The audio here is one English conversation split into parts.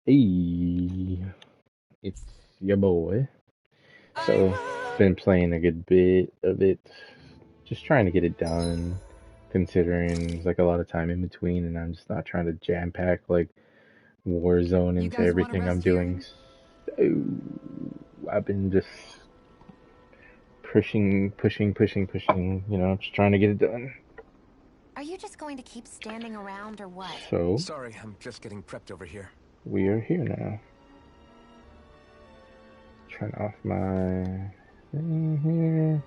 Hey, it's your boy. So, been playing a good bit of it, just trying to get it done, considering there's like a lot of time in between, and I'm just not trying to jam pack like Warzone You into guys want to everything I'm rest here? doing. So, I've been just pushing, just trying to get it done. Are you just going to keep standing around or what? So, Sorry, I'm just getting prepped over here. we are here now. Turn off my thing here.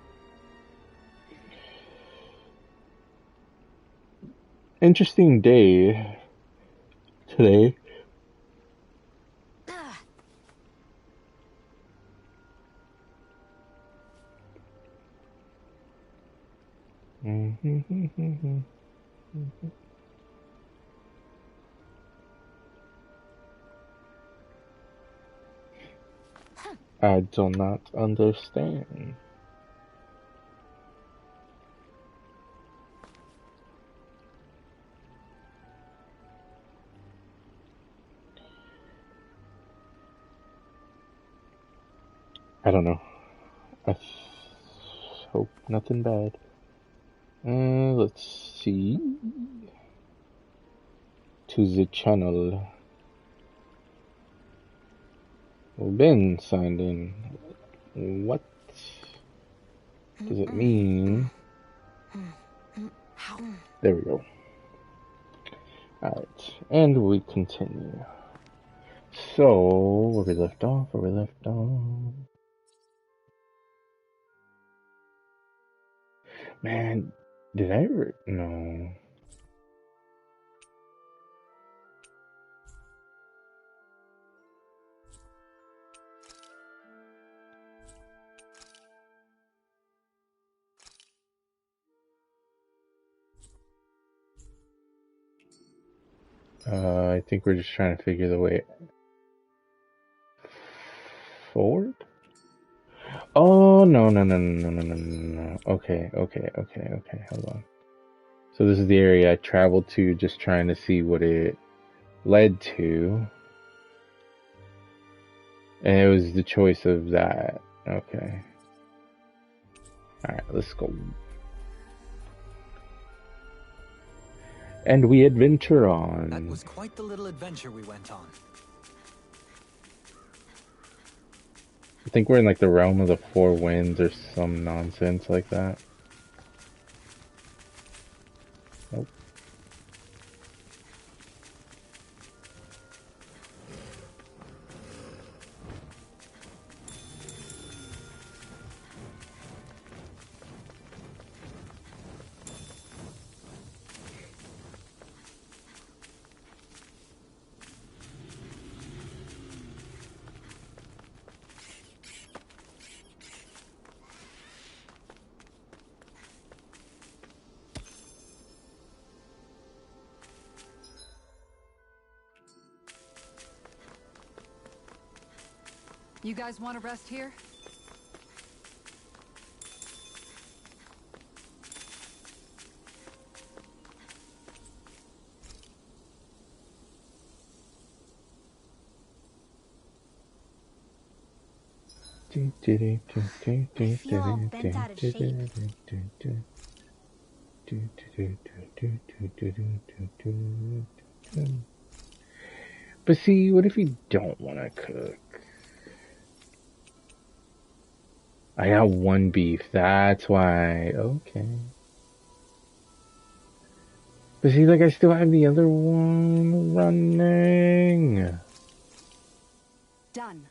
Interesting day today. I do not understand. I don't know. I hope nothing bad. Let's see. To the channel. Ben signed in. What does it mean? There we go. Alright, and we continue. So, where we left off, Man, did I ever? No. I think we're just trying to figure the way forward. Oh, no. Okay. Hold on. So this is the area I traveled to, just trying to see what it led to. And it was the choice of that. Okay. Alright, let's go. And we adventure on. That was quite the little adventure we went on. I think we're in like the realm of the four winds or some nonsense like that. Nope. You guys want to rest here? I feel all bent out of shape. But see, what if you don't want to cook? I got one beef, that's why. Okay. But see, like, I still have the other one running. Done.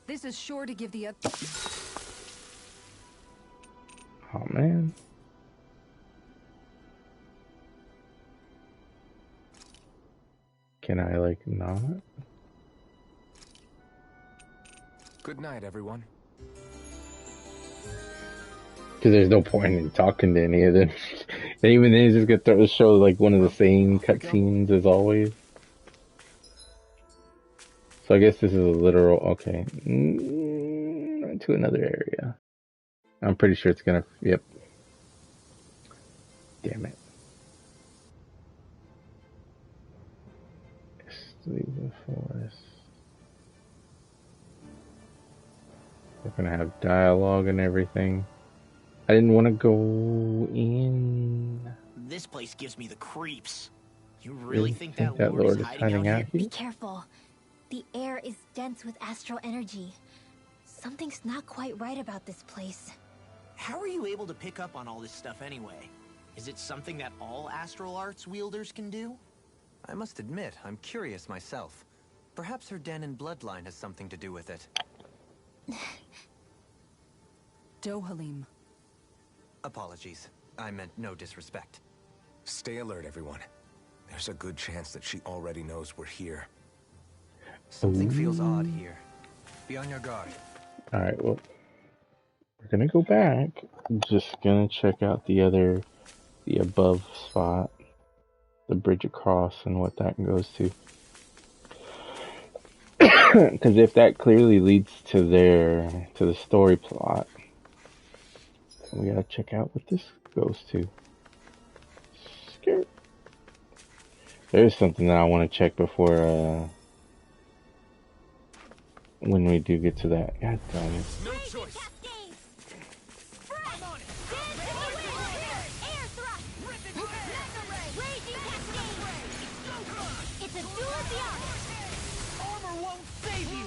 This is sure to give the up. Oh, man. Can I, like, not? Good night, everyone. Because there's no point in talking to any of them. And even then, he's just gonna throw the show like one of the same cutscenes as always. So I guess this is a literal. Okay, to another area. I'm pretty sure it's gonna. Yep. Damn it. Just leave the forest. We're gonna have dialogue and everything. I didn't want to go in. This place gives me the creeps. You really think Think that Lord is is hiding out hiding out here? Be here? careful. The air is dense with astral energy. Something's not quite right about this place. How are you able to pick up on all this stuff anyway? Is it something that all astral arts wielders can do? I must admit, I'm curious myself. Perhaps her den and bloodline has something to do with it. Dohalim. Apologies. I meant no disrespect. Stay alert, everyone. There's a good chance that she already knows we're here. Something feels odd here. Be on your guard. Alright, well, we're gonna go back. Just gonna check out the above spot. The bridge across and what that goes to. Because if that clearly leads to the story plot, we gotta check out what this goes to. Scared. There's something that I want to check before, when we do get to that. God damn it. No choice. It's a duel of the arts. Armor won't save you!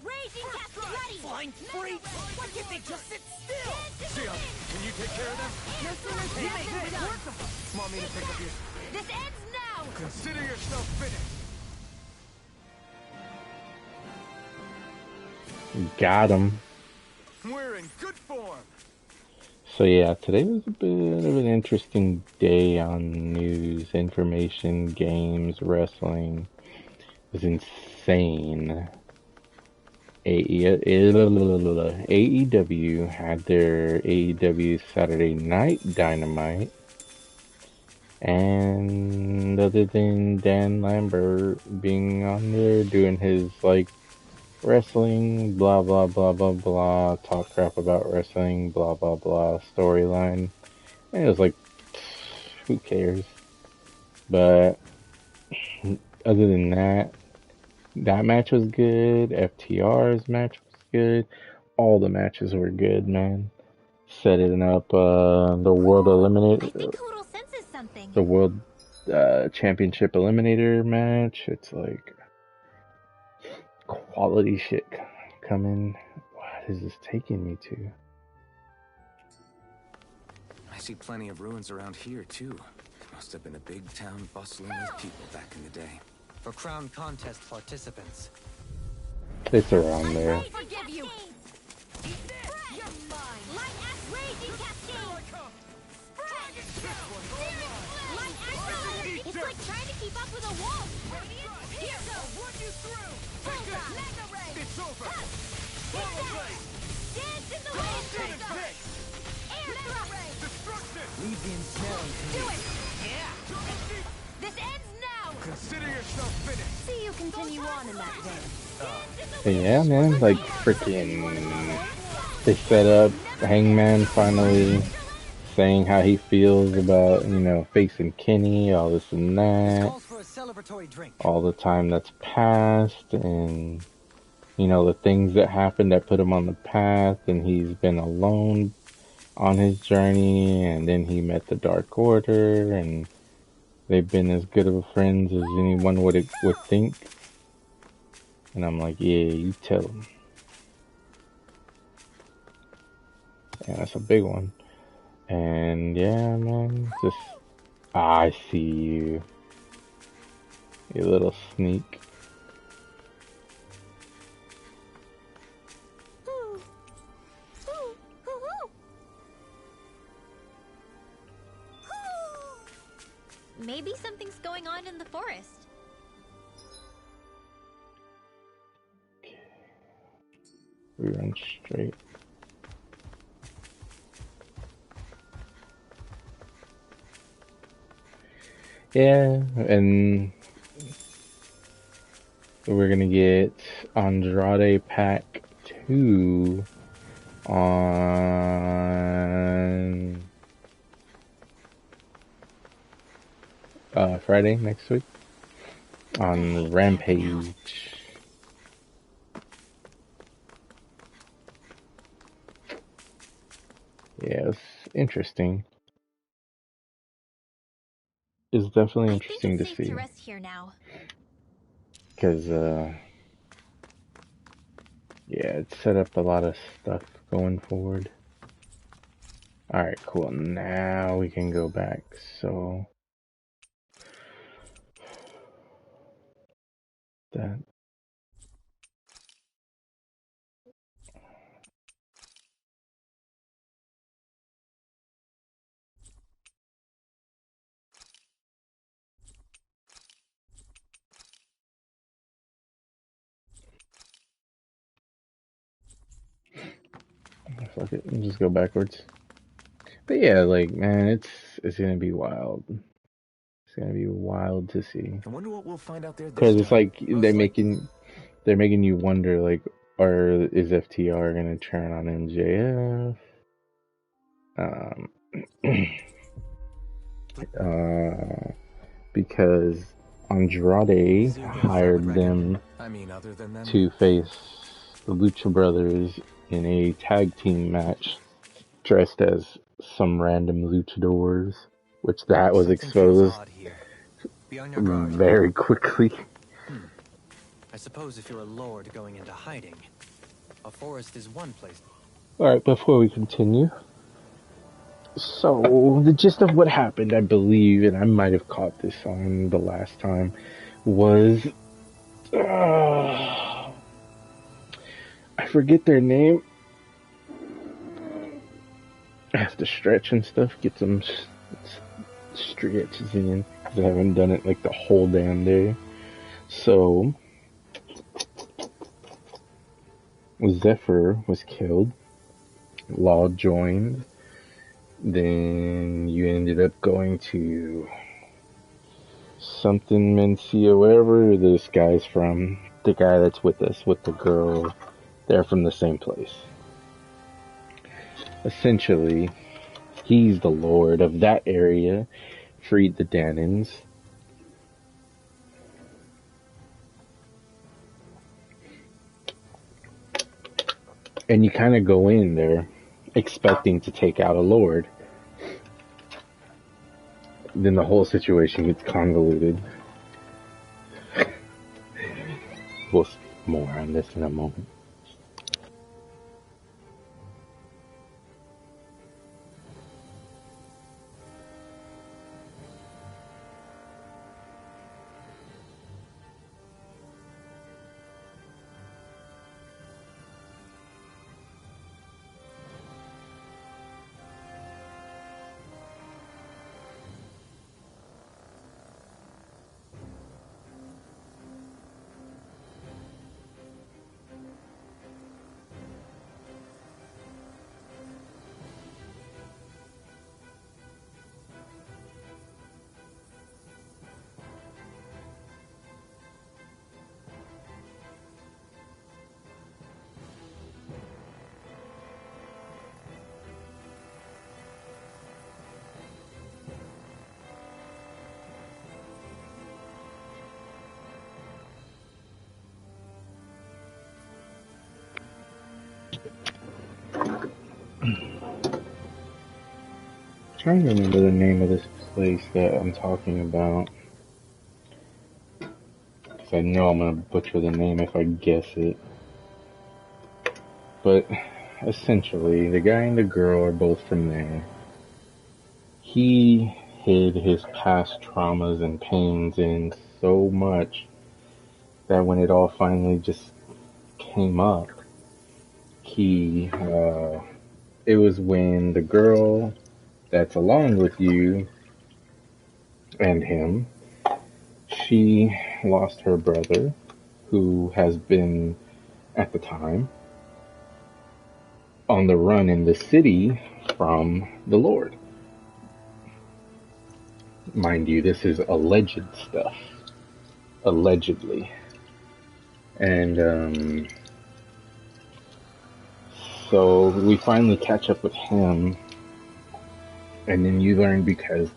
Raging Cascade ready. Flying freak! Why can't they just sit still? Sion, can you take care of them? No sooner You said make than this done. work of us! Want me to pick up your... This ends now. Consider yourself finished. Got him. We're in good form. So yeah, today was a bit of an interesting day on news, information, games, wrestling. It was insane. AEW had their AEW Saturday Night Dynamite. And other than Dan Lambert being on there doing his, like, wrestling, blah, blah, blah, blah, blah, talk crap about wrestling, blah, blah, blah, storyline. And it was like, who cares? But other than that, that match was good. FTR's match was good. All the matches were good, man. Setting up the World I Eliminator, think Hoodle senses something. the World Championship Eliminator match. It's like quality shit coming. What is this taking me to? I see plenty of ruins around here, too. Must have been a big town bustling with people back in the day. For Crown Contest participants. It's around there. I forgive you. You're mine. Light axe raging cascade. Light axe. It's like trying to keep up with a wall. Here go. Run you through. Mega ray. It's over. Dance in the wind. Air thrust. Destruction! Leave the ensnaring to Do me. it. This ends now. Consider yourself finished. See you continue on in that vein. But yeah, man, like freaking, they set up Hangman finally saying how he feels about, you know, facing Kenny, all this and This that, calls for a celebratory drink. all the time that's passed, and, you know, the things that happened that put him on the path, and he's been alone on his journey, and then he met the Dark Order, and they've been as good of friends as anyone would think. And I'm like, yeah, you tell him. Yeah, that's a big one. And yeah, man, just, I see you. You little sneak. Maybe something's going on in the forest. We run straight. Yeah, and we're gonna get Andrade Pack 2 on Friday next week on Rampage. yeah, it's interesting. It's definitely I think interesting to it's safe see. to rest here now. Because, yeah, it set up a lot of stuff going forward. Alright, cool. Now we can go back. So, that. Fuck it, we'll just go backwards. But yeah, like, man, it's gonna be wild. It's gonna be wild to see. I wonder what we'll find out there this Because it's time. like they're making you wonder, like, is FTR gonna turn on MJF? Because Andrade hired them I mean, other than them. to face the Lucha Brothers in a tag team match, dressed as some random luchadors, which that was Something feels exposed odd here. Be on your guard. very quickly. I suppose if you're a lord going into hiding, a forest is one place. Alright, before we continue, so the gist of what happened, I believe, and I might have caught this on the last time, was I forget their name. I have to stretch and stuff, get some stretches in, because I haven't done it like the whole damn day. So, Zephyr was killed, Law joined, then you ended up going to something Mencia, wherever this guy's from, the guy that's with us, with the girl, they're from the same place. Essentially, he's the lord of that area, freed the Danins. And you kind of go in there expecting to take out a lord. Then the whole situation gets convoluted. We'll speak more on this in a moment. Trying to remember the name of this place that I'm talking about, because I know I'm going to butcher the name if I guess it. But essentially, the guy and the girl are both from there. He hid his past traumas and pains in so much that when it all finally just came up, it was when the girl that's along with you and him, she lost her brother, who has been, at the time, on the run in the city from the Lord. Mind you, this is alleged stuff. Allegedly. And, so we finally catch up with him, and then you learn because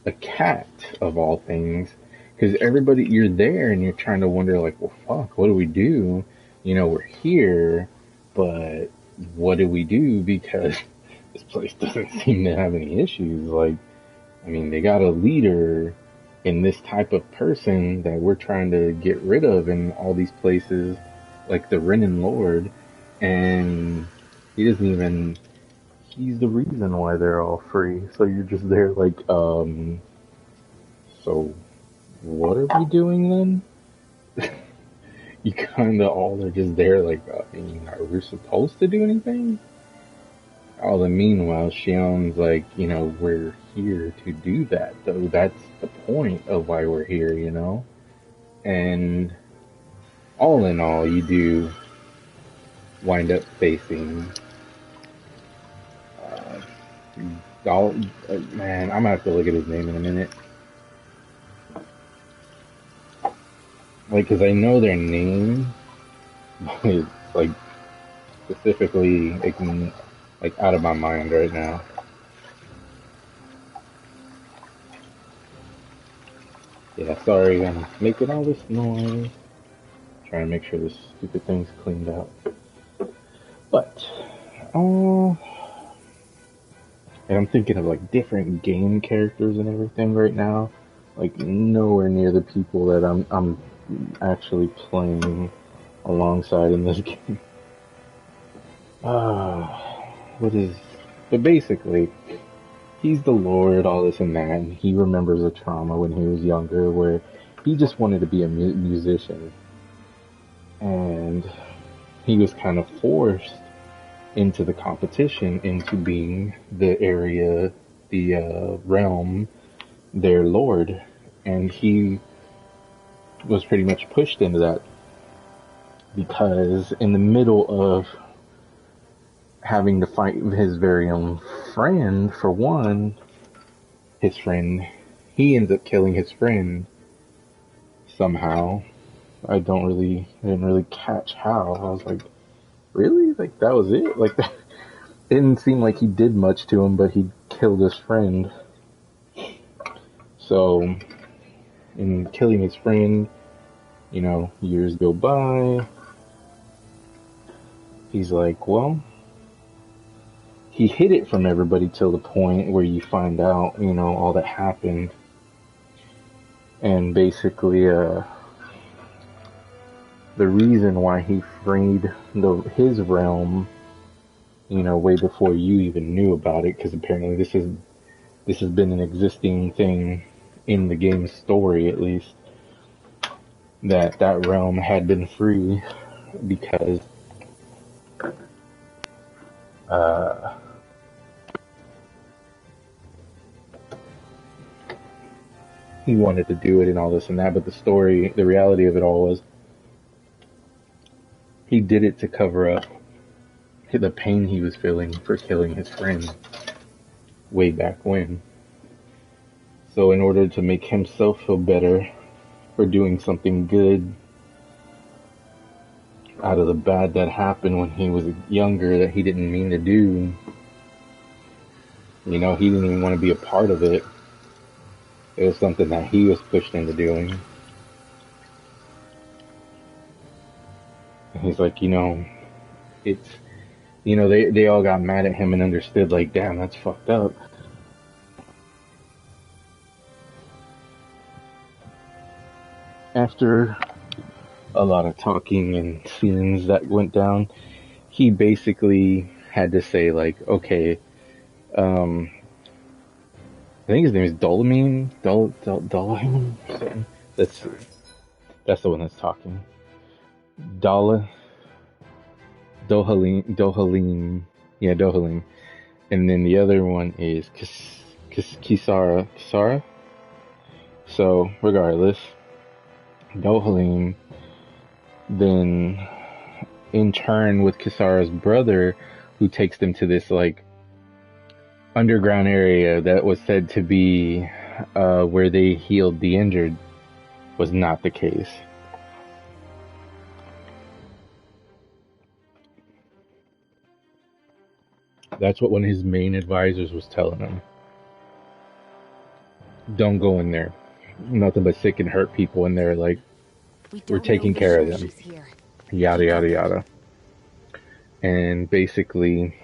a cat, of all things, because everybody, you're there and you're trying to wonder, like, well, fuck, what do we do? You know, we're here, but what do we do? Because this place doesn't seem to have any issues. Like, I mean, they got a leader in this type of person that we're trying to get rid of in all these places, like the Renan Lord, and he doesn't even, he's the reason why they're all free. So you're just there like, so what are we doing then? You kinda all are just there like, I mean, are we supposed to do anything? All the meanwhile, Shion's like, you know, we're here to do that, though. That's the point of why we're here, you know? And all in all, you do wind up facing, man, I'm gonna have to look at his name in a minute. Like, cause I know their name, but it's like, specifically, it can, like, out of my mind right now. Yeah, sorry, I'm making all this noise. Trying to make sure this stupid thing's cleaned out. But, and I'm thinking of, like, different game characters and everything right now. Like, nowhere near the people that I'm actually playing alongside in this game. But basically, he's the Lord, all this and that, and he remembers a trauma when he was younger where he just wanted to be a musician. And he was kind of forced into the competition, into being the area, the realm, their Lord. And he was pretty much pushed into that because in the middle of having to fight his very own friend, for one, his friend, he ends up killing his friend somehow. I didn't really catch how. I was like, really? Like, that was it? Like, that didn't seem like he did much to him, but he killed his friend. So, in killing his friend, you know, years go by. He's like, well, he hid it from everybody till the point where you find out, you know, all that happened. And basically, the reason why he freed his realm, you know, way before you even knew about it, because apparently this has been an existing thing in the game's story, at least, that realm had been free because he wanted to do it and all this and that, but the reality of it all was he did it to cover up the pain he was feeling for killing his friend way back when. So in order to make himself feel better for doing something good out of the bad that happened when he was younger that he didn't mean to do, you know, he didn't even want to be a part of it. It was something that he was pushed into doing. And he's like, you know, it's, you know, they all got mad at him and understood, like, damn, that's fucked up. After a lot of talking and scenes that went down, he basically had to say, like, okay, I think his name is Dolamine. Dolamine? That's the one that's talking. Dohalim. Yeah, Dohalim. And then the other one is Kisara. Kisara? So, regardless, Dohalim then, in turn with Kisara's brother, who takes them to this, like, underground area that was said to be where they healed the injured, was not the case. That's what one of his main advisors was telling him. Don't go in there. Nothing but sick and hurt people in there. Like, we're taking care of them. Yada, yada, yada. And basically,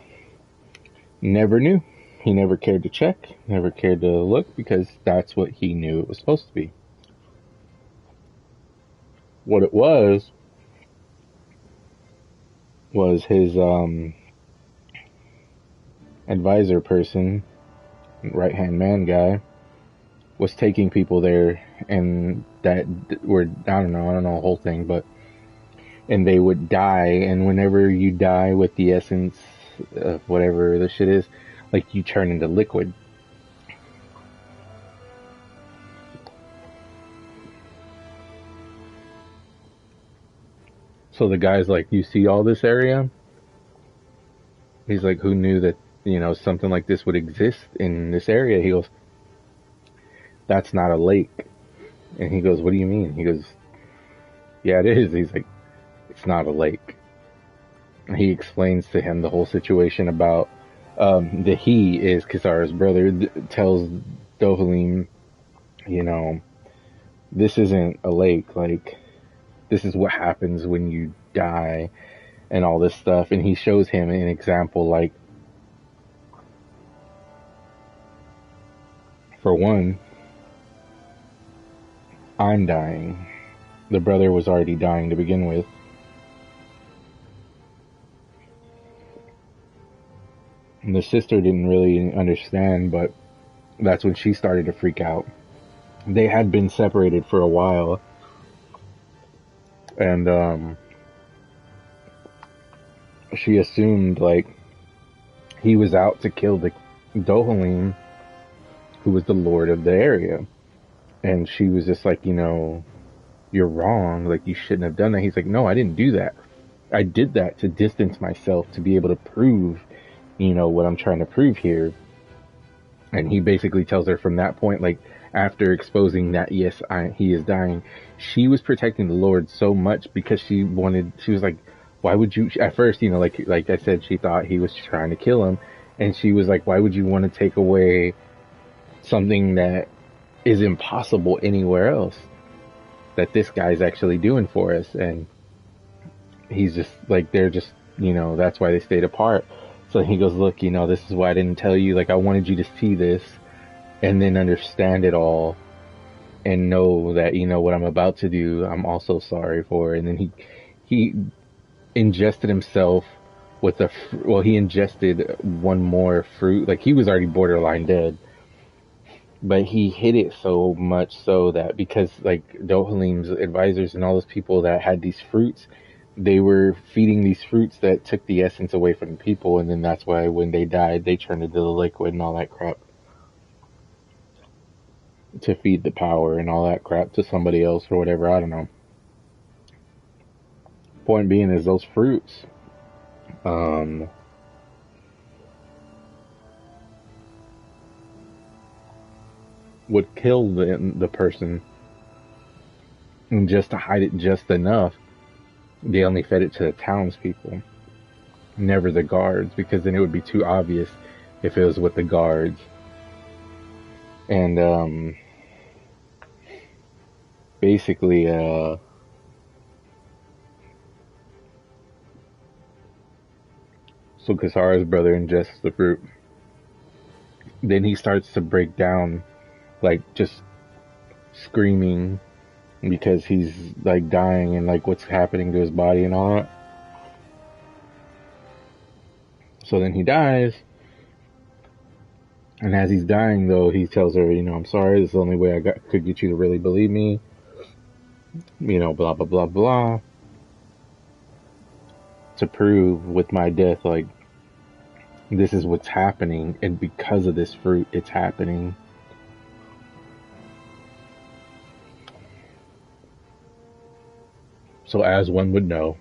Never knew. He never cared to check, never cared to look, because that's what he knew it was supposed to be. What it was his advisor person, right hand man guy, was taking people there, and that were, I don't know the whole thing, but, and they would die, and whenever you die with the essence of whatever the shit is, like, you turn into liquid. So the guy's like, you see all this area? He's like, who knew that, something like this would exist in this area? He goes, that's not a lake. And he goes, what do you mean? He goes, yeah, it is. He's like, it's not a lake. He explains to him the whole situation about that he is Kisara's brother, tells Dohalim, this isn't a lake, like, this is what happens when you die and all this stuff. And he shows him an example, like, for one, I'm dying. The brother was already dying to begin with. And the sister didn't really understand, but that's when she started to freak out. They had been separated for a while. And she assumed, like, he was out to kill the Dohalim, who was the lord of the area. And she was just like, you're wrong. Like, you shouldn't have done that. He's like, no, I didn't do that. I did that to distance myself, to be able to prove, what I'm trying to prove here. And he basically tells her from that point, like, after exposing that, yes, he is dying, she was protecting the Lord so much because she was like, why would you, at first, like I said, she thought he was trying to kill him. And she was like, why would you want to take away something that is impossible anywhere else, that this guy's actually doing for us? And he's just like, they're just, that's why they stayed apart. So he goes, look, this is why I didn't tell you. Like, I wanted you to see this and then understand it all and know that, what I'm about to do, I'm also sorry for. And then he ingested himself with he ingested one more fruit. Like, he was already borderline dead, but he hid it so much so that, because, like, Dohalim's advisors and all those people that had these fruits, they were feeding these fruits that took the essence away from the people, and then that's why when they died, they turned into the liquid and all that crap to feed the power and all that crap to somebody else or whatever, I don't know. Point being is those fruits, would kill the person, and just to hide it just enough, they only fed it to the townspeople, never the guards, because then it would be too obvious if it was with the guards. And basically, so Kisara's brother ingests the fruit. Then he starts to break down, like, just screaming because he's, like, dying, and, like, what's happening to his body and all that. So then he dies, and as he's dying, though, he tells her, I'm sorry, this is the only way I could get you to really believe me, blah, blah, blah, blah, to prove with my death, like, this is what's happening, and because of this fruit, it's happening. So as one would know,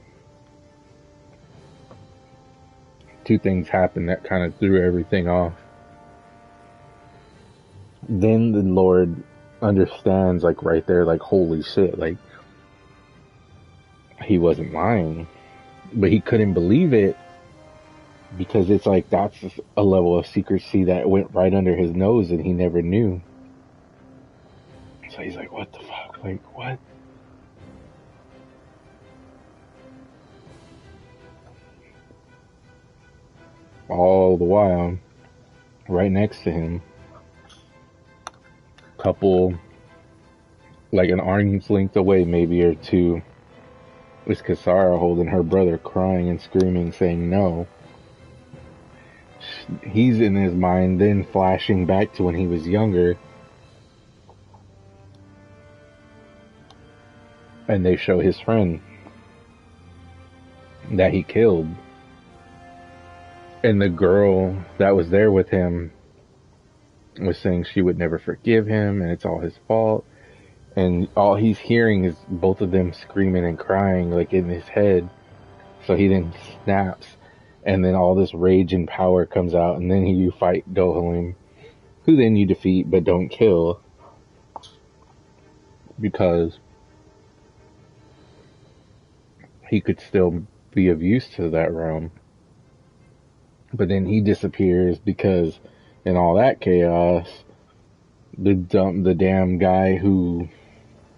two things happened that kind of threw everything off. Then the Lord understands, like, right there, like, holy shit, like, he wasn't lying. But he couldn't believe it, because it's like, that's a level of secrecy that went right under his nose and he never knew. So he's like, what the fuck? Like, what? All the while, right next to him, couple, like an arm's length away, maybe, or two, is Kisara holding her brother, crying and screaming, saying no. He's in his mind then flashing back to when he was younger, and they show his friend that he killed, and the girl that was there with him was saying she would never forgive him and it's all his fault, and all he's hearing is both of them screaming and crying like in his head. So he then snaps, and then all this rage and power comes out, and then you fight Dohalim, who then you defeat but don't kill, because he could still be of use to that realm. But then he disappears because in all that chaos, the damn guy who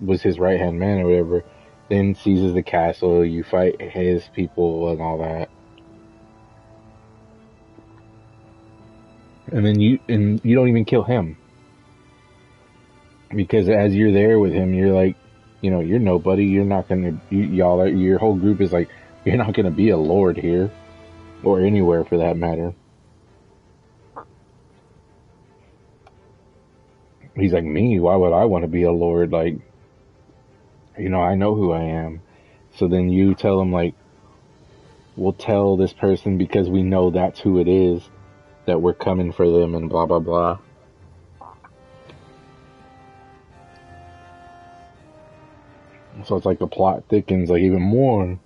was his right-hand man or whatever then seizes the castle, you fight his people and all that. And then you don't even kill him. Because as you're there with him, you're like, you know, you're nobody. You're not gonna, your whole group is like, you're not gonna be a lord here. Or anywhere for that matter. He's like, me? Why would I want to be a lord? Like, you know, I know who I am. So then you tell him, like, we'll tell this person because we know that's who it is, that we're coming for them and blah, blah, blah. So it's like the plot thickens, like, even more.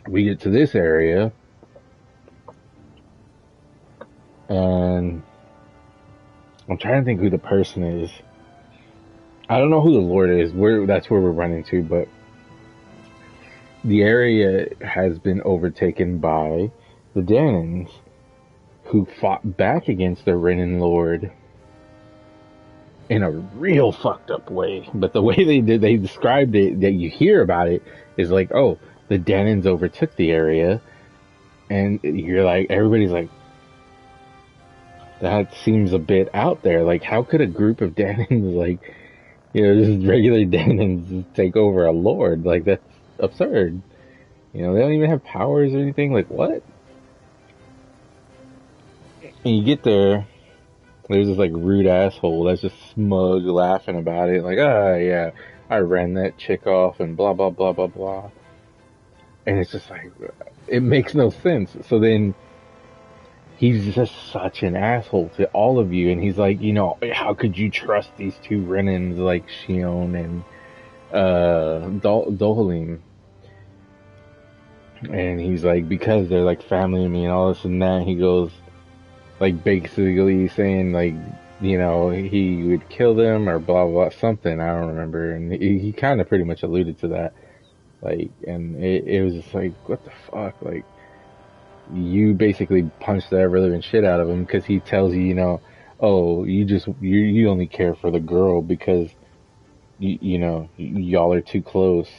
We get to this area, and I'm trying to think who the person is. I don't know who the Lord is. That's where we're running to, but the area has been overtaken by the Danans, who fought back against the Renan Lord in a real fucked up way. But the way they described it, that you hear about it, is like, oh, the Danans overtook the area, and you're like, everybody's like, that seems a bit out there. Like, how could a group of Danans, like, you know, just regular Danans take over a lord? Like, that's absurd. You know, they don't even have powers or anything. Like, what? And you get there, there's this, like, rude asshole that's just smug, laughing about it. Like, yeah, I ran that chick off and blah, blah, blah, blah, blah. And it's just like, it makes no sense. So then he's just such an asshole to all of you. And he's like, you know, how could you trust these two Renans like Shion and Dohalim? And he's like, because they're like family to me and all this and that. He goes, like, basically saying, like, you know, he would kill them or blah, blah, something. I don't remember. And he kind of pretty much alluded to that. Like, and it was just like, what the fuck? Like, you basically punched the ever-living shit out of him because he tells you, you know, oh, you only care for the girl because, you know, y'all are too close.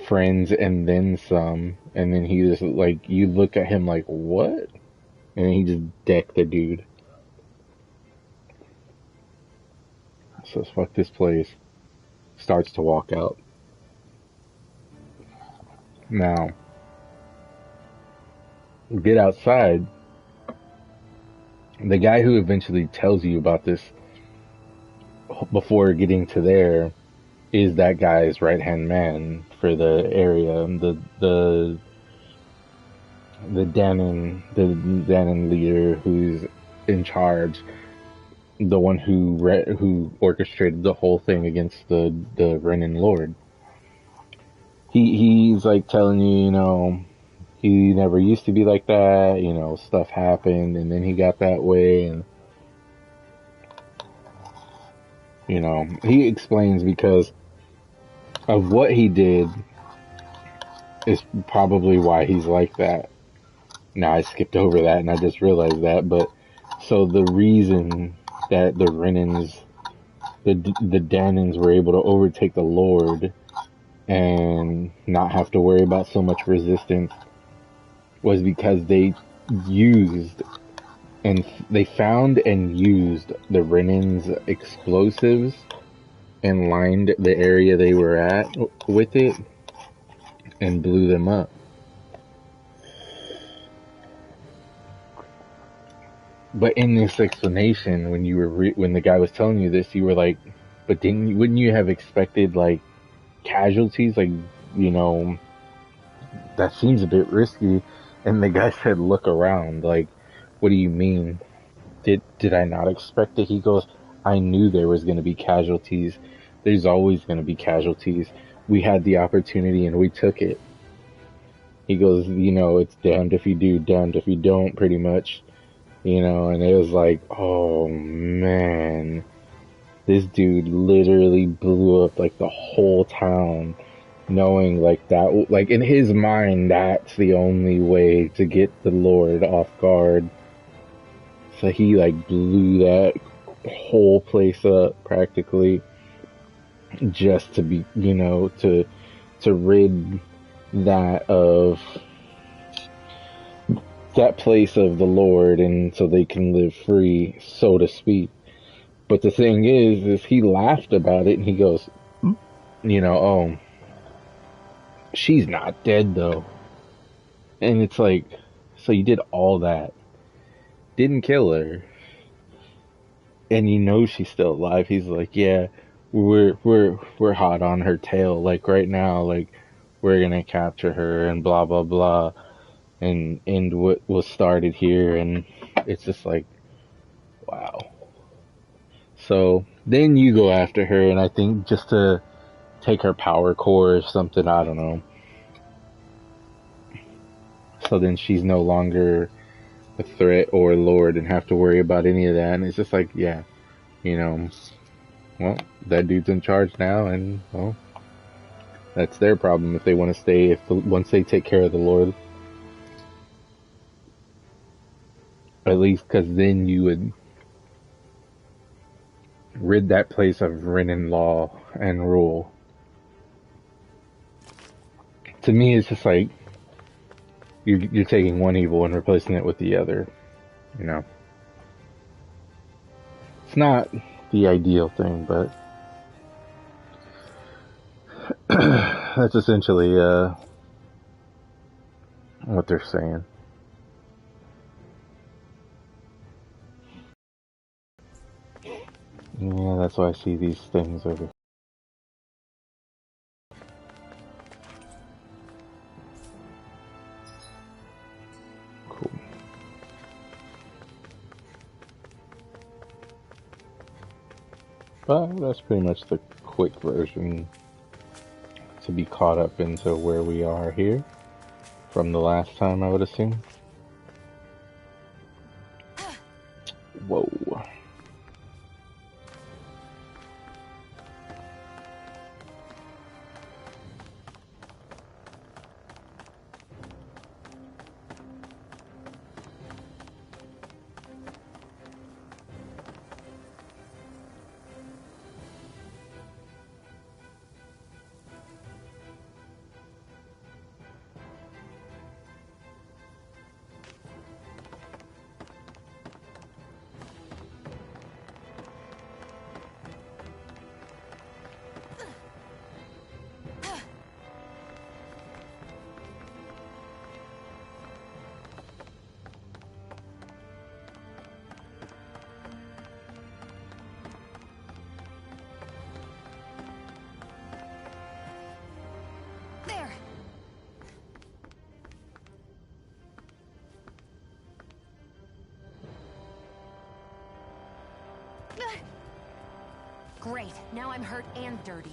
Friends and then some. And then he just, like, you look at him like, what? And then he just decked the dude. So fuck this place. Starts to walk out. Now, get outside. The guy who eventually tells you about this before getting to there is that guy's right-hand man for the area. The Danan leader who's in charge. The one who orchestrated the whole thing against the Renan Lord. He's like telling you, you know, he never used to be like that, you know, stuff happened and then he got that way, and you know, he explains because of what he did is probably why he's like that. Now I skipped over that and I just realized that, but so the reason that the Renans, the Danans were able to overtake the Lord and not have to worry about so much resistance was because they used and they found and used the Renan's explosives and lined the area they were at with it and blew them up. But in this explanation, when you were when the guy was telling you this, you were like, "But wouldn't you have expected like casualties? Like, you know, that seems a bit risky." And the guy said, "Look around. Like, what do you mean? Did I not expect it?" He goes, "I knew there was going to be casualties. There's always going to be casualties. We had the opportunity and we took it." He goes, "You know, it's damned if you do, damned if you don't, pretty much." You know, and it was like, oh man, this dude literally blew up like the whole town, knowing like that, like in his mind, that's the only way to get the Lord off guard. So he like blew that whole place up practically just to be, you know, to rid that of that place of the Lord, and so they can live free, so to speak. But the thing is he laughed about it and he goes, you know, "Oh, she's not dead though." And it's like, so you did all that, didn't kill her, and you know she's still alive. He's like, "Yeah, we're hot on her tail, like right now, like we're gonna capture her and blah blah blah and end what was started here." And it's just like, wow. So then you go after her, and I think just to take her power core or something, I don't know. So then she's no longer a threat or a lord and have to worry about any of that. And it's just like, yeah, you know, well, that dude's in charge now, and well, that's their problem if they want to stay. Once they take care of the Lord, at least, because then you would rid that place of Renan law and rule. To me, it's just like you're taking one evil and replacing it with the other. You know, it's not the ideal thing, but that's essentially what they're saying. Yeah, that's why I see these things over. Cool. But that's pretty much the quick version to be caught up into where we are here from the last time, I would assume. Whoa. Great, now I'm hurt and dirty.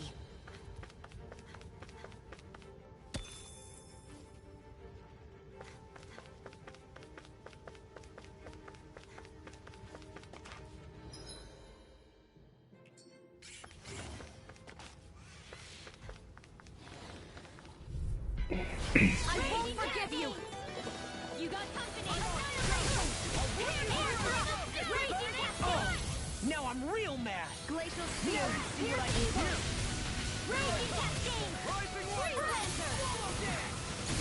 I won't forgive you! You got company! Oh, now I'm real mad! Glacial Spear! See what I can do! Raging Cascade! Freeze Lancer!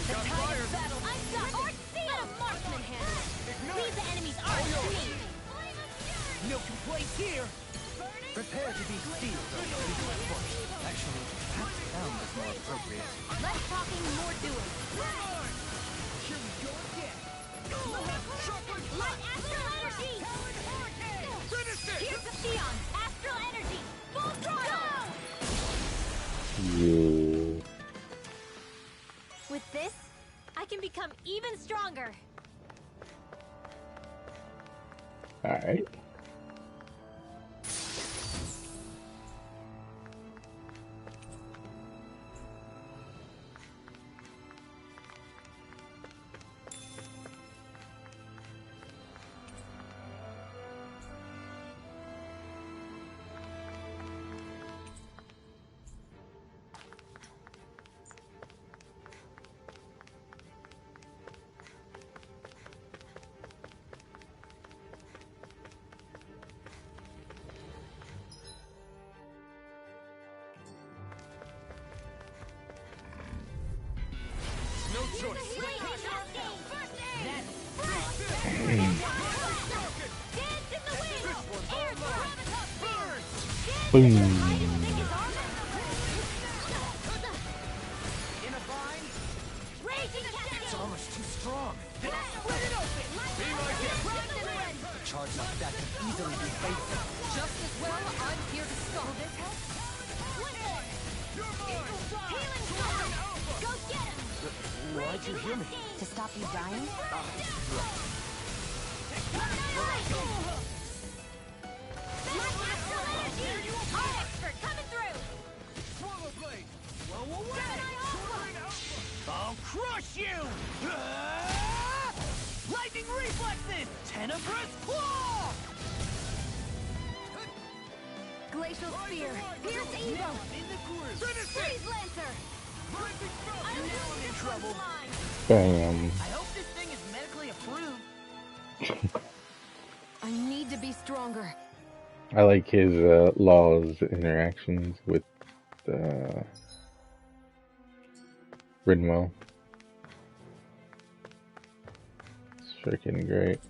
The tide of battle! Unstoppable! Arc Seal! Let a marksman handle it! Leave the enemy's arc to me! No complaints here. Prepare to be sealed. Actually, perhaps found is more appropriate. Less talking, more doing. Here we go again. Light Astral Energy! Here's the Theon! Astral Energy! Full throttle! You. With this, I can become even stronger. Alright. No choice. Dance in the wind! Air Gravitas Spear! Boom. In a bind. Raging It's Cascade! almost too strong. Split it open. Be my guest. A charge like that could easily be fatal. Just as well, I'm here to stop. Will this help? Healing Storm! Go get him! Why'd you hear me? To stop you dying? Black Astral Energy! Our expert coming through! Swallow blade. Whoa, whoa, Gemini Alpha! I'll crush you! Lightning reflexes! Tenebrous claw! Glacial Spear! Here's Evo! In the groove! Freeze Lancer! Now I'm in trouble. Bam. I hope this thing is medically approved. I need to be stronger. I like his Law's interactions with Rinwell. It's freaking great.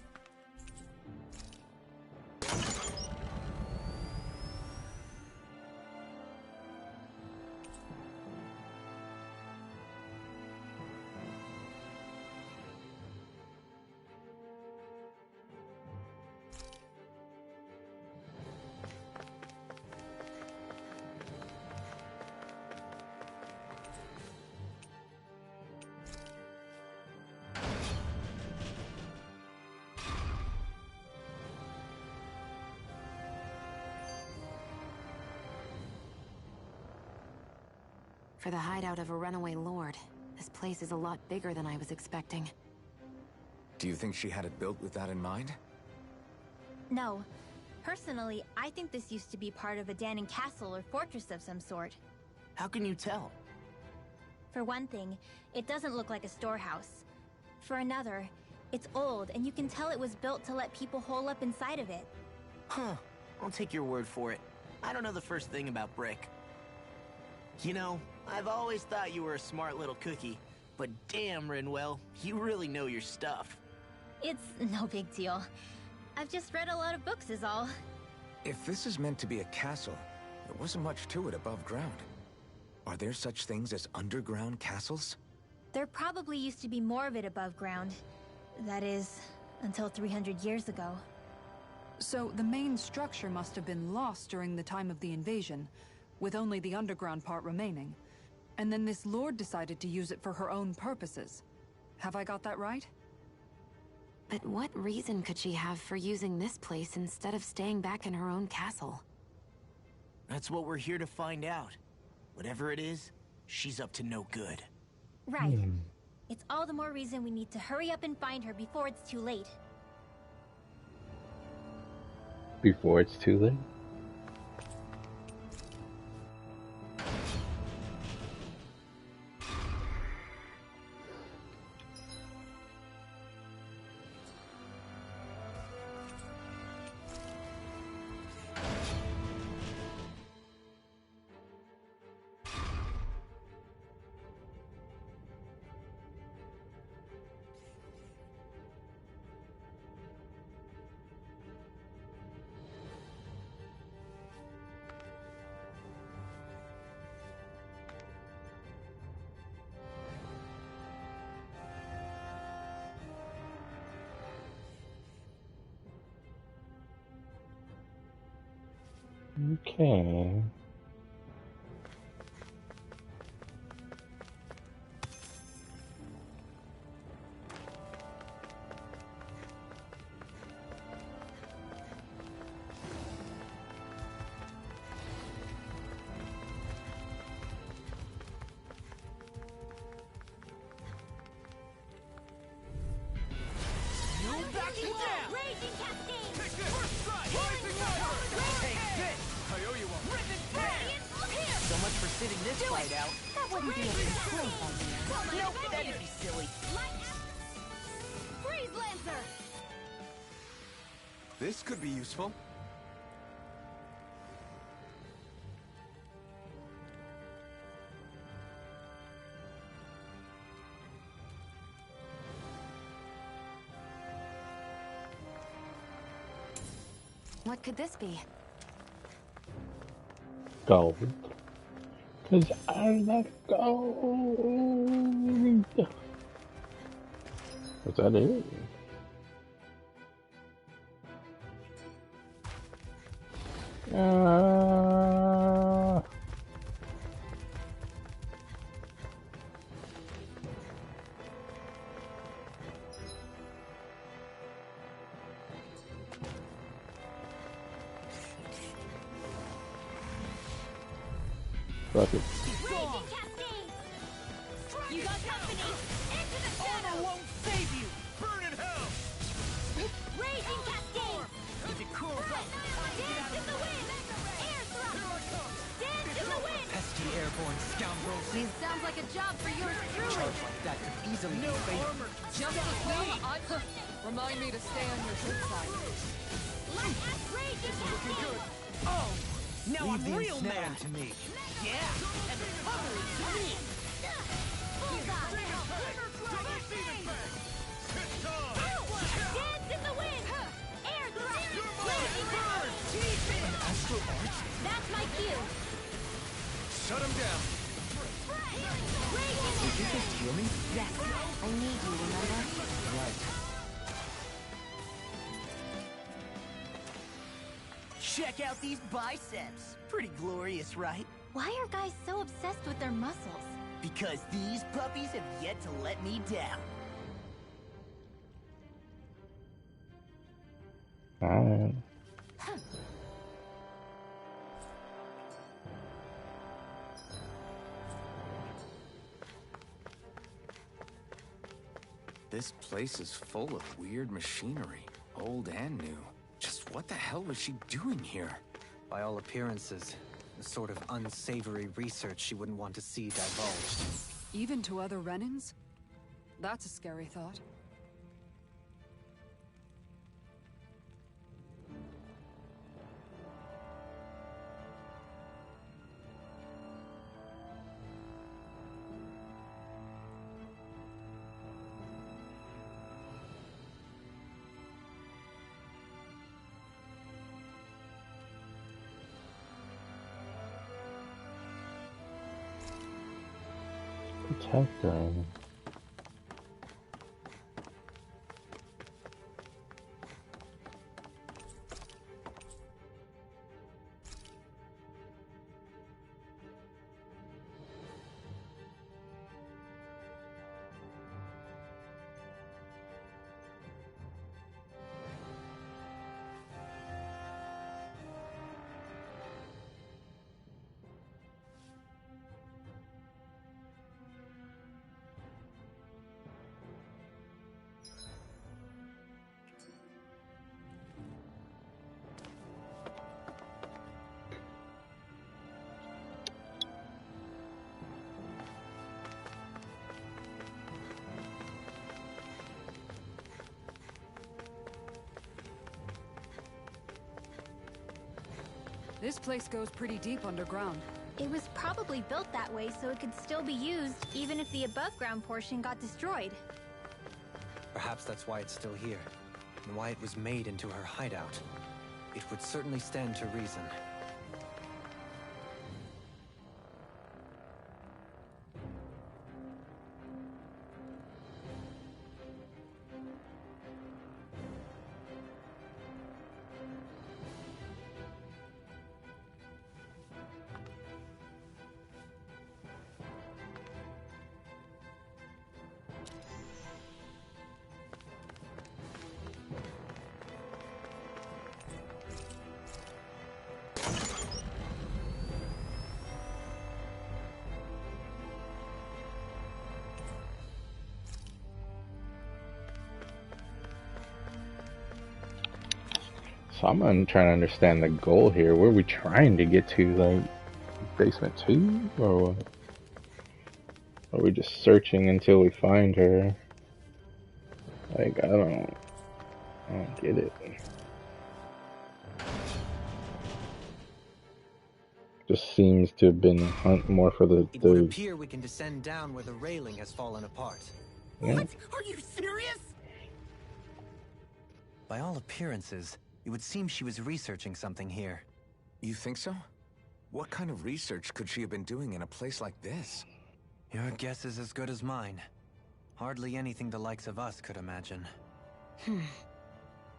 For the hideout of a runaway lord, this place is a lot bigger than I was expecting. Do you think she had it built with that in mind? No. Personally, I think this used to be part of a Danon castle or fortress of some sort. How can you tell? For one thing, it doesn't look like a storehouse. For another, it's old and you can tell it was built to let people hole up inside of it. Huh. I'll take your word for it. I don't know the first thing about brick. You know, I've always thought you were a smart little cookie, but damn, Rinwell, you really know your stuff. It's no big deal. I've just read a lot of books is all. If this is meant to be a castle, there wasn't much to it above ground. Are there such things as underground castles? There probably used to be more of it above ground. That is, until 300 years ago. So the main structure must have been lost during the time of the invasion, with only the underground part remaining. And then this lord decided to use it for her own purposes. Have I got that right? But what reason could she have for using this place instead of staying back in her own castle? That's what we're here to find out. Whatever it is, she's up to no good. Right. It's all the more reason we need to hurry up and find her before it's too late. Before it's too late. Okay. So much for sitting this fight out. That wouldn't be a complaint idea. Nope, that'd be silly. Freeze Lancer! This could be useful. What could this be? Gold. Cause I love gold. What's that it? Fuck it. You got company! Into the shadow! Won't save you! Burn in hell! Raging Cascade! If it cools off, Dance in the wind! Air thrust! Dance in the wind! Pesky airborne scoundrels. These sounds like a job for yours truly. Charge like that could easily be fatal. Just as well, remind me to stay on your good side. Raging Cascade! oh! Now Leave the I'm real ensnaring mad! to me. Yeah! And the cover is me! Dance in the wind! Air thrust! Raging Cascade! Astral Arch? That's my cue! Shut him down. Raging Did you just heal me? Yes, I need you, remember? Right. Check out these biceps! Pretty glorious, right? Why are guys so obsessed with their muscles? Because these puppies have yet to let me down. Alright. This place is full of weird machinery, old and new. Just what the hell was she doing here? By all appearances, the sort of unsavory research she wouldn't want to see divulged. Even to other Renans? That's a scary thought. Protector. This place goes pretty deep underground. It was probably built that way so it could still be used, even if the above-ground portion got destroyed. Perhaps that's why it's still here, and why it was made into her hideout. It would certainly stand to reason. So I'm trying to understand the goal here. Where are we trying to get to? Like, basement 2? Or what? Or are we just searching until we find her? Like, I don't get it. Just seems to have been hunt more for the... It would appear we can descend down where the railing has fallen apart. Yeah. What? Are you serious? By all appearances, it would seem she was researching something here. You think so? What kind of research could she have been doing in a place like this? Your guess is as good as mine. Hardly anything the likes of us could imagine.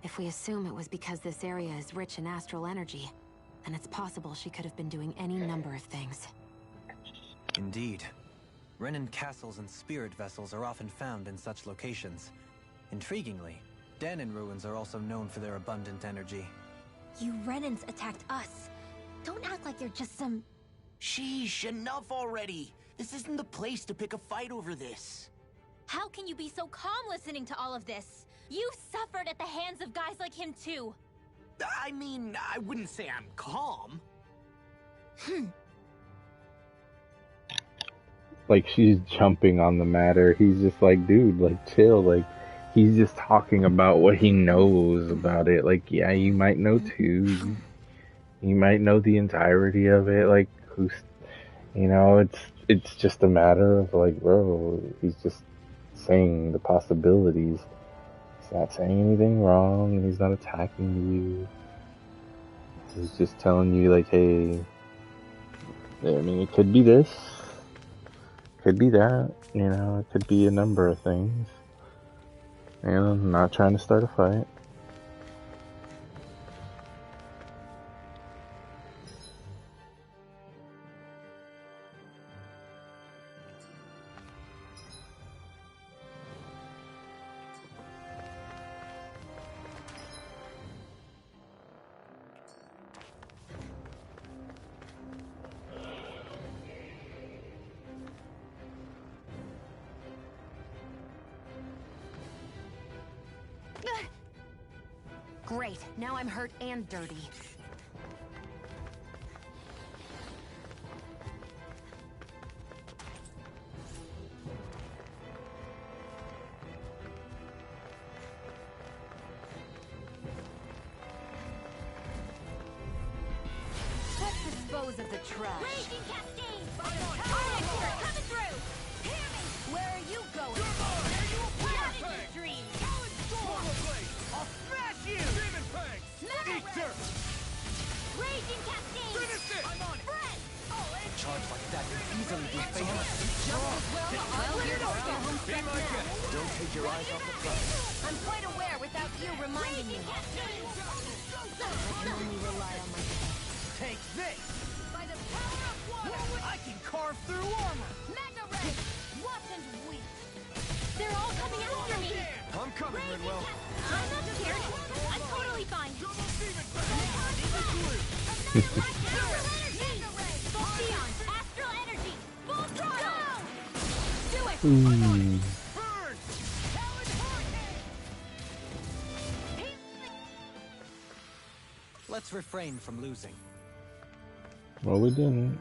If we assume it was because this area is rich in astral energy, then it's possible she could have been doing any number of things. Indeed. Renan castles and spirit vessels are often found in such locations. Intriguingly, Dahnan ruins are also known for their abundant energy. You Renans attacked us. Don't act like you're just some... Sheesh, enough already. This isn't the place to pick a fight over this. How can you be so calm listening to all of this? You suffered at the hands of guys like him too. I mean, I wouldn't say I'm calm. Like, she's jumping on the matter. He's just like, dude, like, chill. Like, he's just talking about what he knows about it. Like, yeah, you might know too. You might know the entirety of it. Like, who's, you know, it's just a matter of, like, bro, he's just saying the possibilities. He's not saying anything wrong. He's not attacking you. He's just telling you, like, hey, I mean, it could be this. Could be that. You know, it could be a number of things. And I'm not trying to start a fight. Great, now I'm hurt and dirty. Let's dispose of the trash. Raging Cascade! Fire coming through! Hear me! Where are you going? Prodigy Stream! I'll smash you! Metal Ray! Raging Cascade! I'm on it! Fred! A charge like that could easily be fatal. Well, you're the home stretch now. Don't take your eyes off the prize. I'm quite aware without you reminding me. I can only rely on myself. Take this! By the power of water! I can carve through armor! Mega Ray! What and weak! They're all coming after me! I'm coming, Rinwell. I'm not scared! I'm totally fine! Astral energy! Full throttle! Do it! Burn! Let's refrain from losing. Well, we didn't.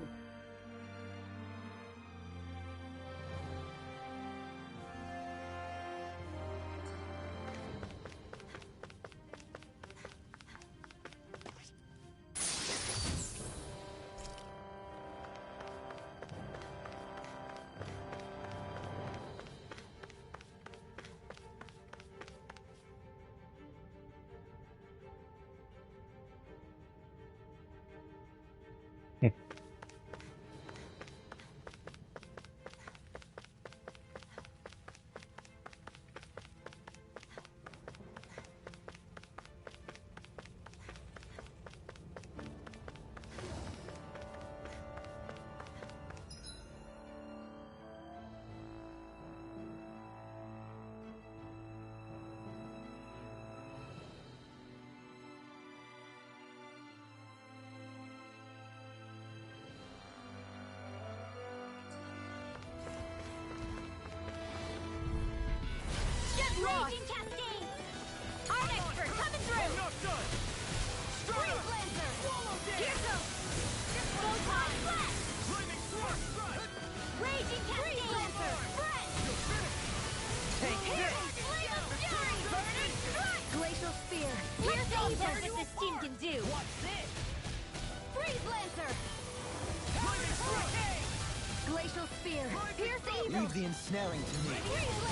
Celestial Spear! Pierce evil! Leave the ensnaring to me.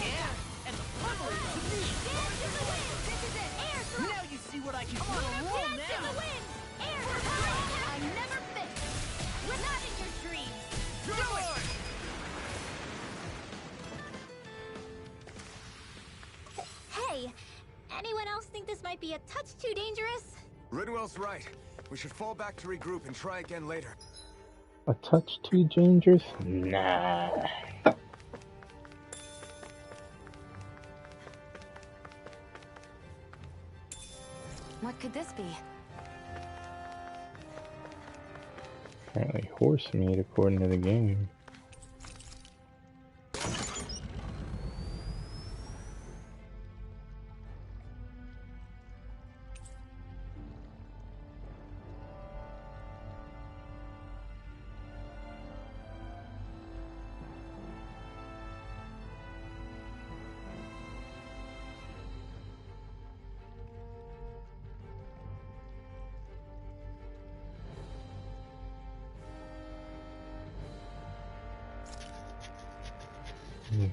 Yeah, and the pummeling to me. Dance in the wind! This is it! Air thrust! Now you see what I can do. On a roll Dance in now. the wind! Air thrust! I never fit! We're not in your dreams! Do it! Hey! Anyone else think this might be a touch too dangerous? Rinwell's right. We should fall back to regroup and try again later. A touch too dangerous? Nah. What could this be? Apparently horse meat according to the game.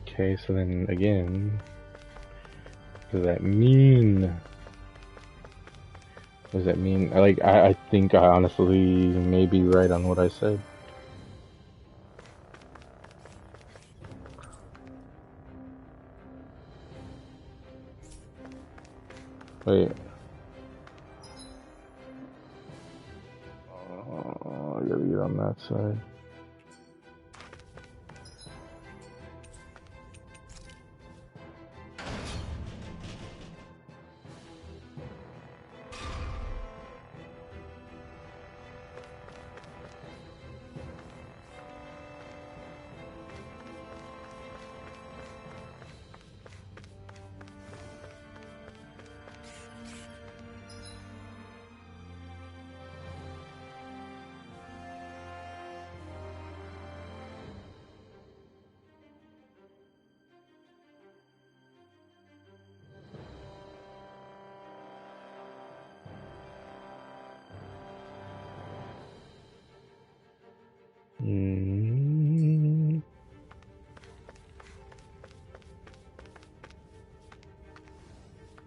Okay, so then again, what does that mean? What does that mean? Like, I think I honestly may be right on what I said. Wait. I gotta get on that side.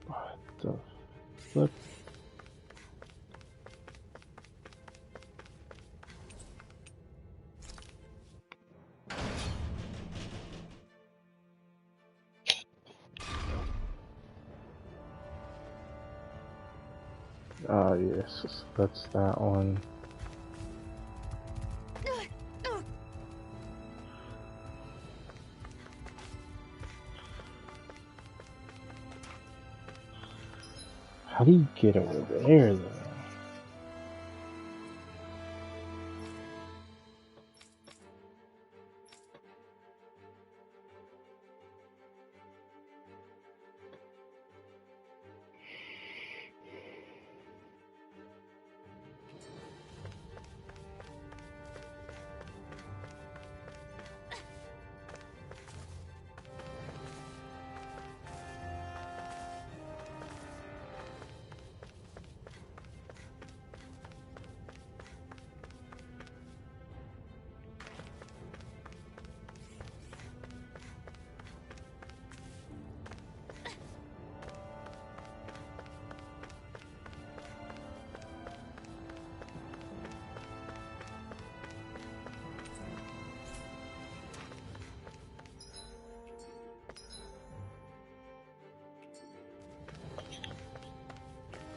What the flip? Ah, yes, that's that one. How do you get over there, though?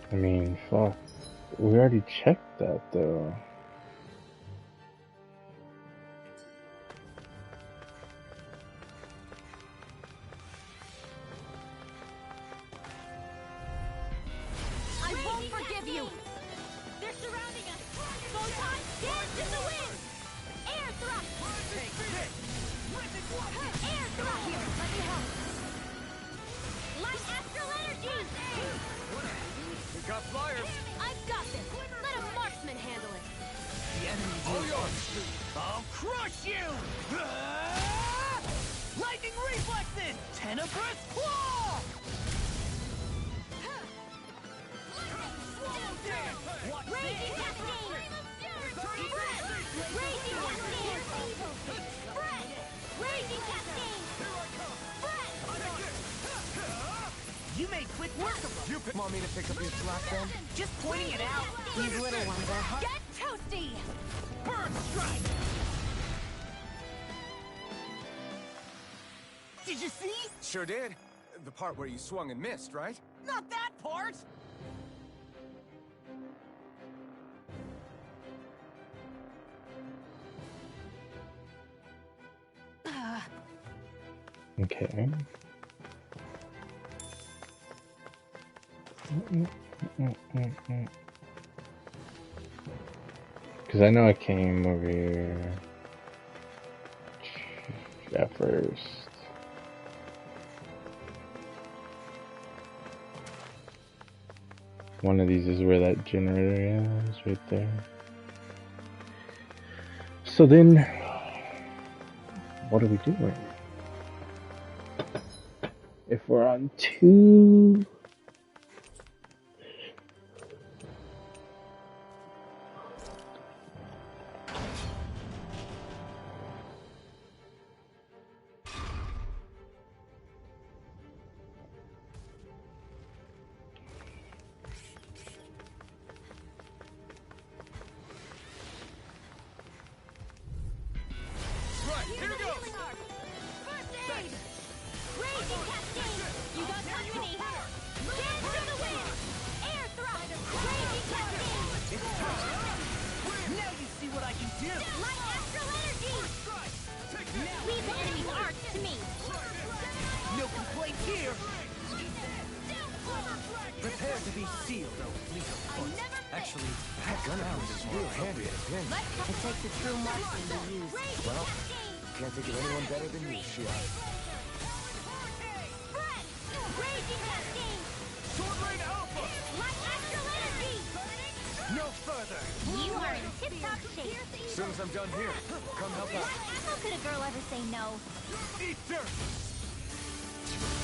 I mean, fuck. We already checked that, though. I won't forgive you! They're surrounding us! Photon, dance in the wind! Air thrust! Take this! Air thrust! Here, let me help! Light astral energy! We got flyers! I've got this! Let a marksman handle it! The enemy All yours! I'll crush you! Lightning reflexes! Tenebrous claw! Raging Cascade! Raging Cascade! want me to pick up your slack then? Just pointing it out. These little ones are hot. Get toasty! Bird strike! Did you see? Sure did. The part where you swung and missed, right? Not that part! Okay. Because I know I came over here at first. One of these is where that generator is, right there. So then, what are we doing? If we're on 2...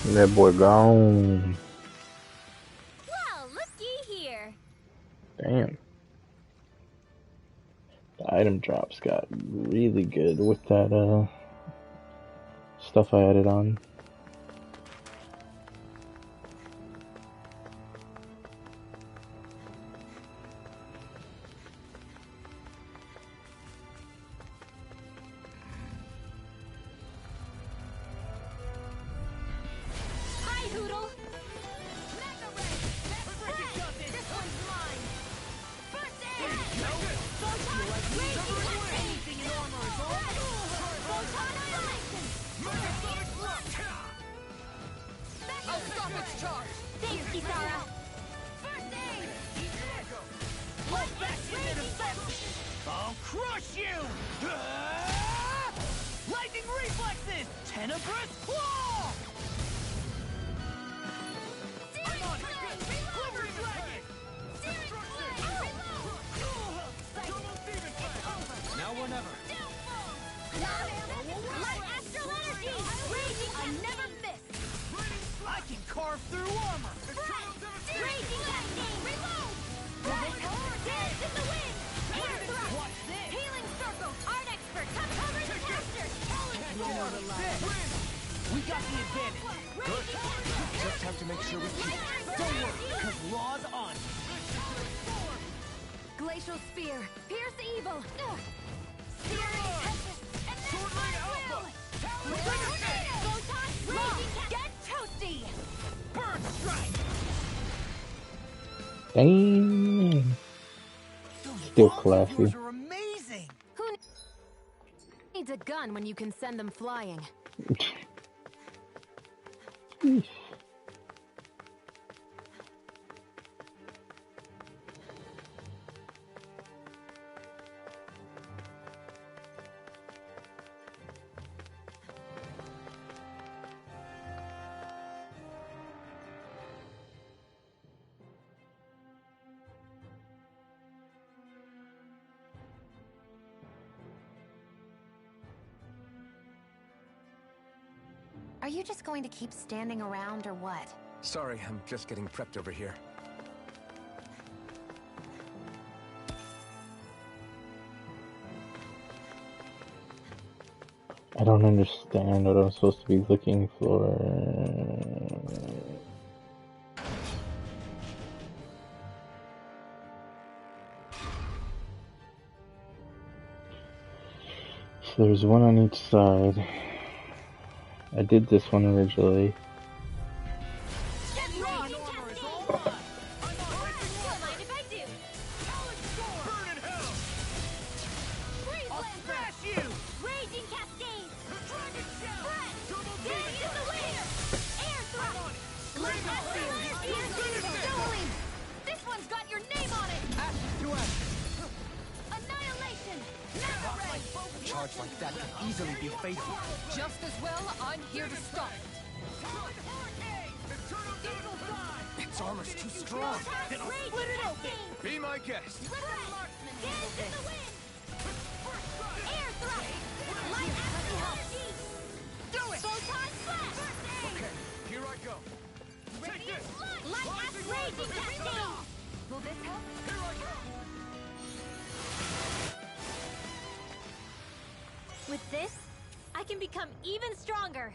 That boy gone. Well, looky here. Damn. The item drops got really good with that stuff I added on. Dang. Still classy. Who needs a gun when you can send them flying? Are you just going to keep standing around or what? Sorry, I'm just getting prepped over here. I don't understand what I'm supposed to be looking for. So there's one on each side. I did this one originally. Charge like that could easily be fatal. Just as well, I'm here to stop it. Its armor's too strong. Then I'll split it open. Be my guest. Do it! Photon flash! Okay, here I go. Take this! Light ass raging cascade! Will this help? Here I go! With this, I can become even stronger.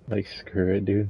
Like, screw it, dude.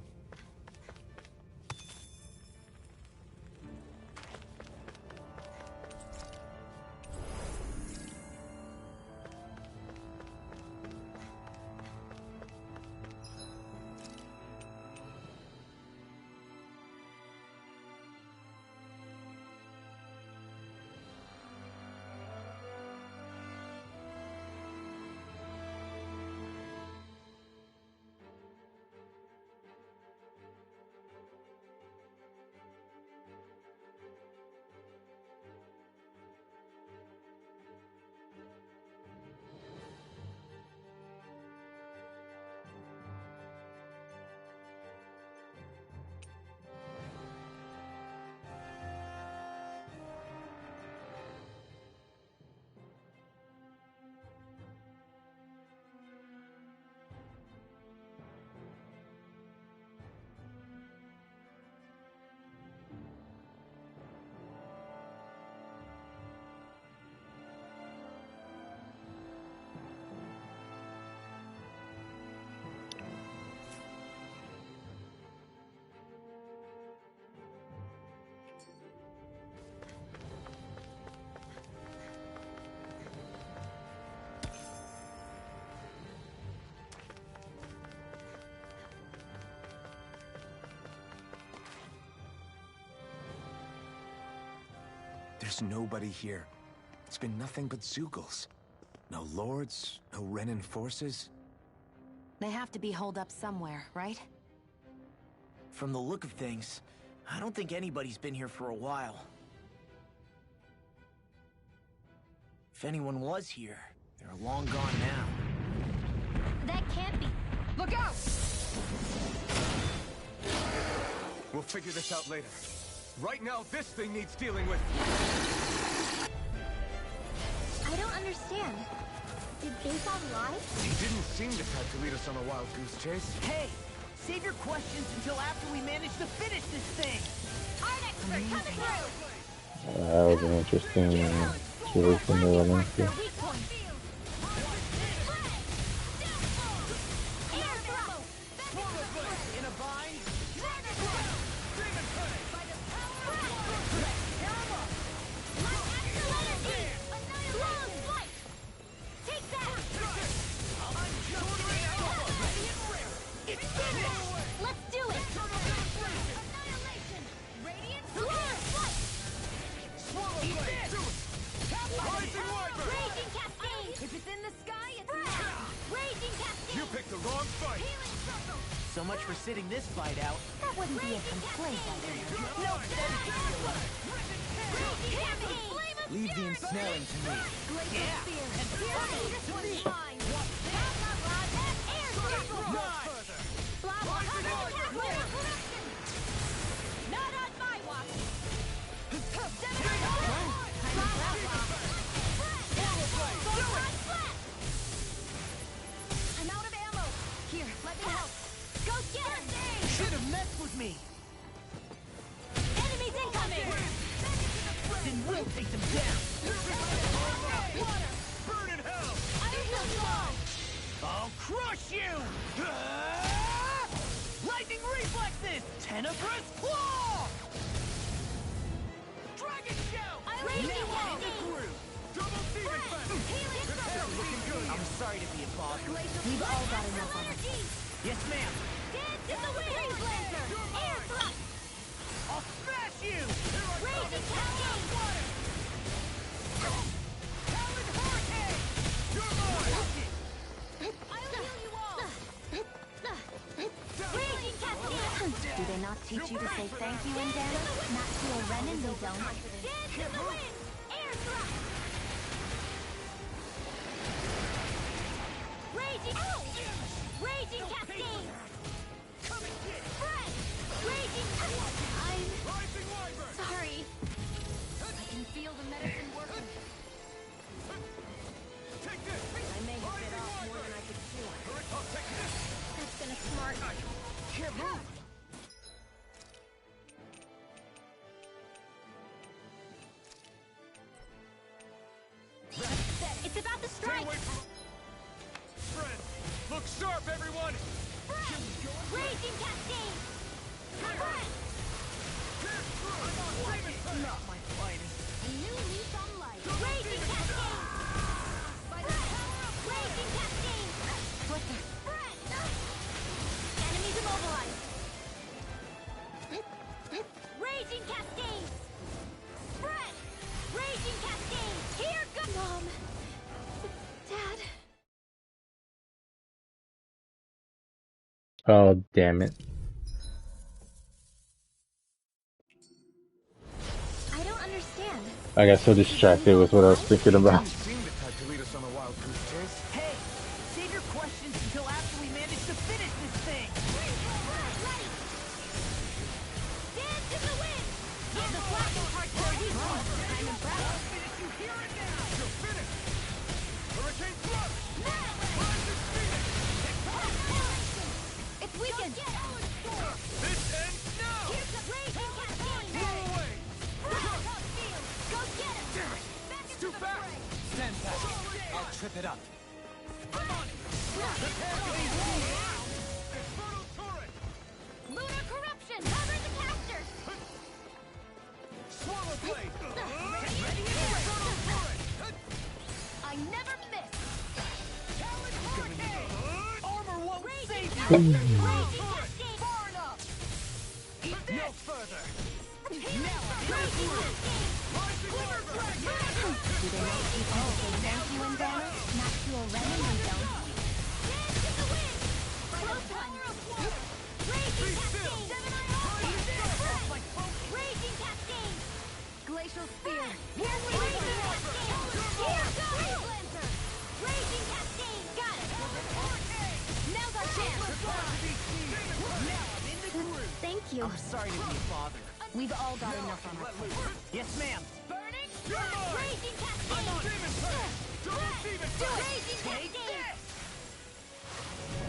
There's nobody here. It's been nothing but Zeugles. No lords, no Renan forces. They have to be holed up somewhere, right? From the look of things, I don't think anybody's been here for a while. If anyone was here, they're long gone now. That can't be. Look out! We'll figure this out later. Right now, this thing needs dealing with. I don't understand. Did Jason lie? He didn't seem the type to lead us on a wild goose chase. Hey! Save your questions until after we manage to finish this thing! Art expert coming through! That was an interesting situation to run into. Weak point. Air throw! In a bind? Long flight! Take that! You picked the wrong fight! So much for sitting this fight out. That wouldn't be a complaint, I think. No, Leave the ensnaring to me. yeah. This one's mine. Not on my watch. I'm out of ammo. Here, let me help. Go get him! Should have messed with me. Enemies incoming! Then we'll take them down. Burn in hell! I'll crush you! Lightning reflexes! Tenebrous claw! Dragon shell! Now in the groove! Double demon fast! Looking good! I'm sorry to be a bother. We've all got enough on us. Yes, ma'am. Dance in the wind! Blazer! Air thrust! I'll smash you! Raging cascade! Talon hurricane! You're mine! I'll heal you all! Raging cascade! Do they not teach you to say thank you in Dana? Not to a Renin, they don't. Dance in the wind! Air thrust! Raging... Raging cascade! Come and get it! Fred! Raging... Rising wyvern! Sorry. I can feel the medicine working. Take this! I may have bit off more than I could chew. I'll take this! That's been a smart... Here, move! It's about to Stay strike! away from... Friend! Look sharp, everyone! Raging cascade! Fred! Not my finest. A new leaf on life. Raging cascade! Raging cascade! What the? Fred! Enemies immobilized! Raging cascade! Fred! Raging cascade! Here goes... Mom! Dad? Oh, damn it. I don't understand. I got so distracted with what I was thinking about. You seem the type to lead us on a wild goose chase. Hey, save your questions until after we manage to finish this thing. Dance in the wind! And the flashing parts are weak ones. I'm impressed. Finish you here and now. You're finished! Hurricane thrust! It's weakened! This ends now! Here's the raging cascade! Blow away! Go get him! Back into Too the fast! fray! Stand back. I'll trip it up. Infernal turret! Lunar corruption! Cover the casters! Swallow blade! Infernal turret! I never miss! Talon hurricane! Armor won't save you! Raging cascade! Far enough! Eat No this! further! Raging Now cascade! Lunar dragon! Do they not teach you to say thank you in Dana? Not to a Renin, they don't. Dance in the wind! Close one! Raging cascade! Raging cascade! Glacial spear! Here's raging cascade! Here goes! Lancer! Raging cascade! Got it! Now's our chance! Now I'm in the groove! Thank you. I'm sorry to be a bother. We've all got enough on our plates. Yes, ma'am. Burning! You're mine! Raging cascade! Demon fast! Double demon fast! Raging Take cascade!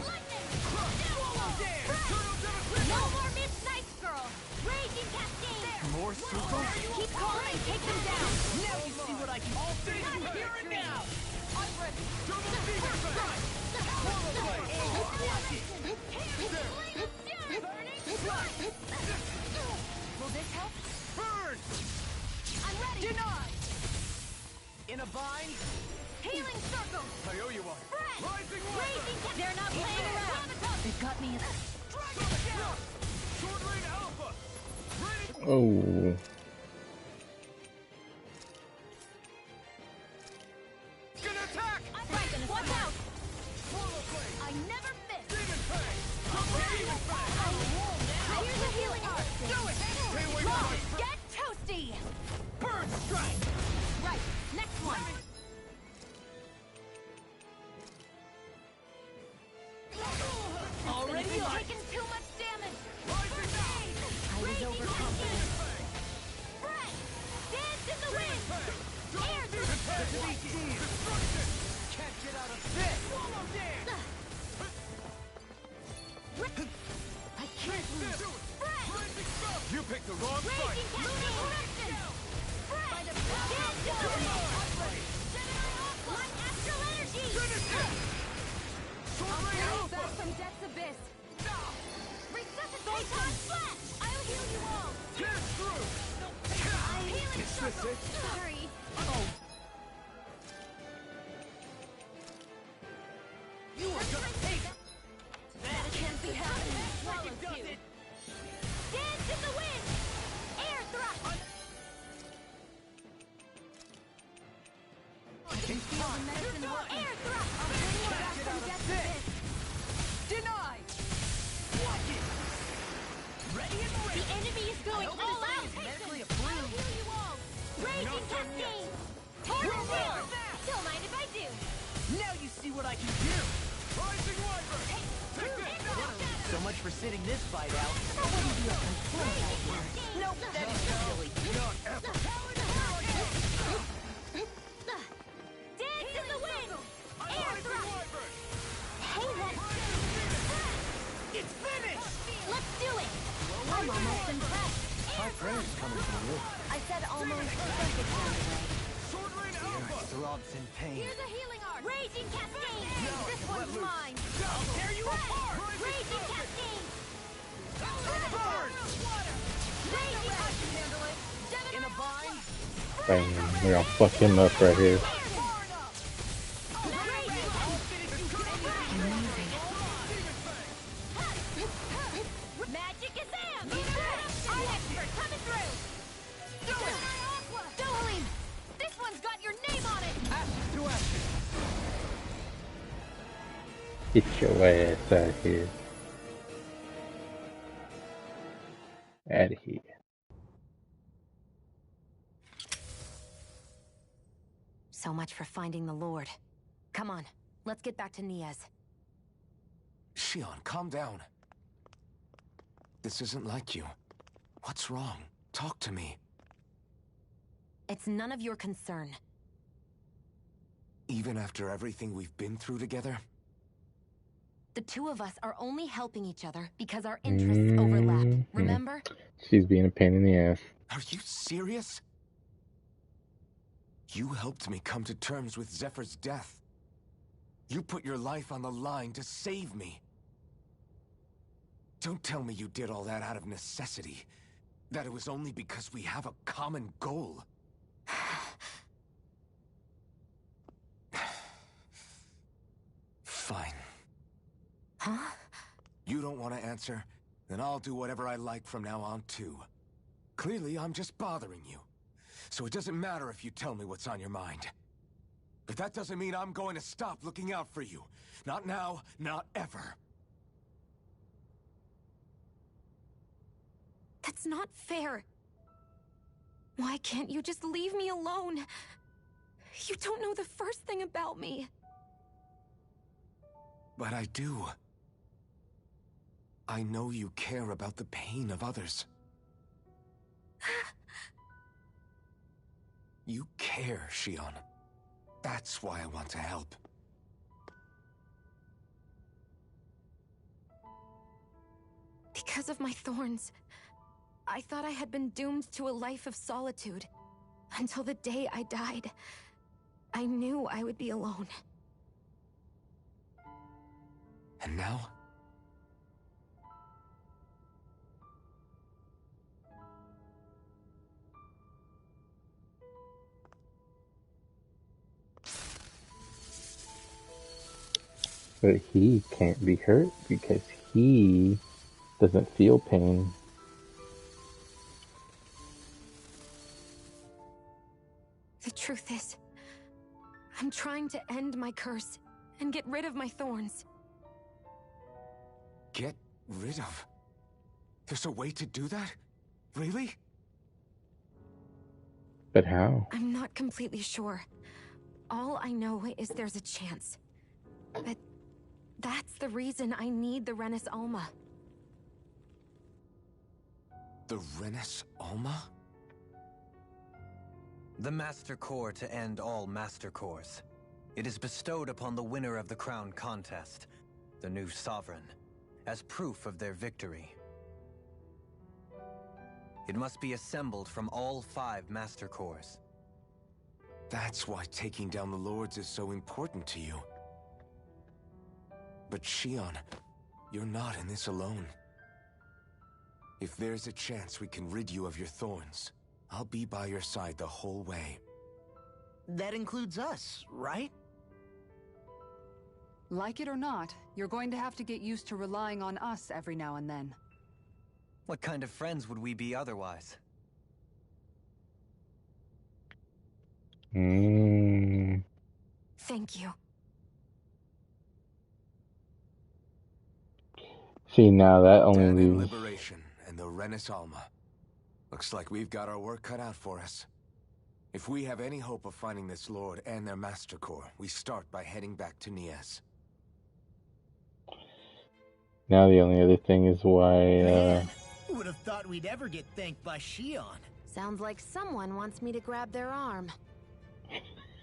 Lightning! Swallow dance! Eternal devastation! No more Miss Nice Girl! Raging cascade! More super? Keep calling! Take them down! Now you see what I can all do here and now! I'm ready! Double demon fast! Swallow blade! Watch it! Burning! Will this help? Burn! I'm ready! Denied! In a bind? Healing circle! I owe you one! Fred! Rising Raging wyvern! They're not playing around! They've got me in... Dragon shell! Sword rain alpha! Ready! Oh. Gonna attack! I'm right, watch out! Swallow blade! I never Here's a healing art. Do it! Stay away from my... Get toasty! Bird strike! Right, next one. Already You've on. taken too much damage. I was overconfident. Fred, dance in the wind. Air Can't get out of this! Swallow dance! I can't lose. Fred, You picked the wrong fight! raging cascade. Fred, dance in the wind. One astral energy. I'll back from death's abyss. Resuscitation flash. I'll heal you all. Get through! Healing Is this circle. it? Sorry. You are gonna take it! That can't be happening. Freaking does it! Dance in the wind. Air thrust. Feel the medicine working. Air thrust. I'll bring you back from death's abyss. Denied! Watch it! Ready and ready! The enemy is going hope all this out. thing is medically I'll approved. heal you all. Raging cascade. Torrent wheel. Don't mind if I do. Now you see what I can do! Rising Wyvern! Take this! So much for sitting this fight out. Nope, that is silly. Not ever! Dance in the wind. Air Rising thrust. Wyvern! Hey, It's finished! let's do it. I'm almost impressed. My prayers coming from you. I said almost. Don't get carried away. Sword Rain Alpha! Throbs in pain. Here's a healing art. Raging cascade. This one's mine. I'll tear you apart! Raging cascade. Burn! Raging cascade. In a bind? Bang. We're gonna fuck him up right here. Magic Kazam! Our expert coming through! Dohalim! This one's got your name on it! Ashes to ashes! Get your ass out of here. Out of here. So much for finding the Lord. Come on, let's get back to Niaz. Shion, calm down. This isn't like you. What's wrong? Talk to me. It's none of your concern. Even after everything we've been through together? The two of us are only helping each other because our interests overlap. Remember? She's being a pain in the ass. Are you serious? You helped me come to terms with Zephyr's death. You put your life on the line to save me. Don't tell me you did all that out of necessity. That it was only because we have a common goal. Fine. Huh? You don't want to answer? Then I'll do whatever I like from now on, too. Clearly, I'm just bothering you. So it doesn't matter if you tell me what's on your mind. But that doesn't mean I'm going to stop looking out for you. Not now, not ever. That's not fair. Why can't you just leave me alone? You don't know the first thing about me. But I do. I know you care about the pain of others. You care, Shion. That's why I want to help. Because of my thorns, I thought I had been doomed to a life of solitude. Until the day I died, I knew I would be alone. And now? But he can't be hurt because he doesn't feel pain. The truth is, I'm trying to end my curse and get rid of my thorns. Get rid of? There's a way to do that? Really? But how? I'm not completely sure. All I know is there's a chance. But that's the reason I need the Renis Alma. The Renis Alma? The Master Core to end all Master Cores. It is bestowed upon the winner of the Crown Contest, the new Sovereign, as proof of their victory. It must be assembled from all 5 Master Cores. That's why taking down the Lords is so important to you. But Shion, you're not in this alone. If there's a chance we can rid you of your thorns, I'll be by your side the whole way. That includes us, right? Like it or not, you're going to have to get used to relying on us every now and then. What kind of friends would we be otherwise? Thank you. See, now that only Danan leaves... Liberation and the Renis Alma. Looks like we've got our work cut out for us. If we have any hope of finding this Lord and their Master Core, we start by heading back to Niez. Now the only other thing is why, Who would have thought we'd ever get thanked by Shion? Sounds like someone wants me to grab their arm.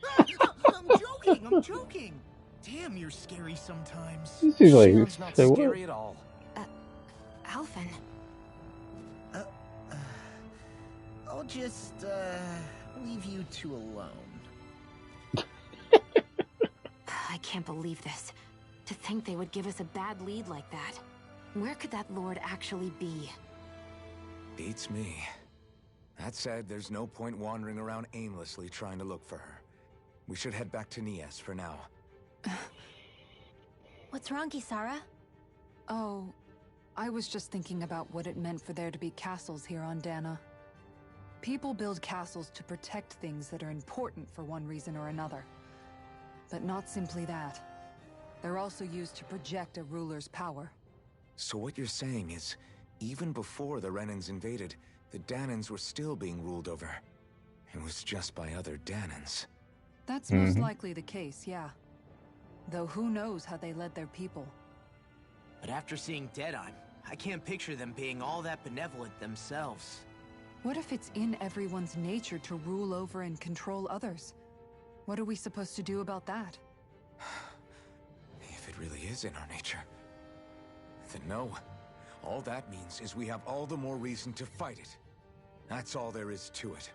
I'm joking! Damn, you're scary sometimes. This is like, Shion's not say scary what? at all. Alphen. I'll just, leave you two alone. I can't believe this. To think they would give us a bad lead like that. Where could that Lord actually be? Beats me. That said, there's no point wandering around aimlessly trying to look for her. We should head back to Niez for now. What's wrong, Kisara? Oh, I was just thinking about what it meant for there to be castles here on Dana. People build castles to protect things that are important for one reason or another. But not simply that. They're also used to project a ruler's power. So what you're saying is, even before the Renans invaded, the Danans were still being ruled over. It was just by other Danans. That's most likely the case, yeah. Though who knows how they led their people. But after seeing Deadeye, I can't picture them being all that benevolent themselves. What if it's in everyone's nature to rule over and control others? What are we supposed to do about that? If it really is in our nature, then no. All that means is we have all the more reason to fight it. That's all there is to it.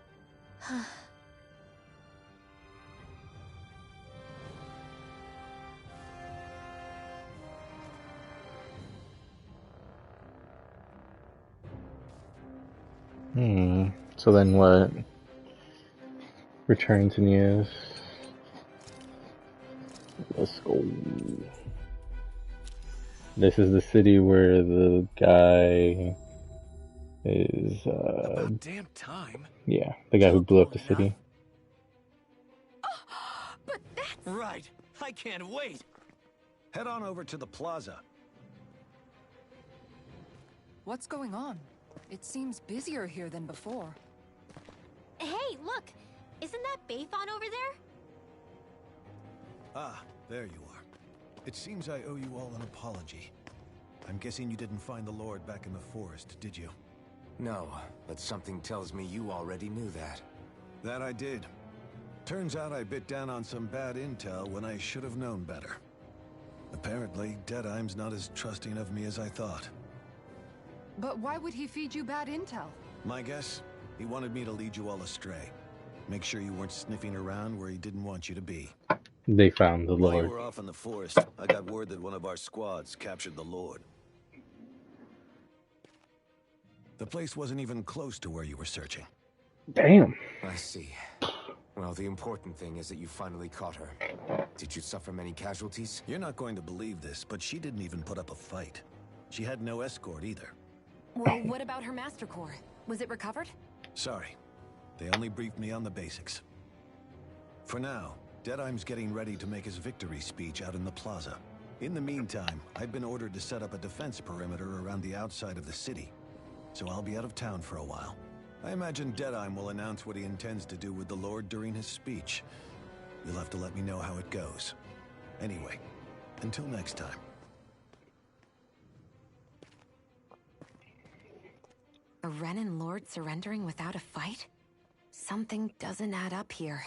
So then what? Return to Niez. Let's go. This is the city where the guy is, About damn time. yeah, the guy who blew up the city. But that's... Right. I can't wait. Head on over to the plaza. What's going on? It seems busier here than before. Hey, look! Isn't that Baython over there? Ah, there you are. It seems I owe you all an apology. I'm guessing you didn't find the Lord back in the forest, did you? No, but something tells me you already knew that. That I did. Turns out I bit down on some bad intel when I should have known better. Apparently, Deadeye's not as trusting of me as I thought. But why would he feed you bad intel? My guess? He wanted me to lead you all astray. Make sure you weren't sniffing around where he didn't want you to be. They found the While you Lord. were off in the forest, I got word that one of our squads captured the Lord. The place wasn't even close to where you were searching. Damn. I see. Well, the important thing is that you finally caught her. Did you suffer many casualties? You're not going to believe this, but she didn't even put up a fight. She had no escort either. Well, what about her Master Core? Was it recovered? Sorry. They only briefed me on the basics. For now, Deadeye's getting ready to make his victory speech out in the plaza. In the meantime, I've been ordered to set up a defense perimeter around the outside of the city, so I'll be out of town for a while. I imagine Deadeye will announce what he intends to do with the Lord during his speech. You'll have to let me know how it goes. Anyway, until next time. A Renan Lord surrendering without a fight? Something doesn't add up here.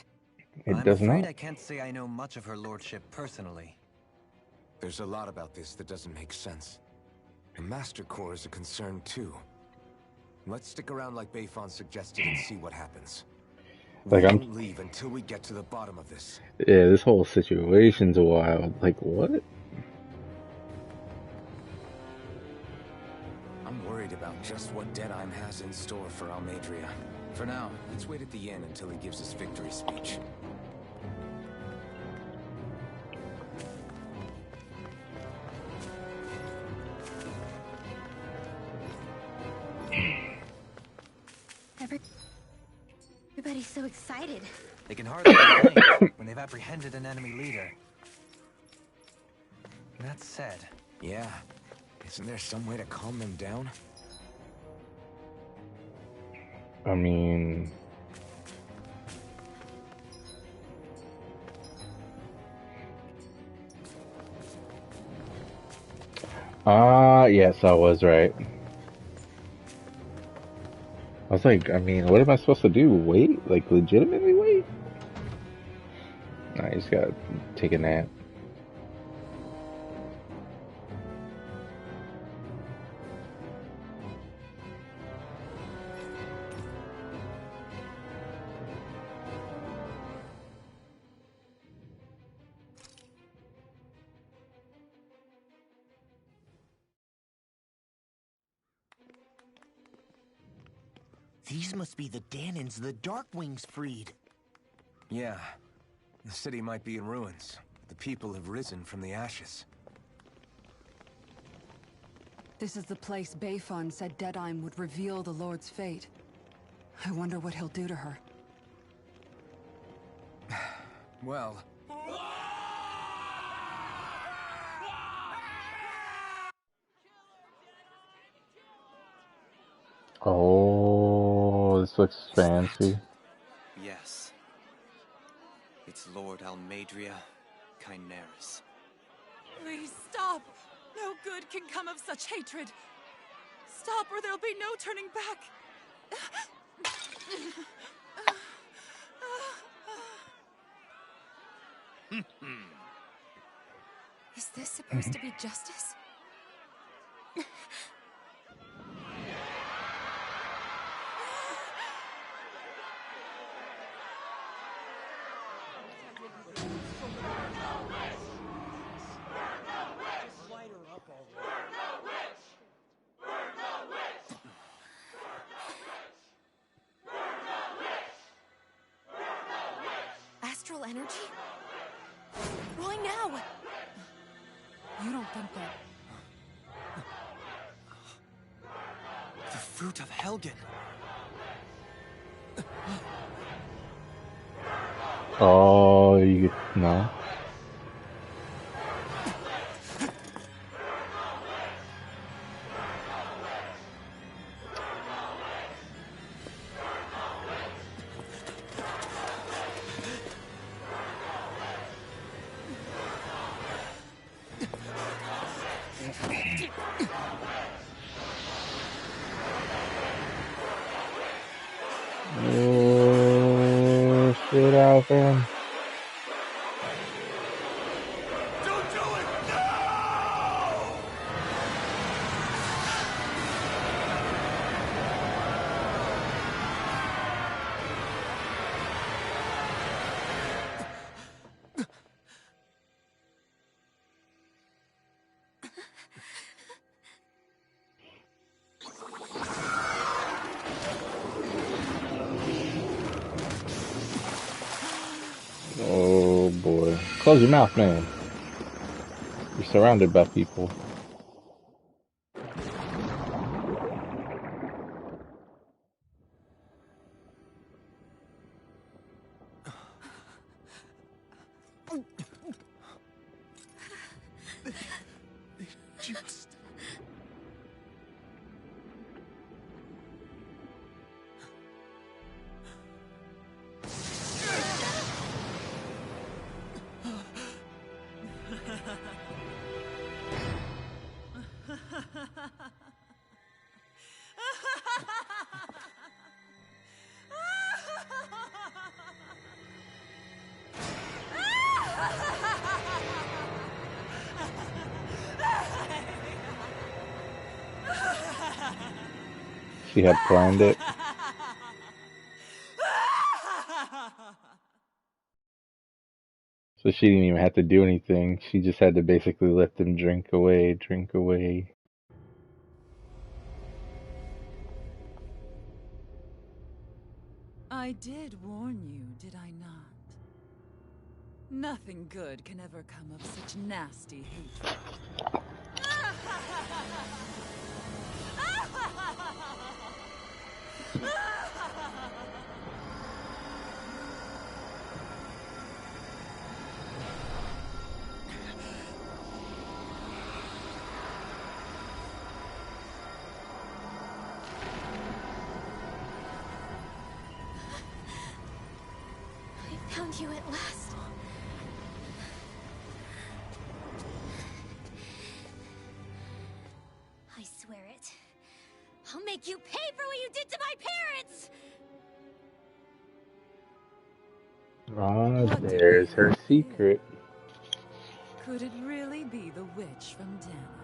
It I'm does afraid not. I can't say I know much of her lordship personally. There's a lot about this that doesn't make sense. The Master Core is a concern too. Let's stick around like Bayfon suggested and see what happens. Like, We I'm- won't leave until we get to the bottom of this. Yeah, this whole situation's wild. Like, what? I'm worried about just what Deadeye has in store for Almeidrea. For now, let's wait at the inn until he gives his victory speech. Everybody's so excited. They can hardly complain when they've apprehended an enemy leader. That said, Yeah. Isn't there some way to calm them down? I mean... yes, I was right. I was like, I mean, what am I supposed to do? Wait? Like, legitimately wait? Nah, you just gotta take a nap. These must be the Danins the Darkwings freed. Yeah. The city might be in ruins. The people have risen from the ashes. This is the place Bayfon said Deadeye would reveal the Lord's fate. I wonder what he'll do to her. Well... Oh, this looks fancy. Yes. It's Lord Almeidrea Kynaris. Please stop! No good can come of such hatred. Stop or there'll be no turning back. Is this supposed to be justice? Astral energy? Why now? You don't think that... The fruit of Helgen. Oh, you... no. Oh, shit out there. Oh boy. Close your mouth, man. You're surrounded by people. She had planned it. So she didn't even have to do anything. She just had to basically let them drink away. I did warn you, did I not? Nothing good can ever come of such nasty hatred. I found you at last. I swear it. I'll make you pay for what you did to my parents! Ah, there's her secret. Could it really be the witch from Dana?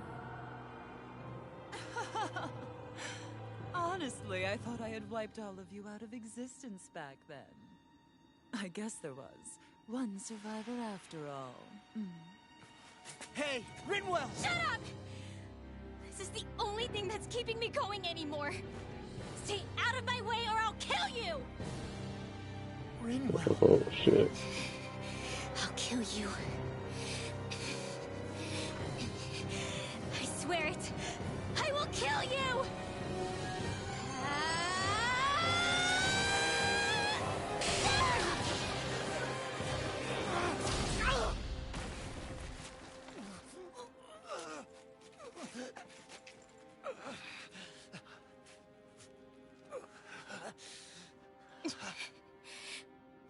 Honestly, I thought I had wiped all of you out of existence back then. I guess there was one survivor after all. Hey, Rinwell! Shut up! This is the only thing that's keeping me going anymore. Stay out of my way or I'll kill you! Rinwell. Oh, shit. I'll kill you. I swear it. I will kill you!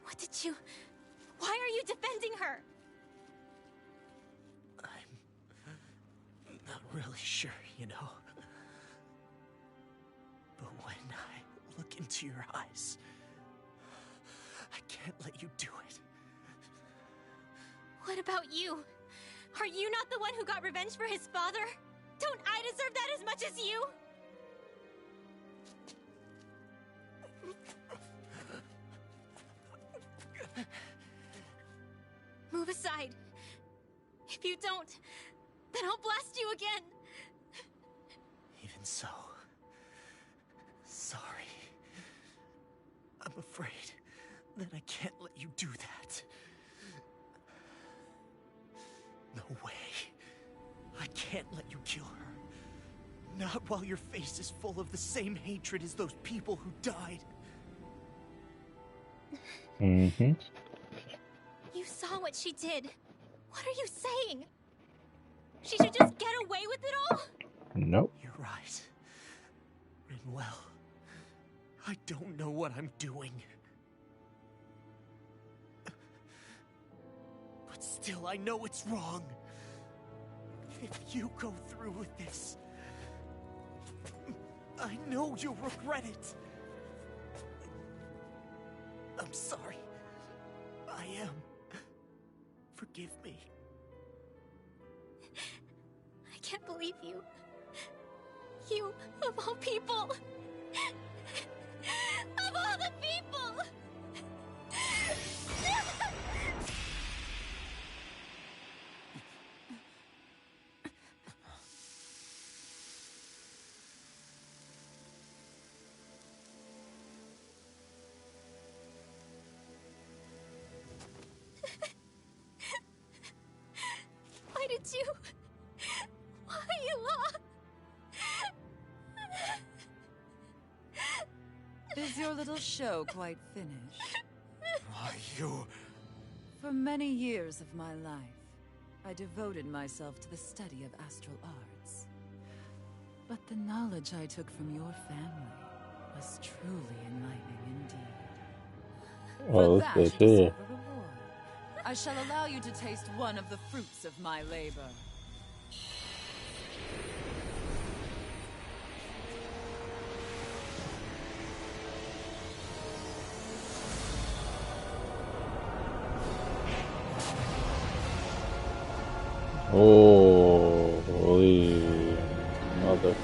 What did you... Why are you defending her? I'm not really sure, you know. But when I look into your eyes, I can't let you do it. What about you? Are you not the one who got revenge for his father? Don't I deserve that as much as you? Move aside. If you don't, then I'll blast you again. Even so, sorry. I'm afraid that I can't let you do that. No way. I can't let you kill her. Not while your face is full of the same hatred as those people who died. Mm-hmm. You saw what she did. What are you saying? She should just get away with it all? Nope. You're right. Rinwell, I don't know what I'm doing. But still, I know it's wrong. If you go through with this, I know you'll regret it. I'm sorry. I am. Forgive me. I can't believe you. You, of all people. Of all the people! Why did you... Why, Is your little show quite finished? Why, you... For many years of my life, I devoted myself to the study of astral arts. But the knowledge I took from your family was truly enlightening indeed. Oh, For let's that, go you here. deserve a reward. I shall allow you to taste one of the fruits of my labor. Oh, holy mother.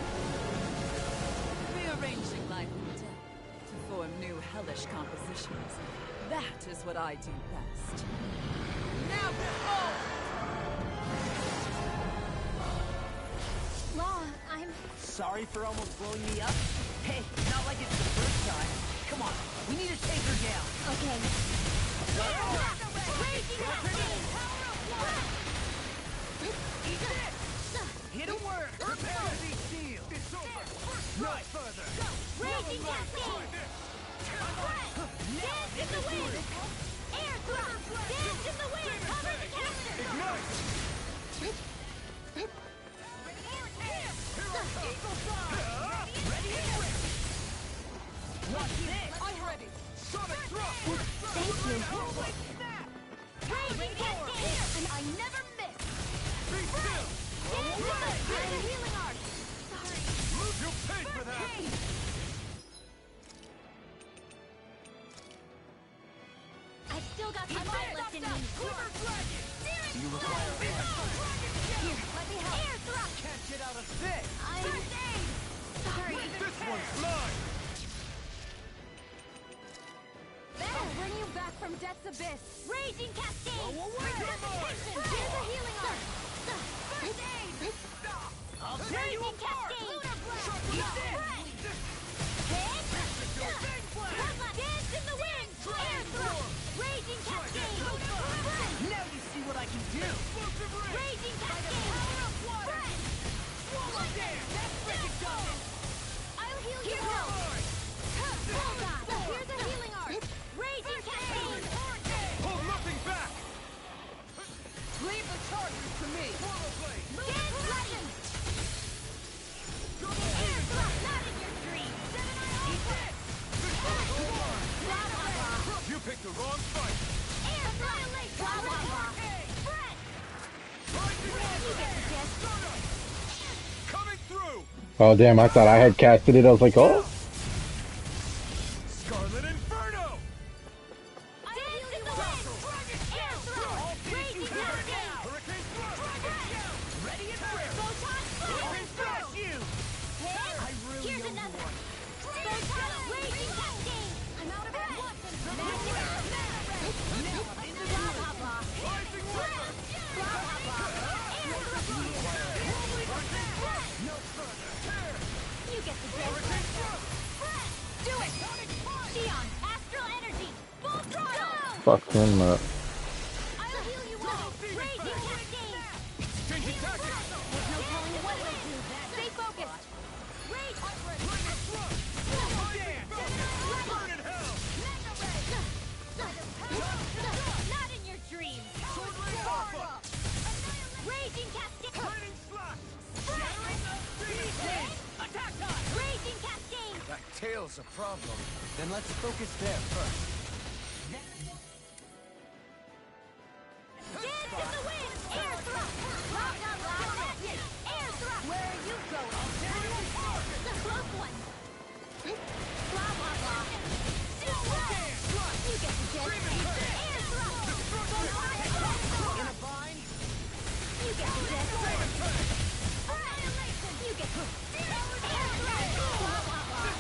Rearranging what I do best. Now Law, I'm... Sorry for almost blowing me up. Hey, not like it's the first time. Come on, we need to take her down. Okay. Hit a word. Prepare to be sealed. It's over. No further. Raging Cascade! Dance in the wind! Air thrust! Dance in the wind! Cover the caster! Ignite! Eagle fire! Ready and quick! Watch this! I'm ready! Sonic drop! Thank you! Raging Cascade! And I never miss! Be still! Dance in the healing art! Sorry! You paid for that! I've still got some fight left in me! You require Here, let me help! Air thrust! Can't get out of this! Sorry! This one's mine! I'll bring you back from Death's Abyss! Raging Cascade! Resuscitation! Here's a healing art! First aid! I'll tear you Raging apart! Cascade! Eat this! Dance in the wind! Air thrust! Raging Cascade! Now you see what I can do! Raging Cascade! Swallow there! That's freaking done! I'll heal you all! Hold on! Here's a healing art! Raging Cascade! Hold nothing back! Leave the chargers to me! Dance Legend! Air thrust! Not in your dreams! Eat this! Blah, blah, blah. You picked the wrong fight! Air thrust! Blah, blah, blah. Fred! You get the gist. Coming through! Oh damn, I thought I had casted it. I was like, oh. Scarlet Inferno! Dance in the wind! Air thrust! Raging Cascade! Hurricane Thrust! Ready and quick! Photon Open fire! flash you! I really Here's owe you another! one. Photon Raging Cascade! I'm out of breath! Magic! Now I'm in the Blah, blah, blah. Rising Weapon! Blah, blah, blah. Air thrust! no further. You get the gist. Do it! Xion, astral energy! Full throttle! Fuck him up. I'll heal you all! Raging Cascade! Changing tactics! There's no telling what it'll do. Stay focused! Rage! Lightning Thrust! Burn in hell! Not in your dreams! Alpha! Raging Cascade! Lightning Slash! Attack time! Raging Cascade! That tail's a problem. Then let's focus there first. Dance in the wind! Air thrust! Blah, blah, blah. Air thrust! Where are you going? The close one! Blah, blah, blah. You get the gist. Air thrust! In a bind? You get the gist. Annihilation! You get the air thrust! Blah, blah, blah.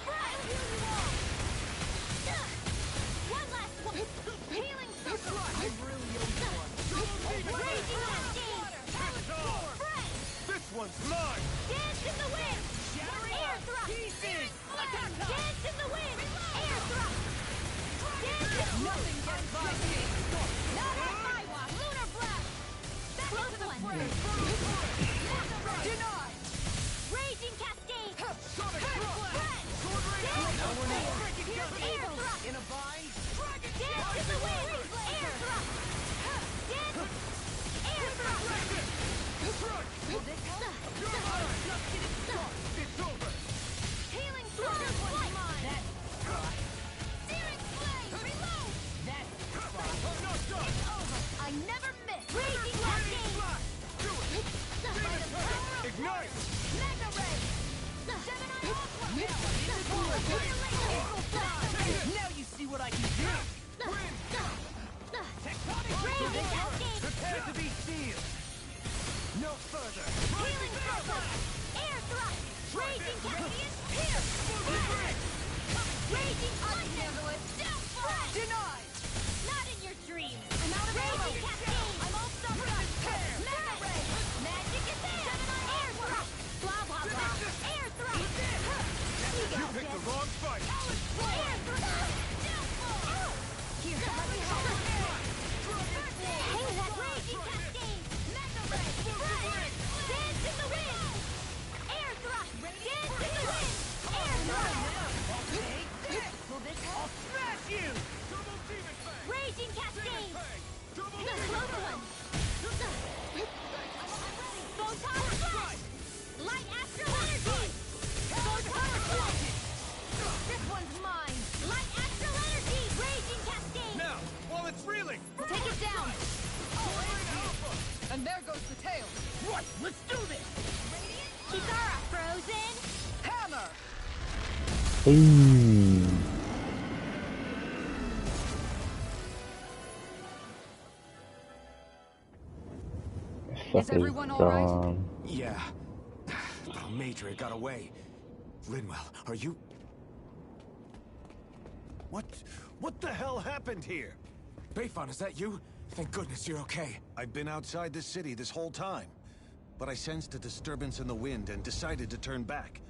I'll heal you all! One last one! Healing circle! I really owe you one. Raging Cascade! Fred! This one's mine! Dance in the wind! Air thrust! Dance in the wind! Air thrust! Dance in the Nothing gets by me! Not on my watch! Lunar blast! Close one! Denied! Raging Cascade! Sonic Thrust! Dance! Now we're there. Air thrust! In a bind? Dance in the wind! Air thrust! Dance! Air thrust! Will this help? Just getting started. It's over! Healing circle! That's right. Searing flame! Reload! That's I'm not done! I never miss! Raging Cascade! Slash! Do it! Ignite! Mega Ray! Gemini Aqua! Now you see what I can do! Raging Cascade! Prepare to be sealed! No further! Healing circle! Air thrust! Raging Cascade! Here! Raging lightning! Downfall! Denied! Light astral energy! This one's mine! Light astral energy! Raging cascade! Now, while it's reeling! Take it down! And there goes the tail. Right, let's do this! Chikara frozen! Hammer! Ooh. Is everyone all right? Gone. Yeah. But Almeidrea got away. Linwell, are you... What the hell happened here? Bayfon, is that you? Thank goodness you're okay. I've been outside the city this whole time, but I sensed a disturbance in the wind and decided to turn back.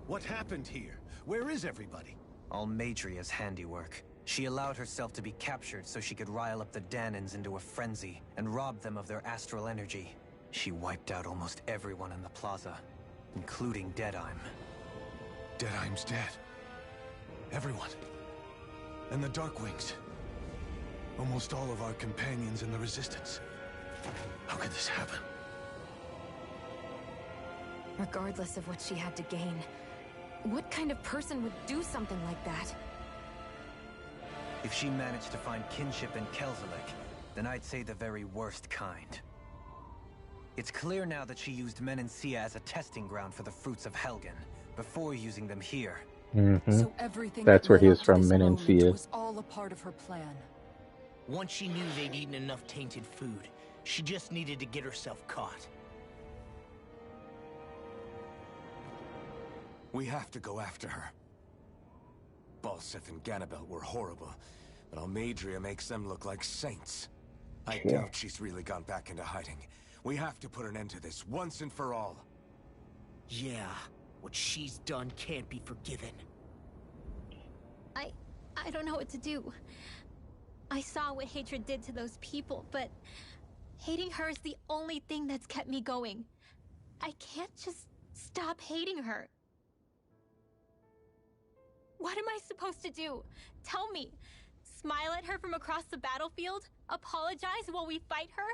What happened here? Where is everybody? Almeidrea's handiwork. She allowed herself to be captured so she could rile up the Danans into a frenzy and rob them of their astral energy. She wiped out almost everyone in the plaza, including Deadheim. Deadheim's dead. Everyone. And the Darkwings. Almost all of our companions in the Resistance. How could this happen? Regardless of what she had to gain, what kind of person would do something like that? If she managed to find kinship in Kelzelik, then I'd say the very worst kind. It's clear now that she used Menancia as a testing ground for the fruits of Helgen, before using them here. So everything That's that where he led was up to from, this moment Menancia. was all a part of her plan. Once she knew they'd eaten enough tainted food, she just needed to get herself caught. We have to go after her. Balseth and Ganabelt were horrible, but Almeidrea makes them look like saints. I doubt she's really gone back into hiding. We have to put an end to this, once and for all. Yeah, what she's done can't be forgiven. I don't know what to do. I saw what hatred did to those people, but hating her is the only thing that's kept me going. I can't just stop hating her. What am I supposed to do? Tell me. Smile at her from across the battlefield? Apologize while we fight her?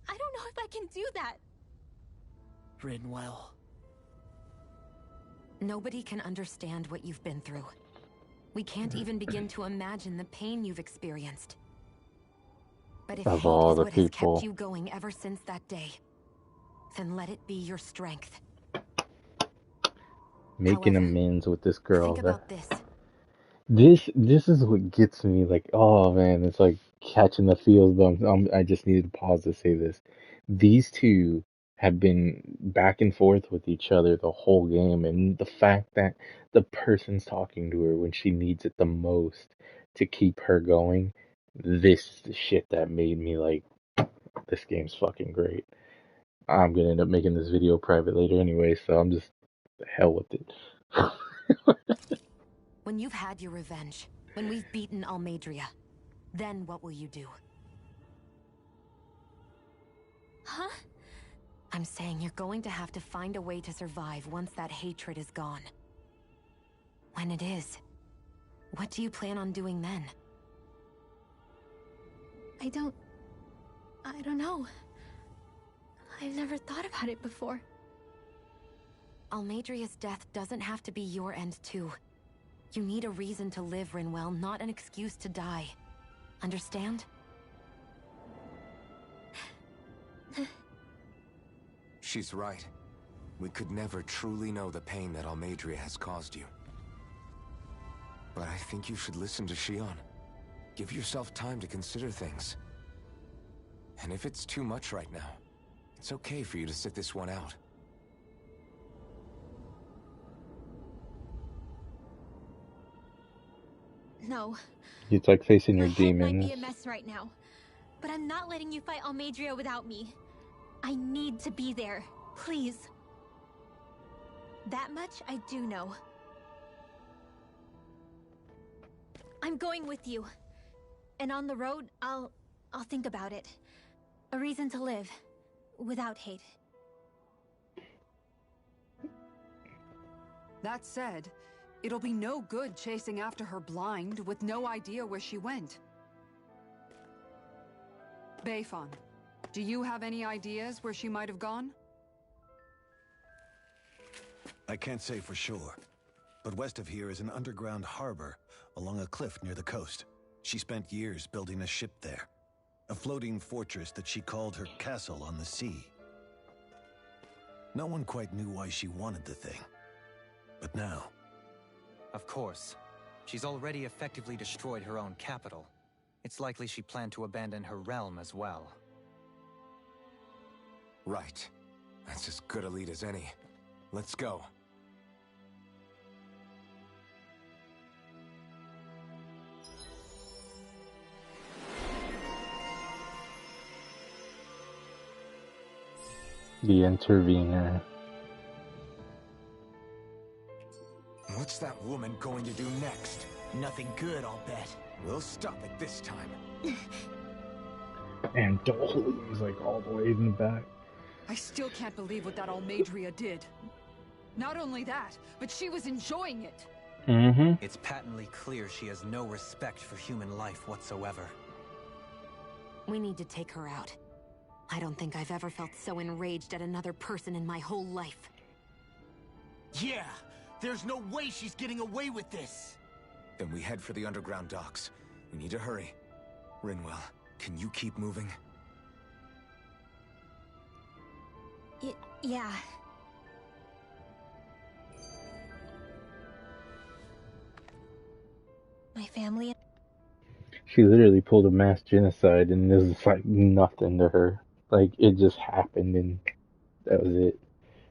I don't know if I can do that. Rinwell. Nobody can understand what you've been through. We can't even begin to imagine the pain you've experienced. But if hate is Of all the what has people. kept you going ever since that day, then let it be your strength. Making However, amends with this girl. Think about this. This is what gets me. Like, oh man, it's like catching the feels. But I just needed to pause to say this. These two have been back and forth with each other the whole game, and the fact that the person's talking to her when she needs it the most to keep her going, this is the shit that made me like, this game's fucking great. I'm gonna end up making this video private later anyway, so I'm just the hell with it. When you've had your revenge, when we've beaten Almeidrea, then what will you do? Huh? I'm saying you're going to have to find a way to survive once that hatred is gone. When it is, what do you plan on doing then? I don't know. I've never thought about it before. Almeidrea's death doesn't have to be your end too. You need a reason to live, Rinwell, not an excuse to die. Understand? She's right. We could never truly know the pain that Almeidrea has caused you. But I think you should listen to Shionne. Give yourself time to consider things. And if it's too much right now, it's okay for you to sit this one out. No. It's like facing your My head might demons. be a mess right now, but I'm not letting you fight Almeidrea without me. I need to be there, please. That much I do know. I'm going with you. And on the road, I'll think about it. A reason to live, without hate. That said, it'll be no good chasing after her blind with no idea where she went. Bayfon, Do you have any ideas where she might have gone? I can't say for sure, but west of here is an underground harbor along a cliff near the coast. She spent years building a ship there, a floating fortress that she called her castle on the sea. No one quite knew why she wanted the thing, but now... Of course. She's already effectively destroyed her own capital. It's likely she planned to abandon her realm as well. Right. That's as good a lead as any. Let's go. The Intervener. What's that woman going to do next? Nothing good, I'll bet. We'll stop it this time. And Dole's like all the way in the back. I still can't believe what that Almeidrea did. Not only that, but she was enjoying it. Mm-hmm. It's patently clear she has no respect for human life whatsoever. We need to take her out. I don't think I've ever felt so enraged at another person in my whole life. Yeah! There's no way she's getting away with this! Then we head for the underground docks. We need to hurry. Rinwell, can you keep moving? Yeah. My family... She literally pulled a mass genocide and this is like nothing to her. Like, it just happened and that was it.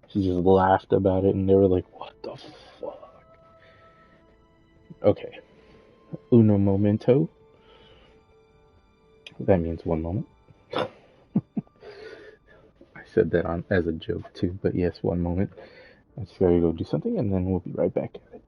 She just laughed about it and they were like, what the fuck? Okay. Uno momento. That means one moment. I said that on as a joke too, but yes, one moment. I just gotta go do something and then we'll be right back at it.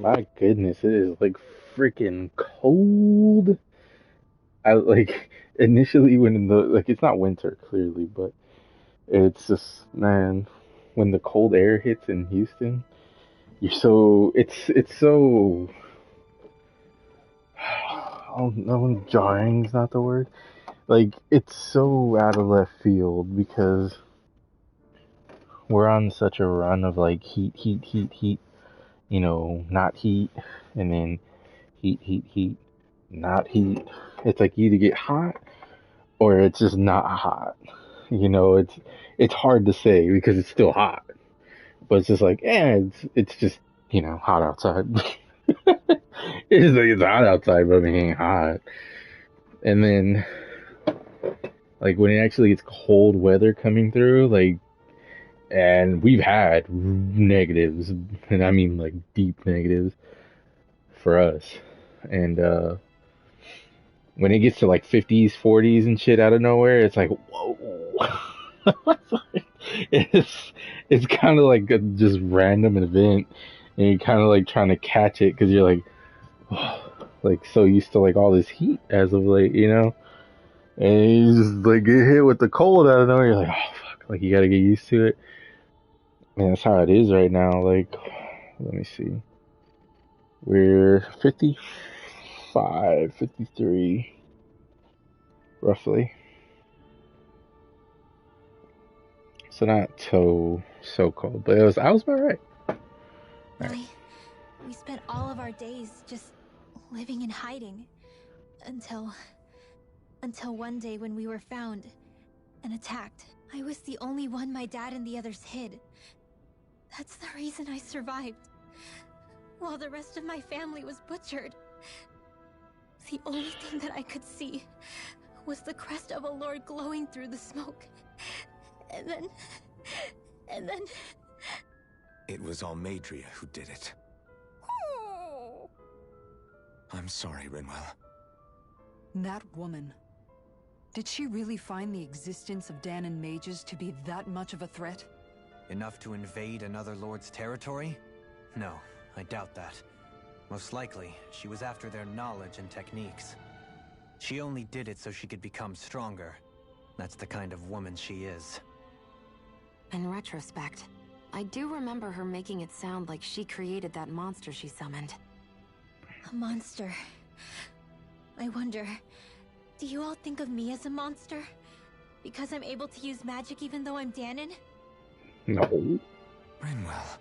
My goodness, it is like freaking cold. I like initially when the like it's not winter clearly, but it's just man, when the cold air hits in Houston, you're so it's so I don't know, jarring's not the word. Like it's so out of left field because we're on such a run of like heat, you know, not heat, and then heat, not heat. It's like you either get hot or it's just not hot. You know, it's hard to say because it's still hot, but it's just like, it's just you know hot outside. It's like it's hot outside, but it ain't hot. And then like when it actually gets cold weather coming through, like, and we've had negatives, and I mean like deep negatives for us, and when it gets to like 50s, 40s and shit out of nowhere, it's like, whoa. it's it's kind of like a just random event, and you're kind of like trying to catch it because you're like, oh, like so used to like all this heat as of late, you know, and you just like get hit with the cold out of nowhere. You're like, oh fuck, like you got to get used to it. And that's how it is right now. Like, let me see, we're 55, 53, roughly. So not so cold, but I was about right. Right. We spent all of our days just living in hiding until one day when we were found and attacked. I was the only one my dad and the others hid. That's the reason I survived. While the rest of my family was butchered. The only thing that I could see was the crest of a lord glowing through the smoke. And then... It was Almeidrea who did it. I'm sorry, Rinwell. That woman. Did she really find the existence of Dahnan mages to be that much of a threat? Enough to invade another lord's territory? No, I doubt that. Most likely, she was after their knowledge and techniques. She only did it so she could become stronger. That's the kind of woman she is. In retrospect, I do remember her making it sound like she created that monster she summoned. A monster. I wonder, do you all think of me as a monster? Because I'm able to use magic even though I'm Dahnan? No. Rinwell.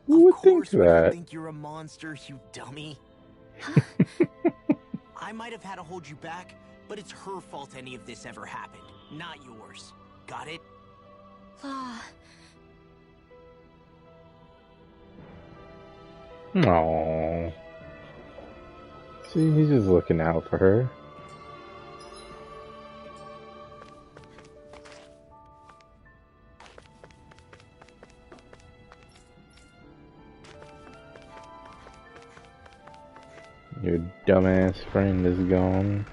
Who would think I that? think you're a monster, you dummy. I might have had to hold you back, but it's her fault any of this ever happened, not yours. Got it? Law. Aww. See, he's just looking out for her. Your dumbass friend is gone.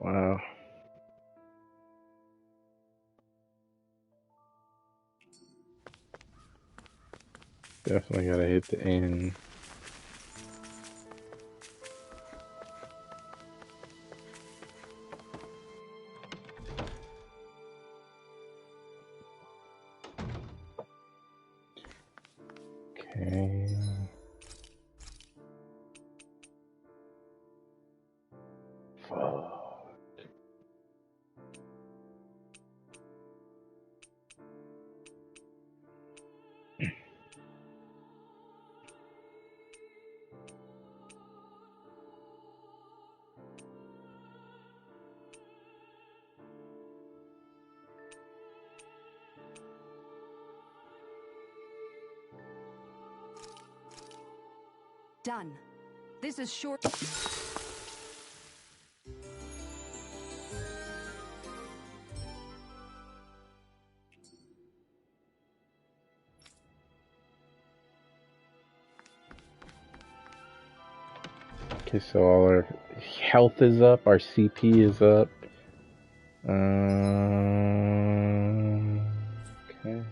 Wow. Definitely gotta hit the end. Okay. Fuck. Done. This is short. Okay, so all our health is up, our CP is up. Okay.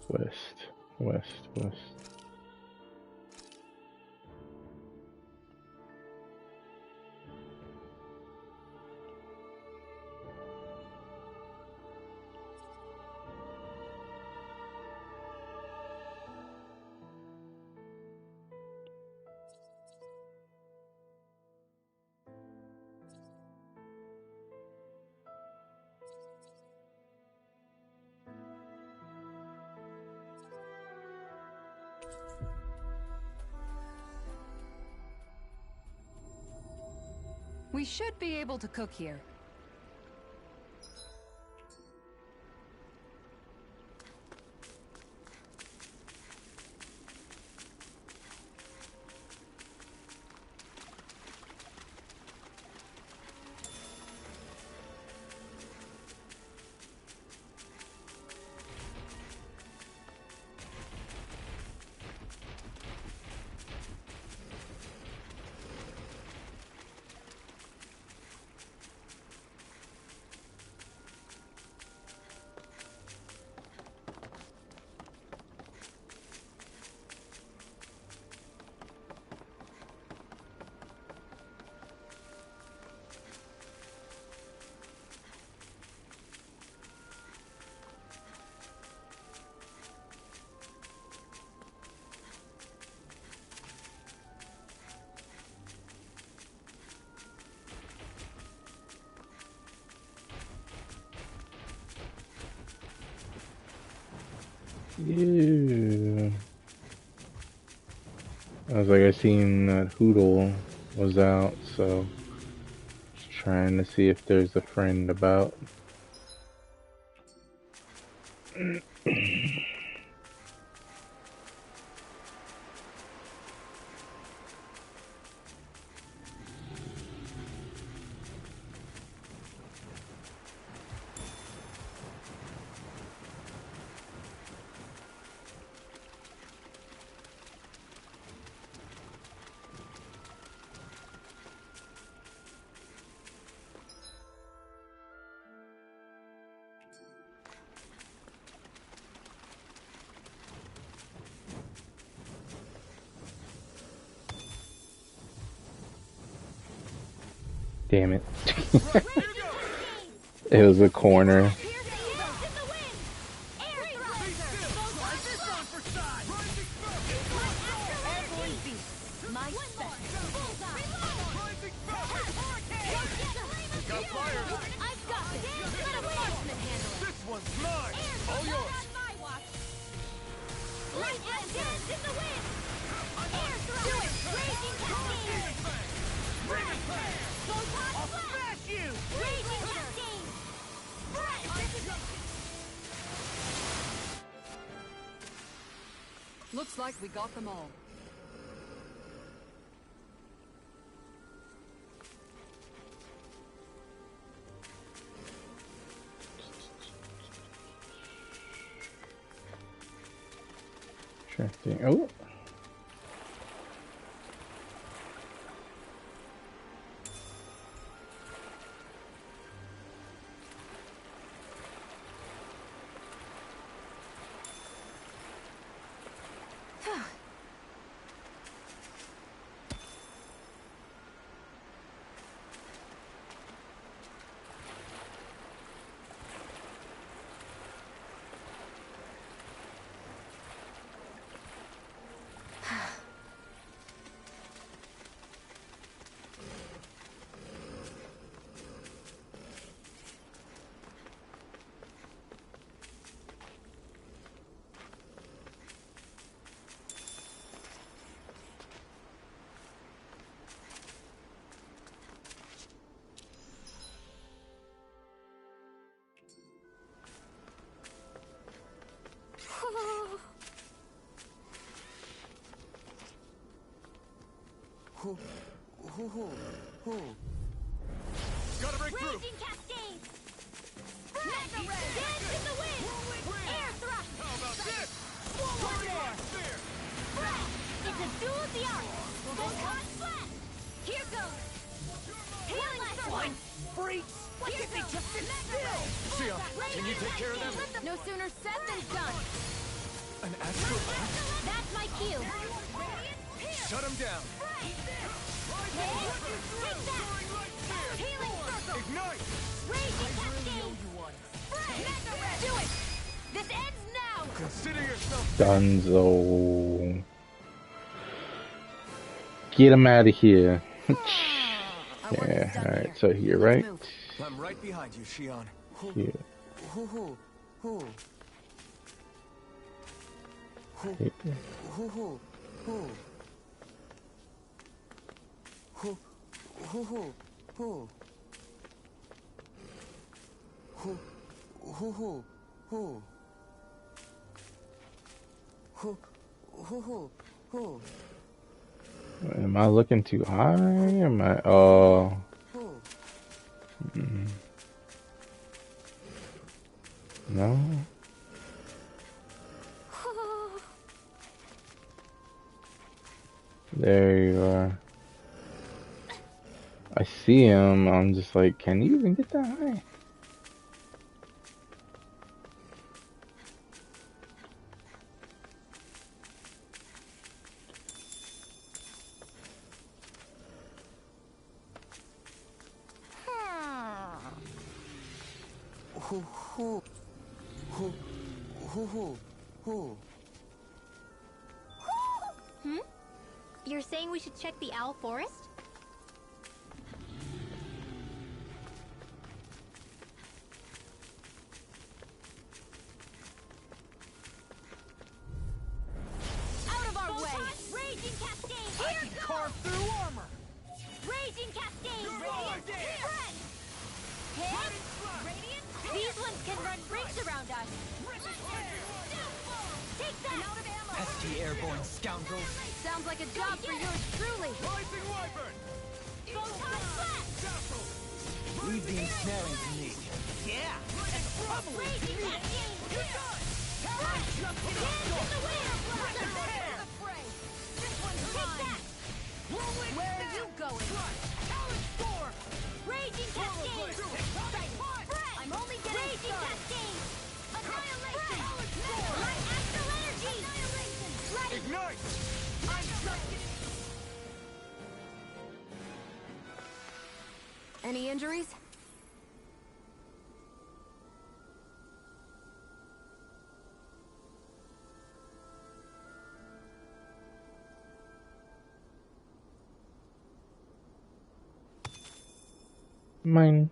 West. We should be able to cook here. Ew. I was like, I seen that Hootle was out, so just trying to see if there's a friend about. Damn it. It was a corner. Looks like we got them all. Interesting. Oh. Gotta break through. Raging Cascade! Mega Red! Dance in the wind! Air thrust! How about this? It's a duel of the arts! Photon blast! Here goes! Healing circle! Freaks! Why can't they just sit still? Sia, can you take care of them? No sooner said than done. An astral art? That's my cue! Shut him down. Take that! Healing circle! Ignite! Raging Cascade! Mega Red! Do it! This ends now! Consider yourself Dunzo. Get him out of here. Yeah, alright, so here, right? I'm right behind you, Shion. Here. Am I looking too high? Am I? Oh. No. There you are. I see him. I'm just like, can you even get that high? You're saying we should check the Owl Forest? Out of our way! Raging Cascade! Here goes! Carve through armor! Raging Cascade! right there! Spread! Hit! Radiant! These ones can run rings around us! Take that! Out of ammo! Pesky airborne scoundrels. Sounds like a job for yours truly. Rising Wyvern! Photon blast! Leave the ensnaring to me. Yeah! And the problem is Raging Cascade! you're done! Spread! Dance in the wind! Take that! Where are you going? Raging Cascade! Spread! I'm only getting Raging started. Cascade! Annihilation! Light astral energy! Let it! Ignite! Any injuries? Mine.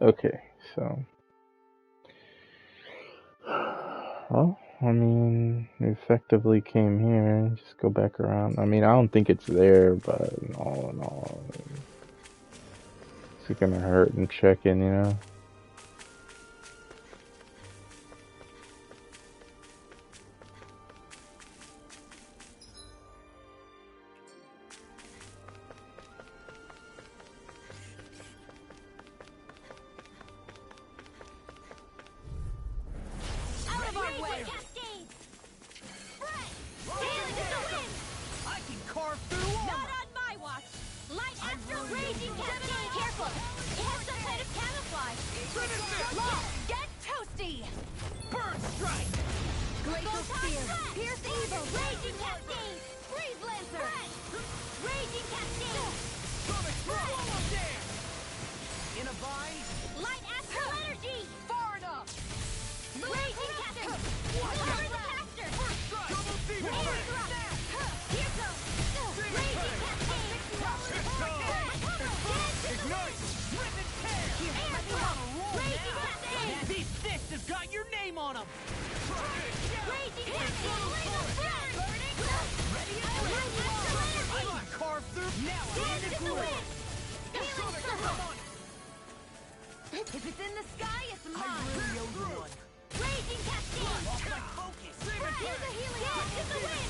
Okay, so. Well, I mean, it effectively came here. Just go back around. I mean, I don't think it's there, but all in all, it's gonna hurt and check in, you know? Out of our way! Cascade! Spread! Healing in the wind! I can carve through armor! Not on my watch! Light astral raging cascade! Careful! It has some kind of camouflage! Law, get toasty! Burn strike! Glacial spear! Pierce evil! Raging cascade! Freeze lancer! Raging cascade! In a bind? Light astral energy! Far enough! Raging cascade! Cover the caster! Air thrust! Here goes! Raging cascade! Ignite! Rip and tear! Air thrust! Raging cascade! These fists have got your name on them! Raging cascade! Ready? Light astral I energy! can carve through... Now I'm Dance in in the the groove! wind! Healing circle! If it's in the sky, it's I mine. really owe you one. Raging cascade! Lost my focus! Here's a healing! Dance in the wind!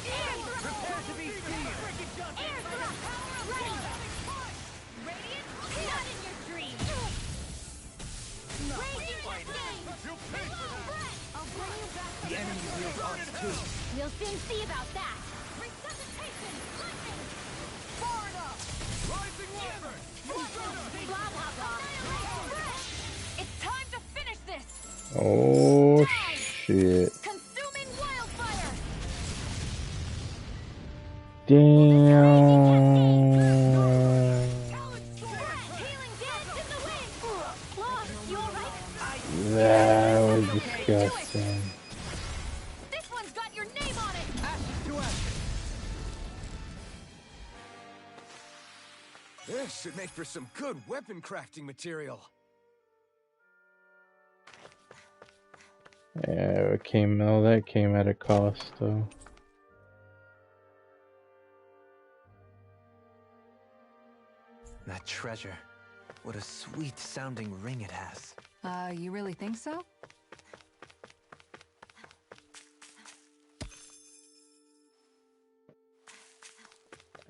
Air thrust! Prepare to be seared! Air thrust! Radiant, not in your dreams. Raging Cascade. I'll bring you back. The enemy wields arts too. We'll soon see about that. Resuscitation. Lightning. Far enough! Rising Wyvern! Blah blah blah. It's time to finish this. Oh shit. Consuming wildfire. Damn. Healing dance in the wind. Lost, you alright? That was disgusting. This one's got your name on it. Ashes to ashes. This should make for some good weapon crafting material. Yeah, that came at a cost though. That treasure. What a sweet sounding ring it has. You really think so?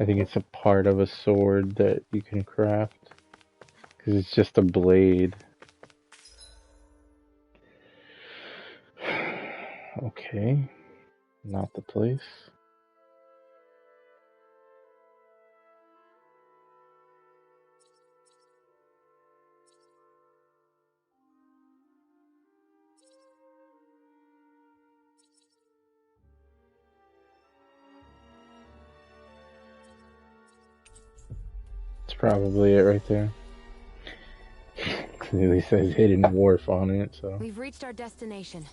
I think it's a part of a sword that you can craft. Because it's just a blade. Okay. Not the place. That's probably it right there. Clearly says hidden wharf on it, so. We've reached our destination.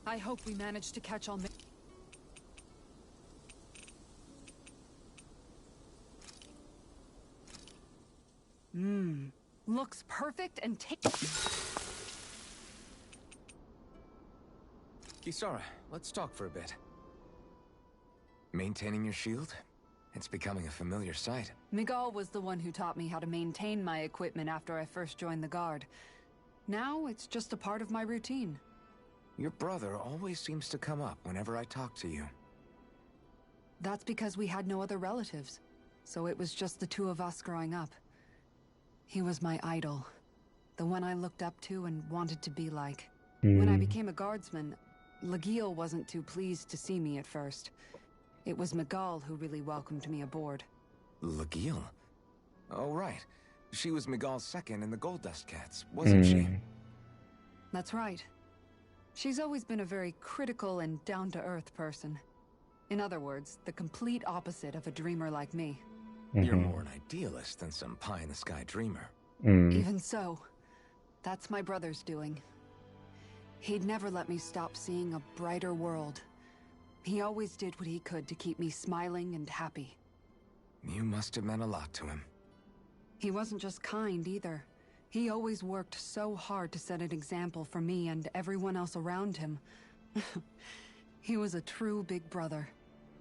I hope we managed to catch on. Looks perfect and take. Kisara, let's talk for a bit. Maintaining your shield? It's becoming a familiar sight. Miguel was the one who taught me how to maintain my equipment after I first joined the Guard. Now it's just a part of my routine. Your brother always seems to come up whenever I talk to you. That's because we had no other relatives, so it was just the two of us growing up. He was my idol, the one I looked up to and wanted to be like. When I became a guardsman, Lagiel wasn't too pleased to see me at first. It was Miguel who really welcomed me aboard. Lagiel? Oh, right. She was Miguel's second in the Gold Dust Cats, wasn't she? That's right. She's always been a very critical and down-to-earth person. In other words, the complete opposite of a dreamer like me. You're more an idealist than some pie-in-the-sky dreamer. Even so, that's my brother's doing. He'd never let me stop seeing a brighter world. He always did what he could to keep me smiling and happy. You must have meant a lot to him. He wasn't just kind either. He always worked so hard to set an example for me and everyone else around him. He was a true big brother.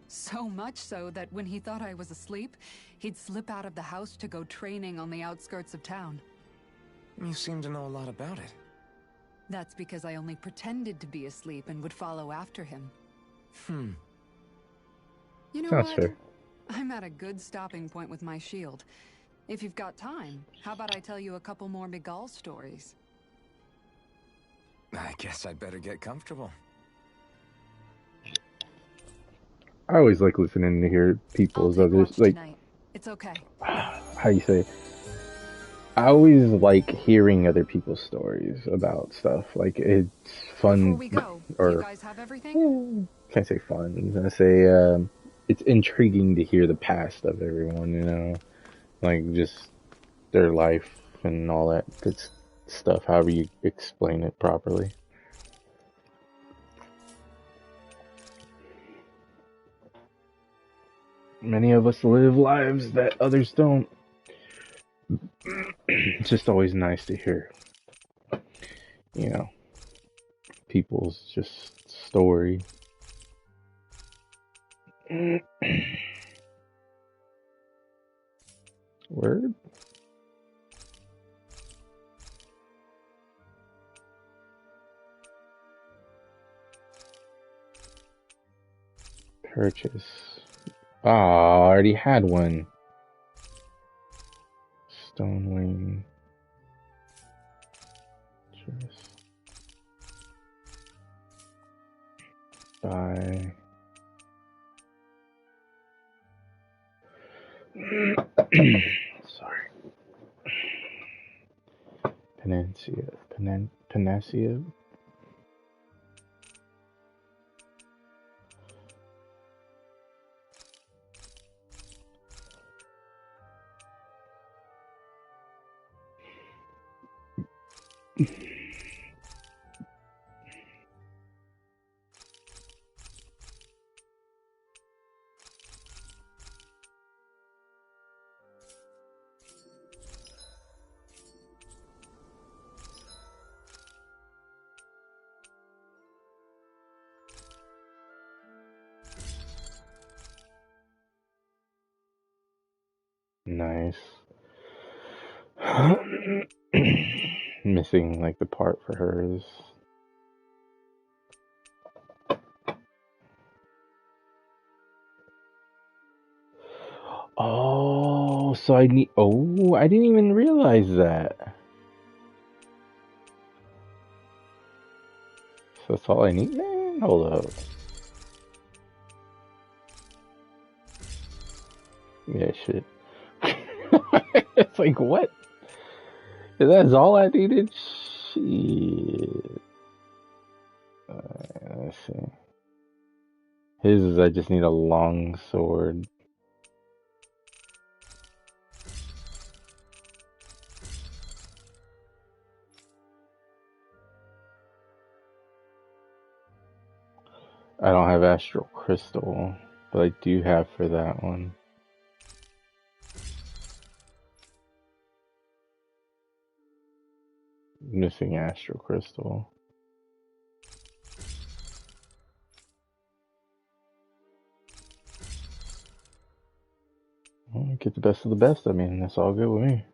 So much so that when he thought I was asleep, he'd slip out of the house to go training on the outskirts of town. You seem to know a lot about it. That's because I only pretended to be asleep and would follow after him. You know Sounds what? fair. I'm at a good stopping point with my shield. If you've got time, how about I tell you a couple more Miguel stories? I guess I'd better get comfortable. I always like listening to hear people's others, like, Tonight. It's okay. how you say it? I always like hearing other people's stories about stuff. Like, it's fun. Before we go, or you guys have everything? Can't say fun. I'm gonna say it's intriguing to hear the past of everyone. You know, like just their life and all that good stuff. However you explain it properly. Many of us live lives that others don't. It's just always nice to hear, you know, people's just story. Word? Purchase. Ah, I already had one. Stonewing. Buy. Sorry. Panacea. Nice. Missing like the part for hers. Oh, so I need. Oh, I didn't even realize that. So that's all I need, man. Hold up. Yeah, shit. It's like, what? That's all I needed? Shit. Let's see. His is I just need a long sword. I don't have Astral Crystal, but I do have for that one. Missing Astral Crystal. Well, get the best of the best. I mean, that's all good with me.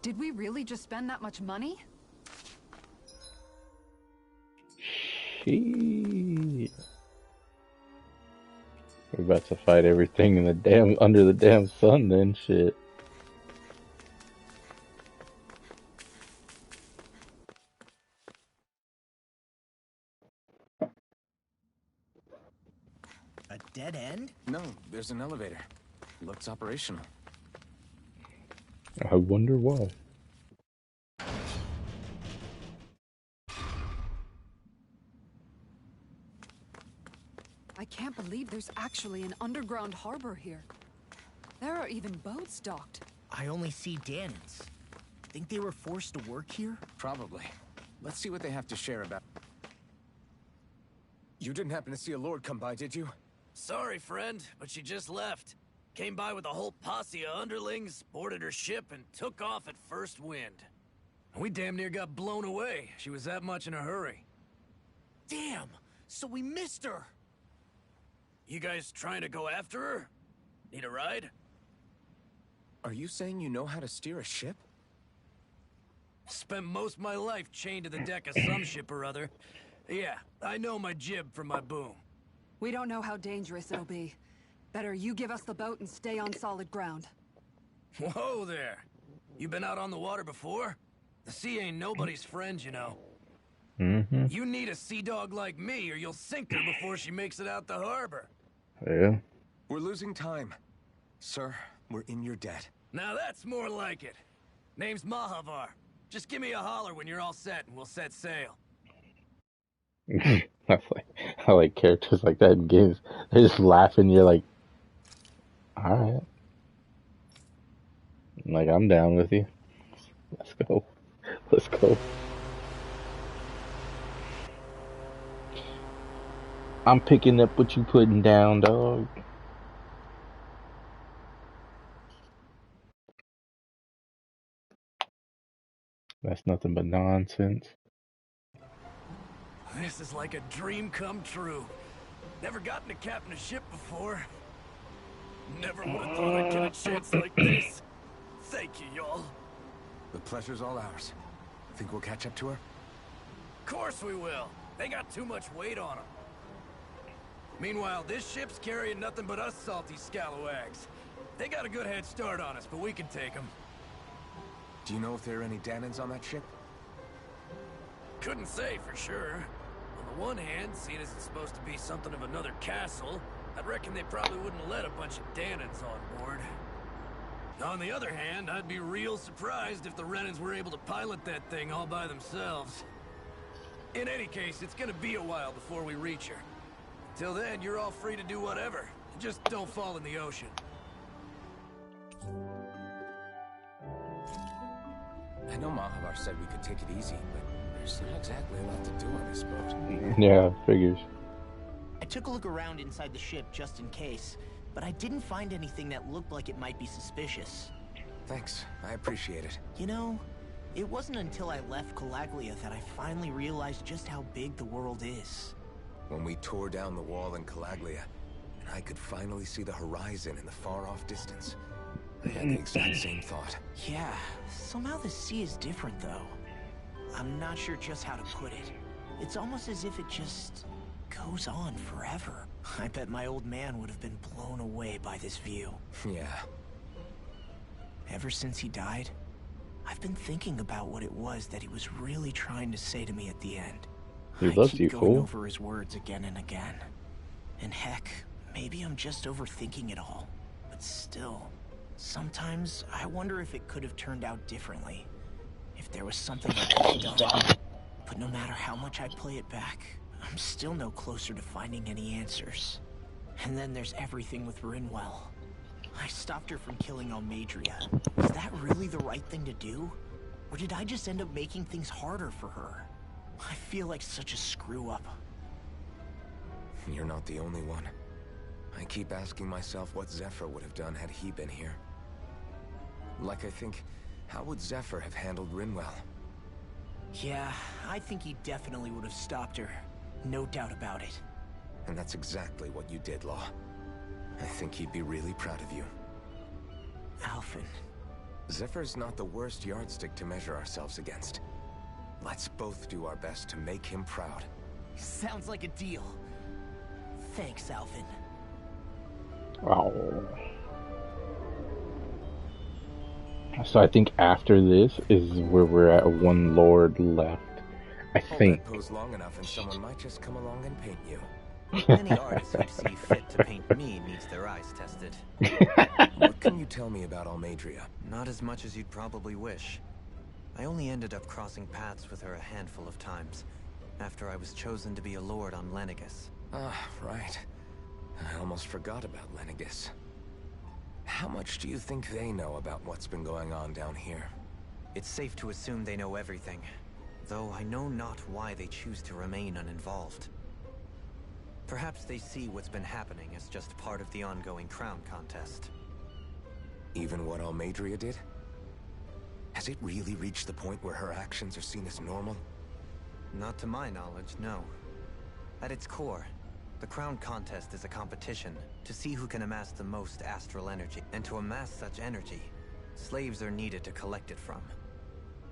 Did we really just spend that much money? Shit. We're about to fight everything in the damn under the damn sun then, shit. A dead end? No, there's an elevator. Looks operational. I wonder why. I can't believe there's actually an underground harbor here. There are even boats docked. I only see Danans. Think they were forced to work here? Probably. Let's see what they have to share about. You didn't happen to see a lord come by, did you? Sorry, friend, but she just left. Came by with a whole posse of underlings, boarded her ship, and took off at first wind. We damn near got blown away. She was that much in a hurry. Damn! So we missed her! You guys trying to go after her? Need a ride? Are you saying you know how to steer a ship? Spent most of my life chained to the deck of some ship or other. Yeah, I know my jib from my boom. We don't know how dangerous it'll be. Better you give us the boat and stay on solid ground. Whoa there! You been out on the water before? The sea ain't nobody's friend, you know. Mm-hmm. You need a sea dog like me, or you'll sink her before she makes it out the harbor. Yeah. We're losing time. Sir, we're in your debt. Now that's more like it. Name's Mahavar. Just give me a holler when you're all set, and we'll set sail. I like characters like that in games. They just laugh and you're like, alright. Like, I'm down with you. Let's go. Let's go. I'm picking up what you putting down, dog. That's nothing but nonsense. This is like a dream come true. Never gotten to captain a ship before. Never would have thought I'd get a chance like this. Thank you, y'all. The pleasure's all ours. Think we'll catch up to her? Of course we will. They got too much weight on them. Meanwhile, this ship's carrying nothing but us salty scalawags. They got a good head start on us, but we can take them. Do you know if there are any Dahnans on that ship? Couldn't say for sure. On the one hand, seeing as it's supposed to be something of another castle, I'd reckon they probably wouldn't let a bunch of Dahnans on board. On the other hand, I'd be real surprised if the Renans were able to pilot that thing all by themselves. In any case, it's gonna be a while before we reach her. Till then, you're all free to do whatever. Just don't fall in the ocean. I know Mahavar said we could take it easy, but there's not exactly a lot to do on this boat. Yeah, figures. I took a look around inside the ship just in case, but I didn't find anything that looked like it might be suspicious. Thanks, I appreciate it. You know, it wasn't until I left Calaglia that I finally realized just how big the world is. When we tore down the wall in Calaglia, and I could finally see the horizon in the far-off distance, I had the exact same thought. Yeah, somehow the sea is different though. I'm not sure just how to put it. It's almost as if it just goes on forever. I bet my old man would have been blown away by this view. Yeah. Ever since he died, I've been thinking about what it was that he was really trying to say to me at the end. He loves you, I keep going fool. over his words again and again. And heck, maybe I'm just overthinking it all. But still, sometimes I wonder if it could have turned out differently. If there was something I could have done. But no matter how much I play it back, I'm still no closer to finding any answers. And then there's everything with Rinwell. I stopped her from killing Almeidrea. Was that really the right thing to do? Or did I just end up making things harder for her? I feel like such a screw-up. You're not the only one. I keep asking myself what Zephyr would have done had he been here. Like I think, how would Zephyr have handled Rinwell? Yeah, I think he definitely would have stopped her. No doubt about it. And that's exactly what you did, Law. I think he'd be really proud of you. Alphen. Zephyr's not the worst yardstick to measure ourselves against. Let's both do our best to make him proud. Sounds like a deal. Thanks, Alphen. Oh. So I think after this is where we're at. One Lord left. I think. Pose long enough and someone might just come along and paint you. Any artist who see fit to paint me needs their eyes tested. What can you tell me about Almeidrea? Not as much as you'd probably wish. I only ended up crossing paths with her a handful of times, after I was chosen to be a lord on Lenegis. Ah, right. I almost forgot about Lenegis. How much do you think they know about what's been going on down here? It's safe to assume they know everything, though I know not why they choose to remain uninvolved. Perhaps they see what's been happening as just part of the ongoing crown contest. Even what Almeidrea did? Has it really reached the point where her actions are seen as normal? Not to my knowledge, no. At its core, the crown contest is a competition to see who can amass the most astral energy. And to amass such energy, slaves are needed to collect it from.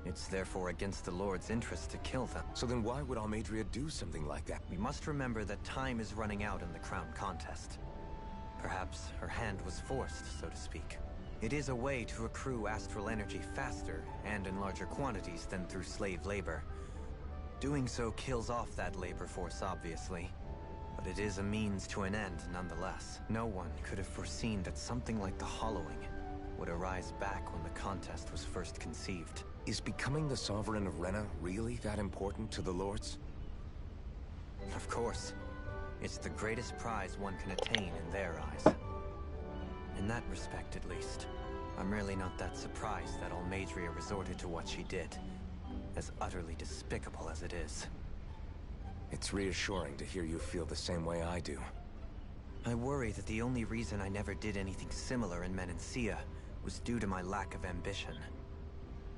It's therefore against the Lord's interest to kill them. So then why would Almeidrea do something like that? We must remember that time is running out in the crown contest. Perhaps her hand was forced, so to speak. It is a way to accrue astral energy faster and in larger quantities than through slave labor. Doing so kills off that labor force, obviously. But it is a means to an end, nonetheless. No one could have foreseen that something like the Hollowing would arise back when the contest was first conceived. Is becoming the Sovereign of Rena really that important to the Lords? Of course. It's the greatest prize one can attain in their eyes. In that respect, at least, I'm really not that surprised that Almeidrea resorted to what she did, as utterly despicable as it is. It's reassuring to hear you feel the same way I do. I worry that the only reason I never did anything similar in Menancia was due to my lack of ambition.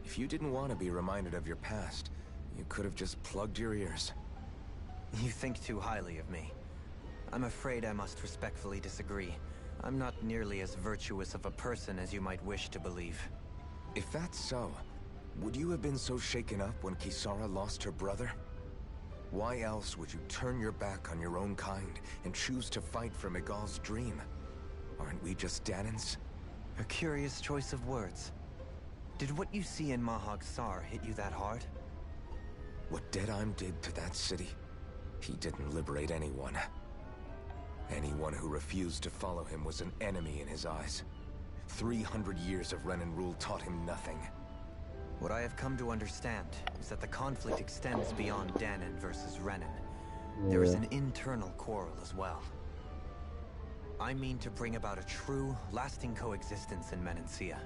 If you didn't want to be reminded of your past, you could have just plugged your ears. You think too highly of me. I'm afraid I must respectfully disagree. I'm not nearly as virtuous of a person as you might wish to believe. If that's so, would you have been so shaken up when Kisara lost her brother? Why else would you turn your back on your own kind and choose to fight for Miguel's dream? Aren't we just Danans? A curious choice of words. Did what you see in Mahag Saar hit you that hard? What Deadheim did to that city, he didn't liberate anyone. Anyone who refused to follow him was an enemy in his eyes. 300 years of Renan rule taught him nothing. What I have come to understand is that the conflict extends beyond Danan versus Renan. There is an internal quarrel as well. I mean to bring about a true, lasting coexistence in Menancia.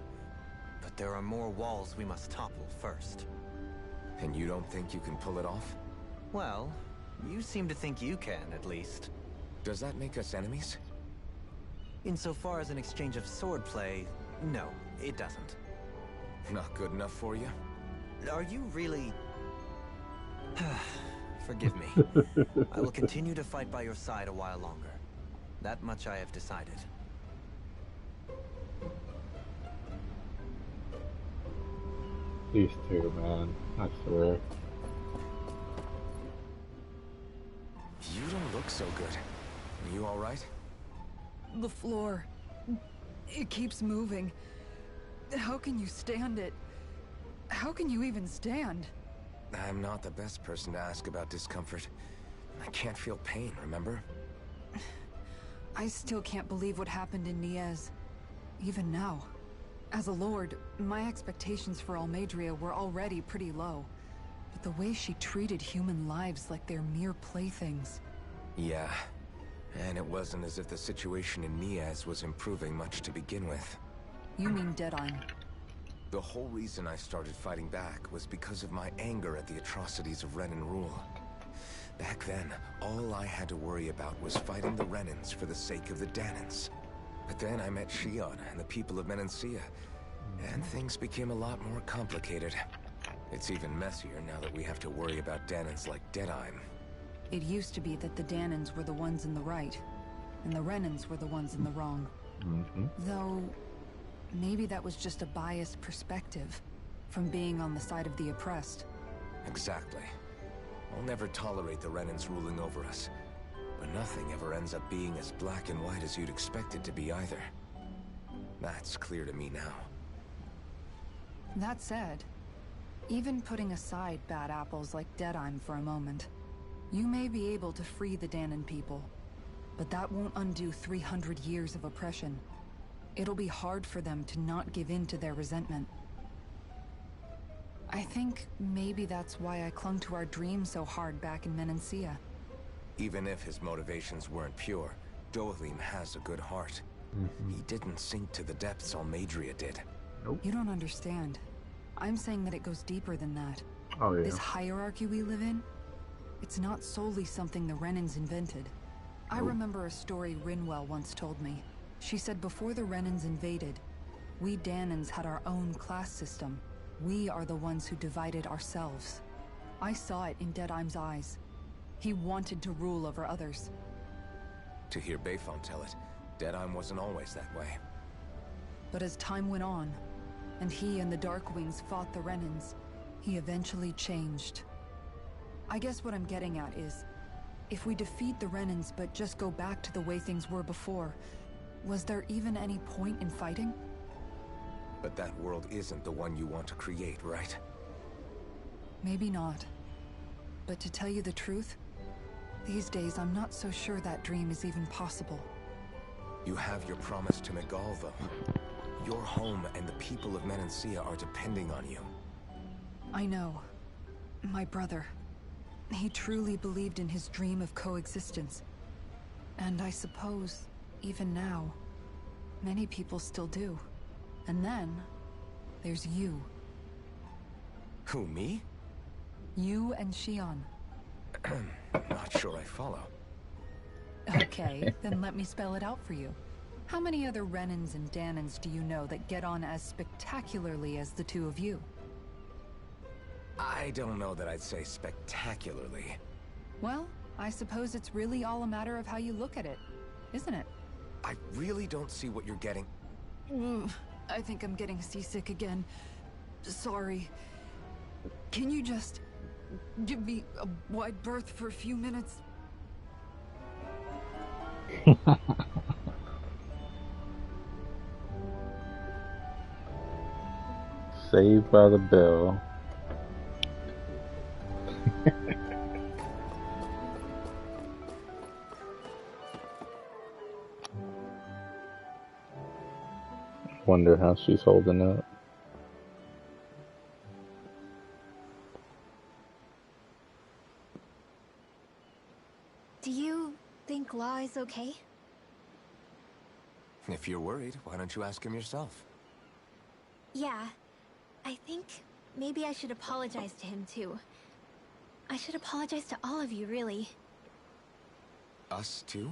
But there are more walls we must topple first. And you don't think you can pull it off? Well, you seem to think you can, at least. Does that make us enemies? Insofar as an exchange of swordplay, no, it doesn't. Not good enough for you? Are you really... Forgive me. I will continue to fight by your side a while longer. That much I have decided. These two, man. I swear. You don't look so good. Are you alright? The floor. It keeps moving. How can you stand it? How can you even stand? I'm not the best person to ask about discomfort. I can't feel pain, remember? I still can't believe what happened in Niez. Even now. As a lord, my expectations for Almeidrea were already pretty low. But the way she treated human lives like they're mere playthings. Yeah. And it wasn't as if the situation in Niez was improving much to begin with. You mean Deadheim? The whole reason I started fighting back was because of my anger at the atrocities of Renan rule. Back then, all I had to worry about was fighting the Renans for the sake of the Danans. But then I met Shion and the people of Menancia, and things became a lot more complicated. It's even messier now that we have to worry about Danans like Deadheim. It used to be that the Danans were the ones in the right, and the Renans were the ones in the wrong. Though, maybe that was just a biased perspective from being on the side of the oppressed. Exactly. I'll never tolerate the Renans ruling over us. But nothing ever ends up being as black and white as you'd expect it to be either. That's clear to me now. That said, even putting aside bad apples like Deadheim for a moment, you may be able to free the Danan people. But that won't undo 300 years of oppression. It'll be hard for them to not give in to their resentment. I think maybe that's why I clung to our dream so hard back in Menancia. Even if his motivations weren't pure, Dohalim has a good heart. He didn't sink to the depths Almeidrea did. You don't understand. I'm saying that it goes deeper than that. Oh, yeah. This hierarchy we live in, it's not solely something the Renans invented. I remember a story Rinwell once told me. She said before the Renans invaded, we Danans had our own class system. We are the ones who divided ourselves. I saw it in Deadheim's eyes. He wanted to rule over others. To hear Bayfon tell it, Deadheim wasn't always that way. But as time went on, and he and the Darkwings fought the Renans, he eventually changed. I guess what I'm getting at is, if we defeat the Renans but just go back to the way things were before, was there even any point in fighting? But that world isn't the one you want to create, right? Maybe not. But to tell you the truth, these days I'm not so sure that dream is even possible. You have your promise to Miguel, though. Your home and the people of Menancia are depending on you. I know. My brother. He truly believed in his dream of coexistence. And I suppose, even now, many people still do. And then, there's you. Who, me? You and Shion. Not sure I follow. Okay, then let me spell it out for you. How many other Renans and Danans do you know that get on as spectacularly as the two of you? I don't know that I'd say spectacularly. Well, I suppose it's really all a matter of how you look at it, isn't it? I really don't see what you're getting. I think I'm getting seasick again. sorry. Can you just give me a wide berth for a few minutes? Saved by the Bell. Wonder how she's holding up. Do you think Law is okay? If you're worried, why don't you ask him yourself? Yeah. I think maybe I should apologize to him too. I should apologize to all of you, really. Us too?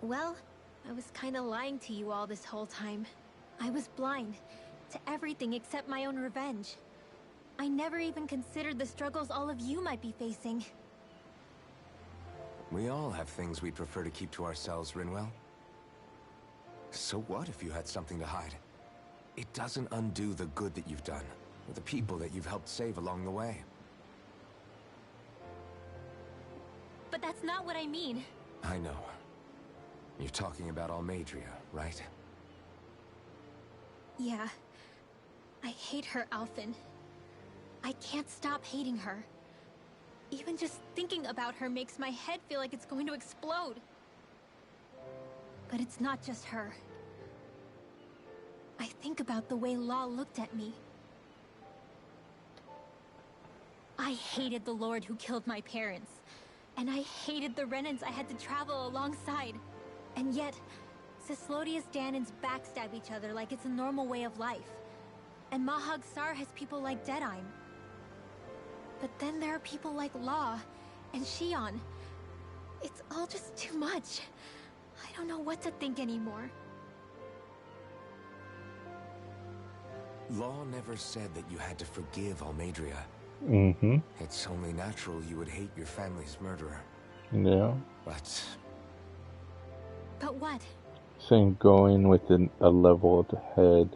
Well, I was kinda lying to you all this whole time. I was blind to everything except my own revenge. I never even considered the struggles all of you might be facing. We all have things we'd prefer to keep to ourselves, Rinwell. So what if you had something to hide? It doesn't undo the good that you've done, or the people that you've helped save along the way. But that's not what I mean. I know. You're talking about Almeidrea, right? Yeah. I hate her, Alphen. I can't stop hating her. Even just thinking about her makes my head feel like it's going to explode. But it's not just her. I think about the way Law looked at me. I hated the Lord who killed my parents. And I hated the Renans I had to travel alongside. And yet, Cyslodius Danans backstab each other like it's a normal way of life. And Mahag Saar has people like Deadeye. But then there are people like Law and Shionne. It's all just too much. I don't know what to think anymore. Law never said that you had to forgive Almeidrea. Mm-hmm. It's only natural you would hate your family's murderer. Yeah. But what? Saying going with a level ahead.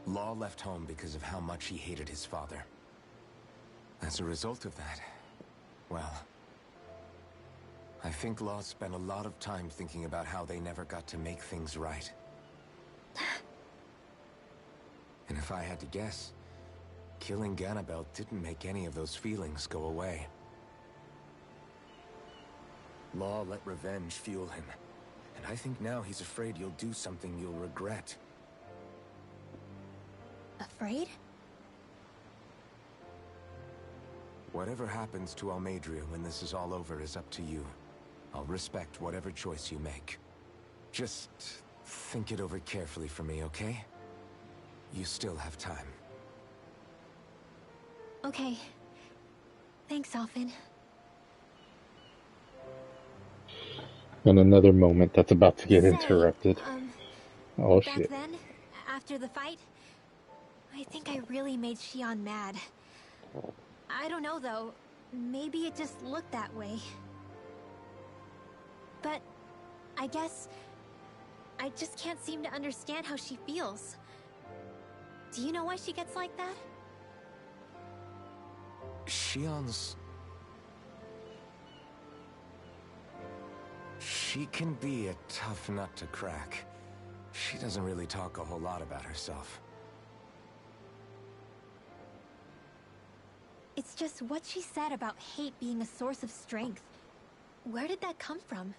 Law left home because of how much he hated his father. As a result of that, well, I think Law spent a lot of time thinking about how they never got to make things right. And if I had to guess, killing Ganabel didn't make any of those feelings go away. Law let revenge fuel him, and I think now he's afraid you'll do something you'll regret. Afraid? Whatever happens to Almeidrea when this is all over is up to you. I'll respect whatever choice you make. Just think it over carefully for me, okay? You still have time. Okay. Thanks, Alphen. And another moment that's about to get interrupted. Oh Back shit. then, after the fight, I think I really made Shionne mad. I don't know though, maybe it just looked that way. But I guess I just can't seem to understand how she feels. Do you know why she gets like that? Shionne's... She can be a tough nut to crack. She doesn't really talk a whole lot about herself. It's just what she said about hate being a source of strength. Where did that come from?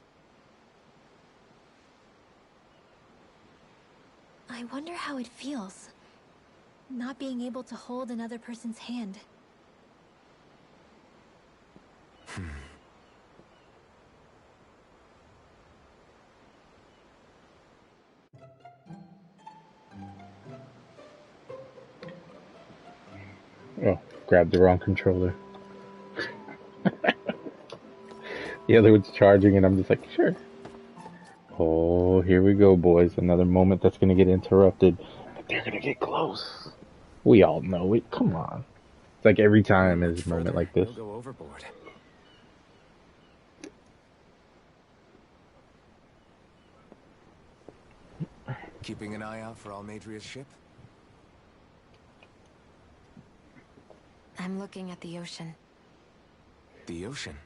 I wonder how it feels, not being able to hold another person's hand. Oh, grabbed the wrong controller. The other one's charging and I'm just like, sure. Oh, here we go, boys. Another moment that's gonna get interrupted. But they're gonna get close. We all know it. Come on. It's like every time there's a moment like this. You'll go overboard. Keeping an eye out for Almeidrea's ship? I'm looking at the ocean. The ocean?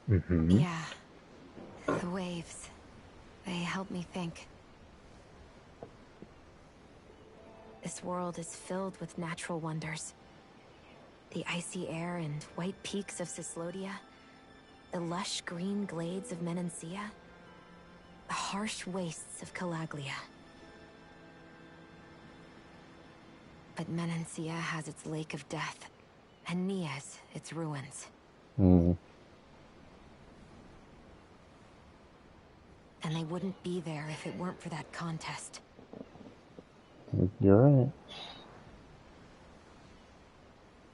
Mm-hmm. Yeah. The waves. They help me think. This world is filled with natural wonders. The icy air and white peaks of Cyslodia. The lush green glades of Menancia. The harsh wastes of Calaglia. But Menancia has its Lake of Death, and Nias its ruins. Mm. And they wouldn't be there if it weren't for that contest. You're right.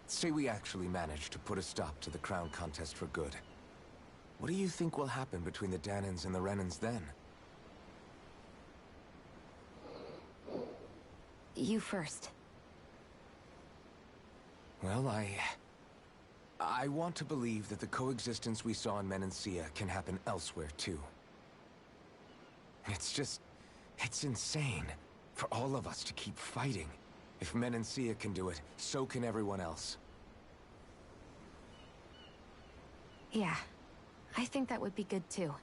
Say we actually managed to put a stop to the crown contest for good. What do you think will happen between the Dahnans and the Renans then? You first. Well, I want to believe that the coexistence we saw in Menancia can happen elsewhere, too. It's insane for all of us to keep fighting. If Menancia can do it, so can everyone else. Yeah, I think that would be good too.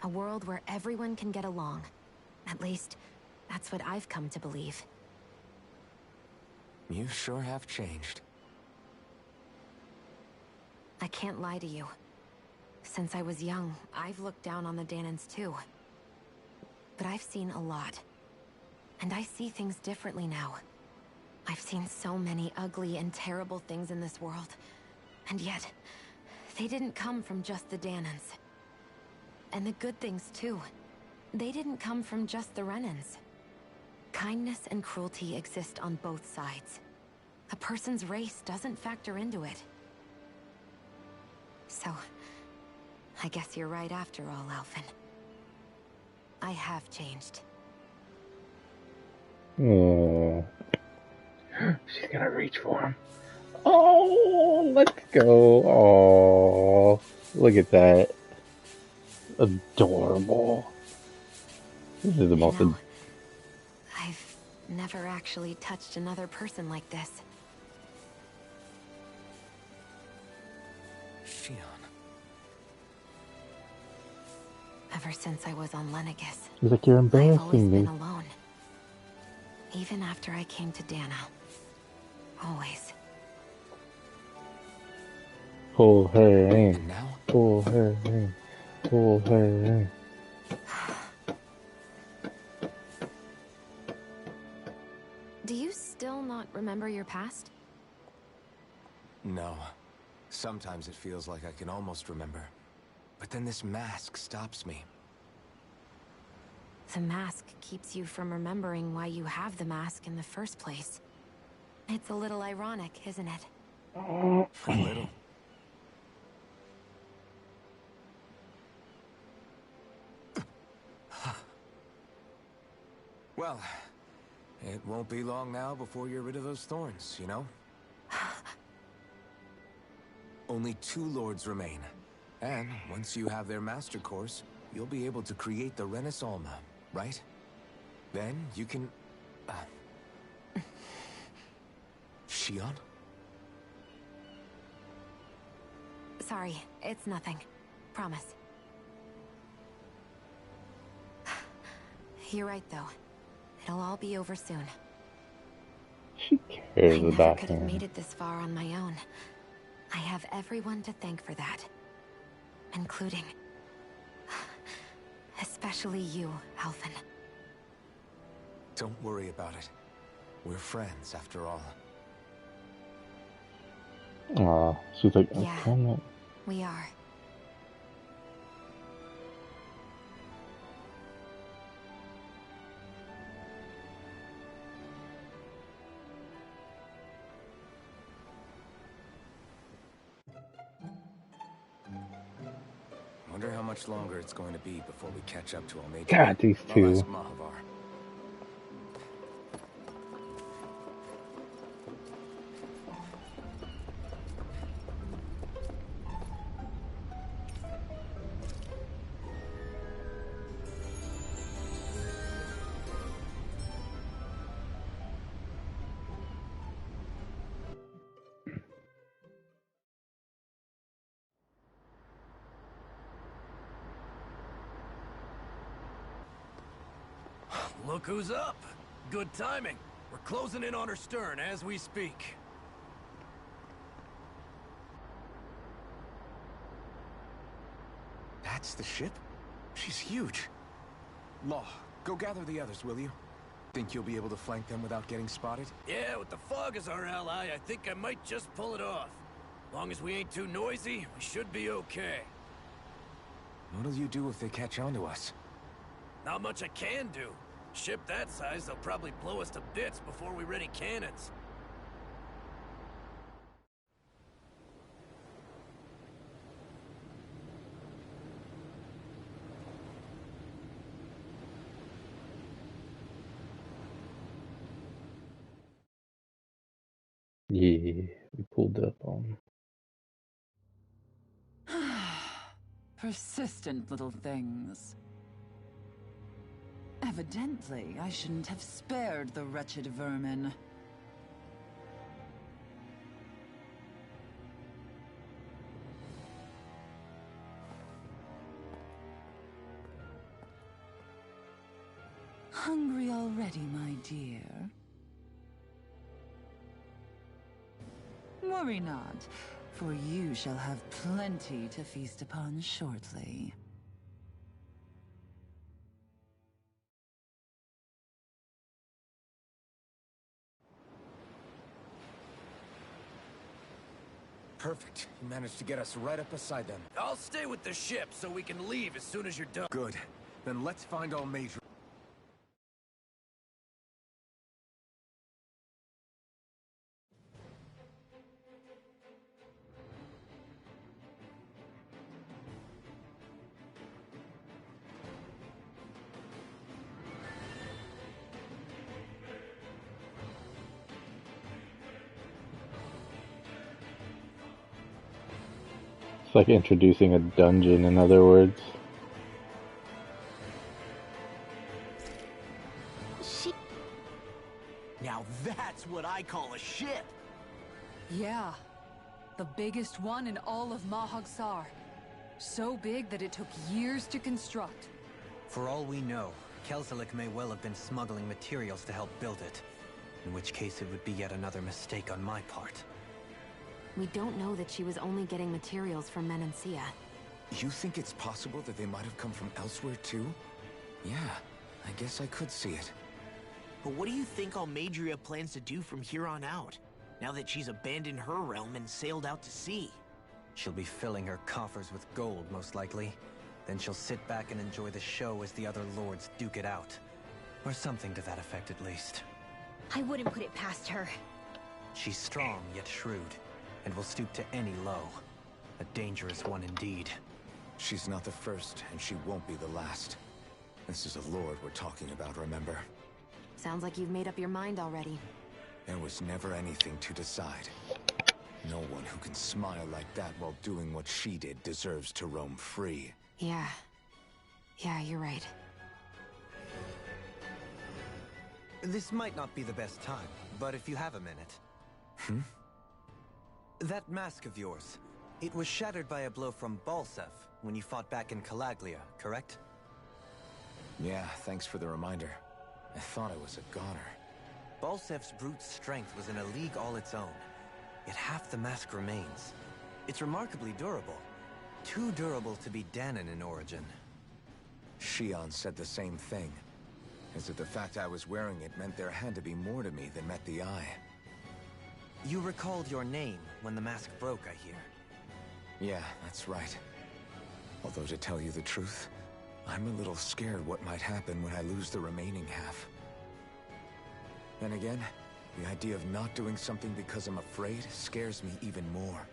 A world where everyone can get along. At least, that's what I've come to believe. You sure have changed. I can't lie to you. Since I was young, I've looked down on the Dahnans too. But I've seen a lot. And I see things differently now. I've seen so many ugly and terrible things in this world. And yet, they didn't come from just the Dahnans. And the good things too. They didn't come from just the Renans. Kindness and cruelty exist on both sides. A person's race doesn't factor into it. So, I guess you're right after all, Alphen. I have changed. Oh. She's gonna reach for him. Oh, let's go. Oh, look at that. Adorable. This is the most... I've never actually touched another person like this. Shionne. Ever since I was on Lenegis, He's like, you're I've always embarrassing me. been alone. Even after I came to Dahna. Always. Pull her in. And now? Pull her in. Pull her in. Do you still not remember your past? No. Sometimes it feels like I can almost remember. But then this mask stops me. The mask keeps you from remembering why you have the mask in the first place. It's a little ironic, isn't it? A little. Well, it won't be long now before you're rid of those thorns, you know? Only 2 lords remain. And once you have their master course, you'll be able to create the Renis Alma, right? Then you can... Shionne? Sorry, it's nothing. Promise. You're right, though. It'll all be over soon. She cares I never about could have him. made it this far on my own. I have everyone to thank for that. Including... especially you, Alphen. Don't worry about it. We're friends, after all. Aw, she's like, Yeah. okay. We are. Wonder how much longer it's going to be before we catch up to Almeida. God, these I'll two. ask Mahavar. Look who's up. Good timing. We're closing in on her stern as we speak. That's the ship? She's huge. Law, go gather the others, will you? Think you'll be able to flank them without getting spotted? Yeah, with the fog as our ally, I think I might just pull it off. Long as we ain't too noisy, we should be okay. What'll you do if they catch on to us? Not much I can do. Ship that size, they'll probably blow us to bits before we ready cannons. Yeah, we pulled up on. Persistent little things. Evidently, I shouldn't have spared the wretched vermin. Hungry already, my dear? Worry not, for you shall have plenty to feast upon shortly. Perfect. You managed to get us right up beside them. I'll stay with the ship so we can leave as soon as you're done. Good. Then let's find all Major. It's like introducing a dungeon, in other words. Now that's what I call a ship! Yeah. The biggest one in all of Mahag-Saar. So big that it took years to construct. For all we know, Kelzelik may well have been smuggling materials to help build it. In which case it would be yet another mistake on my part. We don't know that she was only getting materials from Menancia. You think it's possible that they might have come from elsewhere too? Yeah, I guess I could see it. But what do you think Almeidrea plans to do from here on out, now that she's abandoned her realm and sailed out to sea? She'll be filling her coffers with gold, most likely. Then she'll sit back and enjoy the show as the other lords duke it out. Or something to that effect, at least. I wouldn't put it past her. She's strong, yet shrewd, and will stoop to any low. A dangerous one indeed. She's not the first, and she won't be the last. This is a lord we're talking about, remember? Sounds like you've made up your mind already. There was never anything to decide. No one who can smile like that while doing what she did deserves to roam free. Yeah. Yeah, you're right. This might not be the best time, but if you have a minute... That mask of yours, it was shattered by a blow from Balseph when you fought back in Calaglia, correct? Yeah, thanks for the reminder. I thought I was a goner. Balsef's brute strength was in a league all its own, yet half the mask remains. It's remarkably durable. Too durable to be Dahnan in origin. Shion said the same thing. As if the fact I was wearing it meant there had to be more to me than met the eye. You recalled your name when the mask broke, I hear. Yeah, that's right. Although to tell you the truth, I'm a little scared what might happen when I lose the remaining half. Then again, the idea of not doing something because I'm afraid scares me even more.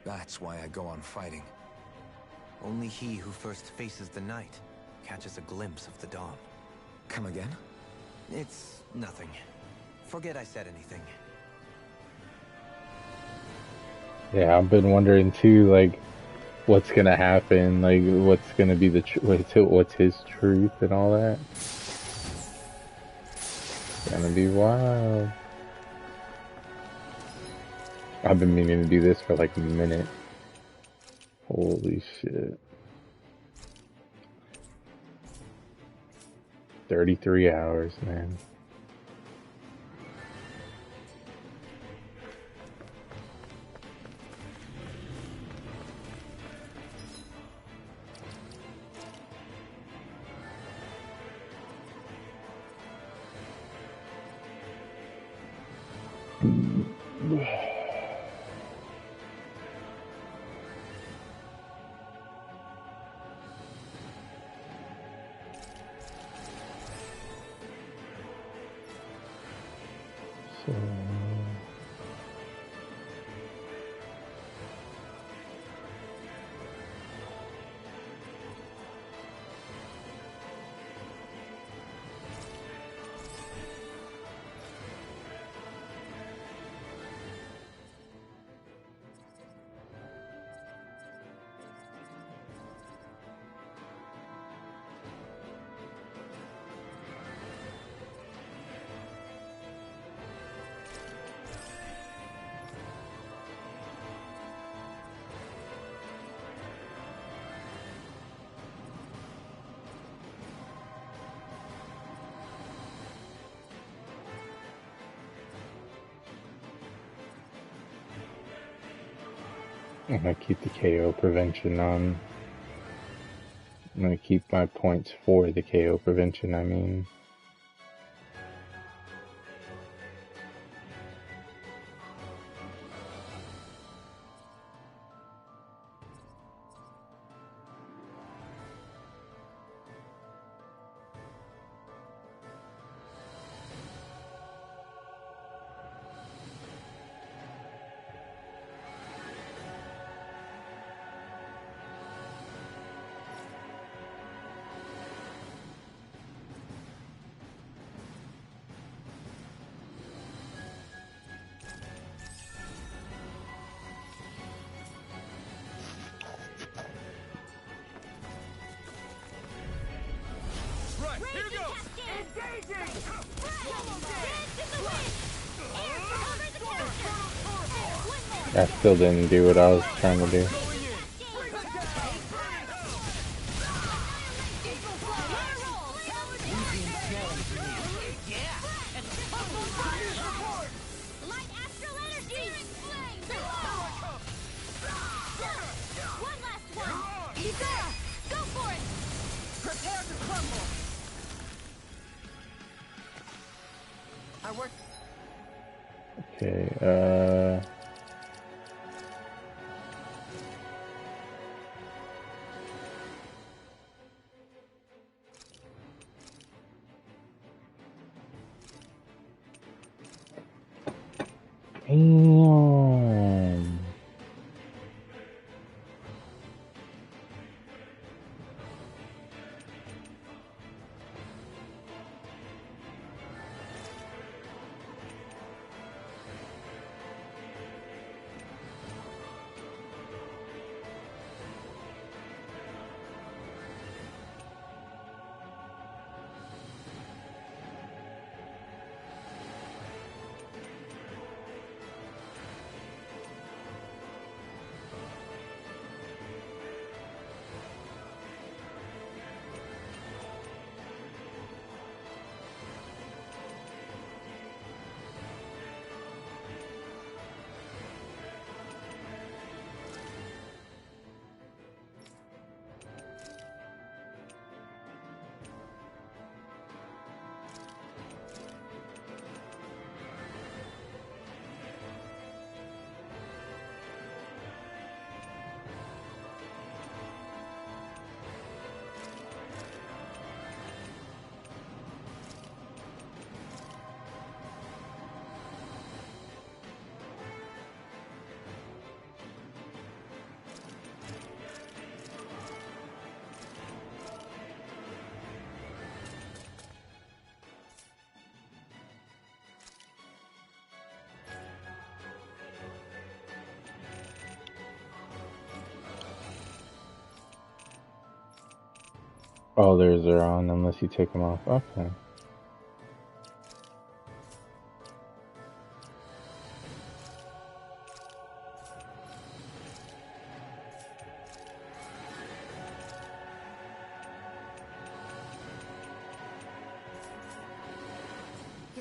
That's why I go on fighting. Only he who first faces the night catches a glimpse of the dawn. Come again? It's nothing. Forget I said anything. Yeah, I've been wondering too, like, what's gonna happen, like, what's gonna be the what's his truth and all that. It's gonna be wild. I've been meaning to do this for like a minute. Holy shit. 33 hours, man. So... I'm gonna keep the KO prevention on. I'm gonna keep my points for the KO prevention, I mean. I still didn't do what I was trying to do. Okay, damn. Oh, theirs are on unless you take them off. Okay.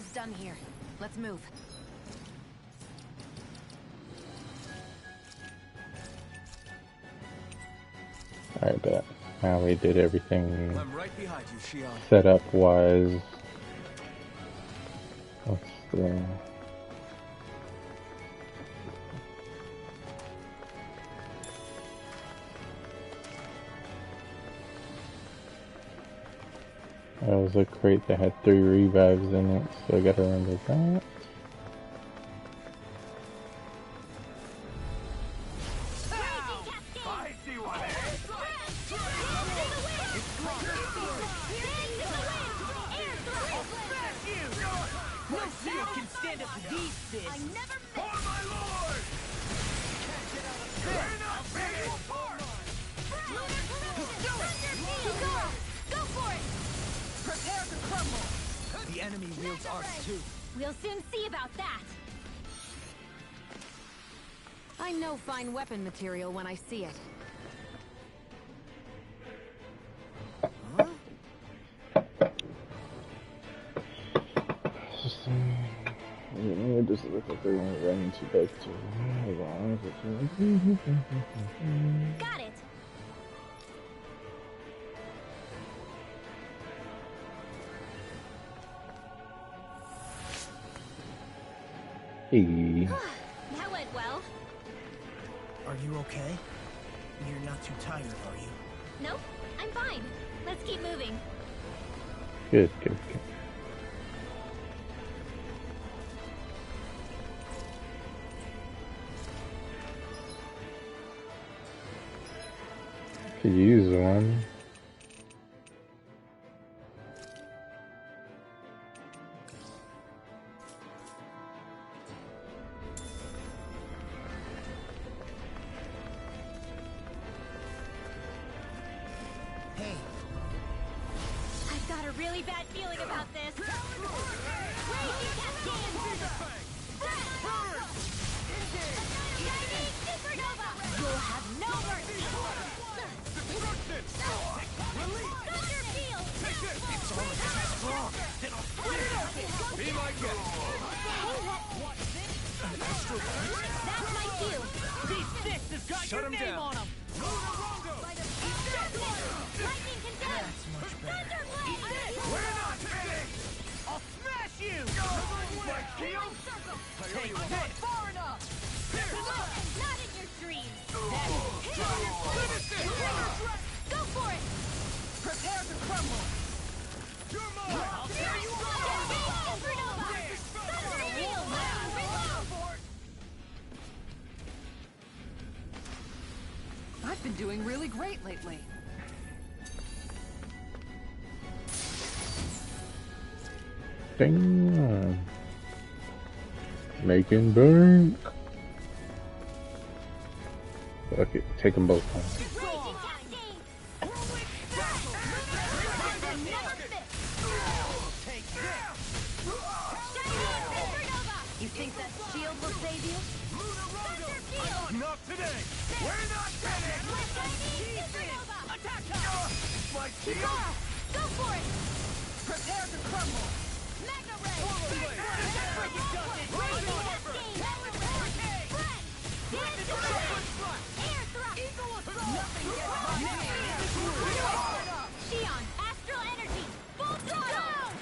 is done here. Let's move. Alright, bet. Now we did everything I'm right behind you, Shion. set up wise. What's the... That was a crate that had 3 revives in it, so I gotta remember that. The enemy wields arcs too. We'll soon see about that. I know fine weapon material when I see it. Just look like they're gonna run into back to. Got it. Hey. That went well. Are you okay? You're not too tired, are you? Nope, I'm fine. Let's keep moving. Good, good, good. Could use one. Hey. I've got a really bad feeling about this. Raging Cascade! Shining Supernova! You'll have no mercy! Thunder Field! It's almost too strong. Then I'll split it. Be my guest. That's my cue! These six has got Shut your him name down. on them. Lightning Condemned! Thunder Blade! We're not finished. I'll smash you! My shield. Take this! Far enough! Not in your dreams! Finish it. Go for it! Prepare to crumble! You're mine. I'll tear you apart! Supernova! Thunder Field! I've been doing really great lately. Dang. Making bank. Fuck it, take them both home. Raging Cascade! Take this! Shining Supernova! You think that shield will save you? Thunder Field! Not today. We're not finished. Shining Supernova! Attack her! My shield. Kikara! Go for it! Prepare to crumble! Magna Ray! That's where you done it! Raging Cascade! Friend! Dance to Air Thrust! Nothing gets my name! Shion! Astral Energy! Full throttle!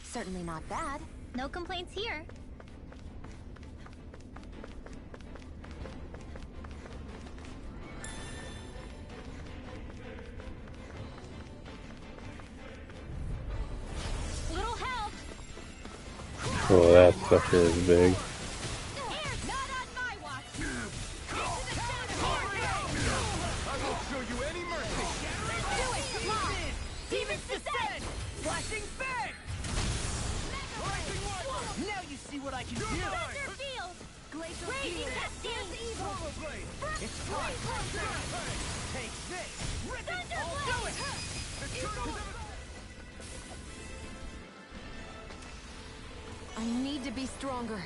Certainly not bad. No complaints here. Little help! Well, that sucker is big. Air's not on my watch! I won't show you any mercy. Do it! Come on! Demon's Descent! Flashing Fang! Now you see what I can do! Thunder Field! Raging Cascade! It's time! Take this! Thunder I'll do it! I need to be stronger.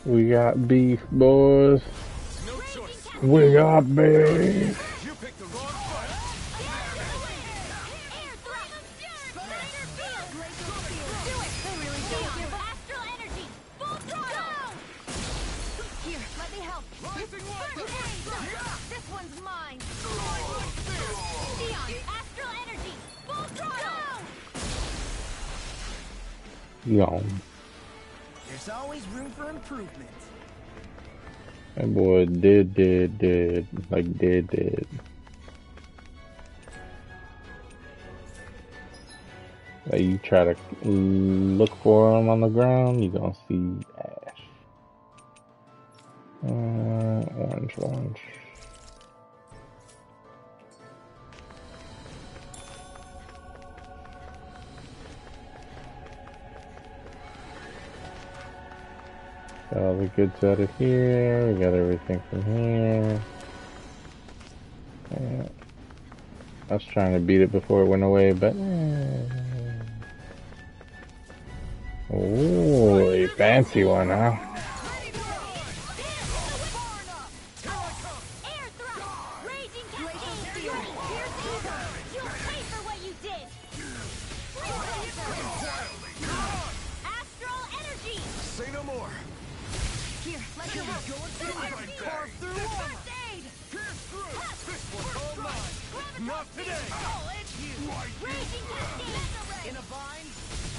We got beef, boys. No choice. We got beef. You picked the wrong fight. Air thrust! Spider field! Glacial field! Do it! They really don't give up. Astral energy! Full throttle! Here, let me help. Rising water. This one's mine! Dion, astral energy! Full throttle! Gone. There's always room for improvement. That boy dead. Like dead. Like you try to look for him on the ground, you gonna see ash. Orange. Got all the goods out of here. We got everything from here. Yeah. I was trying to beat it before it went away, but... Oh, a fancy one, huh? Air thrust! Raging cascade! You'll pay for what you did! Astral energy! Say no more. Here, let me help. Carve through armor. Pierce through. This one's all mine. Not today. I'll end you. Raging cascade! In a vine.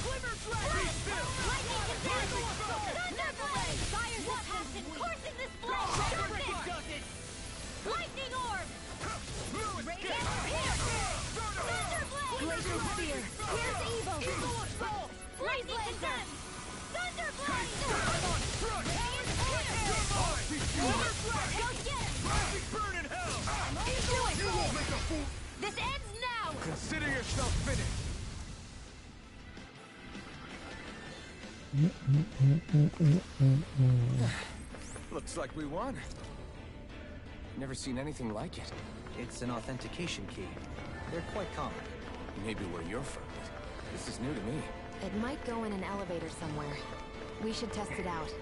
Glimmer blade! Lightning cascade! Thunder blade! Fire's a passion coursing this blade! Cricket does it. Lightning orb! Lewis, Raging get pierce! Thunder blade! Glacial spear! Here's evil! Lightning condemned! Thunder blade! Go get him! burn in hell. Do it! This ends now! Consider yourself finished. Looks like we won. Never seen anything like it. It's an authentication key. They're quite common. Maybe where you're from. This is new to me. It might go in an elevator somewhere. We should test it out.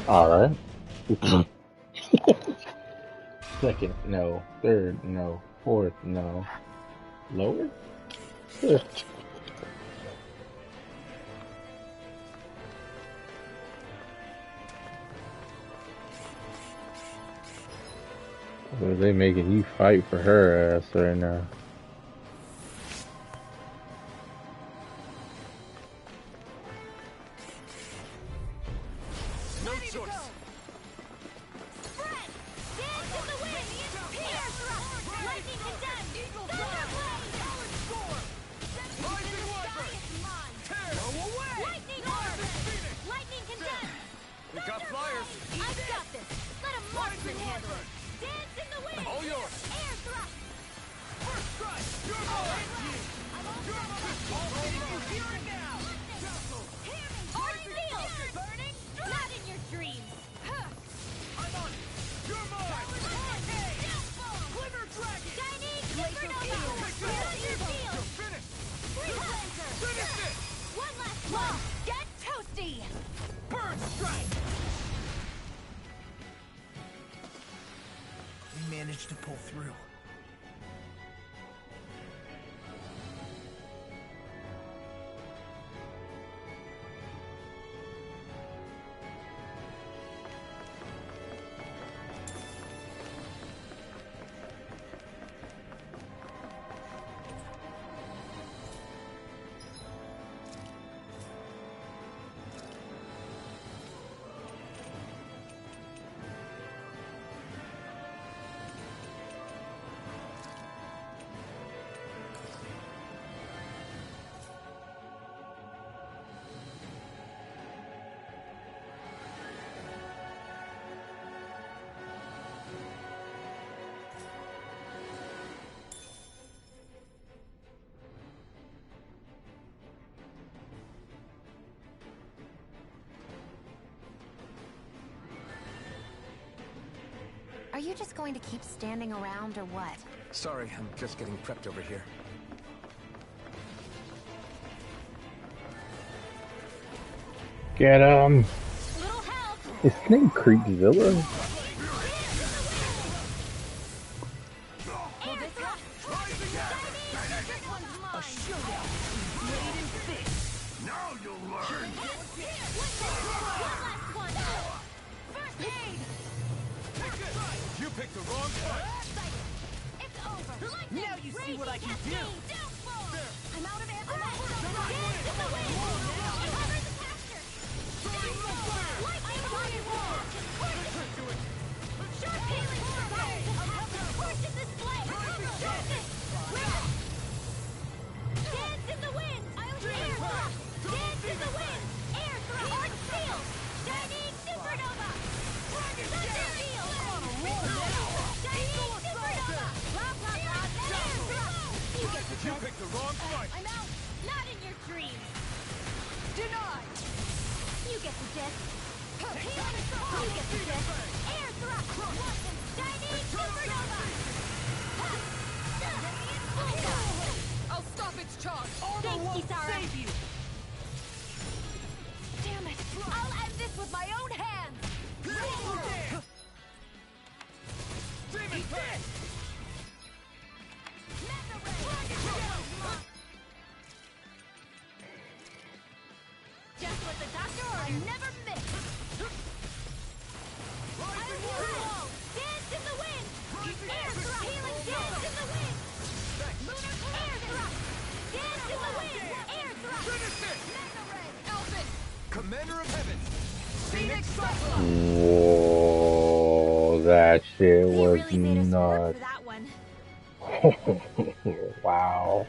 Alright. Second, no. Third, no. Fourth, no. Lower? Fifth. Are they making you fight for her ass right now? No choice. Spread! Dance in the wind! Pierce thrust! Lightning condemned! Thunder blade! Rising water. Mine! Tear. Go away. Lightning orb! Lightning condemned! We got flyers. I've got this! Let a marksman handle it! Dance in the wind! All yours. Air thrust! First strike. You're mine. All hitting you here and now. Arden Seal! Burning strike! Not in your dreams! I'm on it. You're mine. Glimmer Dragon! Shining Supernova! Thunder Field! You're finished. Finish it! One last blow! Get toasty! Burn strike. We managed to pull through. you just going to keep standing around or what? Sorry, I'm just getting prepped over here. Get him! Is Snake Creekzilla? Now you'll learn. You picked the wrong fight. It's over. Now you see what I can do. I'm out of ammo. Dance in the wind. Cover the capture. Lightning fireball. Sharp healing strike. Torches this blade. Sharpness. Dance in the wind. Air thrust. Dance in the wind. Air thrust. Art seal. Shining supernova. Thunder field. Shining supernova. Blah blah blah. Air thrust. You get the You picked the wrong fight. I'm out. Not in your dreams. Denied. You get the gist. Healing strike. You get the gist. Air thrust. Shining supernova. I'll stop its charge. Thanks, Kisara. Save you. Damn it. I'll end this with my own hands. Demon Fang. Just what the doctor or I never miss. Dance in the wind. Air thrust. Healing dance in the wind. Lunar air thrust. Dance in the wind. Air thrust. Finish it. Mega ray. Elfin. Commander of Heaven. Phoenix Cyclops. Whoa, that shit was really made us work nuts. for that one. Wow.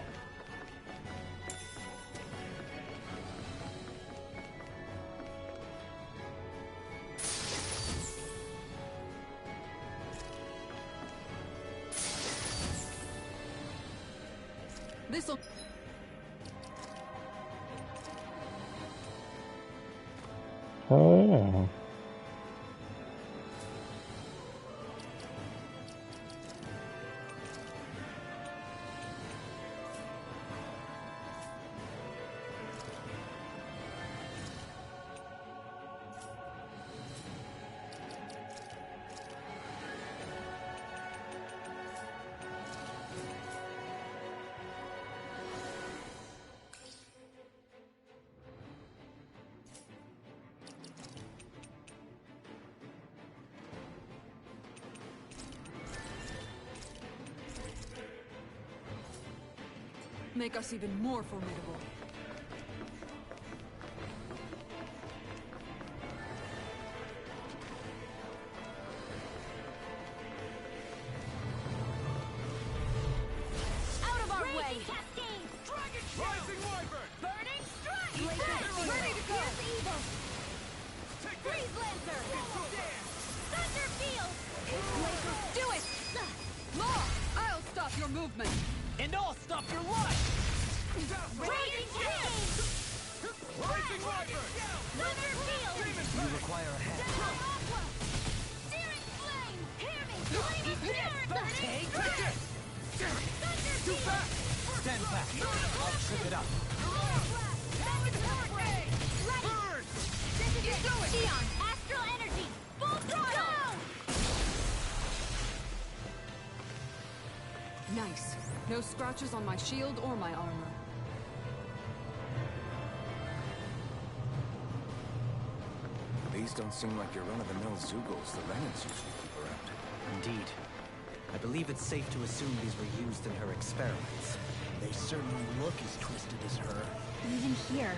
This'll... Oh yeah. Make us even more formidable. Out of our way. Rising Wyvern. Burning strike. Ready to go. Here's the evil. Freeze Lancer. Thunder field. Do it! Law! I'll stop your movement! And I'll stop your life. Raging Cascade. Rising Wyvern. Thunder field. You require a hand. Aqua. Searing flame. Hear me. Flame of terror. Burning strike. Thunder Too field. fast. Stand back. I'll trip it up. Burn. This is it. Xion. Astral energy. Full throttle. Nice. No scratches on my shield or my armor. These don't seem like your run-of-the-mill Zeugles the Renans usually keep around. Indeed. I believe it's safe to assume these were used in her experiments. They certainly look as twisted as her. Even here.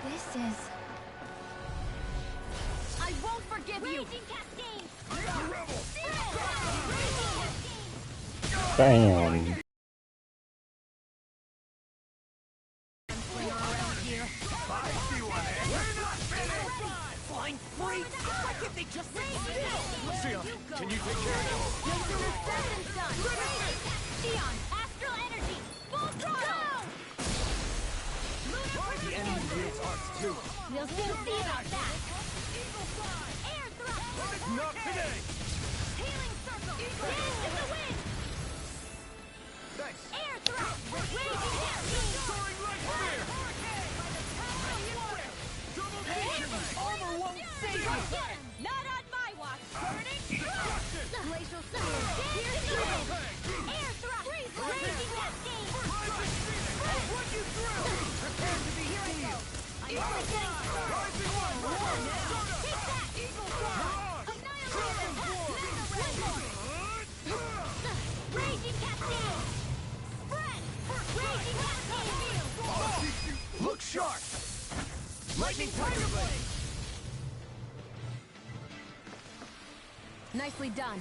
This is... I won't forgive you. Raging Cascade. I got a rebel. Raging Cascade. Bam. Flying free? Why can't they just sit still? Sion, can you take care of them? Sion, astral energy, full throttle! The enemy wields arts too. We'll soon see about that. Air thrust! Not today! Healing circle! Dance in the wind! Thanks. Air thrust! Raging cascade! Soaring light spear! Double Armor won't save you! Not on my watch! Burning thrust! Glacial circle! Dance in the wind! Air thrust! Raging cascade! I'll run you through! Prepare to be healed! I'm only getting started! Take that! Eagle fly! Annihilate Raging cascade! Spread! Raging cascade! Look sharp! Lightning tiger blade! Nicely done.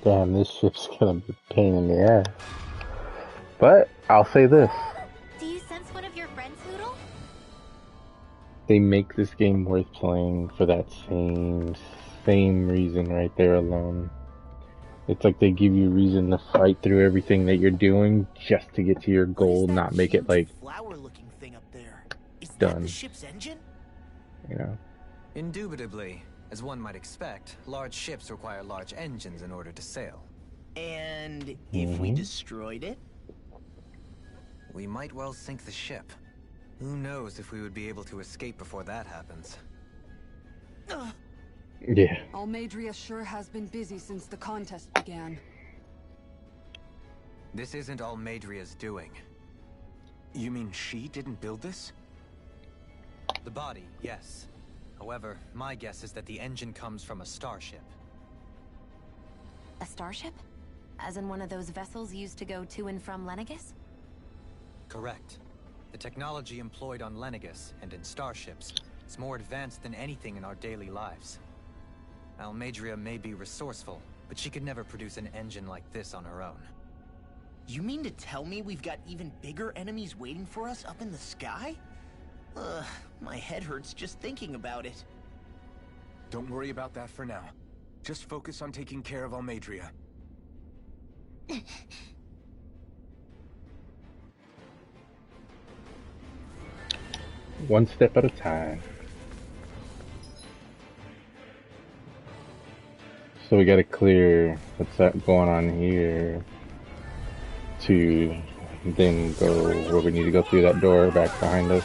Damn, this ship's gonna be a pain in the ass. But I'll say this. Do you sense one of your friends, Hoodle? They make this game worth playing for that same reason right there alone. It's like they give you reason to fight through everything that you're doing just to get to your goal, not make it like flower-looking thing up there. Is that done. the ship's engine? You know. Indubitably. As one might expect, large ships require large engines in order to sail. And if we destroyed it? We might well sink the ship. Who knows if we would be able to escape before that happens. Yeah. Almeidria sure has been busy since the contest began. This isn't Almeidria's doing. You mean she didn't build this? The body, yes. However, my guess is that the engine comes from a starship. A starship? As in one of those vessels used to go to and from Lenegis? Correct. The technology employed on Lenegis and in starships is more advanced than anything in our daily lives. Almeidria may be resourceful, but she could never produce an engine like this on her own. You mean to tell me we've got even bigger enemies waiting for us up in the sky? Ugh, my head hurts just thinking about it. Don't worry about that for now. Just focus on taking care of Almeidria. One step at a time. So we gotta clear what's that going on here to then go where we need to go through that door back behind us.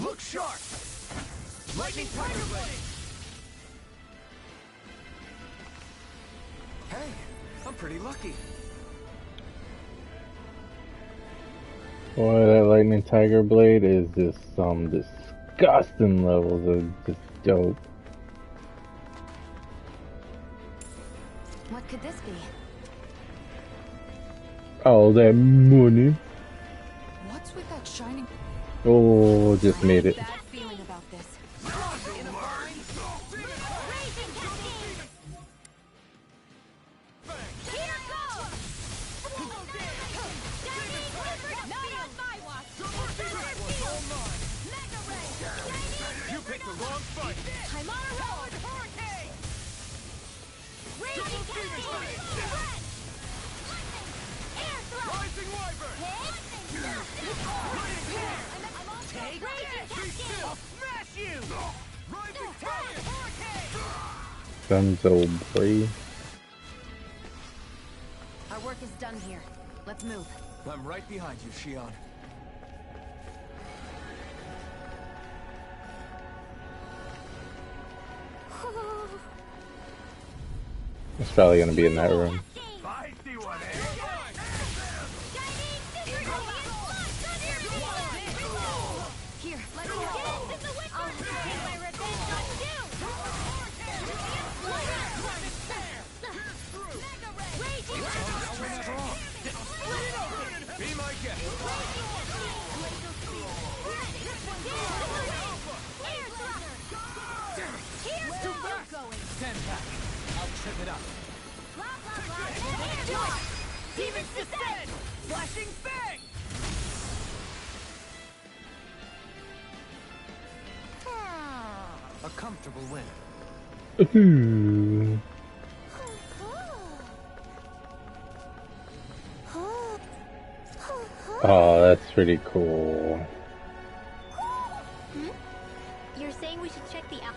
Look sharp! Lightning tiger blade! Hey, I'm pretty lucky. Boy, that lightning tiger blade is just some disgusting levels of just dope. What could this be? All that money. What's with that shining? Oh, just made it. Bad feeling about this. You picked the wrong fight. I'm on a roll! Hurricane! Raging Cascade! Air thrust! Rising Wyvern. Take Raging Cascade! I'll smash you. Rising Talon. Hurricane. Guns, old boy. Our work is done here. Let's move. I'm right behind you, Shion. It's probably gonna be in that room. Feisty one, eh? Here, let me help. I'll take my revenge on you! Raging Be my guest. Too fast. Stand back. I'll trip it up. Demons descend! Flashing bang. A comfortable win. Ooh. Oh, that's pretty cool. You're saying we should check the out.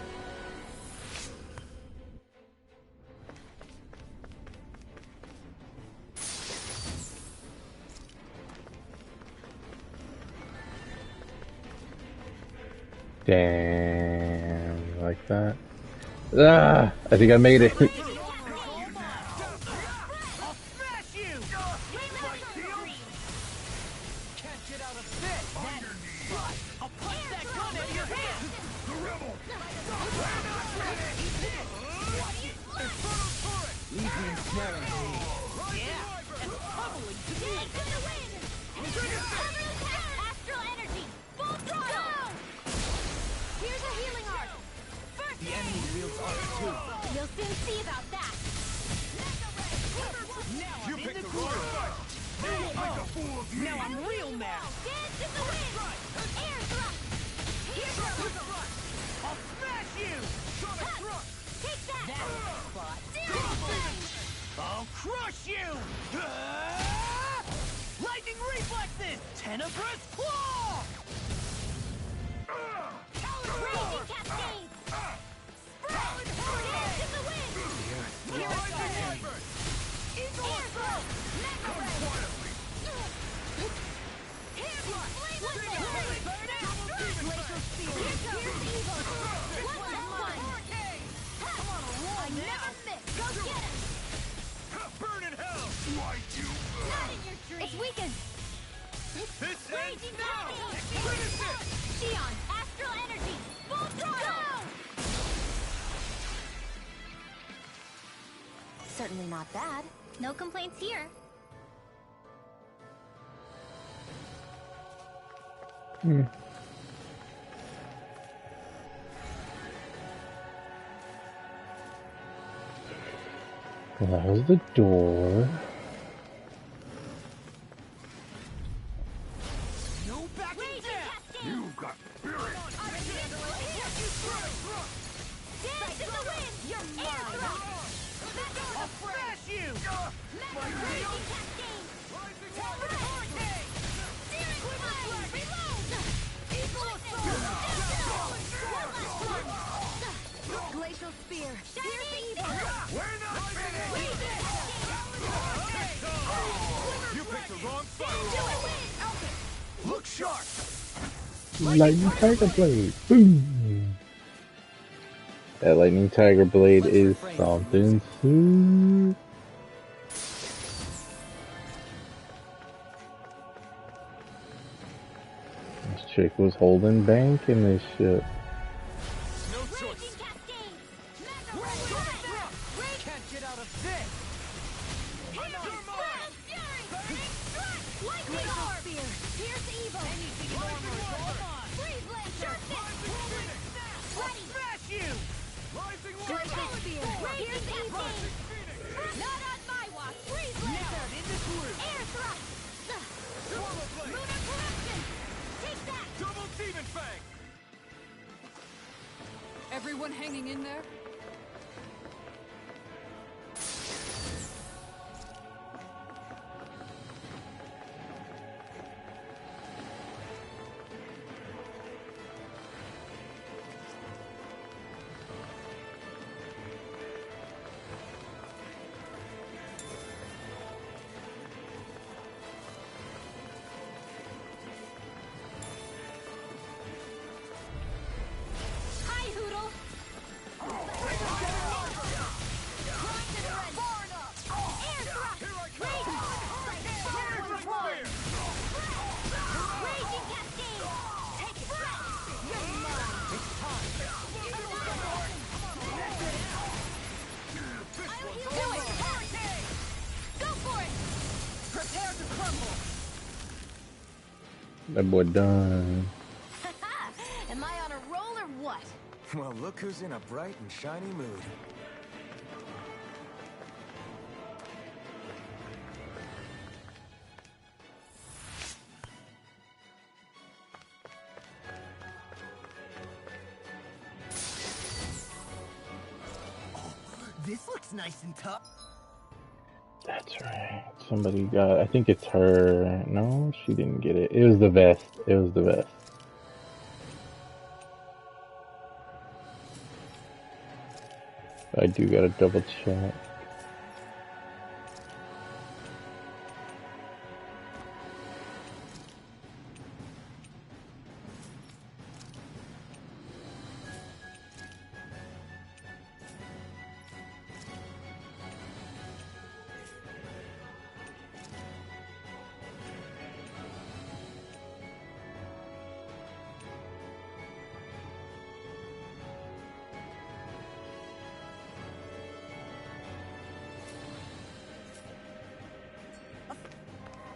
Damn, like that. Ah, I think I made it. I'll smash you. Can't get out of this. I'll punch that gun out of your hand. The rebel. Infernal turret. Leave me ensnaring. Yeah, and pummeling to me. Astral energy! Full throttle! Here's a healing arc! First The enemy wields arc too. You'll soon see about that! You picked the wrong fight. You will make a fool of me. Now I'm real mad. Dance in the wind! Air thrust! Here's your thrust! I'll smash you. Sonic thrust. Take that! spot. I'll crush you! Lightning reflexes! Tenebrous claw! Raging cascades! Spread! Dance in the wind! Here's your Eagle throw! Mega ray! Here's flame Glacial spear! Here's Evo! One last one! I never miss! Go get it! Burn in hell. Light you. Not in your dreams! It's weakened! This ends Raging now. cascades! Finish it. Shion, astral energy! Full throttle! Certainly not bad. No complaints here. Close the door. No backing down. You've got spirit. Dance in the wind! You're mine! I'll smash you. Raging cascade! Hurricane. Steering flame! Reload! Equal assault! Glacial spear. Here's the Evo! We're not finished. You picked the wrong fight. Look sharp. Lightning Tiger Blade. Boom. That Lightning Tiger Blade is something sweet. This chick was holding bank in this shit. No choice. Can't get out of this. Everyone hanging in there? That boy done. Am I on a roll or what? Well, look who's in a bright and shiny mood. This looks nice and tough. That's right. Somebody got, I think it's her. No, she didn't get it. It was the vest. It was the vest. I do gotta double check.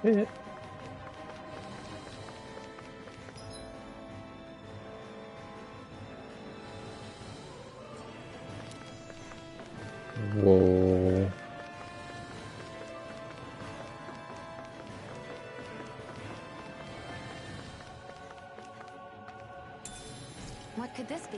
Yeah. Whoa. What could this be?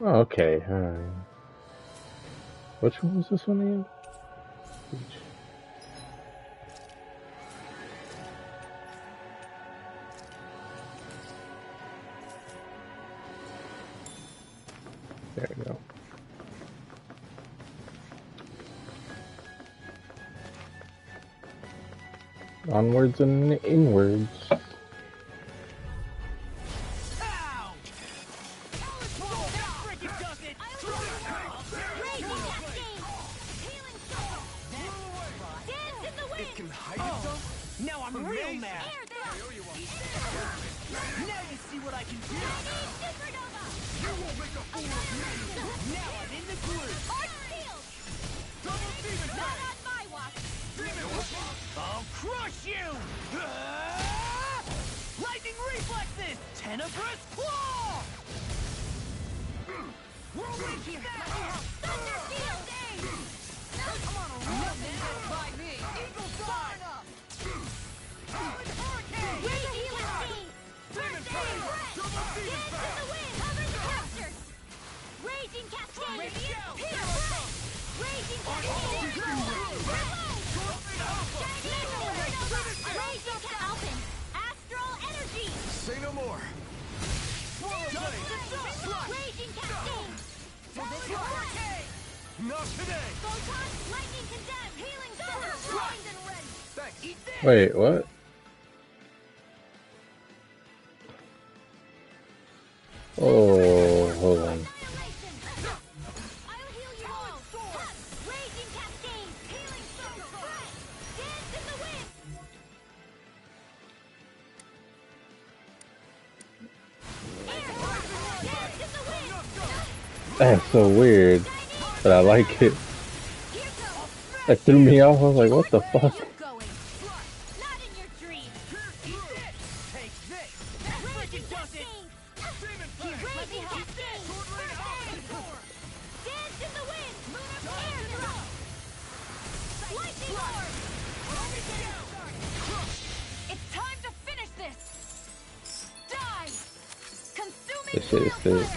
Oh, okay. Which one was this one again? There we go. Onwards and inwards. Now I'm real mad. Now you see what I can do. You won't make a fool of me. Now I'm in the groove. Double demon Not blade. on my watch. I'll crush you! Lightning reflexes! Tenebrous claw! Whirlwind snap. Thunder field! Come on, nothing gets by me! Eagle side! Hurricane. Rage Elastic! Demon blade. Double demon Dance in blade. the wind! Cover the capture! Raging Cascade! Radiant Pierce! Raging Cascade! Raging Alpin! Astral Energy! Say no more. Raging Cascade! Not today. Photon! Lightning Condemned! Healing Solar! Primed and ready! Thanks. Eat this! Wait, what? Oh, hold on. I'll heal you all! Touch! Raging Cascade! Healing Solar! Dance in the wind! Air! Dance in the wind! That's so weird, but I like it. That threw me off. I was like, what the fuck? Not in your dreams! Take this! Raging Cascade! Raging Cascade! Dance in the wind! Air throw! Lightning orb! It's time to finish this! Die! Consuming This shit is sick.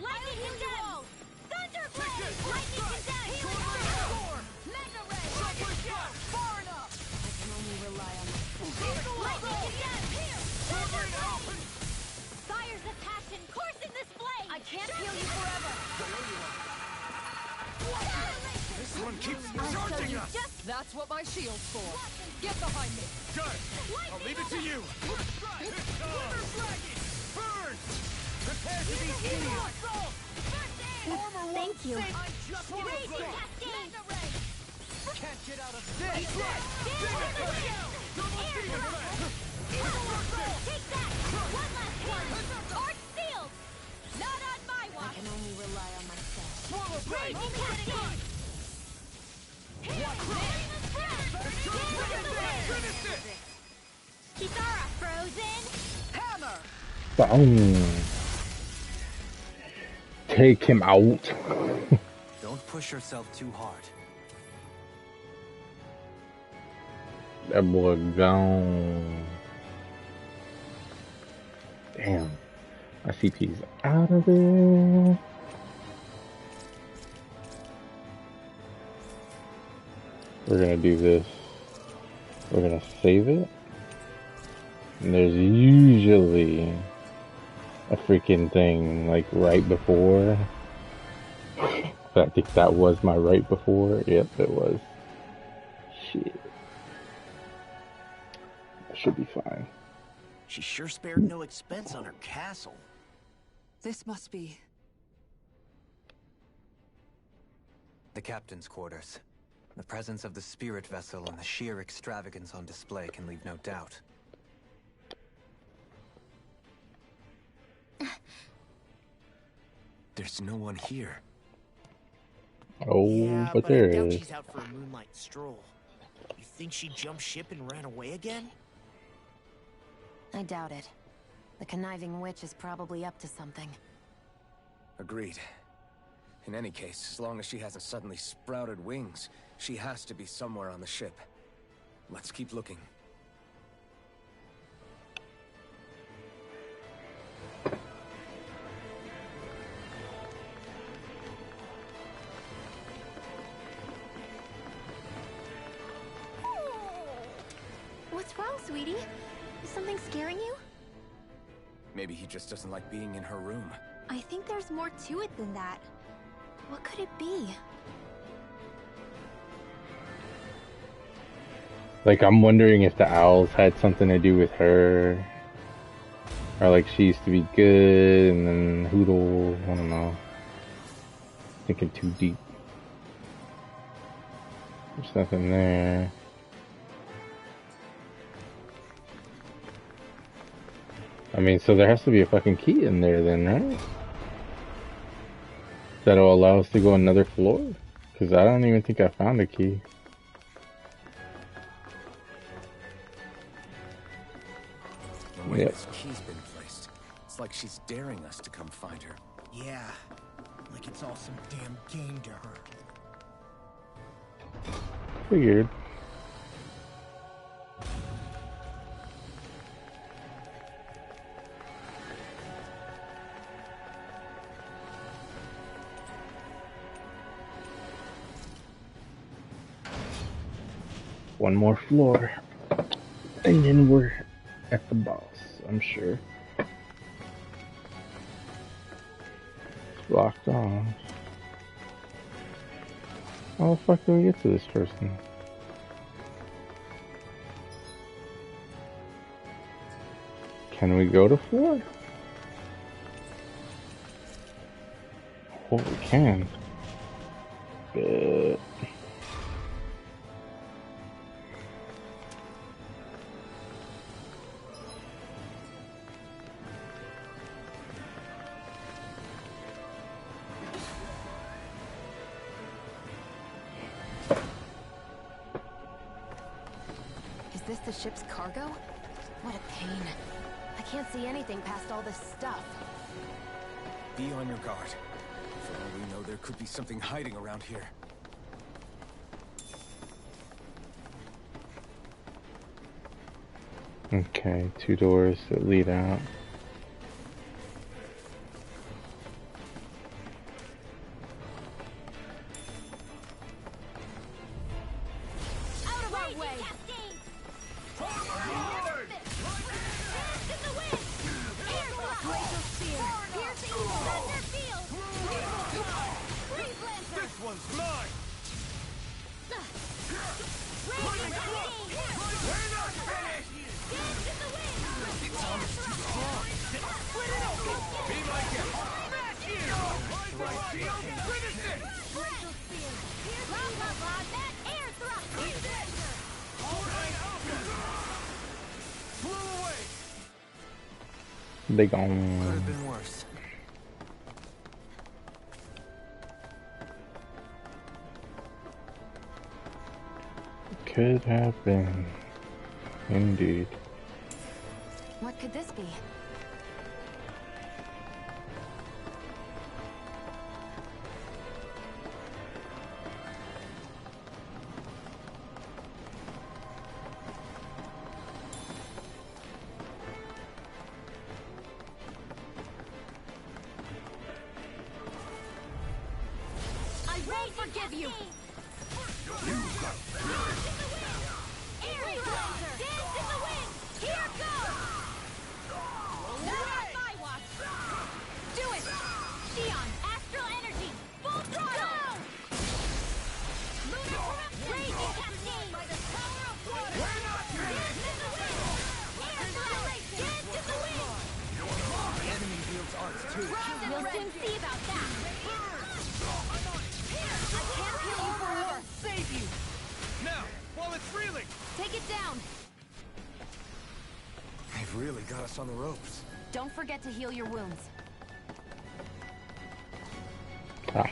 Lightning condemned! Thunder blade! Lightning condemned! Healing orb! Mega ray! Far enough! I can only rely on lightning condemned! Thunder blade! Fires of passion coursing this blade! I can't heal you forever! This one keeps charging us. That's what my shield's for. Get behind me. Good. I'll leave it to you. Burn. Prepare to be healed. Thank you. I'm just Raging one Cascade! Can't get out of this! Dance in the wind! Air throw! Take that! One last one! Arch sealed! Not on my watch! I can only rely on myself. Raging Cascade! Kisara frozen! Hammer! Boom. Take him out. Don't push yourself too hard. That boy gone. Damn. My CP's out of there. We're gonna do this. We're gonna save it. And there's usually a freaking thing like right before. I think that was my right before. Yep, it was. Shit. That should be fine. She sure spared no expense on her castle. This must be... The captain's quarters. The presence of the spirit vessel and the sheer extravagance on display can leave no doubt. There's no one here. Oh, Yeah, but I there doubt is. she's out for a moonlight stroll. You think she jumped ship and ran away again? I doubt it. The conniving witch is probably up to something. Agreed. In any case, as long as she hasn't suddenly sprouted wings, she has to be somewhere on the ship. Let's keep looking. What's wrong, sweetie? Is something scaring you? Maybe he just doesn't like being in her room. I think there's more to it than that. What could it be? Like, I'm wondering if the owls had something to do with her. Or like she used to be good and then Hootle, I don't know. Thinking too deep. There's nothing there. I mean, so there has to be a fucking key in there then, right? That'll allow us to go another floor? Because I don't even think I found a key. The way this key's been placed, it's like she's daring us to come find her. Yeah, like it's all some damn game to her. Figured. One more floor, and then we're at the boss, I'm sure. It's blocked off. How the fuck do we get to this person? Can we go to floor? Oh, we can. But... Is this the ship's cargo? What a pain. I can't see anything past all this stuff. Be on your guard. For all we know, there could be something hiding around here. Okay, 2 doors that lead out. Out of our way! This one's mine! We're not finished! Dance in the wind! Split it open! Be my guest! Smash you! Finish it! Blah, blah, blah, that air thrust! Blew away! They Could have gone. been worse. Could have been. Indeed. What could this be? I won't forgive you! Air thrust! Dance in the wind! Here goes! Not on my watch! Do it! Xion, astral energy! Full throttle! Lunar corruption! Raging cascade! By the power of water! We're not dance in the wind! Air thrust! Dance in the wind! The enemy wields arts too. We'll soon see about that! I can't heal you forever! Save you! Now, while it's reeling! Take it down! They've really got us on the ropes. Don't forget to heal your wounds. Ah.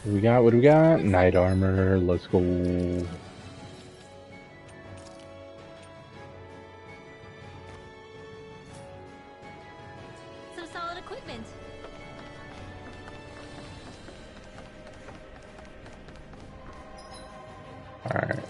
What do we got? What do we got? Knight armor. Let's go. Some solid equipment. Alright.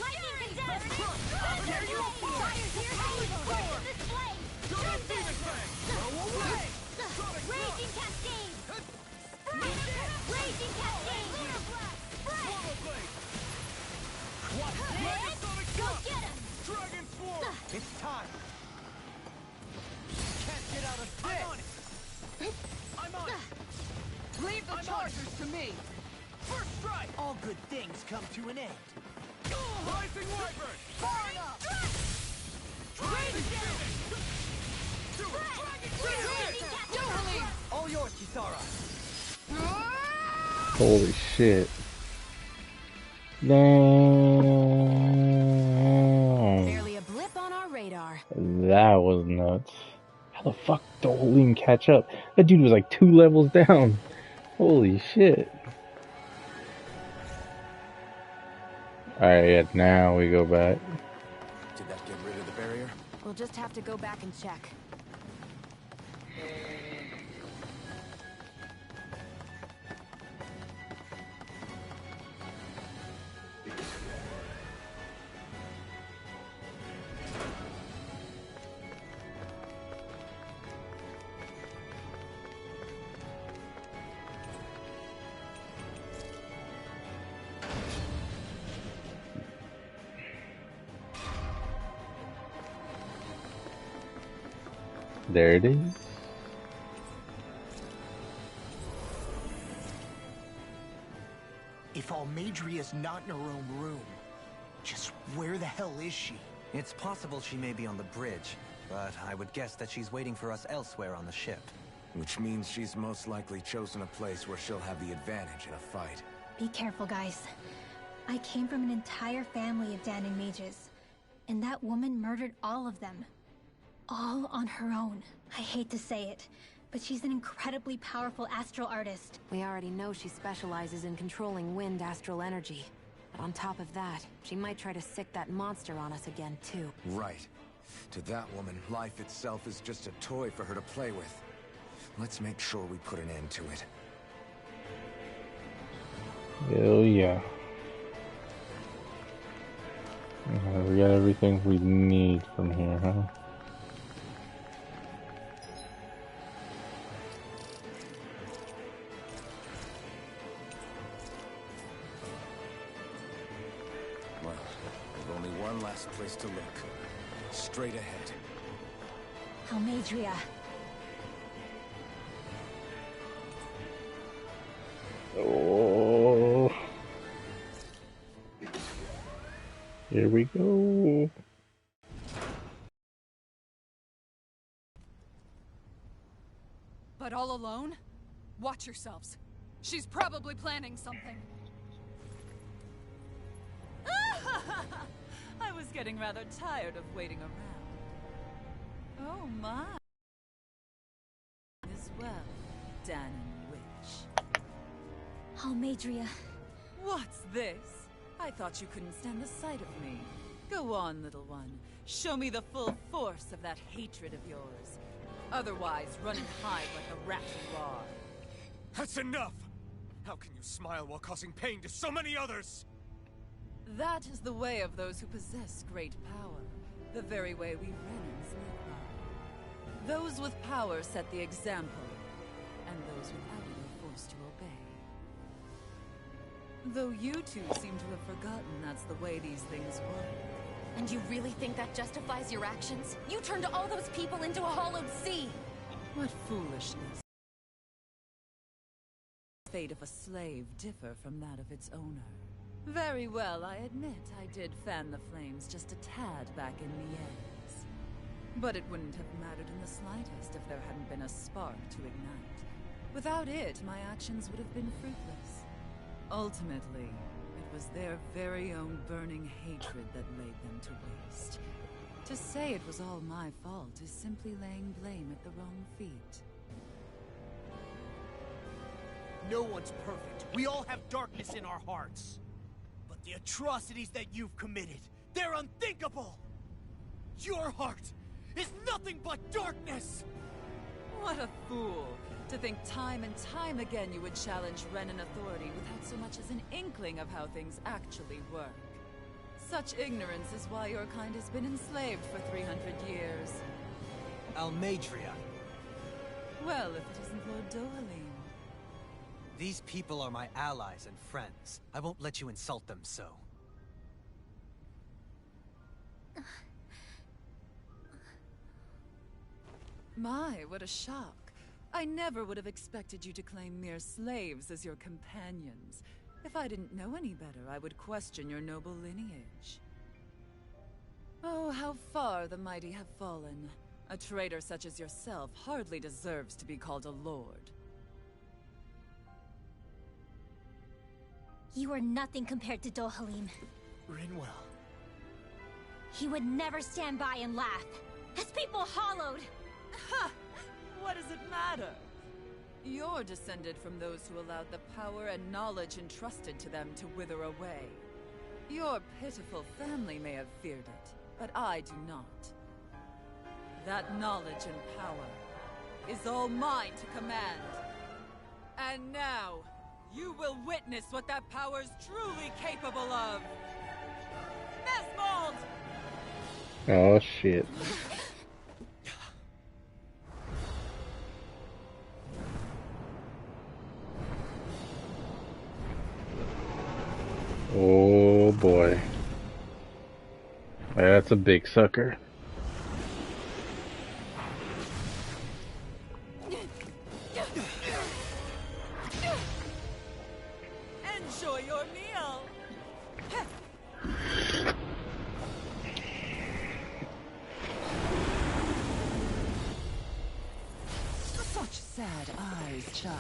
Lightning condemned! Fire's here, this flame! Raging Cascade! Raging Cascade! Go get him! Dragon Swarm! It's time. Can't get out of this. I'm on it. I'm on it. Leave the chargers to me. First strike. All good things come to an end. Rising Wyvern. Far enough. All yours, Kisara. Holy shit. Damn. Barely a blip on our radar. That was nuts. How the fuck did Olin catch up? That dude was like 2 levels down. Holy shit. Alright, yeah, now we go back. Did that get rid of the barrier? We'll just have to go back and check. There it is. If Almadria's not in her own room, just where the hell is she? It's possible she may be on the bridge, but I would guess that she's waiting for us elsewhere on the ship. Which means she's most likely chosen a place where she'll have the advantage in a fight. Be careful, guys. I came from an entire family of Dahnan mages, and that woman murdered all of them. All on her own. I hate to say it, but she's an incredibly powerful astral artist. We already know she specializes in controlling wind astral energy. But on top of that, she might try to sick that monster on us again, too. Right. To that woman, life itself is just a toy for her to play with. Let's make sure we put an end to it. Hell yeah. We got everything we need from here, huh? Well, there's only one last place to look. Straight ahead. Almadria. Oh. Here we go. But all alone? Watch yourselves. She's probably planning something. I was getting rather tired of waiting around. Oh my. As well, Dahnan Witch. Almadria. What's this? I thought you couldn't stand the sight of me. Go on, little one. Show me the full force of that hatred of yours. Otherwise, run and hide like the rat you are. That's enough! How can you smile while causing pain to so many others? That is the way of those who possess great power. The very way we Renans live by. Those with power set the example, and those without it are forced to obey. Though you two seem to have forgotten that's the way these things work. And you really think that justifies your actions? You turned all those people into a hollowed sea! What foolishness. The fate of a slave differ from that of its owner. Very well, I admit I did fan the flames just a tad back in Miez. But it wouldn't have mattered in the slightest if there hadn't been a spark to ignite. Without it, my actions would have been fruitless. Ultimately, it was their very own burning hatred that laid them to waste. To say it was all my fault is simply laying blame at the wrong feet. No one's perfect. We all have darkness in our hearts. But the atrocities that you've committed, they're unthinkable! Your heart is nothing but darkness! What a fool, To think time and time again you would challenge Renan authority without so much as an inkling of how things actually work. Such ignorance is why your kind has been enslaved for 300 years. Almeidria. Well, if it isn't Lord Dohalim. These people are my allies and friends. I won't let you insult them so. My, what a shock. I never would have expected you to claim mere slaves as your companions. If I didn't know any better, I would question your noble lineage. Oh, how far the mighty have fallen. A traitor such as yourself hardly deserves to be called a lord. You are nothing compared to Dohalim. Rinwell. He would never stand by and laugh. His people hollowed. Ha! What does it matter? You're descended from those who allowed the power and knowledge entrusted to them to wither away. Your pitiful family may have feared it, but I do not. That knowledge and power is all mine to command. And now, you will witness what that power's truly capable of. Mesmold! Oh shit. Oh boy. That's a big sucker. Enjoy your meal! Such sad eyes, child.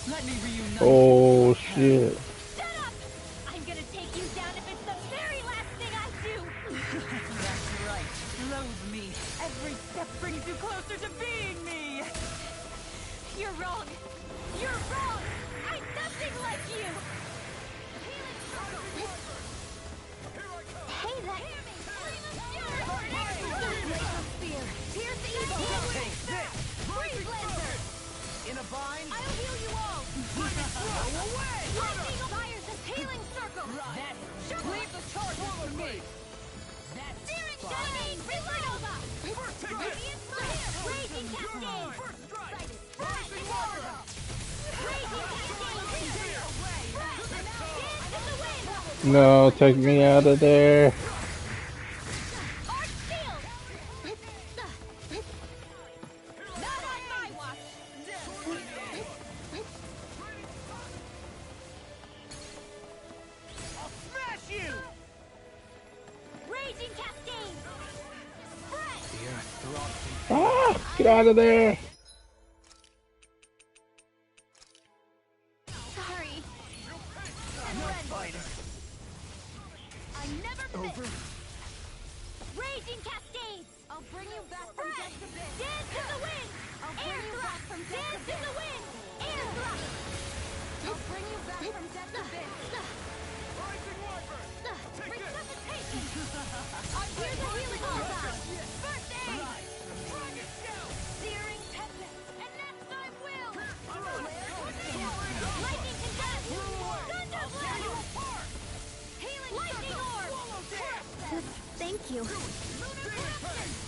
Let me reunite. Oh shit. Shut up! I'm gonna take you down if it's the very last thing I do! That's right. Loathe me. Every step brings you closer to being me. You're wrong! You're wrong! I'm nothing like you! Hey, that... Here's the evil! Freeze Lancer! In a bind? I'll heal you all! Go away! Lightning fires this healing circle! Leave the charges to me! Searing Shining! Supernova! Radiant Fire! Raging Cascade! First strike! Rising Water! Raging Cascade! Dance in the wind! No, take me out of there. Arch Shield! Not on my watch! I'll smash you! Raging Cascade! Spread! The earth throbs. Ah, get out of there. Sorry. I'm ready. I never miss. Raging Cascades! I'll bring you back from just a bit. Dance in the wind! I'll bring you back from Dance in the wind! Air thrust! I'll bring you back from just a bit. Rising Wyvern! Resuscitation! I'm here to healing bullseye! First aid! Dragon Scout! Searing tempest! And next I will! Lightning condensed! Thunder blast! Healing lightning orb! Thank you.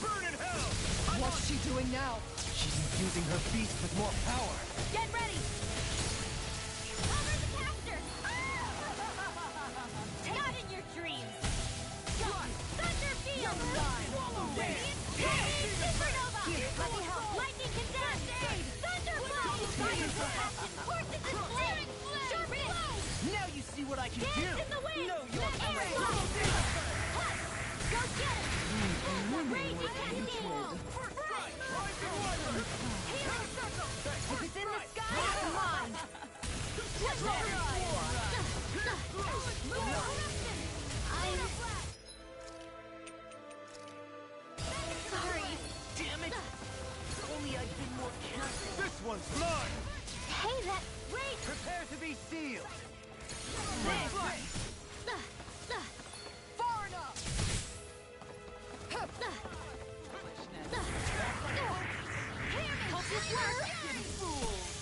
Burn in hell! What's she doing now? She's infusing her beast with more power. Get ready! Cover the caster! Not in your dreams! Thunder field! Radiant supernova! Lightning condensed! Thunder blast! Fire protection! Forces in flame! Sharp blow! Now you see what I can Dance do! in the wind! Know your Air place! blast! Go get it! Raging cascade! First strike! Rising Wyvern! Healing circle! If it's in the sky, it's mine! I'm sorry. Damn it! Only I'd been more careful. This one's mine! Hey, that rage! Prepare to be sealed! Far enough! Help this work!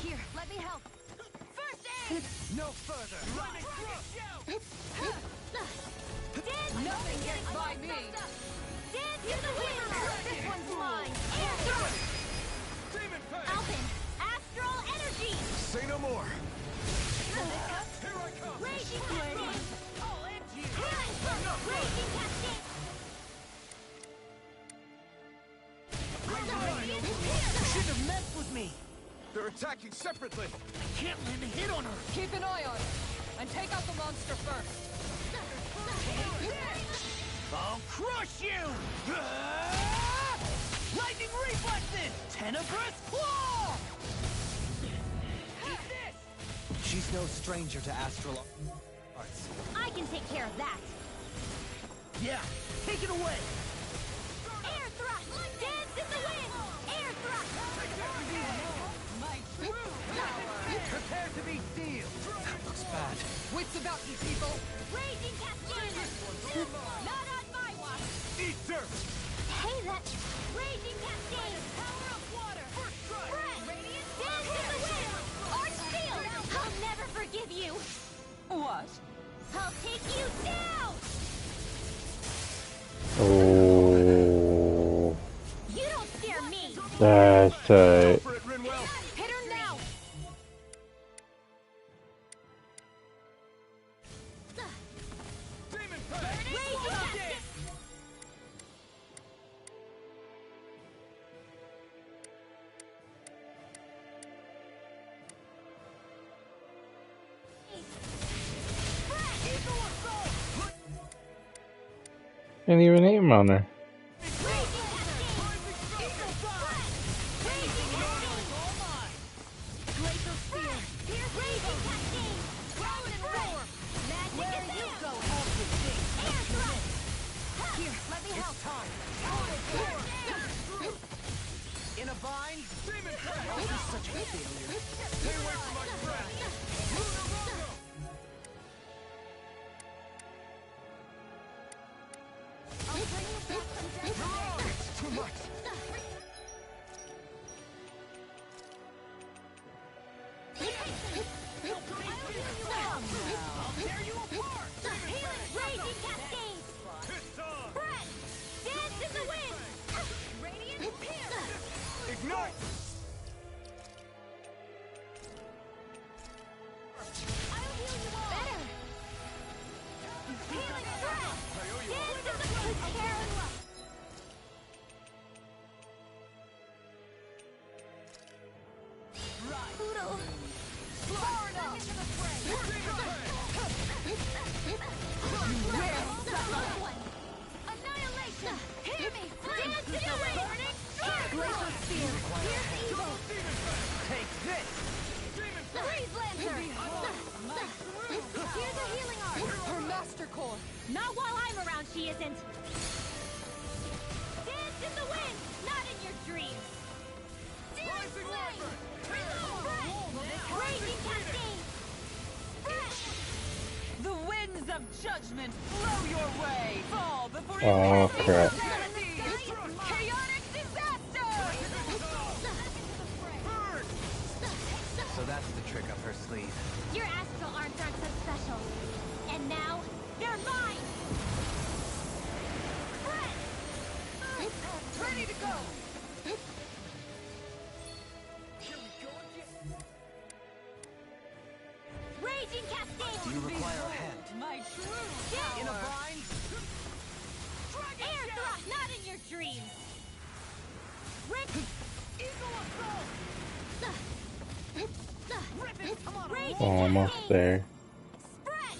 Here, let me help. First aid! No further! Nothing gets by me. Dance in the wind! This one's mine. Air thrust! Demon Fang! Alpin! Astral energy! Say no more. Here I come! Raging cascade! Healing circle! Raging cascade! You shouldn't have messed with me! They're attacking separately. Can't land a hit on her! Keep an eye on it, and take out the monster first. I'll crush you! Lightning reflexes! Tenebrous claw! Eat this! She's no stranger to astral arts. I can take care of that! Yeah, take it away! Air thrust! Dance in the wind! Air thrust! My true power. Prepare to be sealed! That looks bad. Wits about you, people. Raging cascade! Not on my watch! Eat dirt! Hey, that raging cascade! Power of water! Breath! Dance in the wind! Arch field! I'll never forgive you! What? I'll take you down! Oh, You don't scare me! that's tight. For it, Rinwell. Hit her now! Demon Fang! Raging cascade! Didn't even aim on her. In a bind? Demon Fang! This is such a failure. Stay away from my breath! It's too much. I'll tear you apart! Raging cascade! Breath! Dance in the wind! Radiant pierce! Ignite. I'll heal you all! Better! Healing breath! Dance in the wind! Tear you up! Poodle! Far enough! Into the fray! Annihilation! Hear me! Dance in the wind! Burning Glacial spear! Here's evil! Take this! Freeze Lancer! Here's a healing art! Her master core. Not while I'm around, she isn't! Dance in the wind! Not in your dreams! Rising flame! Raging cascade! The winds of judgment blow your way. Fall before Oh, crap. Chaotic disaster! So that's the trick up her sleeve. Your astral arms aren't so special. And now, they're mine! Ready to go. Raging cascade! Do you require a hand? My true In a power. bind? Air thrust! Not in your dreams! Eagle assault! Raging Almost cascade! there. Spread!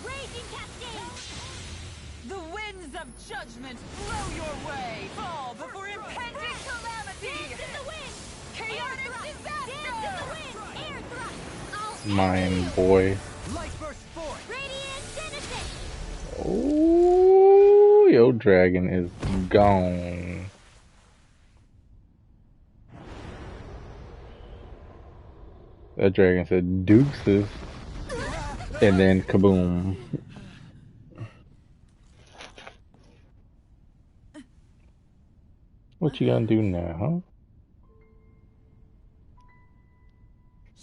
Raging cascade! The winds of judgment blow your way. Fall before impending calamity. Dance in the wind! Chaotic disaster. Dance in the wind! Air thrust! I'll Mine boy. Light burst forth! Radiant Genesis! Oh, yo, dragon is gone. That dragon said deuces. And then kaboom. What you gonna do now, huh?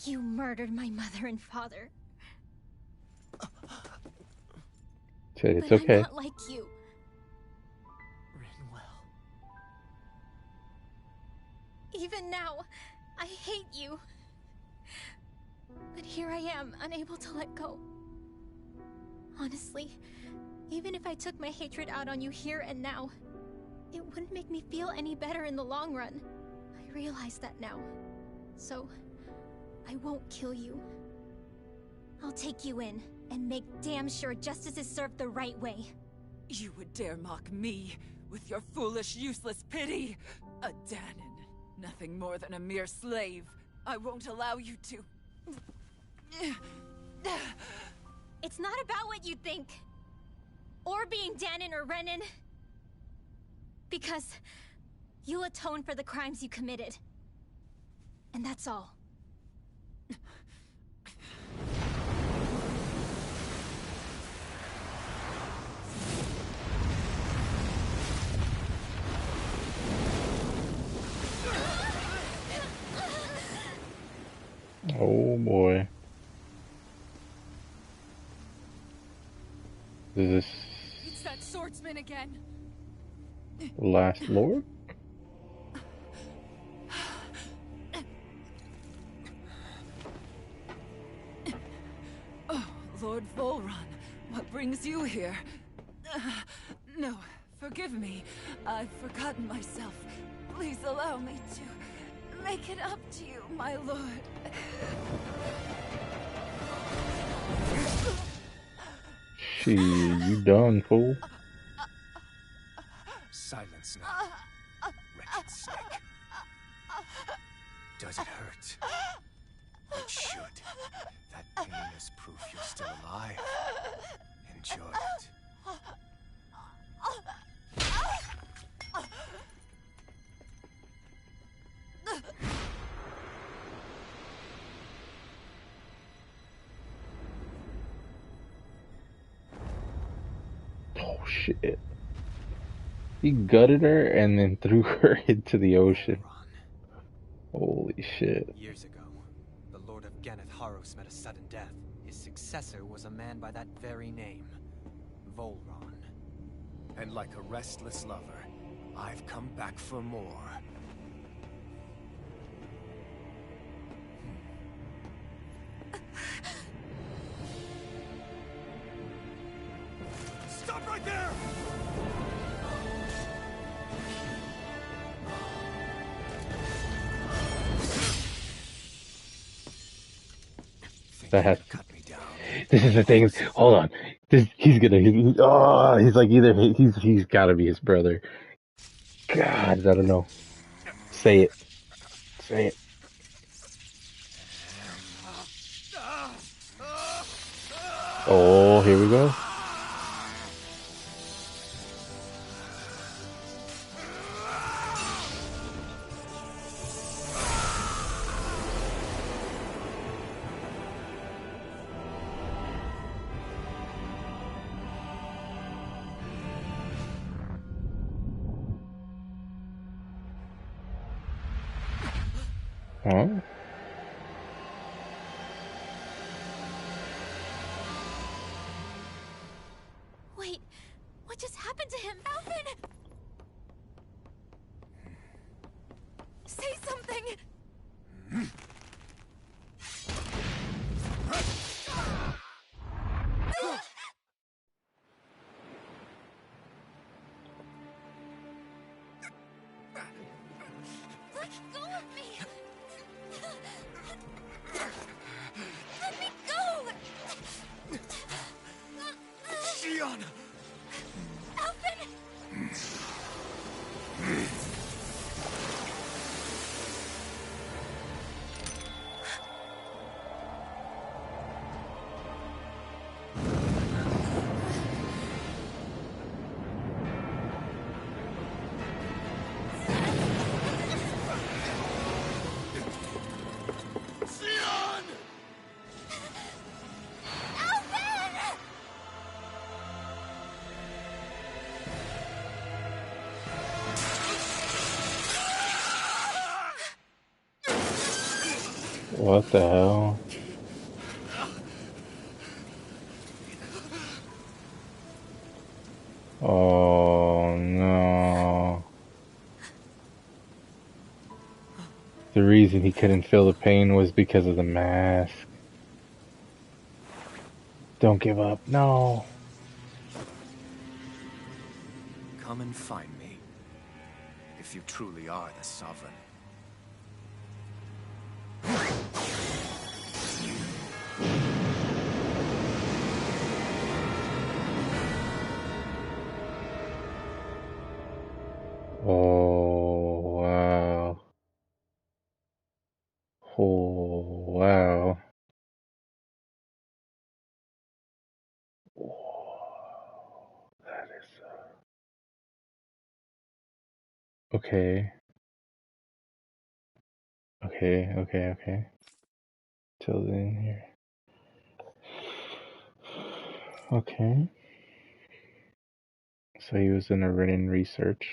You murdered my mother and father. It's But okay. I'm not like you. Rinwell. Even now, I hate you. But here I am, unable to let go. Honestly, even if I took my hatred out on you here and now, it wouldn't make me feel any better in the long run. I realize that now. So, I won't kill you. I'll take you in, and make damn sure justice is served the right way. You would dare mock me with your foolish, useless pity? A Dahnan, nothing more than a mere slave. I won't allow you to... It's not about what you think. Or being Dahnan or Renan. Because you'll atone for the crimes you committed. And that's all. Oh boy. Is this It's that swordsman again. Last Lord? Oh, Lord Volron, what brings you here? No, forgive me. I've forgotten myself. Please allow me to make it up to you, my lord. You done, fool. Silence now, wretched snake. Does it hurt? It should. That pain is proof you're still alive. Enjoy it. Oh shit. He gutted her and then threw her into the ocean. Holy shit. Years ago, the Lord of Ganeth Haros met a sudden death. His successor was a man by that very name, Volron. And like a restless lover, I've come back for more. Stop right there! That has. This is the thing. Hold on. He's like either he's got to be his brother. God, I don't know. Say it. Say it. Oh, here we go. Huh? Wait, what just happened to him? Alvin! Say something! Let go of me! Let me go! Shionne! Alvin! Shionne! Alvin! What the hell? Oh no. The reason he couldn't feel the pain was because of the mask. Don't give up. No. Come and find me. If you truly are the Sovereign. Oh, wow. Oh, wow. That is... Okay. Okay. Till then here. Okay. So he was in a written research.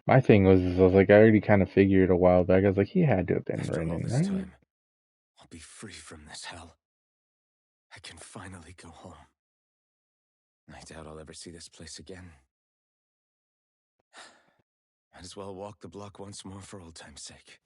My thing was, I was like, I already kind of figured a while back. I was like, he had to have been After all written, this right? time, I'll be free from this hell. I can finally go home. I doubt I'll ever see this place again. Might as well walk the block once more for old time's sake.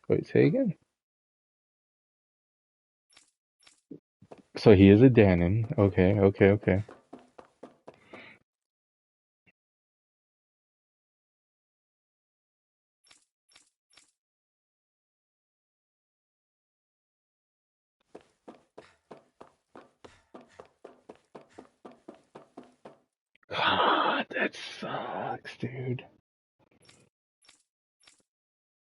Wait, say again? So he is a Danon. Okay. God, that sucks, dude.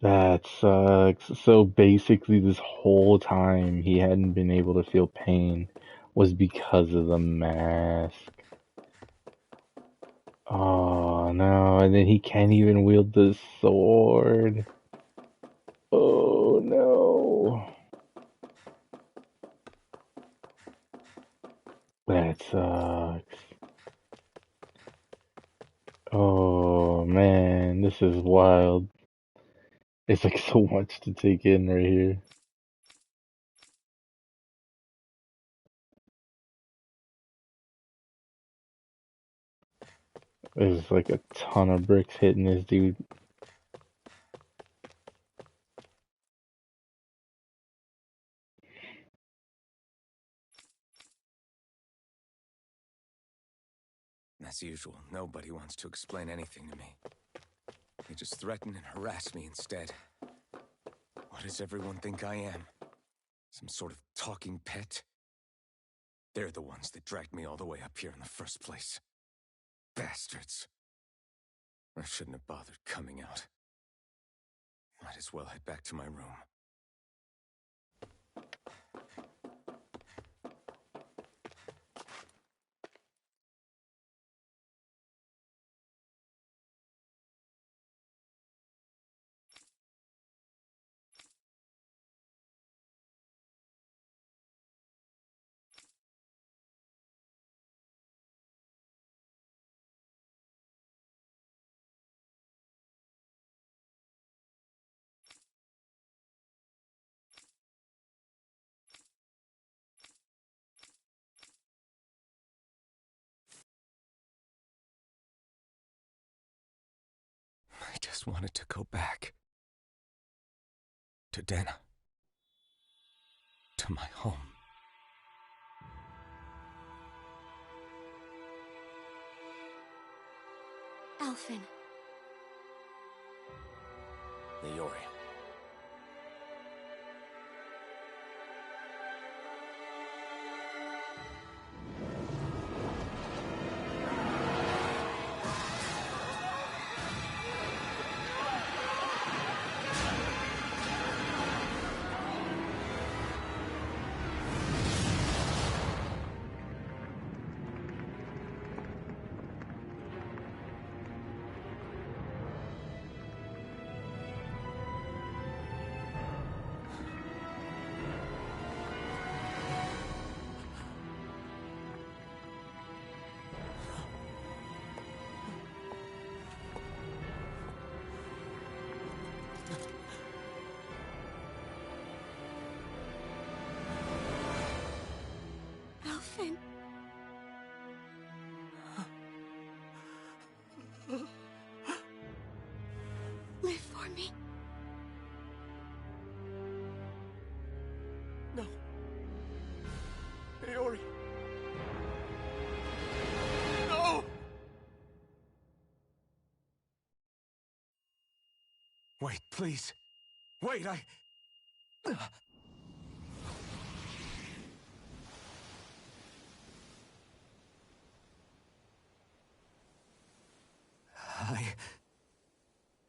That sucks. So basically, this whole time he hadn't been able to feel pain was because of the mask. Oh no, and then he can't even wield the sword. Oh no. That sucks. Oh man, this is wild. It's like so much to take in right here. There's like a ton of bricks hitting this dude. As usual, nobody wants to explain anything to me. They just threaten and harass me instead. What does everyone think I am? Some sort of talking pet? They're the ones that dragged me all the way up here in the first place. Bastards. I shouldn't have bothered coming out. Might as well head back to my room. I just wanted to go back. To Dana. To my home. Alphen. Leori. Wait, please. Wait,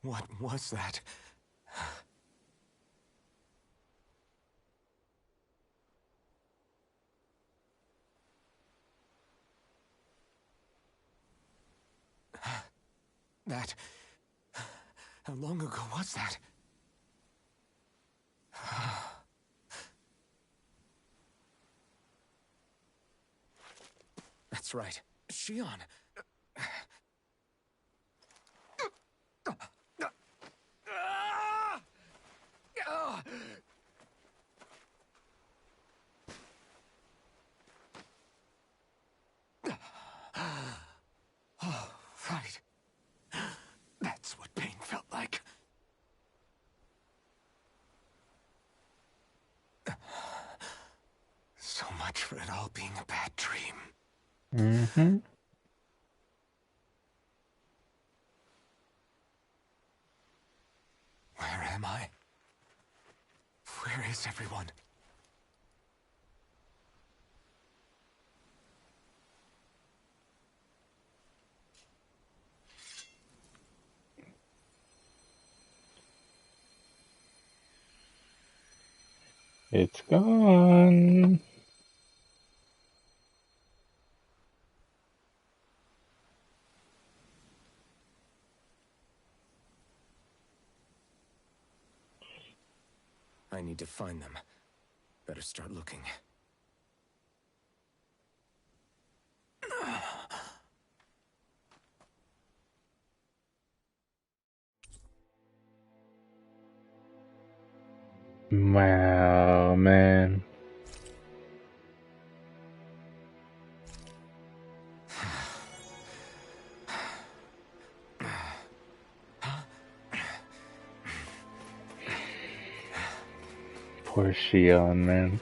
What was that? That... How long ago was that? That's right. Shion. Oh, right. That's what pain felt like. So much for it all being a bad dream. Mm-hmm. Where am I? Where is everyone? It's gone. I need to find them. Better start looking. Wow, man. Poor Shion, man.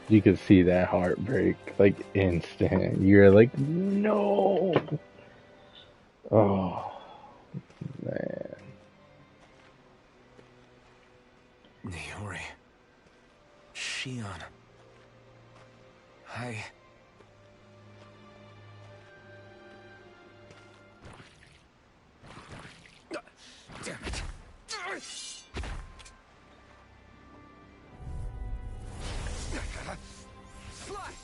You could see that heartbreak, like, instant. You're like, no! Oh, man. Niori. Shion. Damn it. Slash!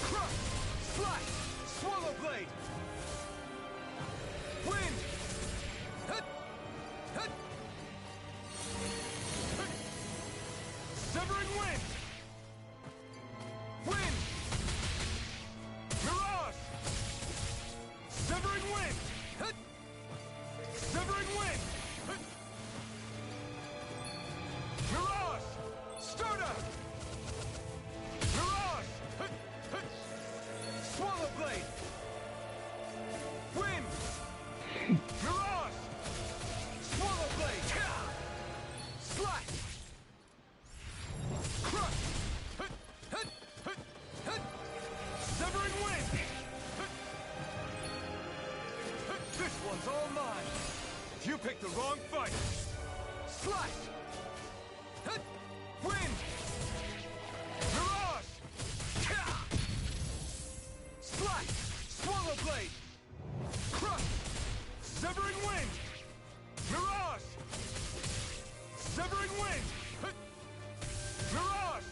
Crush! Slash! Swallow blade! Wind! Severing wind! Wind! Mirage! Severing wind! Severing wind! Mirage! Stardust! Mirage! Swallow blade! Wind! Mirage! Swallow blade! Slash! Crush! Severing wind! This one's all mine! You picked the wrong fight! Slash! Wind! Mirage! Slash! Swallow blade! Crush! Severing wind! Mirage! Severing wind! Mirage!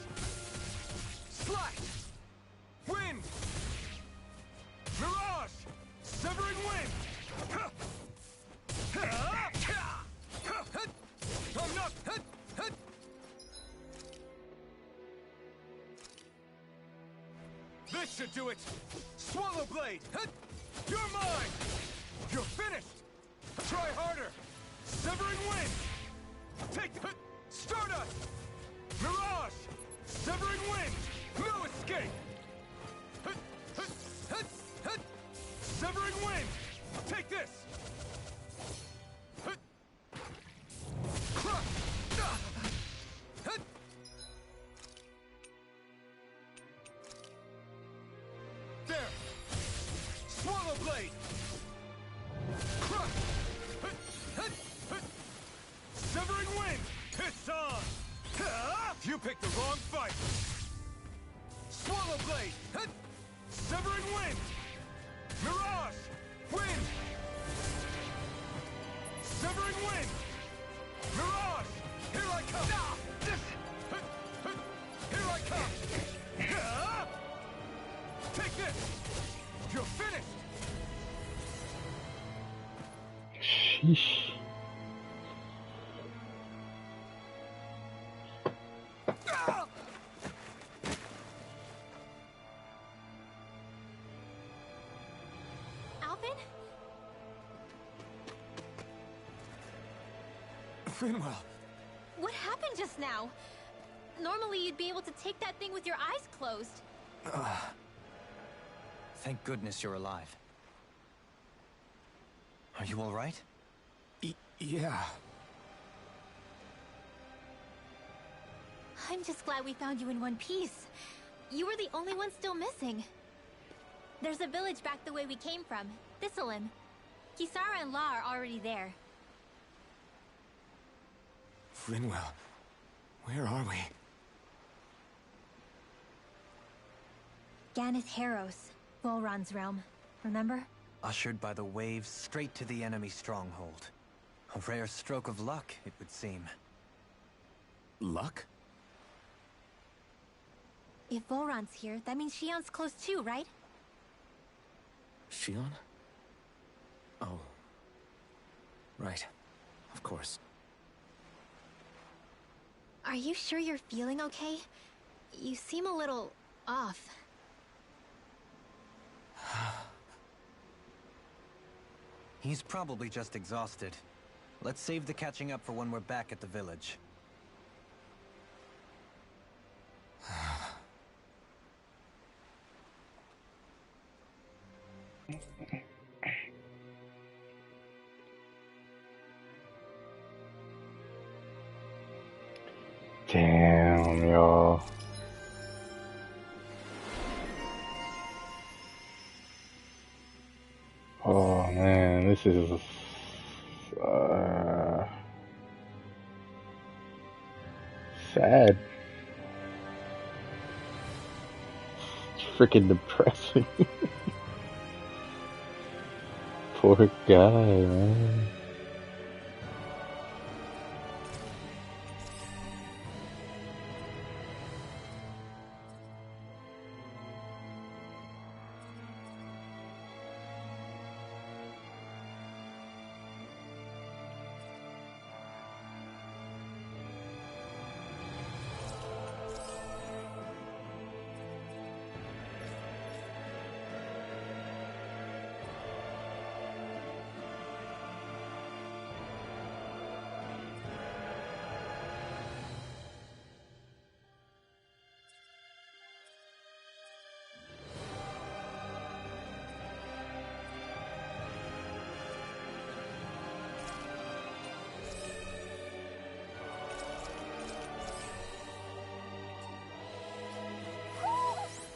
Slash! Wind! Mirage! Severing wind! I'm not... This should do it! Swallow blade! You're mine! You're finished! Try harder! Severing wind! Take the... Stardust! Mirage! Severing wind! No escape! Severing wind! Take this! Crush! Swallow Blade! Crush! Severing Wind! It's on! You picked the wrong fight! Swallow Blade! Severing Wind! Mirage! Wind! Severing Wind! Mirage! Here I come! Here I come! Take this! You're finished! Sheesh. Alvin? Finwell! What happened just now? Normally you'd be able to take that thing with your eyes closed. Thank goodness you're alive. Are you all right? Yeah. I'm just glad we found you in one piece. You were the only one still missing. There's a village back the way we came from, Thistleim. Kisara and La are already there. Finwell, where are we? Ganeth Haros, Volron's realm. Remember? Ushered by the waves straight to the enemy stronghold. A rare stroke of luck, it would seem. Luck? If Volron's here, that means Shion's close too, right? Shion? Oh. Right. Of course. Are you sure you're feeling okay? You seem a little off. He's probably just exhausted. Let's save the catching up for when we're back at the village. Damn, y'all. Oh man, this is sad. It's freaking depressing. Poor guy, man.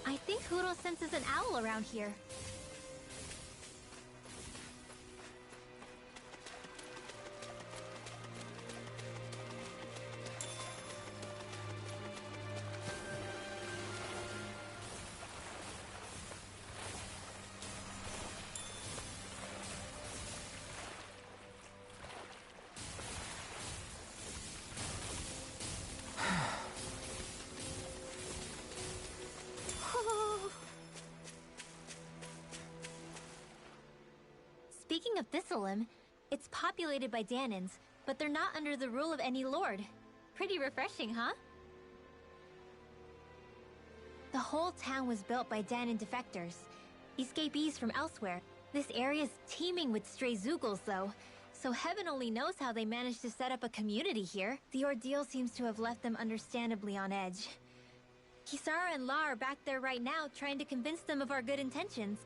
I think Huro senses an owl around here. Speaking of Thistleim, it's populated by Dahnans, but they're not under the rule of any lord. Pretty refreshing, huh? The whole town was built by Dahnan defectors, escapees from elsewhere. This area's teeming with stray Zeugles, though, so heaven only knows how they managed to set up a community here. The ordeal seems to have left them understandably on edge. Kisara and La are back there right now, trying to convince them of our good intentions.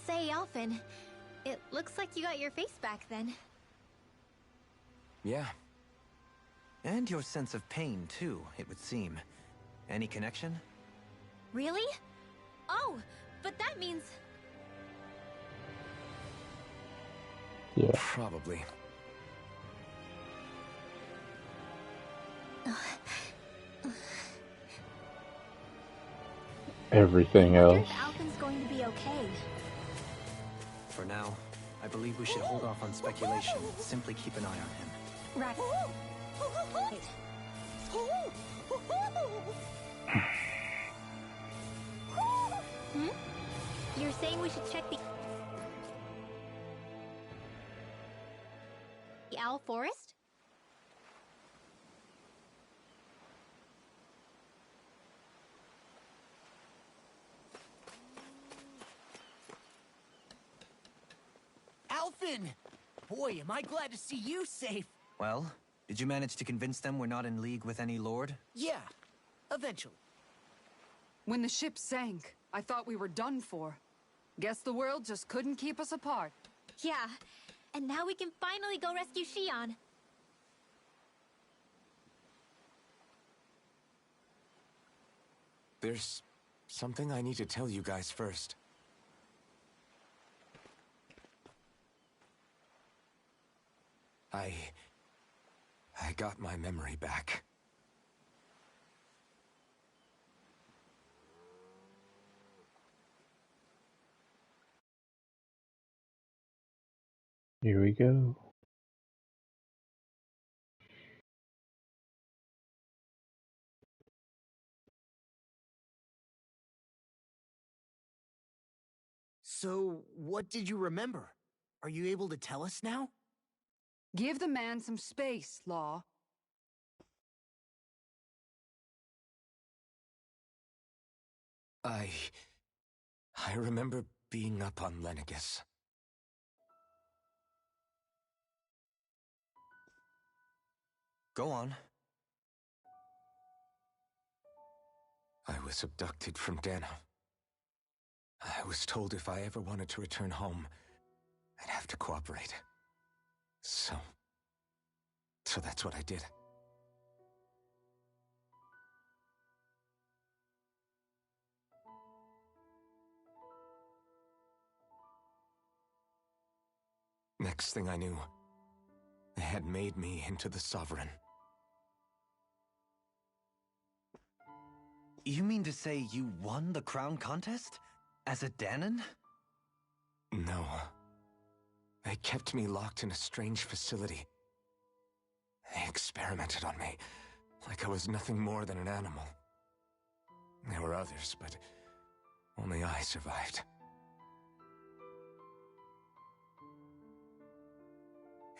Say, Alphen, it looks like you got your face back then. Yeah. And your sense of pain, too, it would seem. Any connection? Really? Oh, but that means... Yeah. Probably. Everything I wonder else. if Alphen's going to be okay. For now, I believe we should hold off on speculation. Simply keep an eye on him. Right. Hmm? You're saying we should check the Owl Forest? Alphen! Boy, am I glad to see you safe. Well, did you manage to convince them we're not in league with any lord? Yeah, eventually. When the ship sank, I thought we were done for. Guess the world just couldn't keep us apart. Yeah, and now we can finally go rescue Shion. There's something I need to tell you guys first. I got my memory back. Here we go. So, what did you remember? Are you able to tell us now? Give the man some space, Law. I remember being up on Lenegis. Go on. I was abducted from Dana. I was told if I ever wanted to return home, I'd have to cooperate. So that's what I did. Next thing I knew, they had made me into the Sovereign. You mean to say you won the crown contest? As a Dahnan? No. They kept me locked in a strange facility. They experimented on me, like I was nothing more than an animal. There were others, but only I survived.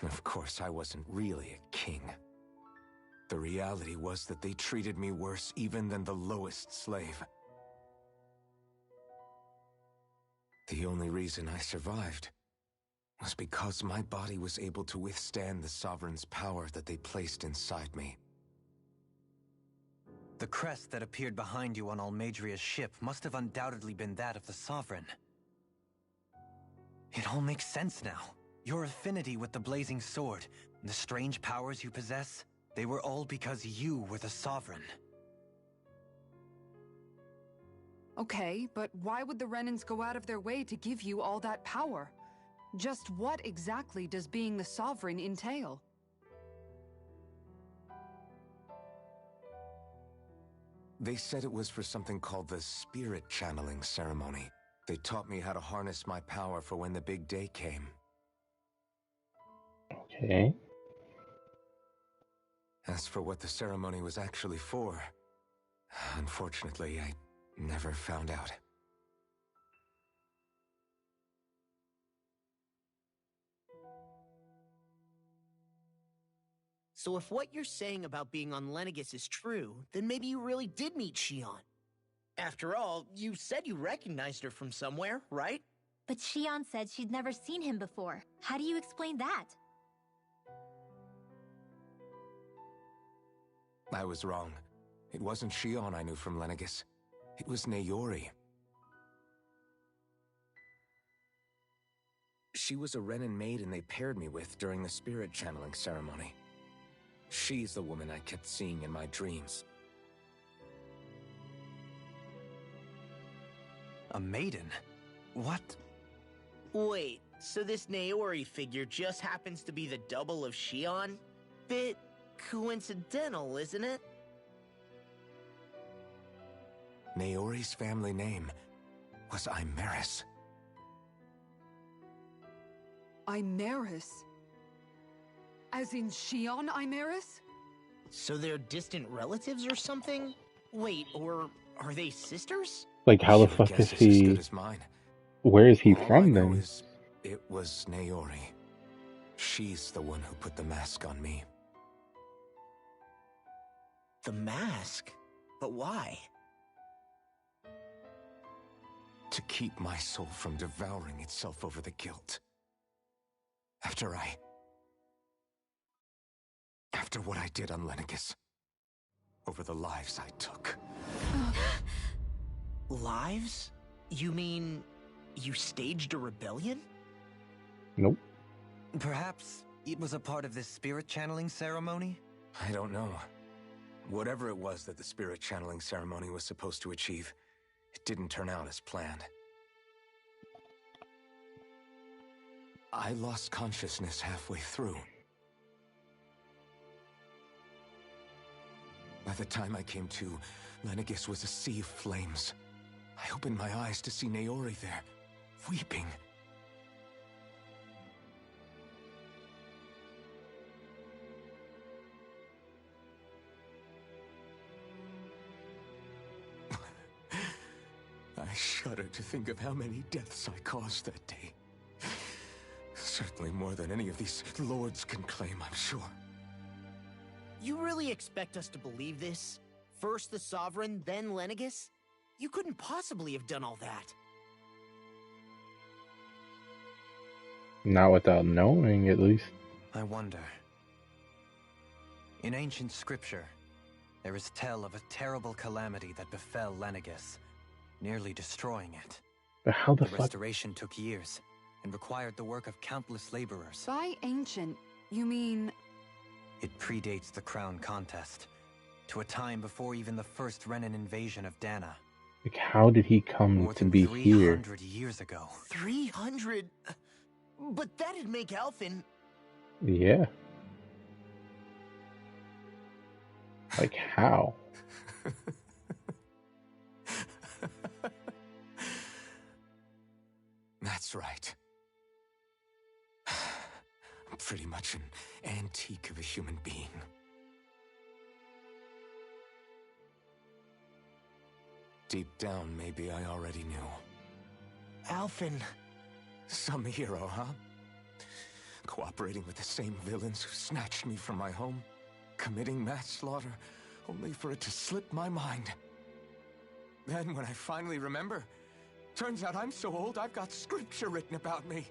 Of course, I wasn't really a king. The reality was that they treated me worse even than the lowest slave. The only reason I survived was because my body was able to withstand the Sovereign's power that they placed inside me. The crest that appeared behind you on Almeidria's ship must have undoubtedly been that of the Sovereign. It all makes sense now. Your affinity with the Blazing Sword, and the strange powers you possess, they were all because you were the Sovereign. Okay, but why would the Renans go out of their way to give you all that power? Just what exactly does being the Sovereign entail? They said it was for something called the Spirit Channeling Ceremony. They taught me how to harness my power for when the big day came. Okay. As for what the ceremony was actually for, unfortunately, I never found out. So if what you're saying about being on Lenegis is true, then maybe you really did meet Shion. After all, you said you recognized her from somewhere, right? But Shion said she'd never seen him before. How do you explain that? I was wrong. It wasn't Shion I knew from Lenegis. It was Nayori. She was a Renan maiden they paired me with during the spirit channeling ceremony. She's the woman I kept seeing in my dreams. A maiden? What? Wait, so this Naori figure just happens to be the double of Shion? Bit coincidental, isn't it? Naori's family name was Imeris. Imeris? As in Shion Imeris? So they're distant relatives or something? Wait, or are they sisters? Like, how the Your fuck guess is is as good he? as mine. Where is he All I from know then? is it was Naori. She's the one who put the mask on me. The mask? But why? To keep my soul from devouring itself over the guilt. After what I did on Lenegis. Over the lives I took. Lives? You mean you staged a rebellion? Nope. Perhaps it was a part of this spirit channeling ceremony? I don't know. Whatever it was that the spirit channeling ceremony was supposed to achieve, it didn't turn out as planned. I lost consciousness halfway through. By the time I came to, Lenegis was a sea of flames. I opened my eyes to see Naori there, weeping. I shudder to think of how many deaths I caused that day. Certainly more than any of these lords can claim, I'm sure. You really expect us to believe this? First the Sovereign, then Lenegis? You couldn't possibly have done all that. Not without knowing, at least. I wonder. In ancient scripture, there is tell of a terrible calamity that befell Lenegis, nearly destroying it. But how the The fuck? restoration took years and required the work of countless laborers. By ancient, you mean... It predates the crown contest, to a time before even the first Renan invasion of Dana. Like, how did he come More to than be here? 300 years ago. 300? But that'd make Alphen... Yeah. Like, how? That's right. I'm pretty much an antique of a human being. Deep down, maybe I already knew. Alphen... Some hero, huh? Cooperating with the same villains who snatched me from my home, committing mass slaughter, only for it to slip my mind. Then, when I finally remember, turns out I'm so old I've got scripture written about me.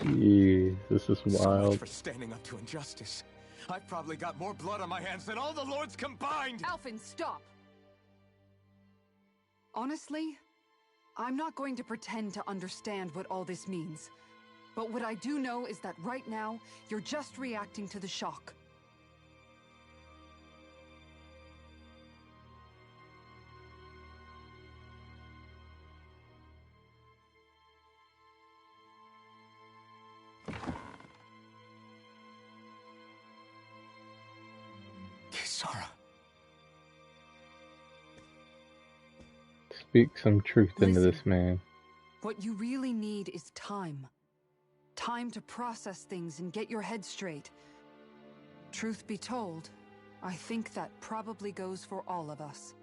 Jeez, this is So much wild. for standing up to injustice. I've probably got more blood on my hands than all the lords combined! Alphen, stop! Honestly, I'm not going to pretend to understand what all this means. But what I do know is that right now, you're just reacting to the shock. Kisara. Speak some truth into Listen. this man. What you really need is time. Time to process things and get your head straight. Truth be told, I think that probably goes for all of us.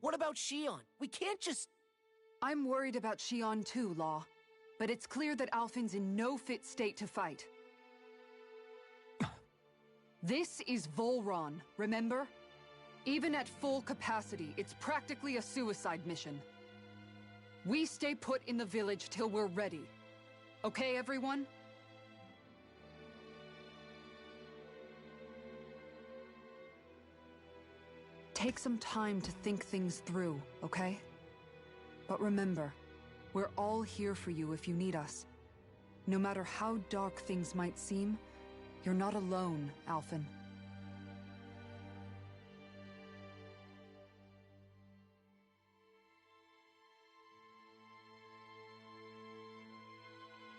What about Shion? We can't just... I'm worried about Shion too, Law. But it's clear that Alphen's in no fit state to fight. This is Volron, remember? Even at full capacity, it's practically a suicide mission. We stay put in the village till we're ready. Okay, everyone? Take some time to think things through, okay? But remember, we're all here for you if you need us. No matter how dark things might seem, You're not alone, Alphen.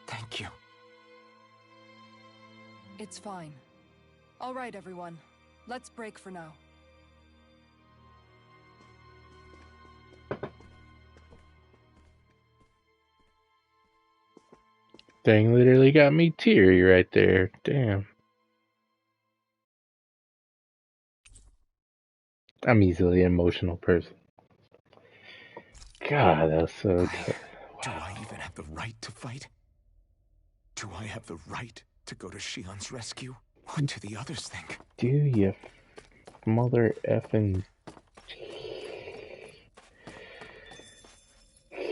Thank you. It's fine. All right, everyone. Let's break for now. Thing literally got me teary right there. Damn. I'm easily an emotional person. God, that was so tough. Do I even have the right to fight? Do I have the right to go to Shion's rescue? What do the others think? Do you mother effing...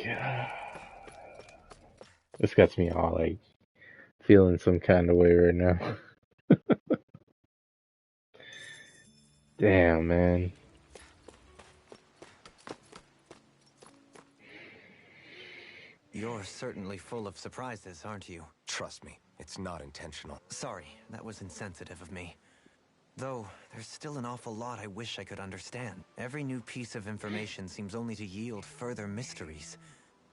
God. This got me all, like, feeling some kind of way right now. Damn, man. You're certainly full of surprises, aren't you? Trust me, it's not intentional. Sorry, that was insensitive of me. Though, there's still an awful lot I wish I could understand. Every new piece of information seems only to yield further mysteries.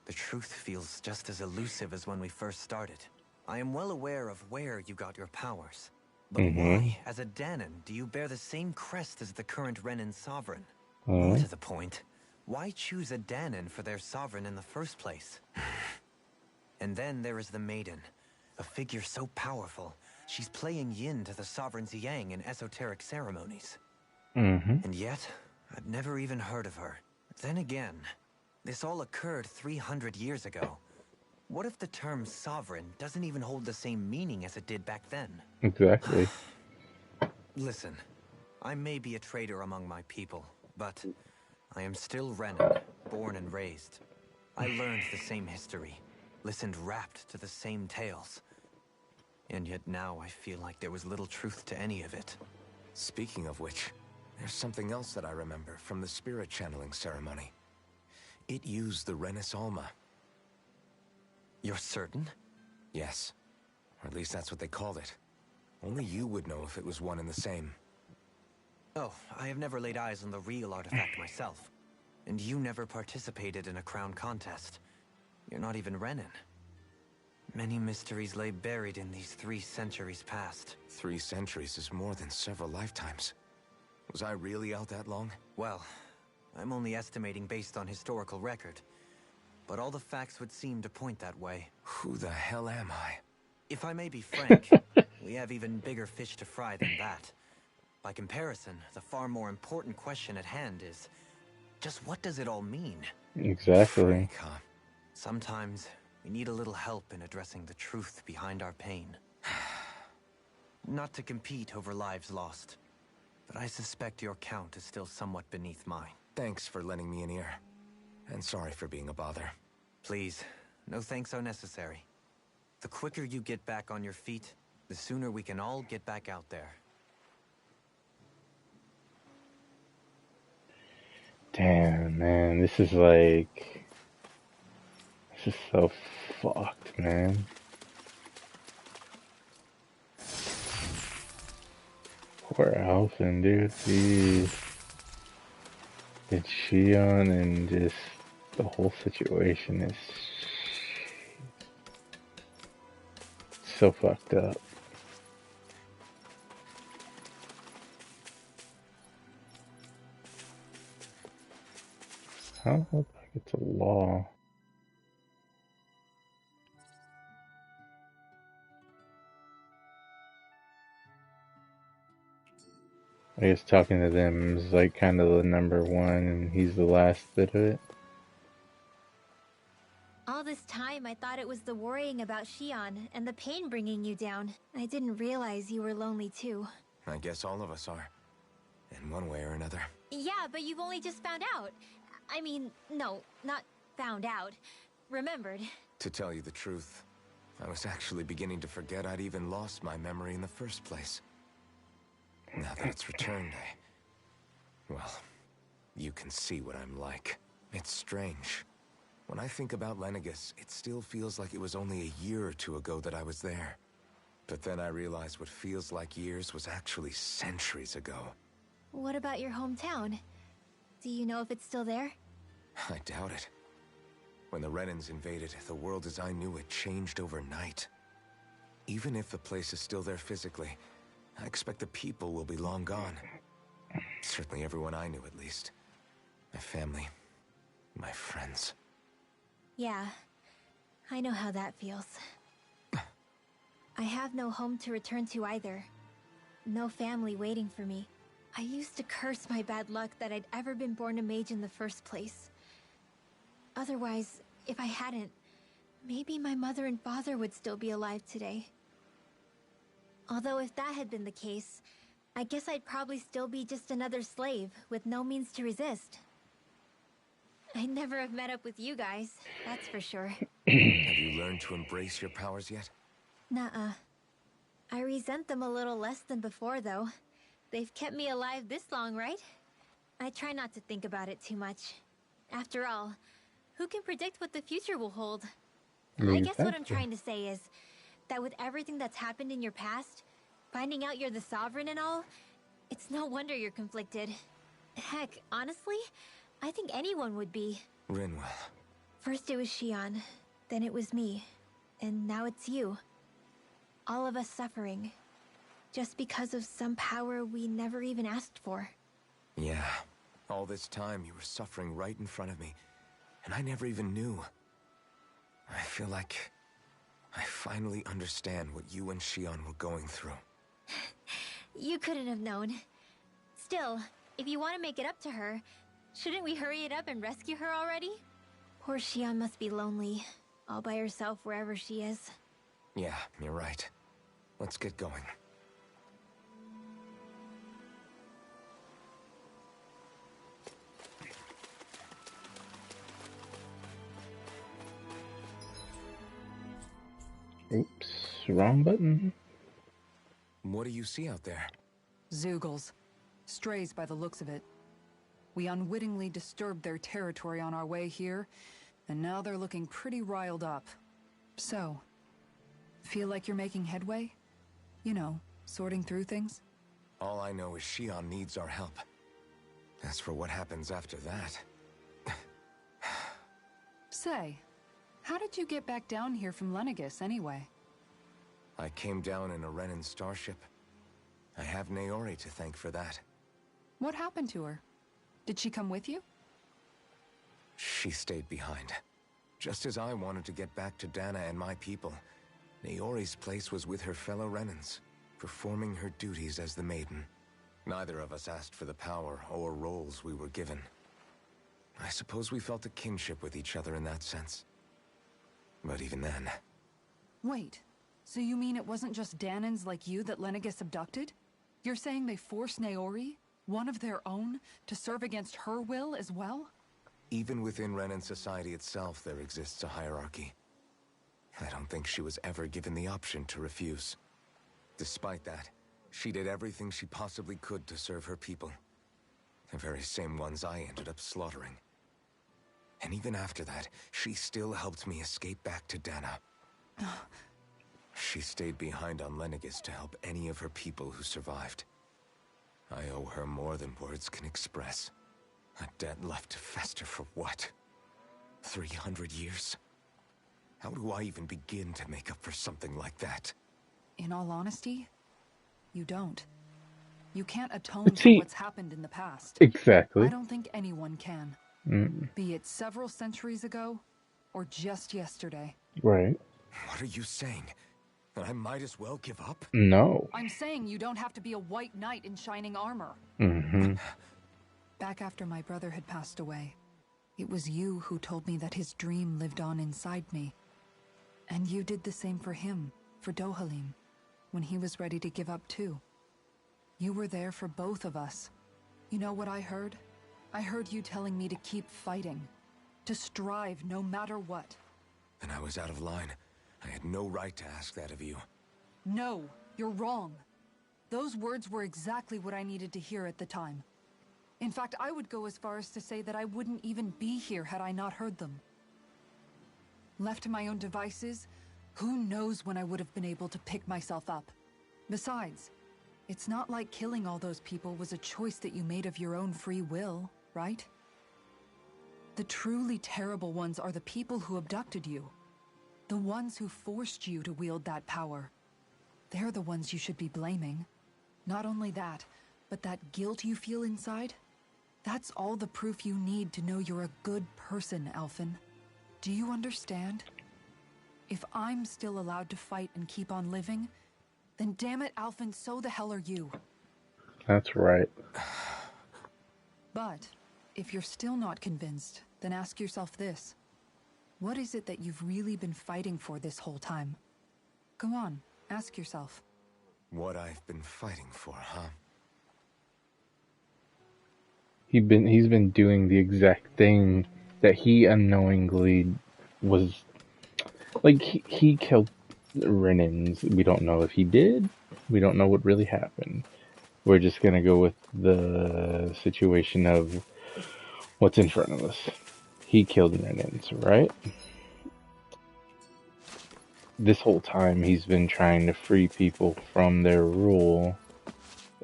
The truth feels just as elusive as when we first started. I am well aware of where you got your powers. But why, as a Dahnan, do you bear the same crest as the current Renan sovereign? More to the point, why choose a Dahnan for their sovereign in the first place? And then there is the Maiden, a figure so powerful, she's playing yin to the sovereign's yang in esoteric ceremonies. And yet, I've never even heard of her. Then again, this all occurred 300 years ago. What if the term sovereign doesn't even hold the same meaning as it did back then? Exactly. Listen, I may be a traitor among my people, but I am still Renan, born and raised. I learned the same history, listened rapt to the same tales. And yet now I feel like there was little truth to any of it. Speaking of which, there's something else that I remember from the spirit channeling ceremony. It used the Renis Alma. You're certain? Yes. Or at least that's what they called it. Only you would know if it was one and the same. Oh, I have never laid eyes on the real artifact myself. And you never participated in a crown contest. You're not even Renan. Many mysteries lay buried in these 3 centuries past. 3 centuries is more than several lifetimes. Was I really out that long? Well, I'm only estimating based on historical record. But all the facts would seem to point that way. Who the hell am I? If I may be frank, we have even bigger fish to fry than that. By comparison, the far more important question at hand is, just what does it all mean? Exactly. Frank, huh? Sometimes we need a little help in addressing the truth behind our pain. Not to compete over lives lost, but I suspect your count is still somewhat beneath mine. Thanks for lending me an ear. And sorry for being a bother. Please, no thanks are necessary. The quicker you get back on your feet, the sooner we can all get back out there. Damn, man, this is like... This is so fucked, man. Poor Alphen, dude. Jeez. And Shion and just the whole situation is so fucked up. How the fuck it's a law? I guess talking to them is like kind of the number one, and he's the last bit of it. All this time, I thought it was the worrying about Shion and the pain bringing you down. I didn't realize you were lonely too. I guess all of us are. In one way or another. Yeah, but you've only just found out. I mean, no, not found out. Remembered. To tell you the truth, I was actually beginning to forget I'd even lost my memory in the first place. Now that it's returned, well, you can see what I'm like. It's strange. When I think about Lenegis, it still feels like it was only a year or 2 ago that I was there. But then I realized what feels like years was actually centuries ago. What about your hometown? Do you know if it's still there? I doubt it. When the Renans invaded, the world as I knew it changed overnight. Even if the place is still there physically, I expect the people will be long gone. Certainly everyone I knew, at least. My family, my friends. Yeah, I know how that feels. I have no home to return to either. No family waiting for me. I used to curse my bad luck that I'd ever been born a mage in the first place. Otherwise, if I hadn't, maybe my mother and father would still be alive today. Although if that had been the case, I guess I'd probably still be just another slave with no means to resist. I'd never have met up with you guys, that's for sure. Have you learned to embrace your powers yet? Nuh-uh. I resent them a little less than before, though. They've kept me alive this long, right? I try not to think about it too much. After all, who can predict what the future will hold? I guess what I'm trying to say is that with everything that's happened in your past, finding out you're the Sovereign and all, it's no wonder you're conflicted. Heck, honestly, I think anyone would be. Rinwell. First it was Shion, then it was me, and now it's you. All of us suffering, just because of some power we never even asked for. Yeah, all this time you were suffering right in front of me, and I never even knew. I feel like I finally understand what you and Shion were going through. You couldn't have known. Still, if you want to make it up to her, shouldn't we hurry it up and rescue her already? Poor Shion must be lonely, all by herself wherever she is. Yeah, you're right. Let's get going. Oops, wrong button. What do you see out there? Zeugles. Strays by the looks of it. We unwittingly disturbed their territory on our way here, and now they're looking pretty riled up. So, feel like you're making headway? You know, sorting through things? All I know is Shion needs our help. As for what happens after that... Say, how did you get back down here from Lenegis, anyway? I came down in a Renan starship. I have Naori to thank for that. What happened to her? Did she come with you? She stayed behind. Just as I wanted to get back to Dana and my people, Naori's place was with her fellow Renans, performing her duties as the Maiden. Neither of us asked for the power or roles we were given. I suppose we felt a kinship with each other in that sense. But even then... Wait, so you mean it wasn't just Danans like you that Lenegis abducted? You're saying they forced Naori, one of their own, to serve against her will as well? Even within Renan society itself, there exists a hierarchy. I don't think she was ever given the option to refuse. Despite that, she did everything she possibly could to serve her people. The very same ones I ended up slaughtering. And even after that, she still helped me escape back to Dana. She stayed behind on Lenegis to help any of her people who survived. I owe her more than words can express. A debt left to fester for what? 300 years? How do I even begin to make up for something like that? In all honesty, you don't. You can't atone for what's happened in the past. Exactly. I don't think anyone can. Be it several centuries ago, or just yesterday. Right. What are you saying? That I might as well give up? No. I'm saying you don't have to be a white knight in shining armor. Back after my brother had passed away, it was you who told me that his dream lived on inside me. And you did the same for him, for Dohalim, when he was ready to give up too. You were there for both of us. You know what I heard? I heard you telling me to keep fighting, to strive no matter what. Then I was out of line. I had no right to ask that of you. No, you're wrong. Those words were exactly what I needed to hear at the time. In fact, I would go as far as to say that I wouldn't even be here had I not heard them. Left to my own devices, Who knows when I would have been able to pick myself up? Besides, it's not like killing all those people was a choice that you made of your own free will, right? The truly terrible ones are the people who abducted you. The ones who forced you to wield that power. They're the ones you should be blaming. Not only that, but that guilt you feel inside, that's all the proof you need to know you're a good person, Alphen. Do you understand? If I'm still allowed to fight and keep on living, then damn it, Alphen, so the hell are you. That's right. But if you're still not convinced, then ask yourself this. What is it that you've really been fighting for this whole time? Go on, ask yourself. What I've been fighting for, huh? He's been doing the exact thing that he unknowingly was, like, he killed Renans. We don't know if he did. We don't know what really happened. We're just gonna go with the situation of what's in front of us. He killed Renans, right? This whole time he's been trying to free people from their rule.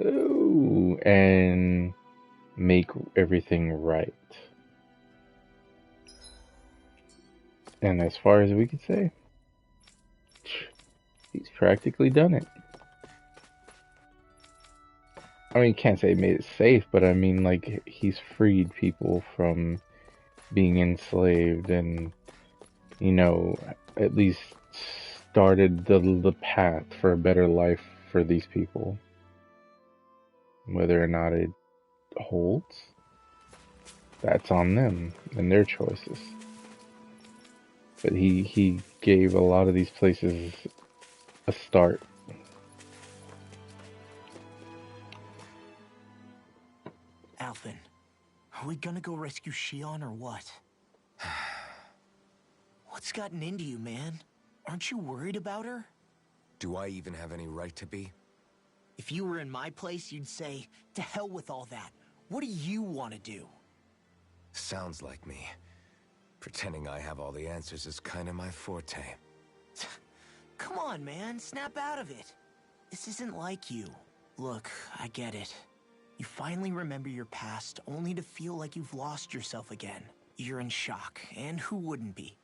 Ooh, and make everything right. And as far as we can say, he's practically done it. I mean, can't say he made it safe, but I mean, like, he's freed people from being enslaved and, you know, at least started the path for a better life for these people. Whether or not it holds, that's on them and their choices. But he gave a lot of these places a start. Alphen, are we gonna go rescue Shion or what? What's gotten into you, man? Aren't you worried about her? Do I even have any right to be? If you were in my place, you'd say, to hell with all that. What do you want to do? Sounds like me. Pretending I have all the answers is kind of my forte. Come on, man. Snap out of it. This isn't like you. Look, I get it. You finally remember your past, only to feel like you've lost yourself again. You're in shock, and who wouldn't be?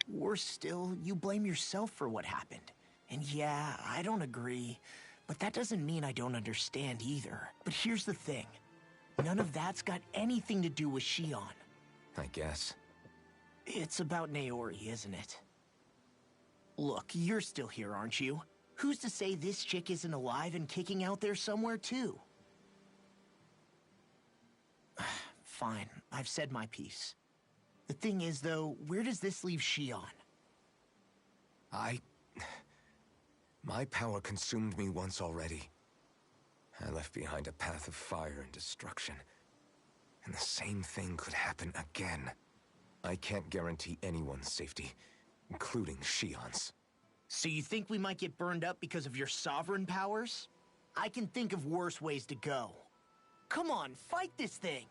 Worse still, you blame yourself for what happened. And yeah, I don't agree, but that doesn't mean I don't understand either. But here's the thing. None of that's got anything to do with Shion. I guess. It's about Naori, isn't it? Look, you're still here, aren't you? Who's to say this chick isn't alive and kicking out there somewhere, too? Fine, I've said my piece. The thing is, though, where does this leave Shion? My power consumed me once already. I left behind a path of fire and destruction. And the same thing could happen again. I can't guarantee anyone's safety, including Shion's. So you think we might get burned up because of your sovereign powers? I can think of worse ways to go. Come on, fight this thing!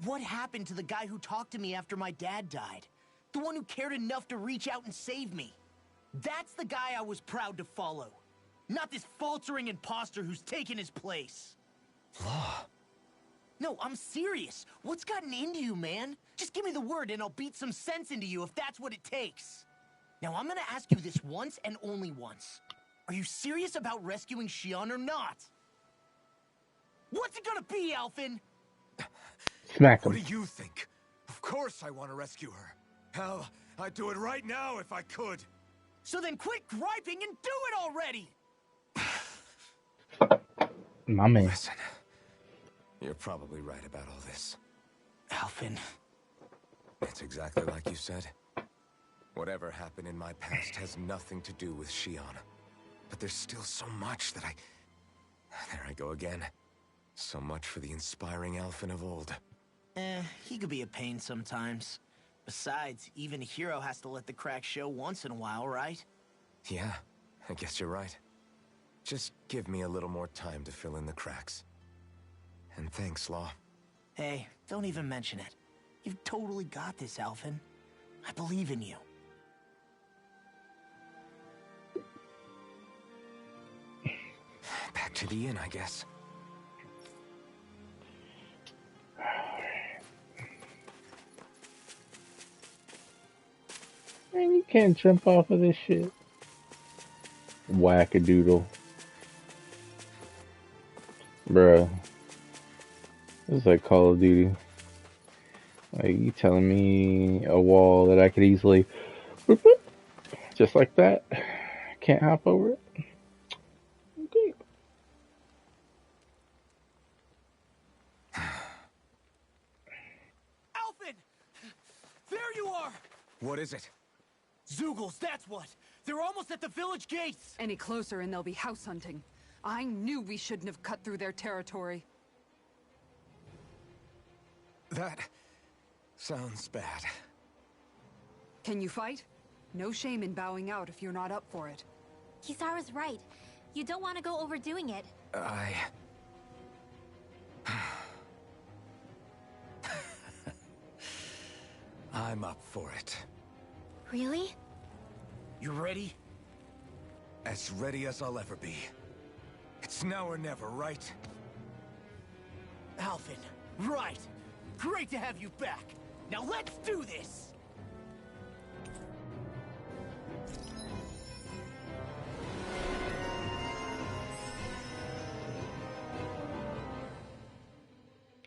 What happened to the guy who talked to me after my dad died? The one who cared enough to reach out and save me? That's the guy I was proud to follow. Not this faltering imposter who's taken his place. Law. No, I'm serious. What's gotten into you, man? Just give me the word and I'll beat some sense into you if that's what it takes. Now, I'm gonna ask you this once and only once. Are you serious about rescuing Shion or not? What's it gonna be, Alphen? Smack him. What do you think? Of course I want to rescue her. Hell, I'd do it right now if I could. So then quit griping and do it already! My man. Listen, you're probably right about all this. Alphen. It's exactly like you said. Whatever happened in my past has nothing to do with Shion. But there's still so much that There I go again. So much for the inspiring Alphen of old. He could be a pain sometimes. Besides, even a hero has to let the cracks show once in a while, right? Yeah, I guess you're right. Just give me a little more time to fill in the cracks. And thanks, Law. Hey, don't even mention it. You've totally got this, Alphen. I believe in you. Back to the inn, I guess. Man, you can't jump off of this shit. Whack-a-doodle. Bruh. This is like Call of Duty. Like, you telling me a wall that I could easily... Boop, boop, just like that? Can't hop over it? Okay. Alphen! There you are! What is it? Zeugles, that's what! They're almost at the village gates! Any closer and they'll be house hunting. I knew we shouldn't have cut through their territory. That sounds bad. Can you fight? No shame in bowing out if you're not up for it. Kisara's right. You don't want to go overdoing it. I'm up for it. Really? You ready? As ready as I'll ever be. It's now or never, right? Alphen, right! Great to have you back! Now let's do this!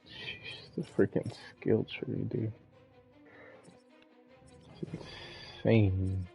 Jeez, the freaking skill tree, dude. It's insane.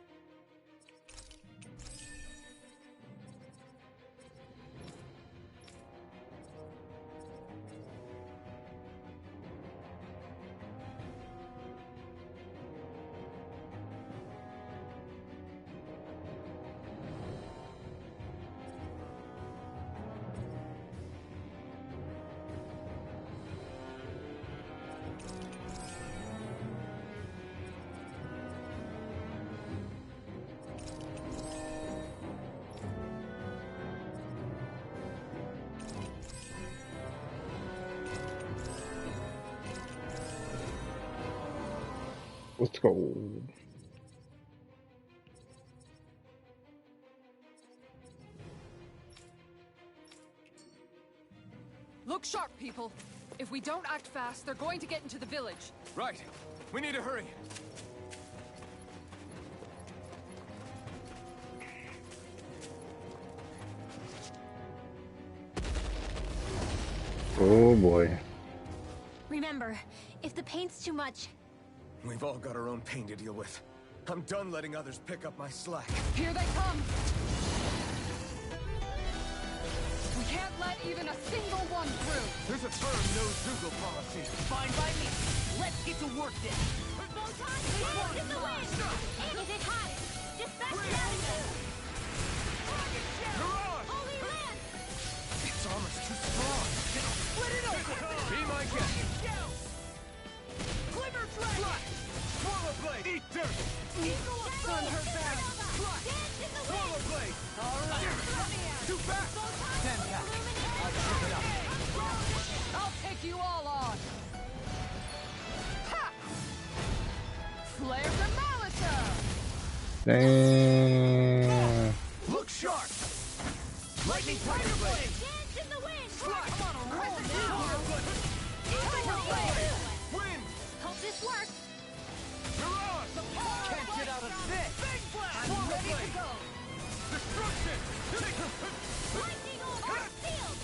Let's go. Look sharp, people. If we don't act fast, they're going to get into the village. Right. We need to hurry. Oh boy. Remember, if the paint's too much... We've all got our own pain to deal with. I'm done letting others pick up my slack. Here they come! We can't let even a single one through! There's a firm no-Zeugle policy. Fine by me. Let's get to work then. Photon fire in the wind! Is it hot? Dispatch the area! Holy land! Its armor's too strong. Split it open! Be my guest. Glimmer Dragon! Swallow Blade! Eat dirt! Eagle of Sun her back! Dance in the Swallow wind! Blade! Alright! Too fast! I'll chip it up. I'll take you all on! Ha! Flare the Malachor! Damn. Look sharp! Lightning Tiger Blade! Dance in the wind! I'm on a roll now! Wind! Hope this works. Mirage! Can't get out of this! I'm ready to go! Destruction! Lightning over field!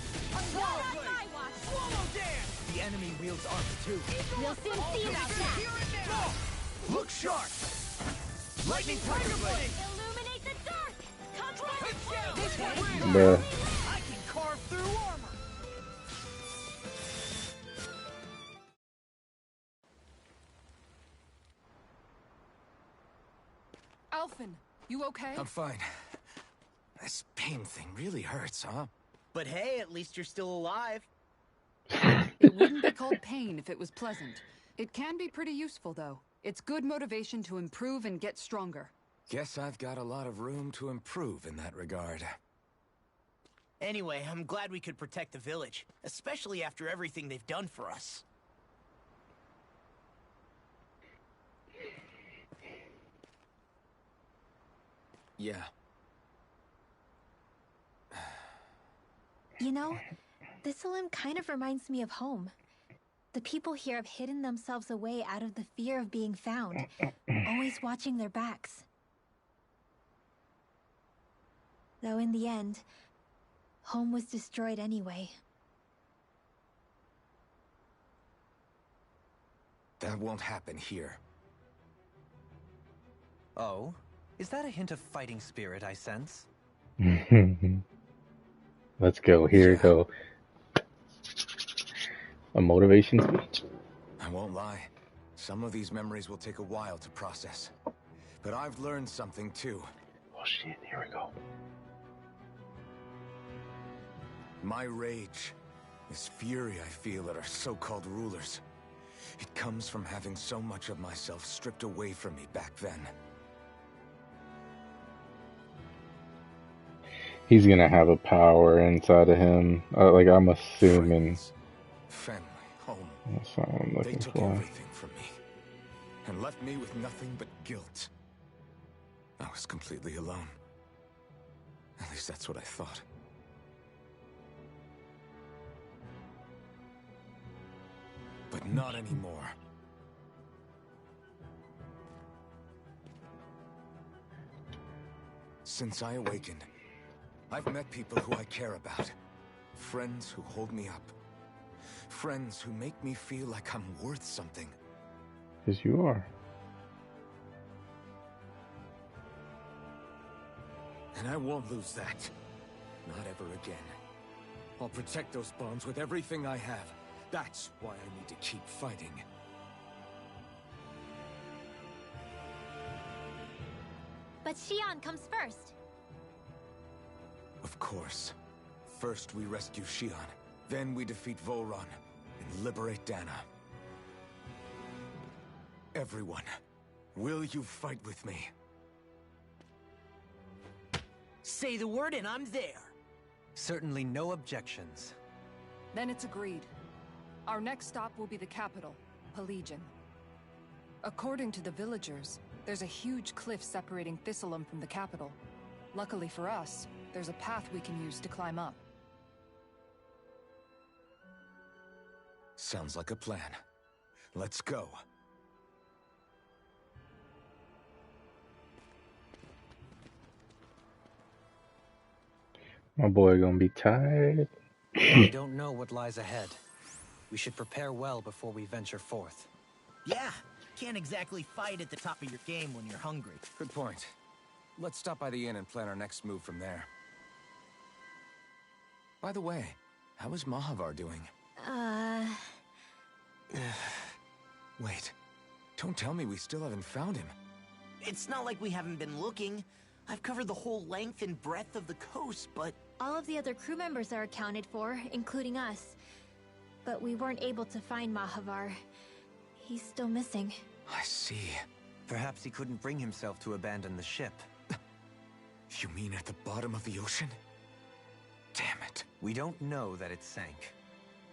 Swallow Not on Blade! my watch! Swallow dance! The enemy wields armor too. We'll soon see about that. Look sharp! Lightning Tiger Blade! Illuminate the dark! Come This way! Bruh. I can carve through armor! Alphen, you okay? I'm fine. This pain thing really hurts, huh? But hey, at least you're still alive. It wouldn't be called pain if it was pleasant. It can be pretty useful, though. It's good motivation to improve and get stronger. Guess I've got a lot of room to improve in that regard. Anyway, I'm glad we could protect the village, especially after everything they've done for us. Yeah. You know, Thistleum kind of reminds me of home. The people here have hidden themselves away out of the fear of being found, always watching their backs. Though in the end, home was destroyed anyway. That won't happen here. Oh? Is that a hint of fighting spirit I sense? Let's go. Here we go. A motivation speech? I won't lie. Some of these memories will take a while to process. But I've learned something too. Oh shit, here we go. My rage, this fury I feel at our so-called rulers, it comes from having so much of myself stripped away from me back then. He's gonna have a power inside of him. Like, I'm assuming. Friends, family, home. That's what I'm They looking took for. everything from me and left me with nothing but guilt. I was completely alone. At least that's what I thought. But not anymore. Since I awakened, I've met people who I care about. Friends who hold me up. Friends who make me feel like I'm worth something. Because you are. And I won't lose that. Not ever again. I'll protect those bonds with everything I have. That's why I need to keep fighting. But Xion comes first. Of course. First we rescue Xion, then we defeat Volron and liberate Dana. Everyone, will you fight with me? Say the word and I'm there. Certainly no objections. Then it's agreed. Our next stop will be the capital, Pelegion. According to the villagers, there's a huge cliff separating Thistleum from the capital. Luckily for us, there's a path we can use to climb up. Sounds like a plan. Let's go. My boy gonna be tired. We don't know what lies ahead. We should prepare well before we venture forth. Yeah, can't exactly fight at the top of your game when you're hungry. Good point. Let's stop by the inn and plan our next move from there. By the way, how is Mahavar doing? Wait. Don't tell me we still haven't found him. It's not like we haven't been looking. I've covered the whole length and breadth of the coast, but... All of the other crew members are accounted for, including us. But we weren't able to find Mahavar. He's still missing. I see. Perhaps he couldn't bring himself to abandon the ship. You mean at the bottom of the ocean? Damn it. We don't know that it sank.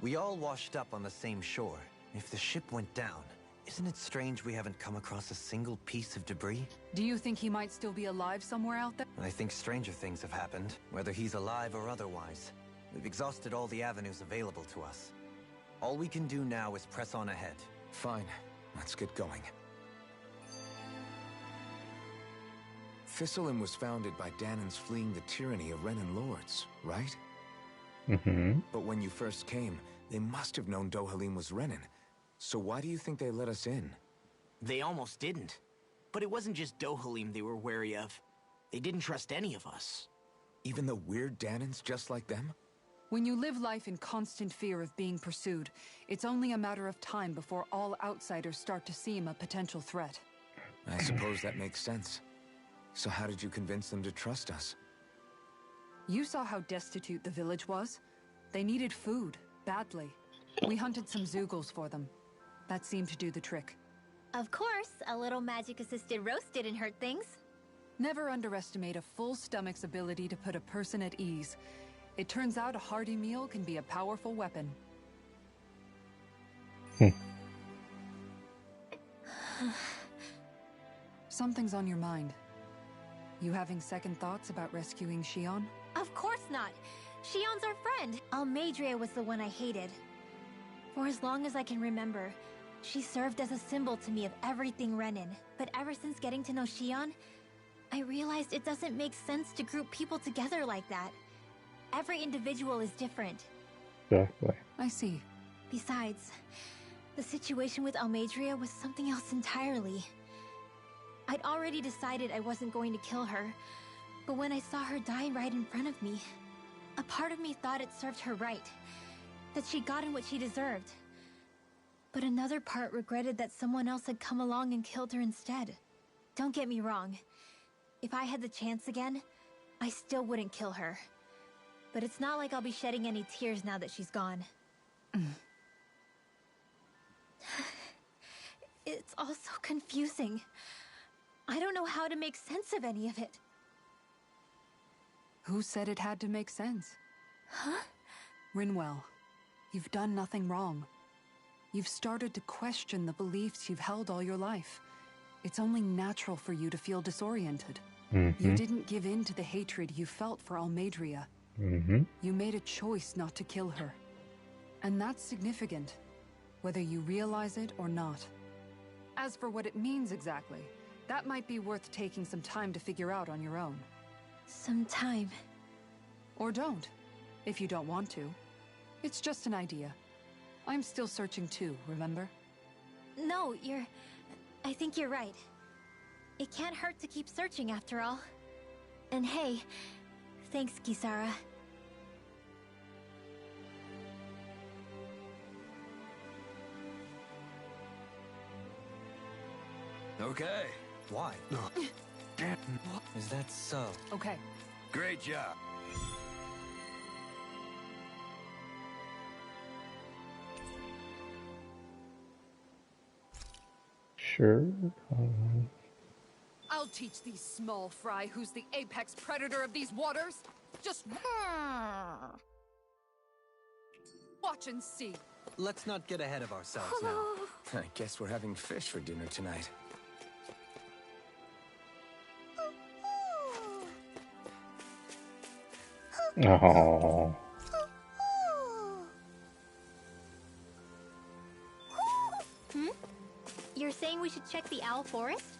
We all washed up on the same shore. If the ship went down, isn't it strange we haven't come across a single piece of debris? Do you think he might still be alive somewhere out there? I think stranger things have happened, whether he's alive or otherwise. We've exhausted all the avenues available to us. All we can do now is press on ahead. Fine. Let's get going. Thistleum was founded by Danans fleeing the tyranny of Renan lords, right? Mm-hmm. But when you first came, they must have known Dohalim was Renan. So why do you think they let us in? They almost didn't. But it wasn't just Dohalim they were wary of. They didn't trust any of us. Even the weird Danans just like them? When you live life in constant fear of being pursued, it's only a matter of time before all outsiders start to seem a potential threat. I suppose that makes sense. So how did you convince them to trust us? You saw how destitute the village was. They needed food, badly. We hunted some Zeugles for them. That seemed to do the trick. Of course, a little magic-assisted roast didn't hurt things. Never underestimate a full stomach's ability to put a person at ease. It turns out a hearty meal can be a powerful weapon. Something's on your mind. You having second thoughts about rescuing Xion? Of course not. Shion's our friend. Almeidrea was the one I hated. For as long as I can remember, she served as a symbol to me of everything Renin. But ever since getting to know Shion, I realized it doesn't make sense to group people together like that. Every individual is different. Exactly. I see. Besides, the situation with Almeidrea was something else entirely. I'd already decided I wasn't going to kill her, but when I saw her die right in front of me, a part of me thought it served her right, that she'd gotten what she deserved. But another part regretted that someone else had come along and killed her instead. Don't get me wrong. If I had the chance again, I still wouldn't kill her. But it's not like I'll be shedding any tears now that she's gone. It's all so confusing. I don't know how to make sense of any of it. Who said it had to make sense? Huh? Rinwell, you've done nothing wrong. You've started to question the beliefs you've held all your life. It's only natural for you to feel disoriented. You didn't give in to the hatred you felt for Almeidrea. You made a choice not to kill her. And that's significant, whether you realize it or not. As for what it means exactly, that might be worth taking some time to figure out on your own. Some time. Or don't, if you don't want to. It's just an idea. I'm still searching too, remember? No, I think you're right. It can't hurt to keep searching after all. And hey, thanks, Kisara. Okay. Why? Is that so? Okay. Great job. Sure. I'll teach these small fry who's the apex predator of these waters. Just watch and see. Let's not get ahead of ourselves now. I guess we're having fish for dinner tonight. Oh. You're saying we should check the owl forest?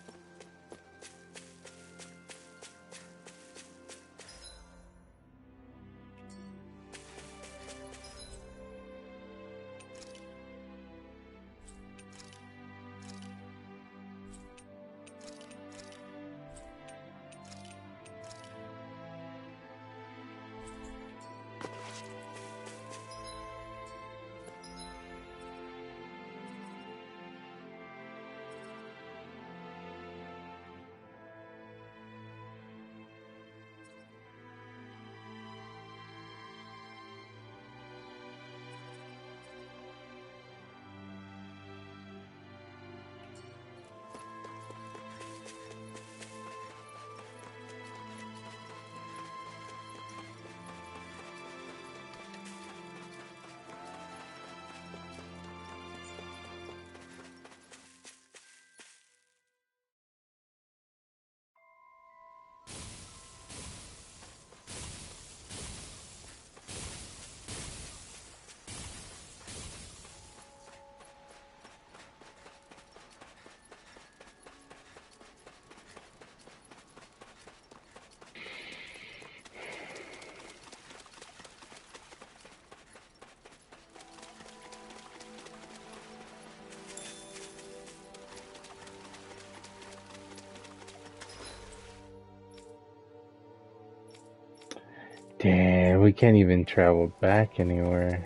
Damn, we can't even travel back anywhere.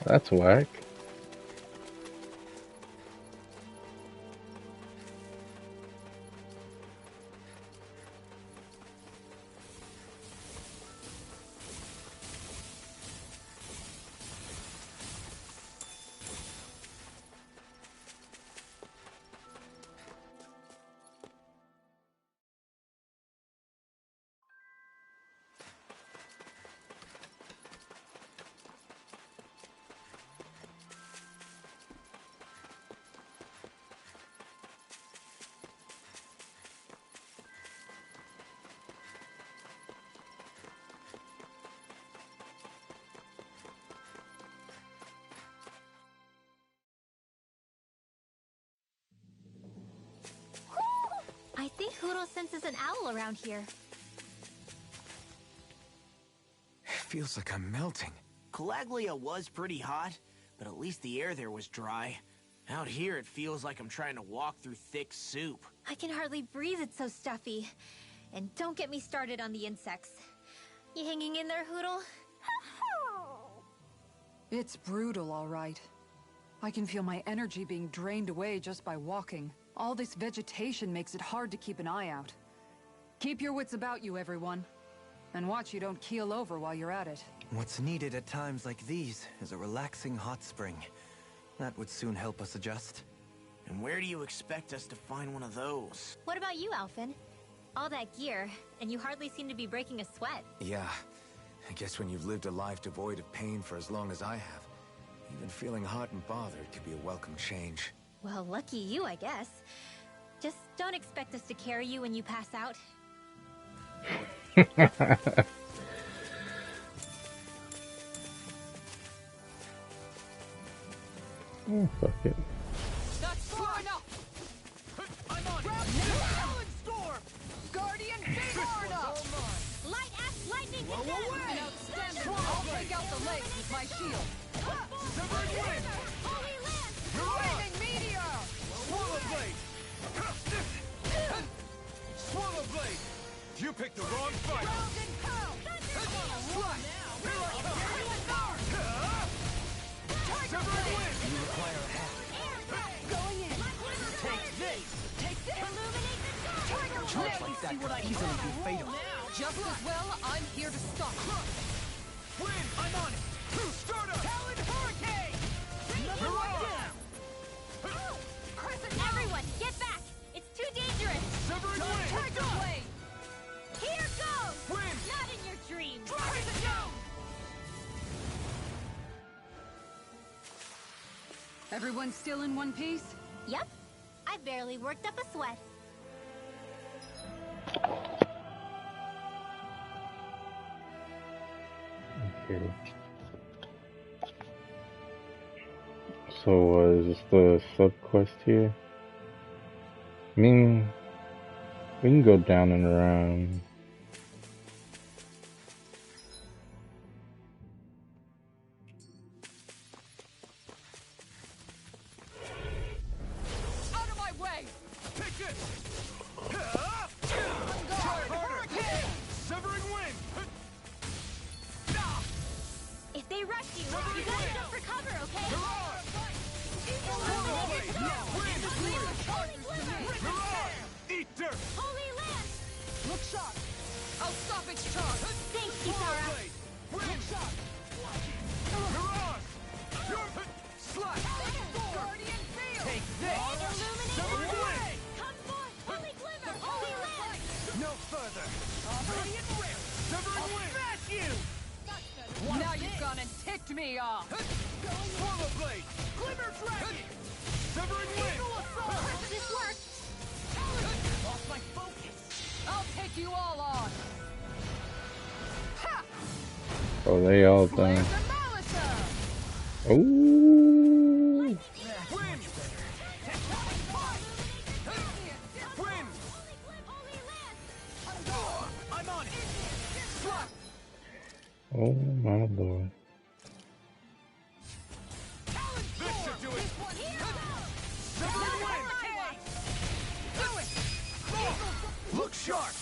That's whack. senses an owl around here. Feels like I'm melting. Calaglia was pretty hot, but at least the air there was dry. Out here, it feels like I'm trying to walk through thick soup. I can hardly breathe, it's so stuffy. And don't get me started on the insects. You hanging in there, Hootle? It's brutal, all right. I can feel my energy being drained away just by walking. All this vegetation makes it hard to keep an eye out. Keep your wits about you, everyone. And watch you don't keel over while you're at it. What's needed at times like these is a relaxing hot spring. That would soon help us adjust. And where do you expect us to find one of those? What about you, Alphen? All that gear, and you hardly seem to be breaking a sweat. Yeah, I guess when you've lived a life devoid of pain for as long as I have, even feeling hot and bothered could be a welcome change. Well, lucky you, I guess. Just don't expect us to carry you when you pass out. Oh, fuck it. That's far enough! I'm on it! Storm! Guardian Arna! Light ass lightning Whoa, to whoa, them! wait! I'll take out the legs with my shield. Severing wind! Holy Land! Raining meteor! Swallow blade! Swallow blade! You picked the wrong fight! Slash! Here I come! Severing wind! You require help. Going in! Take this! Take this! Illuminate the dark! Charge like that could easily be fatal. Just as well, I'm here to stop. Wind! I'm on it! Start up! Talon Hurricane! Mirage! Everyone, get back! It's too dangerous! Severing wind! Tiger Blade! Here goes! Wind! Not in your dreams! Drive it down! Everyone still in one piece? Yep. I barely worked up a sweat. Okay. So, is this the sub-quest here? I mean, we can go down and around. Out of my way! Take this! Try harder! Severing wind! If they rush you, you gotta jump for cover, okay? Eat dirt! Holy Land! Look sharp! I'll stop its charge! Thanks, Kisara. Wind shot! Mirage! Slash! Guardian Field! Take this! Illuminate Severing the wind! dark! Come forth! Holy Glimmer! Holy Land! No further! Brilliant whip! Severing wind! Smash you! Now you've gone and ticked me off. Swallow blade! Glimmer dragon! Severing wind! This worked. Lost my focus! I'll take you all on. Ha! Oh, they all done. Flares of Malisa! Ooh. Wind! Wind! I'm on it! Slap! Oh my lord. This should do it! Severing wind! Do it! Look sharp!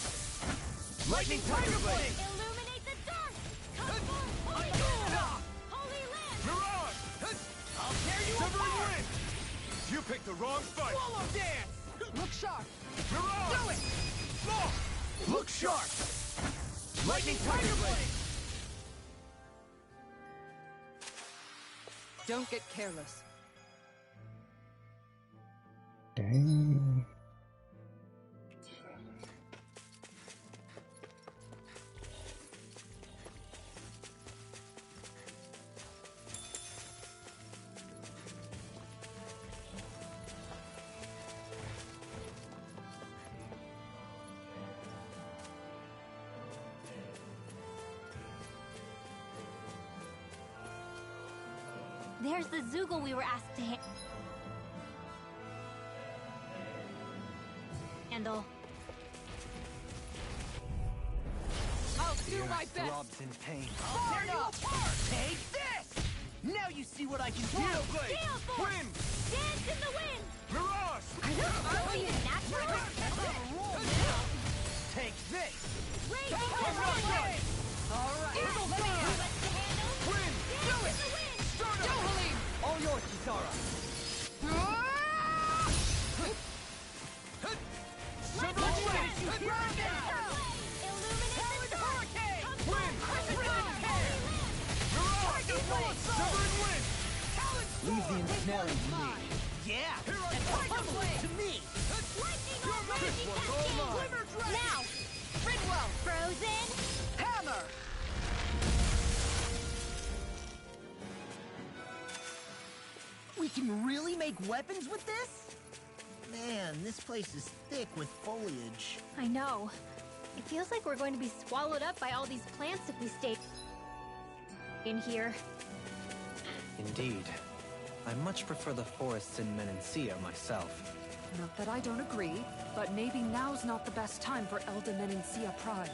Lightning tiger blade! Illuminate the dark! Come forth! Holy Land! Holy Land! Mirage! I'll tear you apart! Wind! You picked the wrong fight! Swallow dance! Look sharp! Mirage! Do it! Look sharp! Lightning tiger blade! Don't get careless. Dang. There's the Zoogle we were asked to handle. I'll do my best. Throbs in pain. I'll tear you apart! Take this! Now you see what I can do! Steel Blade! Steel Force! Wind! Dance in the wind! Mirage! Are those really natural? Take this! Raging I'm not Wind! done! Alright! Too much to handle? Wind! Dance in the wind! Start up! All yours, Kisara! Severing Wind! Illuminate the hurricane! Wind! Mirage! Severing Wind! Leave the ensnaring to me. Yeah! Here I come! To me! Lightning on raging cascade! Now! Rinwell! Frozen! Hammer! We can really make weapons with this? Man, this place is thick with foliage. I know. It feels like we're going to be swallowed up by all these plants if we stay in here. Indeed. I much prefer the forests in Menancia myself. Not that I don't agree, but maybe now's not the best time for Elda Menancia Pride.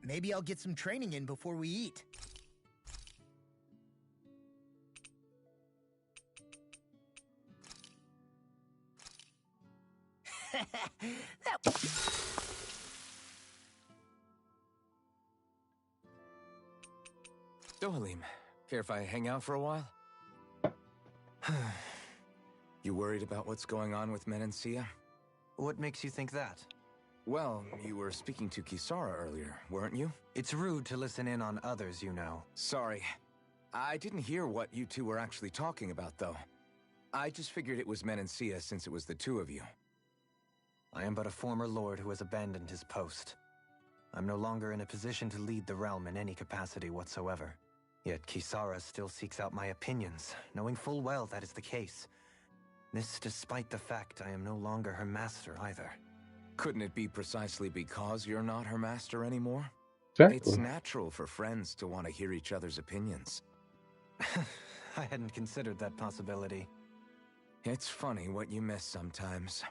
Maybe I'll get some training in before we eat. Dohalim, care if I hang out for a while? You worried about what's going on with Menancia? What makes you think that? Well, you were speaking to Kisara earlier, weren't you? It's rude to listen in on others, you know. Sorry. I didn't hear what you two were actually talking about, though. I just figured it was Menancia since it was the two of you. I am but a former lord who has abandoned his post. I'm no longer in a position to lead the realm in any capacity whatsoever. Yet Kisara still seeks out my opinions, knowing full well that is the case. This despite the fact I am no longer her master either. Couldn't it be precisely because you're not her master anymore? Exactly. It's natural for friends to want to hear each other's opinions. I hadn't considered that possibility. It's funny what you miss sometimes.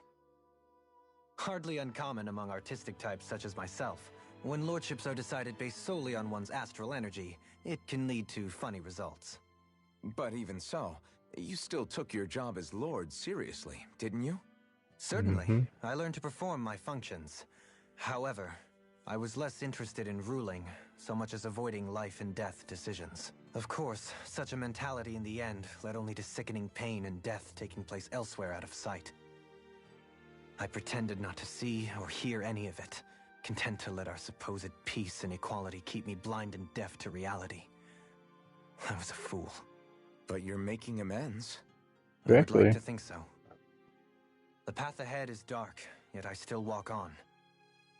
Hardly uncommon among artistic types such as myself. When lordships are decided based solely on one's astral energy, it can lead to funny results. But even so, you still took your job as lord seriously, didn't you? Certainly. I learned to perform my functions. However, I was less interested in ruling, so much as avoiding life and death decisions. Of course, such a mentality in the end led only to sickening pain and death taking place elsewhere out of sight. I pretended not to see or hear any of it, content to let our supposed peace and equality keep me blind and deaf to reality. I was a fool. But you're making amends. I would like to think so. The path ahead is dark, yet I still walk on.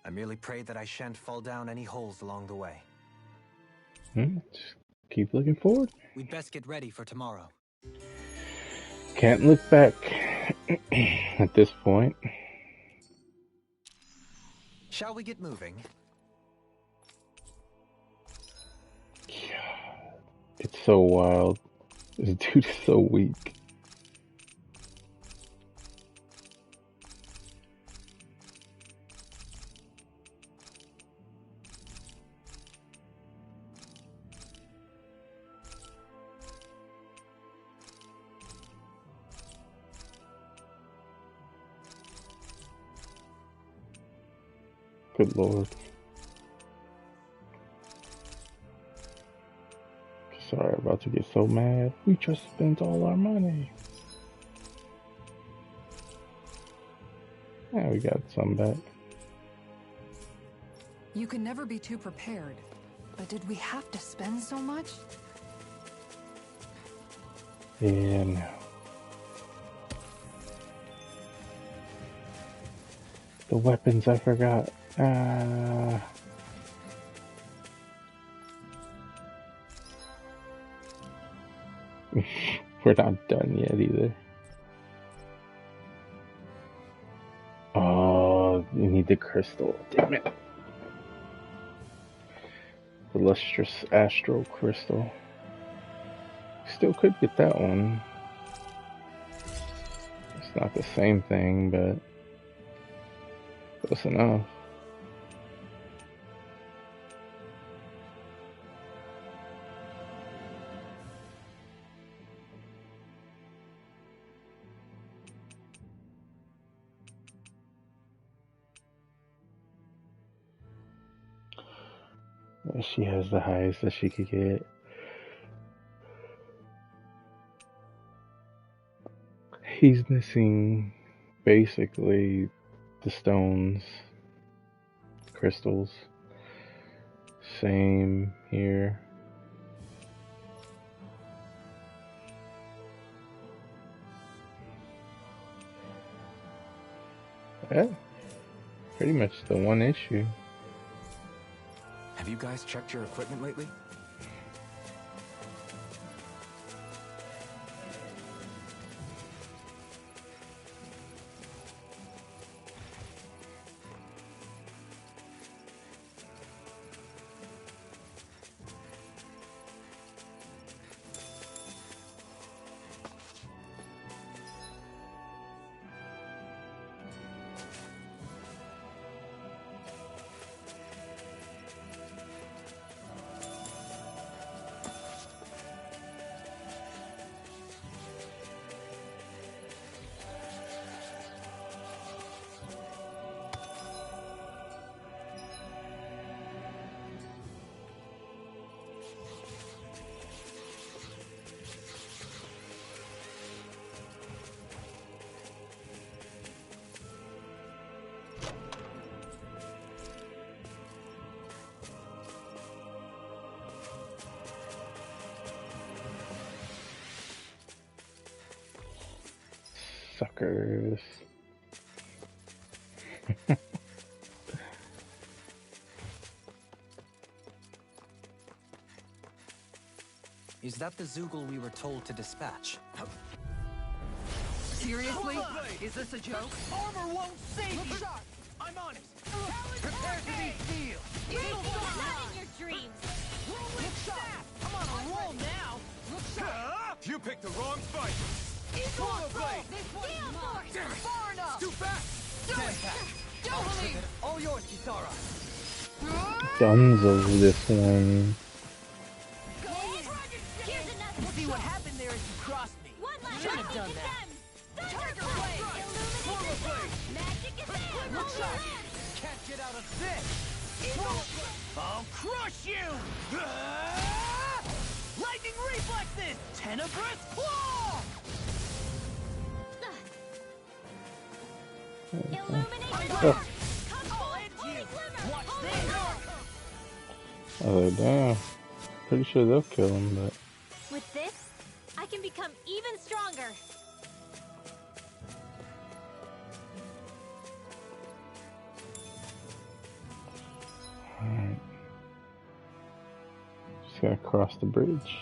I merely pray that I shan't fall down any holes along the way. Just keep looking forward. We'd best get ready for tomorrow. Can't look back at this point. Shall we get moving? It's so wild. This dude is so weak. Good lord. Sorry, about to get so mad. We just spent all our money. Yeah, we got some back. You can never be too prepared, But did we have to spend so much? Yeah, no. The weapons, I forgot. We're not done yet either. Oh, you need the crystal. Damn it. The lustrous astral crystal. Still could get that one. It's not the same thing, but close enough. She has the highest that she could get. He's missing basically the stones, crystals. Same here. Yeah, pretty much the one issue. Have you guys checked your equipment lately? Suckers. Is that the Zoogle we were told to dispatch? Seriously? Is this a joke? Armor won't save you! Shot. I'm on it! Prepare to be sealed! Not in your dreams! Look shot! I'm on a roll now! Look shot! You picked the wrong fight! Eagle blade! This one's mine! Far enough! Too fast! Do it! Don't leave! All yours, Kisara. Dunzo this one. Here's another See what happened there is you crossed me. One last Should have done that. Tiger Blade! Forward blade! Magic is in! Look shot! Can't get out of this! Eagle! I'll crush you! Lightning reflexes! Tenebrous claw! Illuminate! Watch this! Oh, damn. Pretty sure they'll kill him, but... With this, I can become even stronger. Alright. Just gotta cross the bridge.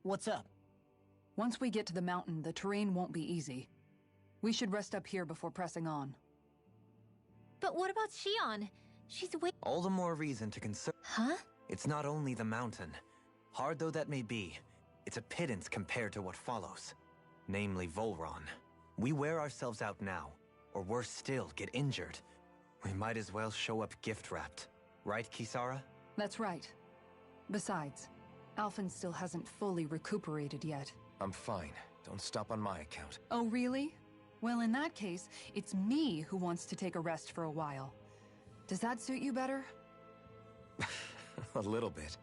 What's up? Once we get to the mountain, the terrain won't be easy. We should rest up here before pressing on. But what about Shion? She's way— All the more reason to concern. Huh? It's not only the mountain. Hard though that may be, it's a pittance compared to what follows. Namely Volron. We wear ourselves out now, or worse still, get injured. We might as well show up gift-wrapped. Right, Kisara? That's right. Besides, Alphen still hasn't fully recuperated yet. I'm fine. Don't stop on my account. Oh, really? Well, in that case, it's me who wants to take a rest for a while. Does that suit you better? A little bit.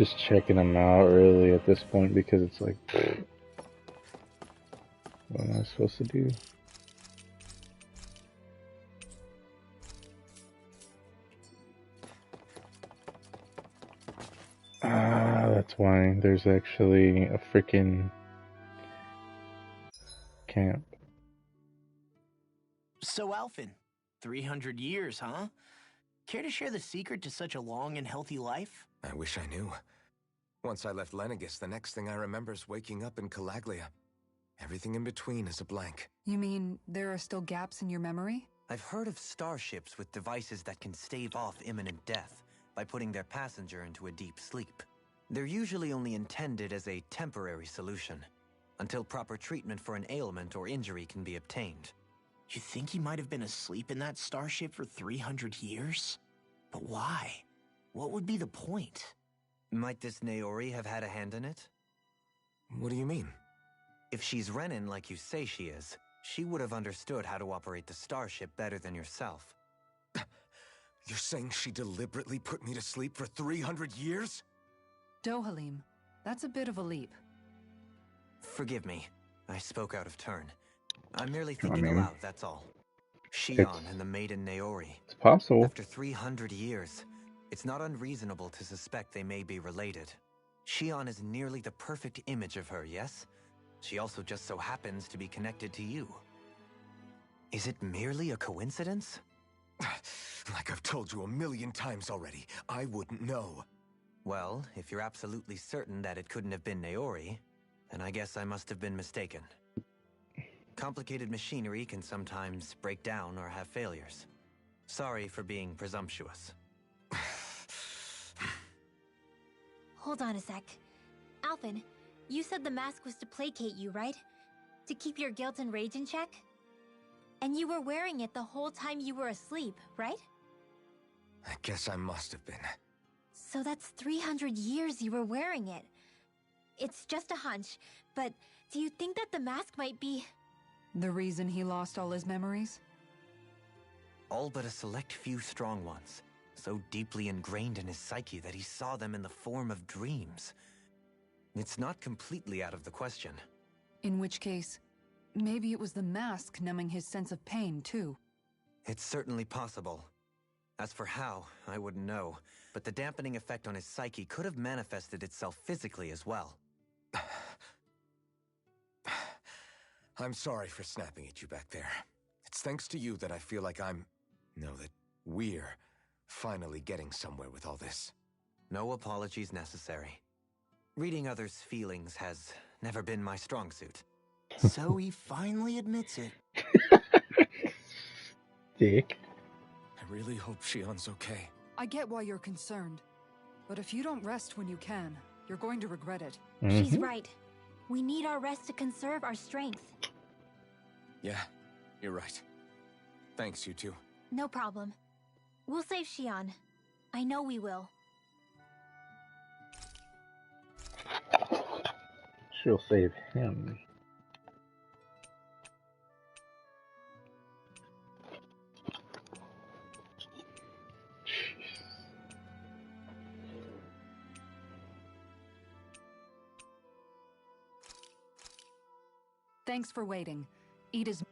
just checking them out really at this point because it's like, what am I supposed to do? Ah, that's why there's actually a freaking camp. So, Alphen, 300 years, huh? Care to share the secret to such a long and healthy life? I wish I knew. Once I left Lenegis, the next thing I remember is waking up in Calaglia. Everything in between is a blank. You mean there are still gaps in your memory? I've heard of starships with devices that can stave off imminent death by putting their passenger into a deep sleep. They're usually only intended as a temporary solution, until proper treatment for an ailment or injury can be obtained. You think he might have been asleep in that starship for 300 years? But why? What would be the point? Might this Naori have had a hand in it? What do you mean? If she's Renan like you say she is, she would have understood how to operate the starship better than yourself. You're saying she deliberately put me to sleep for 300 years? Dohalim, that's a bit of a leap. Forgive me. I spoke out of turn. I'm merely thinking aloud, that's all. Shion and the maiden Naori. It's possible. After 300 years, it's not unreasonable to suspect they may be related. Shion is nearly the perfect image of her, yes? She also just so happens to be connected to you. Is it merely a coincidence? Like I've told you 1,000,000 times already, I wouldn't know. Well, if you're absolutely certain that it couldn't have been Naori, then I guess I must have been mistaken. Complicated machinery can sometimes break down or have failures. Sorry for being presumptuous. Hold on a sec. Alphen, you said the mask was to placate you, right? To keep your guilt and rage in check? And you were wearing it the whole time you were asleep, right? I guess I must have been. So that's 300 years you were wearing it. It's just a hunch, but do you think that the mask might be... The reason he lost all his memories? All but a select few strong ones, so deeply ingrained in his psyche that he saw them in the form of dreams. It's not completely out of the question. In which case, maybe it was the mask numbing his sense of pain, too. It's certainly possible. As for how, I wouldn't know, but the dampening effect on his psyche could have manifested itself physically as well. I'm sorry for snapping at you back there. It's thanks to you that I feel like that we're finally getting somewhere with all this. No apologies necessary. Reading others' feelings has never been my strong suit. So he finally admits it. Dick. I really hope Shion's okay. I get why you're concerned. But if you don't rest when you can, you're going to regret it. She's right. We need our rest to conserve our strength. Yeah, you're right. Thanks, you two. No problem. We'll save Shion. I know we will. She'll save him. Thanks for waiting. Ida's...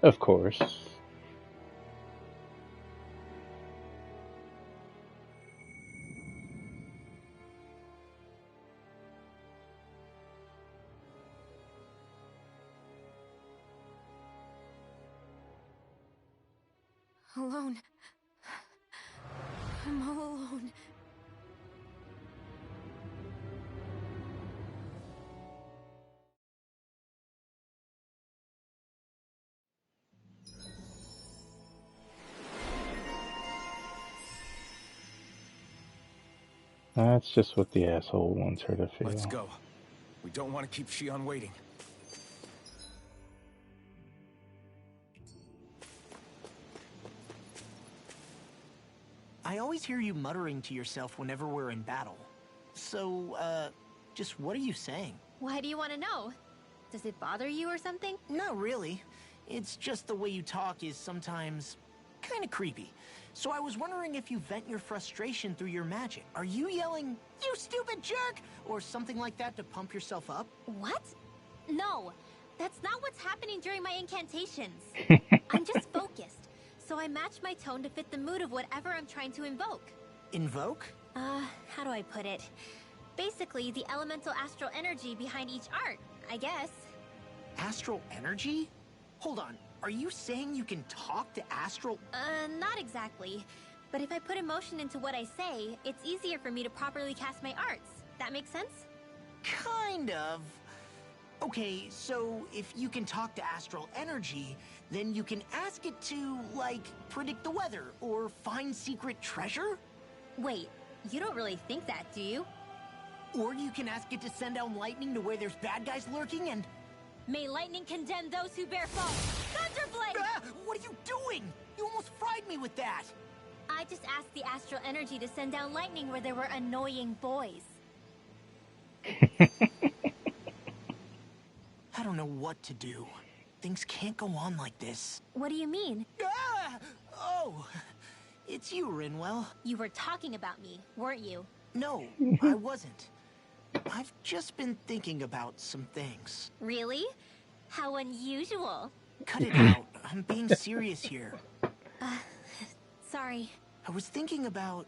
Of course. Alone. I'm all alone. That's just what the asshole wants her to feel. Let's go. We don't want to keep Shion waiting. I always hear you muttering to yourself whenever we're in battle. So, just what are you saying? Why do you want to know? Does it bother you or something? Not really. It's just the way you talk is sometimes kind of creepy. So I was wondering if you vent your frustration through your magic. Are you yelling, "You stupid jerk," or something like that to pump yourself up? What? No, that's not what's happening during my incantations. I'm just focused, so I match my tone to fit the mood of whatever I'm trying to invoke. Invoke? How do I put it? Basically, the elemental astral energy behind each art, I guess. Astral energy? Hold on, are you saying you can talk to astral? Not exactly. But if I put emotion into what I say, it's easier for me to properly cast my arts. That makes sense? Kind of. Okay, so if you can talk to astral energy, then you can ask it to, like, predict the weather or find secret treasure? Wait, you don't really think that, do you? Or you can ask it to send down lightning to where there's bad guys lurking and... May lightning condemn those who bear false! Thunderblade! Ah, what are you doing? You almost fried me with that! I just asked the astral energy to send down lightning where there were annoying boys. I don't know what to do. Things can't go on like this. What do you mean? Ah! Oh, it's you, Rinwell. You were talking about me, weren't you? No, I wasn't. I've just been thinking about some things. Really? How unusual. Cut it out. I'm being serious here. Sorry. I was thinking about...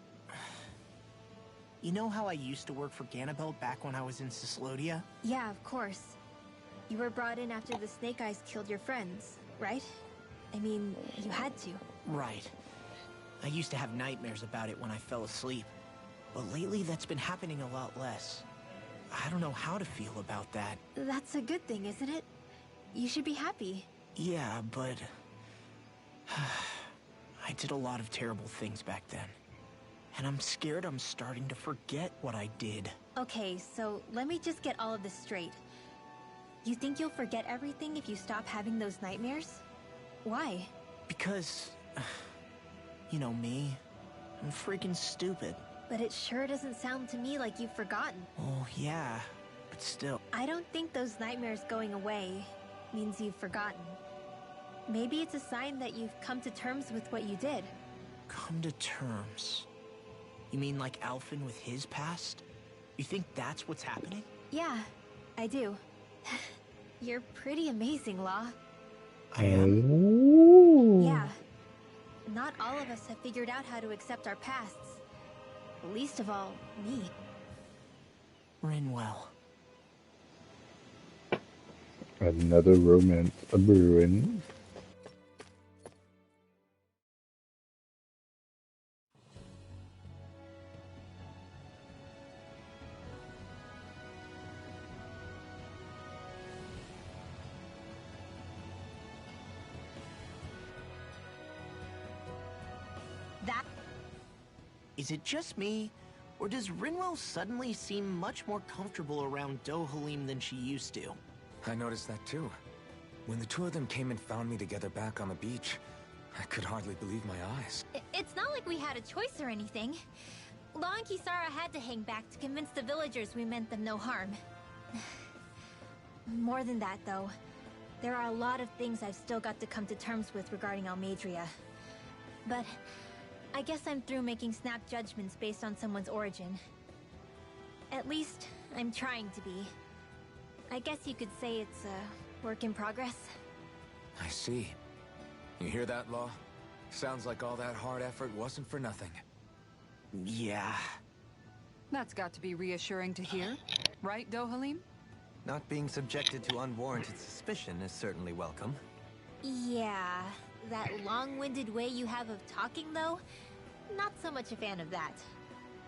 You know how I used to work for Ganabelt back when I was in Cyslodia? Yeah, of course. You were brought in after the Snake Eyes killed your friends, right? I mean, you had to. Right. I used to have nightmares about it when I fell asleep. But lately, that's been happening a lot less. I don't know how to feel about that. That's a good thing, isn't it? You should be happy. Yeah, but... I did a lot of terrible things back then. And I'm scared I'm starting to forget what I did. Okay, so let me just get all of this straight. You think you'll forget everything if you stop having those nightmares? Why? Because... You know me. I'm freaking stupid. But it sure doesn't sound to me like you've forgotten. Oh, yeah. But still... I don't think those nightmares going away means you've forgotten. Maybe it's a sign that you've come to terms with what you did. Come to terms? You mean like Alphen with his past? You think that's what's happening? Yeah, I do. You're pretty amazing, Law. I am? Ooh. Yeah. Not all of us have figured out how to accept our pasts. Least of all, me. Rinwell. Another romance a brewing. Is it just me, or does Rinwell suddenly seem much more comfortable around Dohalim than she used to? I noticed that too. When the two of them came and found me together back on the beach, I could hardly believe my eyes. It's not like we had a choice or anything. Law and Kisara had to hang back to convince the villagers we meant them no harm. More than that, though. There are a lot of things I've still got to come to terms with regarding Almeidrea. But I guess I'm through making snap judgments based on someone's origin. At least, I'm trying to be. I guess you could say it's a work in progress. I see. You hear that, Law? Sounds like all that hard effort wasn't for nothing. Yeah. That's got to be reassuring to hear. Right, Dohalim? Not being subjected to unwarranted suspicion is certainly welcome. Yeah, that long-winded way you have of talking, though, not so much a fan of that.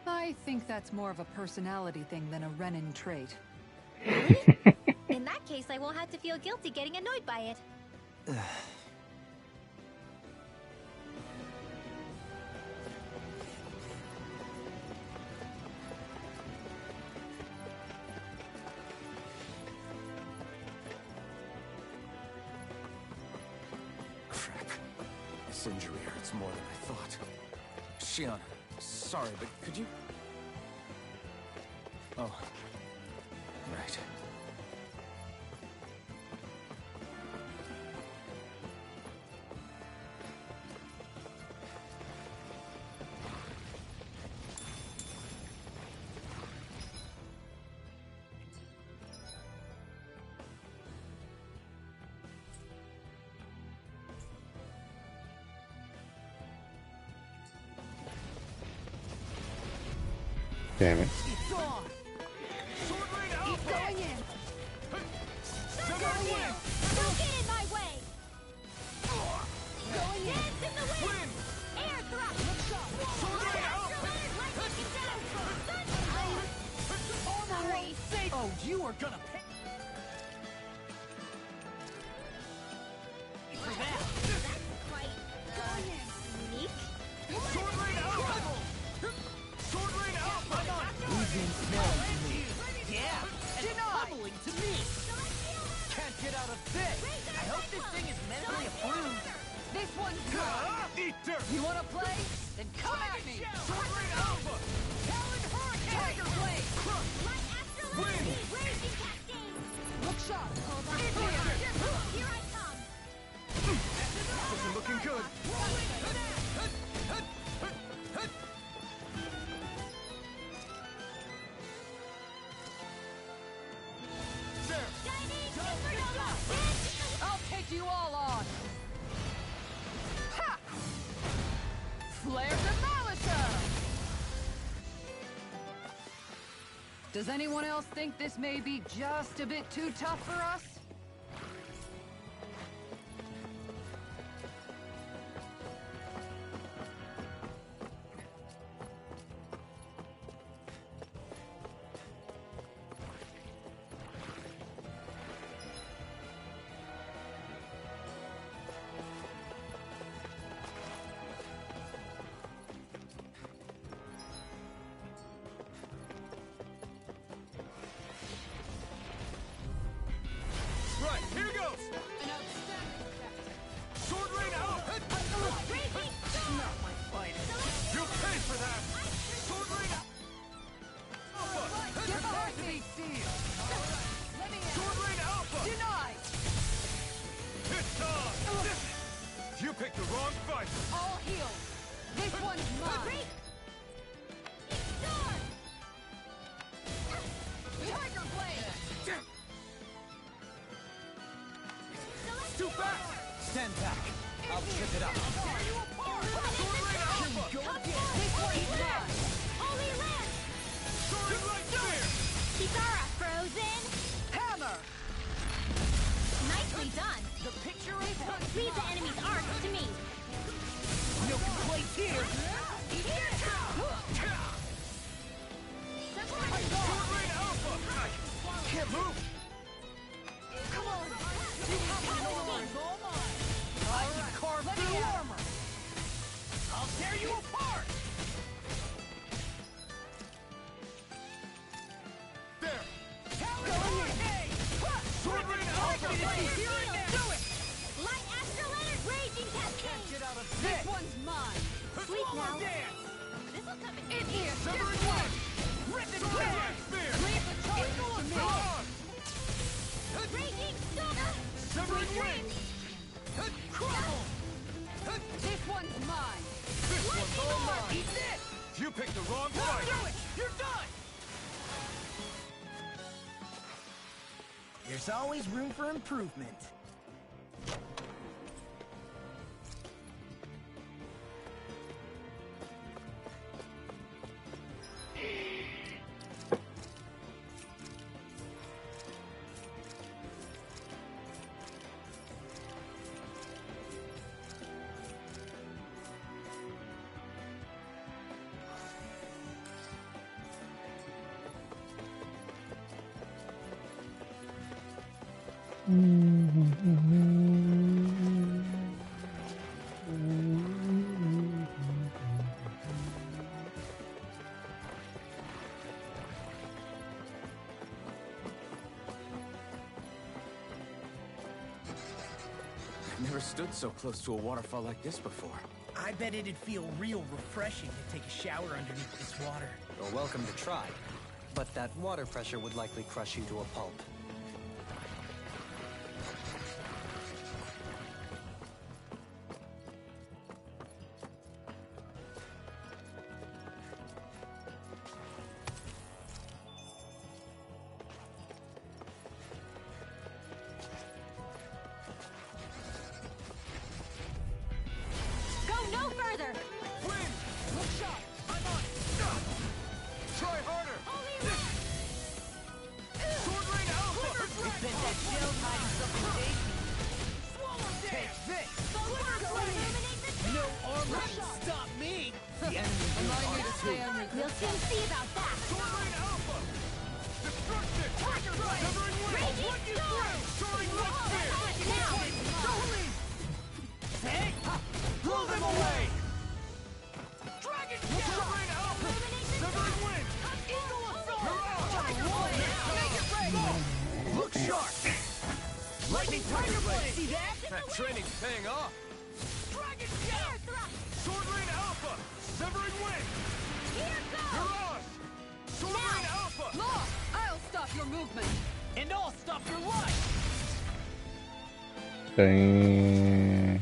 I think that's more of a personality thing than a Renin trait. Really? In that case, I won't have to feel guilty getting annoyed by it. Crap. This injury hurts more than I thought. Shion, sorry, but could you... Oh. Right. Damn it. It's on! Sword Rain Alpha! Keep going in! Going in! Don't get in my way! Going in! Dance in the wind! Wind! Air thrust! Sword Rain Alpha! Sorry! Oh, you are gonna pay for that! Quite, unique? Sword Rain Alpha! Sword Rain Alpha! Losing smell to me. Yeah, and pummeling to me. Can't get out of this. I hope this thing is mentally approved. This one's mine! Eat dirt! You wanna play? Then come at me! Sword Rain Alpha! Talon Hurricane! Tiger Blade! Light Astral Wind! Energy! Raging Cascade! Look sharp! Hold on. Here I come! This isn't looking good. There! Shining Supernova! I'll take you all on! Ha! Flare Demolisher! Does anyone else think this may be just a bit too tough for us? Right, here goes! An outstanding Sword Rain Alpha! Raging Storm! Not my finest. You pay for that! Sword Rain Alpha! Get the heartbeat seal! Let me Sword Rain Alpha! Denied! It's on! You picked the wrong fight! All healed! This one's mine! Storm! Tiger Blade! Too fast! Stand back. I'll trip it up. Sword Rain Alpha! This one's mine! Holy Lance! Sword Light Spear! Kisara frozen! Hammer! Nicely done! The picture This one's Leave the mine! enemy's arcs to me! no complaints here. Sword Rain Alpha! Can't move! Come on! You have my arms all mine! I can carve Let me through out. armor. I'll tear you apart. There! Going in! Sword Rain Alpha! Here and now! Do it! Light Astral Energy! Raging Cascade! Get out of This this. one's mine! Sleep now! Dance. This'll come in In here! Severing This Wind! Rip and Sword tear! Light Spear! Leave the charge to me! On! Raging Storm! Severing Wind! Crumble. This one's mine! This one's all mine! Eat this. You picked the wrong Do fight! it. You're done. There's always room for improvement. I've never stood so close to a waterfall like this before. I bet it'd feel real refreshing to take a shower underneath this water. You're welcome to try. But that water pressure would likely crush you to a pulp. Go no further! Wind! Look sharp! I'm on it! Try harder! Sword Rain Alpha! It's been that shell hiding something tasty. Swallow Take this! Illuminate the No armor can stop me! The enemy Allow you to are stay too. on your We'll soon see about that! Sword Rain Alpha! Destruction! Tiger Blade! Severing Wind! Raging Storm! Soaring Light Spear! Now! Hey! Blow them away! Dragon Shell! Sword Rain Alpha! Severing Wind! Eagle Assault! Tiger Blade! Make it ready! Look sharp! Lightning Tiger Blade! See that? That training's paying off! Dragon Air Shell! Thrust! Sword Rain Alpha! Severing Wind! Here goes! Mirage! Sword Rain Alpha! Law, I'll stop your movement. And I'll stop your life! Dang.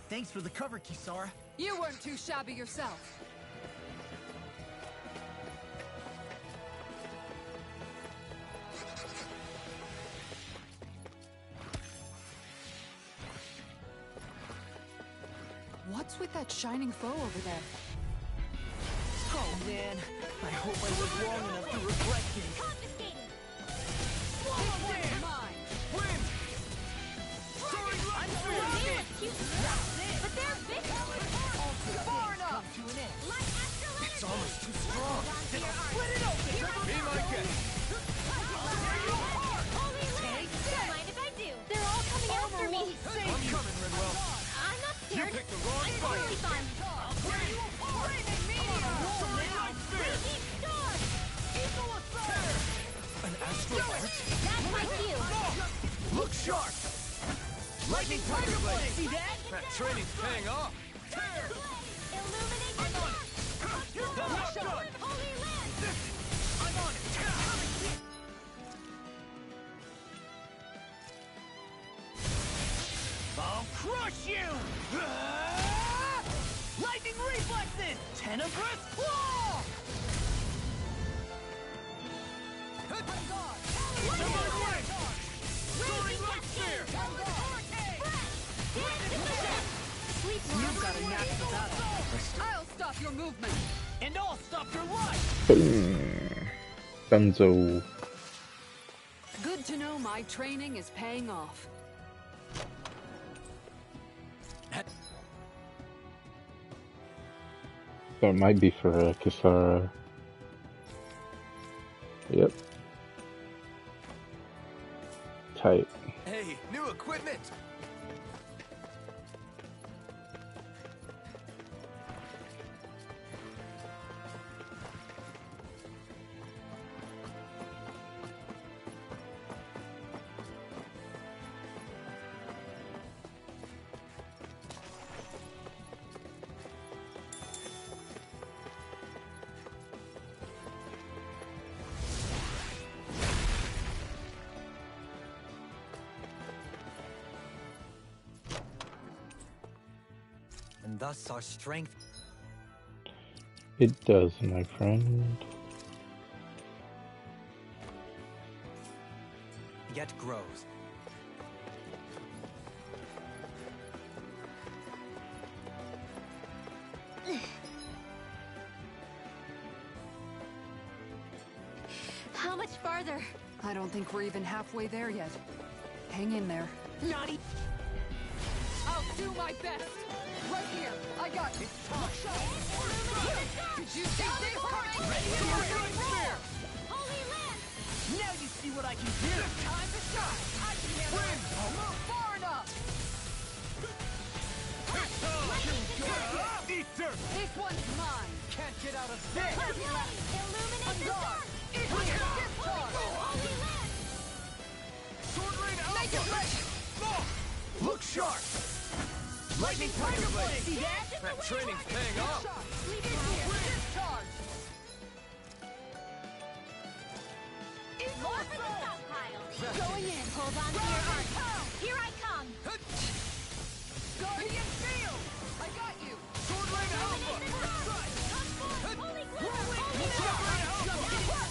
Thanks for the cover, Kisara. You weren't too shabby yourself. What's with that shining foe over there? Oh man, I hope I live long enough to regret this. Confiscated! Swallow Wind! Wind! Soaring Light Spear! They're cute, but they're big! Far enough! Come to an end. Light Astral Energy! It's almost too strong. Then I'll Split it open! Be my guest! Holy Land! Don't mind if I do! They're all coming after me! I'm coming, Rinwell! I'm not You scared! picked the wrong I'm fight! totally fine! Soaring Light Spear! Raging Storm! Eagle Assault! An astral art? That's my cue! Look sharp! Lightning Tiger Blade! See that? That training's paying off! Illuminate the dark! Locked up! Holy Land! I'm on it! I'll crush you! Lightning reflexes! Tenebrous claw! Soaring Light Spear! You've got a knack for battle. I'll stop your movement. And I'll stop your life! Boom. Dunzo. Good to know my training is paying off. That might be for Kisara. Yep. Tight. Hey, new equipment! And thus our strength... It does, my friend. yet grows. How much farther? I don't think we're even halfway there yet. Hang in there. Naughty. I'll do my best. Right here. I got it. Did you see this coming? Holy Land! Now you see what I can do! Time to shine. I can handle it. Move far enough. Eat dirt! This one's mine. Can't get out of this! Illuminate the dark! Holy Land! Sword Rain Make it Alpha! ready. Look sharp! Lightning Tiger Blade! See that? That training's paying off! Leave it here. Discharge. Going in. Hold on to your arm. Here I come. Guardian Shield! I got you! Sword Rain Alpha! Holy glitter! Holy Sword Rain Alpha!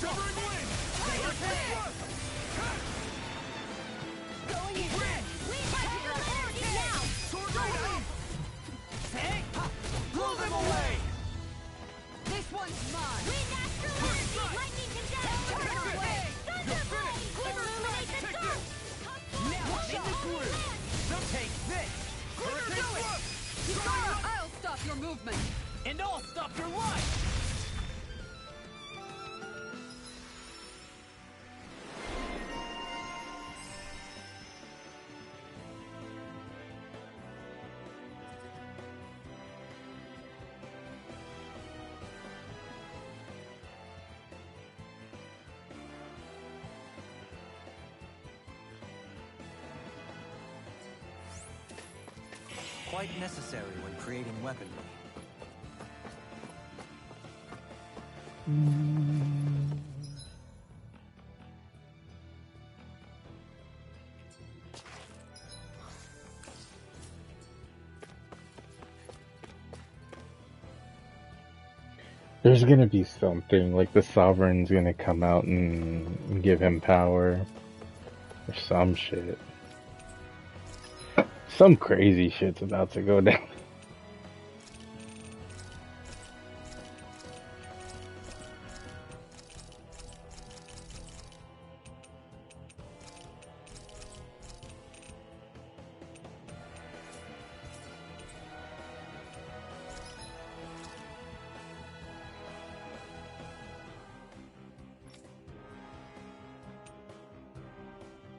Severing Wind! Going in. Wind Hero energy now. Sword Rain Alpha! Hey! Blow them away! This one's mine! Wind Astral energy! Lightning Condense! Thunderblade! Illuminate the dark! Now in the groove! So take this! Hurricane Thrust! Kisara, I'll stop your movement! And I'll stop your life! Quite necessary when creating weaponry. There's gonna be something, like the Sovereign's gonna come out and give him power. Or some shit. Some crazy shit's about to go down.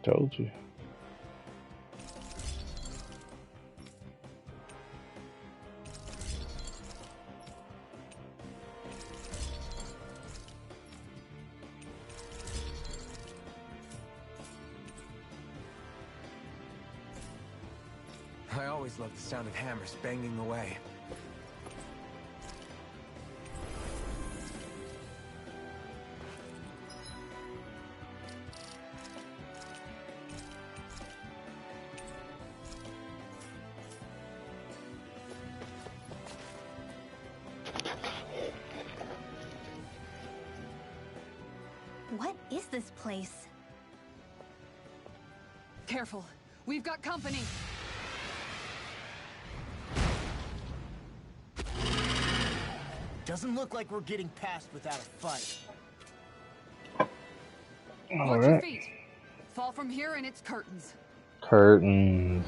Told you. I always loved the sound of hammers banging away. What is this place? Careful, we've got company! Doesn't look like we're getting past without a fight. Watch your feet! Fall from here and it's curtains. Curtains.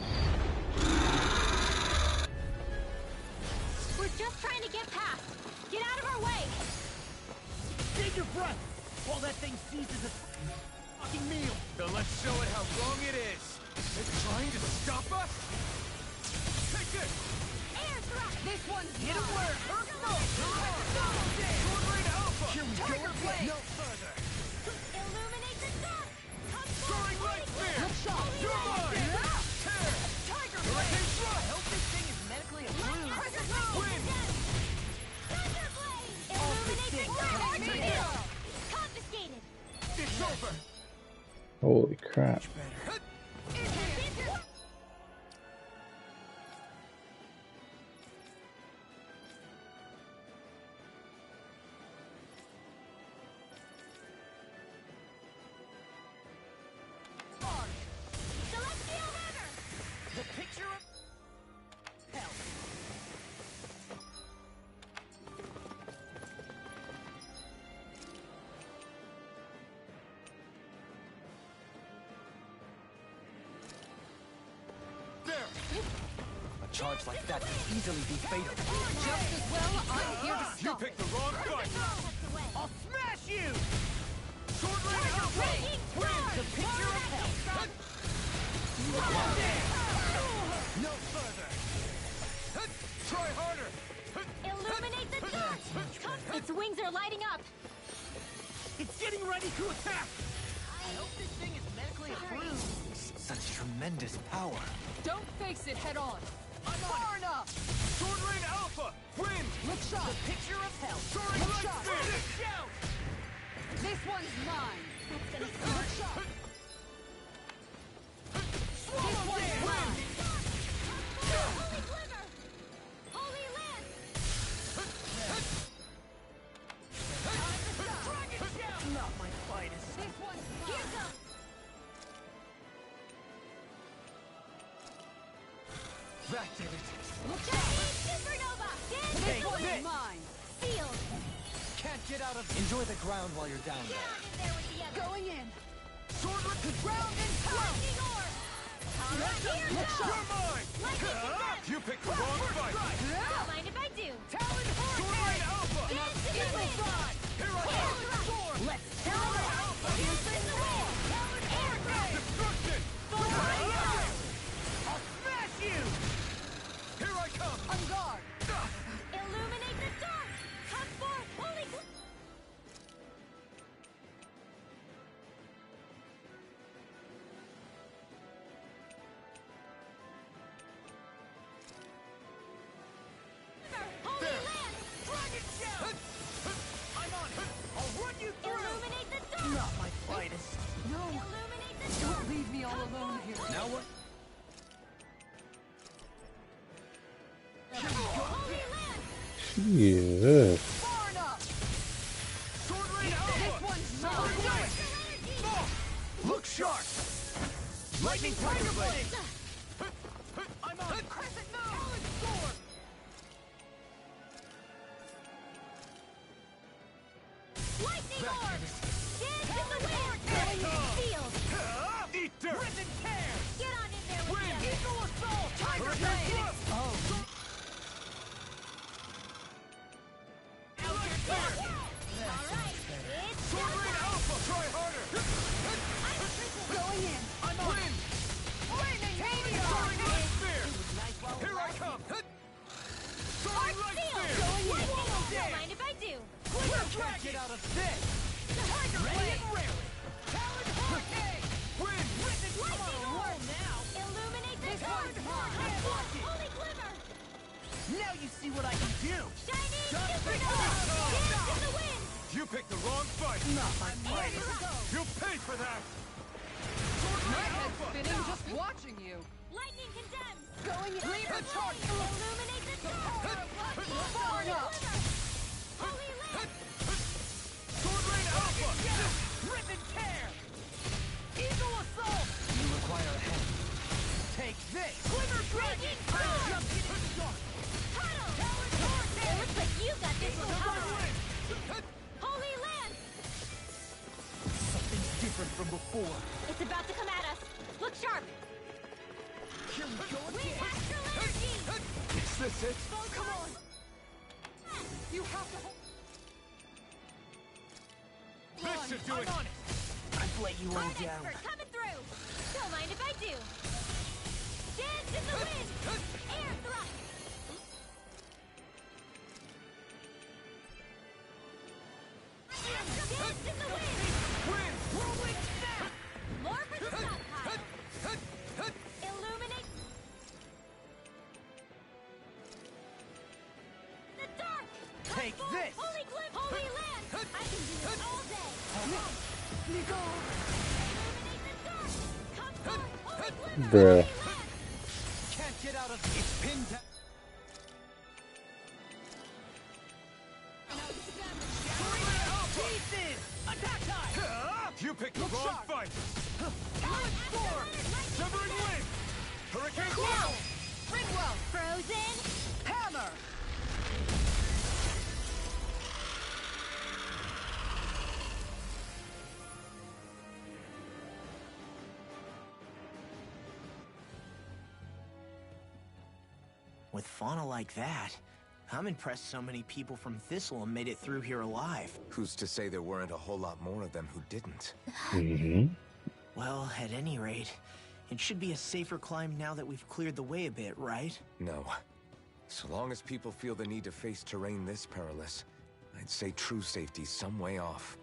We're just trying to get past. Get out of our way. Take your breath while that thing seizes its fucking meal. Then let's show it how wrong it is. It's trying to stop us? Take this! Air thrust. This one's Get him where it hurts most! Sword Rain Alpha! Here we Tiger go. Blade. No further! Illuminate the dark. Come Soaring Light Spear! Look sharp. You're mine! Tear! Tiger Hurricane I Thrust! hope this thing is medically approved. Wind! Thunderblade. Illuminate the dark. Field. Confiscated. It's over! Holy crap. Celestial River. The picture of hell. There! A charge like that could easily be fatal. Just as well, I'm here to You stop picked the wrong fight! I'll smash you! Sword Rain Alpha! Wind, the picture of hell. No further! Try harder! Illuminate the dark. Its wings are lighting up. It's getting ready to attack. I hope this thing is medically approved. Such tremendous power. Don't face it head on! Far enough! Sword Rain Alpha! Wind! Look sharp! The picture of hell. Soaring Look Light sharp. Spear! Shout! This one's mine! That's gonna start. Look sharp! That did it. Look out! Supernova! Take this! Mine! Sealed! Can't get out of... Enjoy the ground while you're down Get there. on in there with the others! Going in! Sword to Ground and power! Lightning orb! Alright, here You're goes! mine! Lightning condemned! You picked the wrong fight! Don't mind if I do! Talon Hurricane! Alpha! Dance to the wind! Here I Air come! thrust! Sword! Let's Talon Alpha! Dance in the wind! Air thrust! Destruction! Fire! I'll smash you! Here I come! On guard! Illuminate the dark! Come forth, holy... Holy land! Dragon Shell! I'm on it! I'll run you through! Illuminate the dark! Not my finest. No! Illuminate the dark! Don't leave me all alone here. Now what? Holy land! Jesus. Far enough! Sword Rain Alpha! This one's mine! Look sharp! Lightning Tiger Blade! I'm on it! Crescent moon! Talon Sword! Lightning orb! Dance in the wind! Sealed! Eat dirt! Rip and tear! Get on in there with Wind! the others! Eagle Assault! Tiger Hurricane Blade! Thrust! Oh. Alright, it's Sword Rain Alpha! Try harder! Going in! I'm on it! Flaming meteor! Soaring Light Spear! Here I come! Soaring Light Spear! Don't mind if I do! Can't get out of this! Tiger Blade! Talon Hurricane! Wind! Lightning orb! Illuminate the dark! Holy glimmer! Now you see what I can do! Shining Just supernova! Dance in the wind! You picked the wrong fight! Not my Air finest. thrust! You'll pay for that! Sword My Rain head's Alpha! spinning just watching you! Lightning condemns! Going in! Leave the charge! Illuminate the dark! Far enough! Holy land! Sword Rain Alpha! Rip and tear! Eagle Assault! You require a hand. Take this! Glimmer Dragon! Storm! Jump into the dark! Tunnel! It looks like you got this one covered! Holy land! Something's different from before. It's about to come at us! Look sharp! Here we go Wind again. astral energy! Is this it? Come on! You have to hold... This should do it! I've let you all Cloud down. expert coming through! Don't mind if I do! Dance in the wind! Air thrust! Dance in the wind! Wind! Whirlwind Snap! More for the stockpile! Illuminate the dark! Take Come forth, this! Holy glim! Holy land! I can do this all day! Nico! Illuminate the dark! Come forth, holy glimmer! Bruh. Holy land! Can't get out of it's pinned down. Pieces! Attack time! You picked the wrong fight! Talon Sword! Severing Wind! Hurricane Whirl! Ringwell! Frozen! Hammer! With fauna like that, I'm impressed so many people from Thistleum made it through here alive. Who's to say there weren't a whole lot more of them who didn't? Mm-hmm. Well, at any rate, it should be a safer climb now that we've cleared the way a bit, right? No. So long as people feel the need to face terrain this perilous, I'd say true safety's some way off.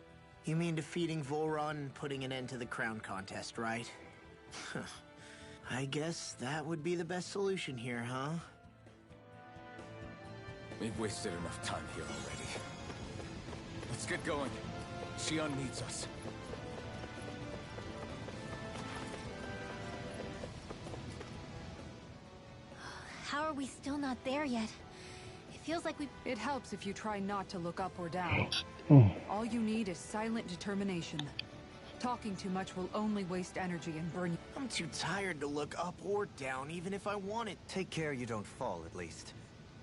You mean defeating Volron and putting an end to the crown contest, right? I guess that would be the best solution here, huh? We've wasted enough time here already. Let's get going. Xion needs us. How are we still not there yet? It feels like we... It helps if you try not to look up or down. All you need is silent determination. Talking too much will only waste energy and burn you. I'm too tired to look up or down, even if I wanted. Take care you don't fall, at least.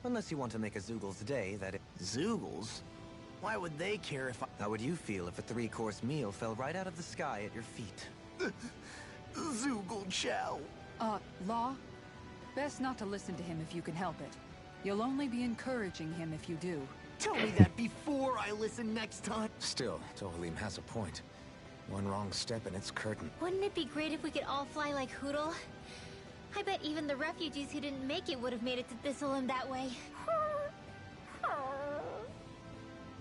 Unless you want to make a Zoogl's day, that is. Zoogles? Why would they care if I... How would you feel if a 3-course meal fell right out of the sky at your feet? Zoogle chow. Law? Best not to listen to him if you can help it. You'll only be encouraging him if you do. Tell me that before I listen next time. Still, Tohalim has a point. One wrong step and it's curtain. Wouldn't it be great if we could all fly like Hootle? I bet even the refugees who didn't make it would have made it to Thistleum that way.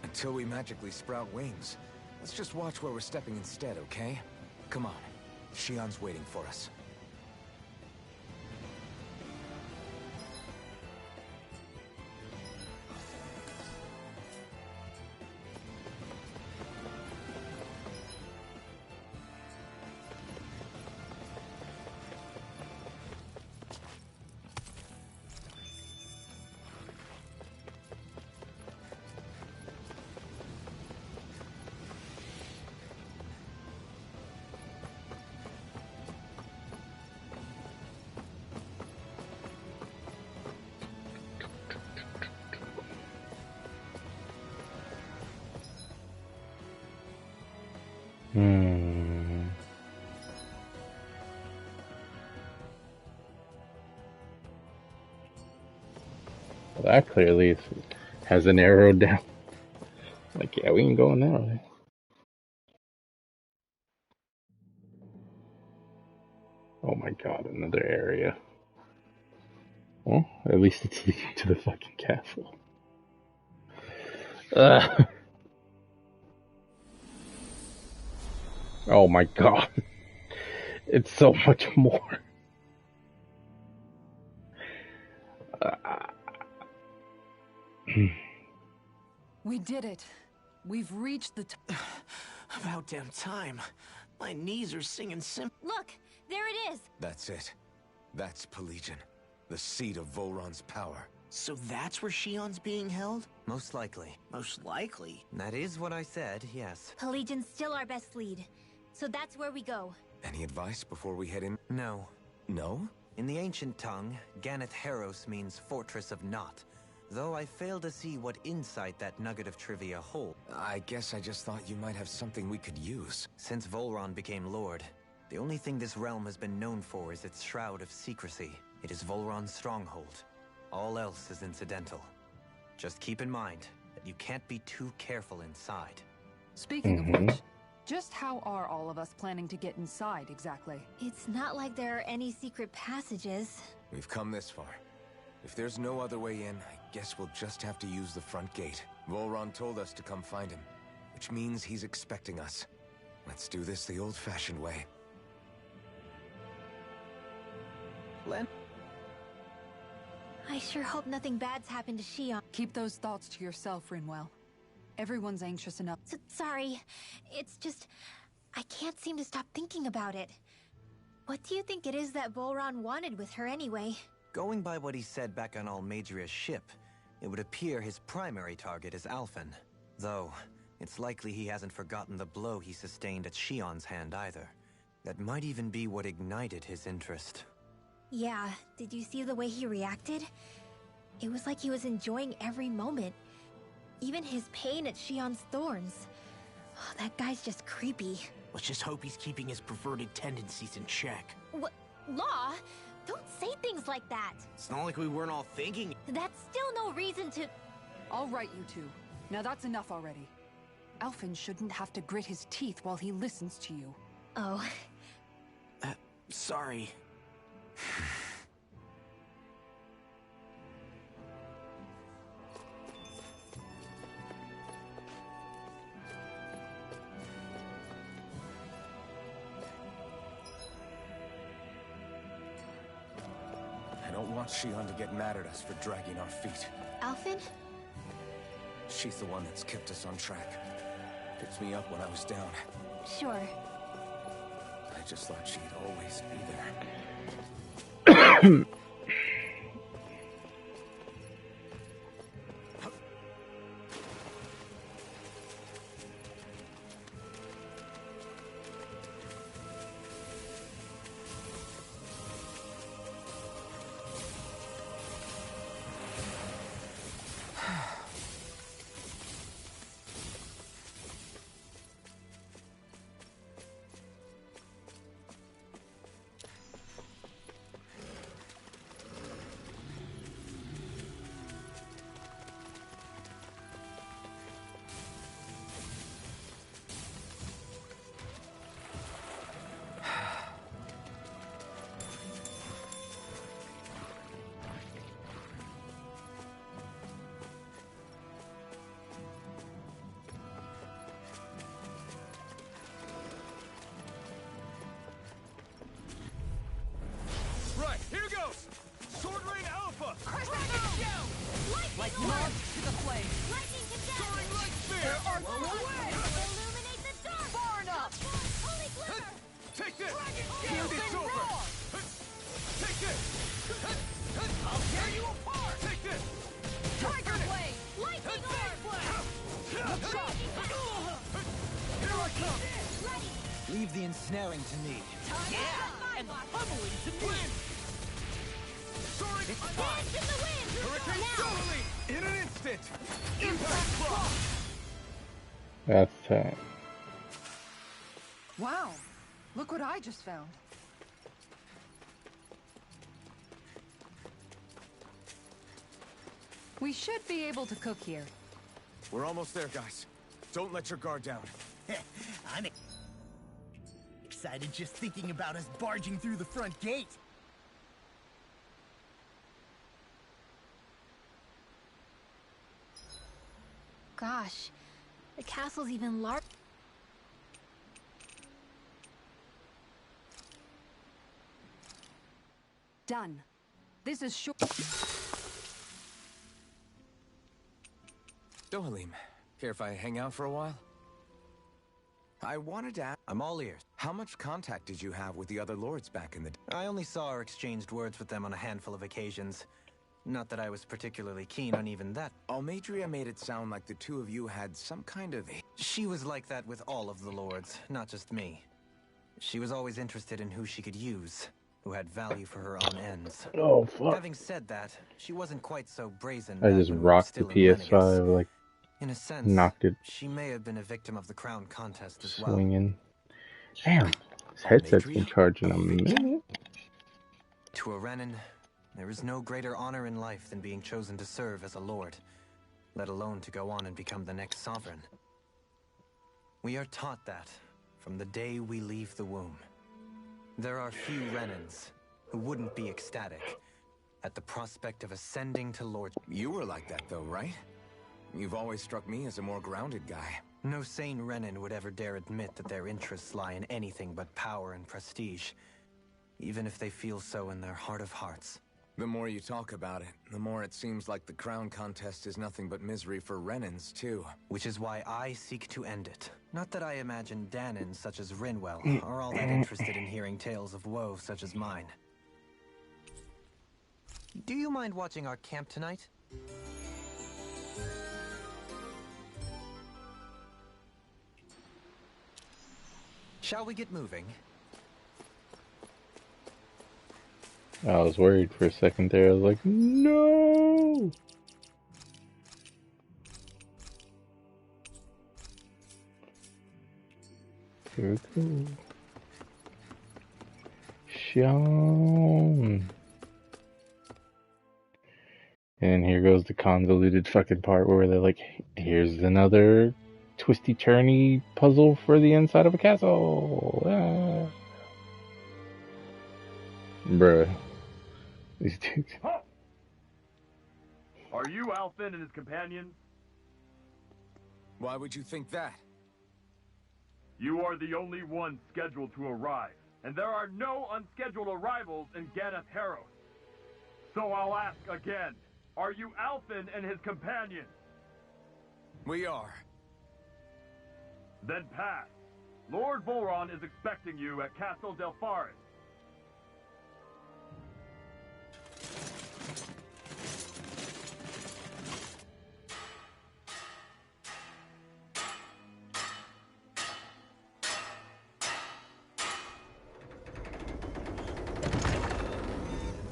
Until we magically sprout wings. Let's just watch where we're stepping instead, okay? Come on. Shion's waiting for us. Well, that clearly has an arrow down. Like, yeah, we can go in that way. Oh my god, another area. Well, at least it's leading to the fucking castle. Oh my god. It's so much more. We did it. We've reached the About damn time. My knees are singing Look! There it is! That's it. That's Pelegion. The seat of Volron's power. So that's where Shion's being held? Most likely. Most likely? That is what I said, yes. Pelegion's still our best lead. So that's where we go. Any advice before we head in? No. No? In the ancient tongue, Ganath Haros means Fortress of Naught. Though I fail to see what insight that nugget of trivia holds. I guess I just thought you might have something we could use. Since Volron became Lord, the only thing this realm has been known for is its shroud of secrecy. It is Volron's stronghold. All else is incidental. Just keep in mind that you can't be too careful inside. Speaking of which, just how are all of us planning to get inside exactly? It's not like there are any secret passages. We've come this far. If there's no other way in, I guess we'll just have to use the front gate. Volron told us to come find him, which means he's expecting us. Let's do this the old-fashioned way. Len? I sure hope nothing bad's happened to Shion. Keep those thoughts to yourself, Rinwell. Everyone's anxious enough. Sorry. It's just... I can't seem to stop thinking about it. What do you think it is that Volron wanted with her anyway? Going by what he said back on Almadria's ship, it would appear his primary target is Alphen. Though, it's likely he hasn't forgotten the blow he sustained at Shion's hand either. That might even be what ignited his interest. Yeah, did you see the way he reacted? It was like he was enjoying every moment. Even his pain at Shion's thorns. Oh, that guy's just creepy. Let's just hope he's keeping his perverted tendencies in check. What? Law? Don't say things like that. It's not like we weren't all thinking. That's still no reason to... All right, you two. Now that's enough already. Alphen shouldn't have to grit his teeth while he listens to you. Oh. Sorry. I don't want Shion to get mad at us for dragging our feet. Alphen? She's the one that's kept us on track. Picked me up when I was down. Sure. I just thought she'd always be there. Leave the ensnaring to me. Yeah, and the pummeling to me. Soaring It's dance in the wind! Hurricane Now! Soaring! In an instant! Impact Block! That's tight. Wow, look what I just found. We should be able to cook here. We're almost there, guys. Don't let your guard down. I'm excited just thinking about us barging through the front gate. Gosh, the castle's even larger. Done. This is short. Dohalim, care if I hang out for a while? I wanted to ask, I'm all ears. how much contact did you have with the other lords back in the day? I only saw or exchanged words with them on a handful of occasions. Not that I was particularly keen on even that. Almadria made it sound like the two of you had some kind of... She was like that with all of the lords, not just me. She was always interested in who she could use, who had value for her own ends. Oh, fuck. Having said that, she wasn't quite so brazen. I back just when we were rocked the still in PS5, Lenegus. like, In a sense, knocked it she may have been a victim of the crown contest as well. swinging. Damn, this headset's been charging a minute. To a Renan, there is no greater honor in life than being chosen to serve as a lord, let alone to go on and become the next sovereign. We are taught that from the day we leave the womb. There are few Renans who wouldn't be ecstatic at the prospect of ascending to lord. You were like that though, right? You've always struck me as a more grounded guy. No sane Renan would ever dare admit that their interests lie in anything but power and prestige, even if they feel so in their heart of hearts. The more you talk about it, the more it seems like the crown contest is nothing but misery for Renans, too. Which is why I seek to end it. Not that I imagine Danans such as Rinwell are all that interested in hearing tales of woe such as mine. Do you mind watching our camp tonight? Shall we get moving? I was worried for a second there. I was like, no! Very cool. Sean. And here goes the convoluted fucking part where they're like, here's another twisty-turny puzzle for the inside of a castle. Ah. Bruh. These dudes. Huh. Are you Alphen and his companions? Why would you think that? You are the only one scheduled to arrive, and there are no unscheduled arrivals in Ganath Haros. So I'll ask again, are you Alphen and his companions? We are. Then pass. Lord Volron is expecting you at Castle Delpharis.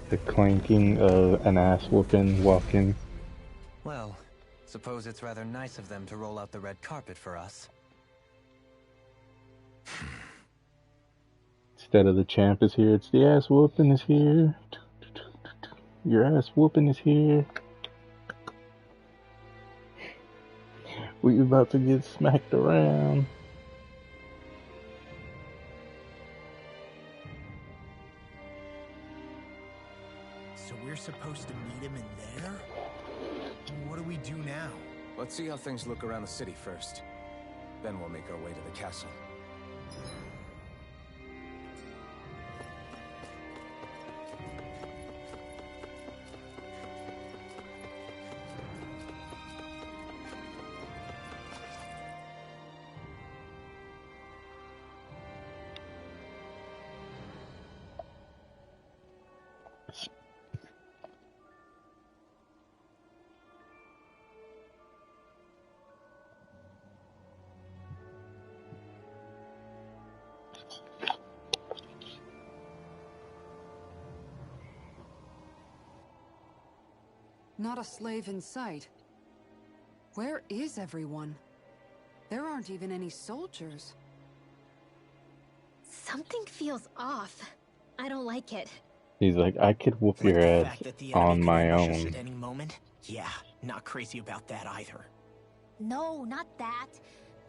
The clanking of an ass whooping walking. Well, suppose it's rather nice of them to roll out the red carpet for us. Instead of the champ is here, it's the ass whooping is here. Your ass whooping is here. We about to get smacked around. So we're supposed to meet him in there? What do we do now? Let's see how things look around the city first. Then we'll make our way to the castle. Not a slave in sight. Where is everyone? There aren't even any soldiers. Something feels off. I don't like it. He's like, I could whoop your The ass fact that the enemy on could my ambush us own. at any moment? Yeah, not crazy about that either. No, not that.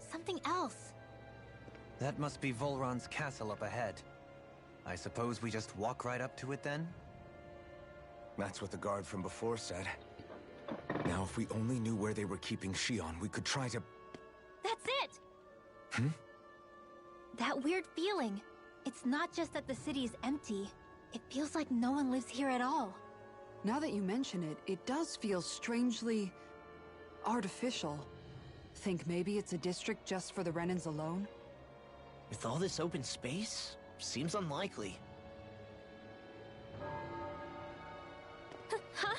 Something else. That must be Volron's castle up ahead. I suppose we just walk right up to it then? That's what the guard from before said. Now, if we only knew where they were keeping Shion, we could try to... That's it! Hmm? That weird feeling. It's not just that the city is empty. It feels like no one lives here at all. Now that you mention it, it does feel strangely... artificial. Think maybe it's a district just for the Renans alone? With all this open space, seems unlikely. Huh?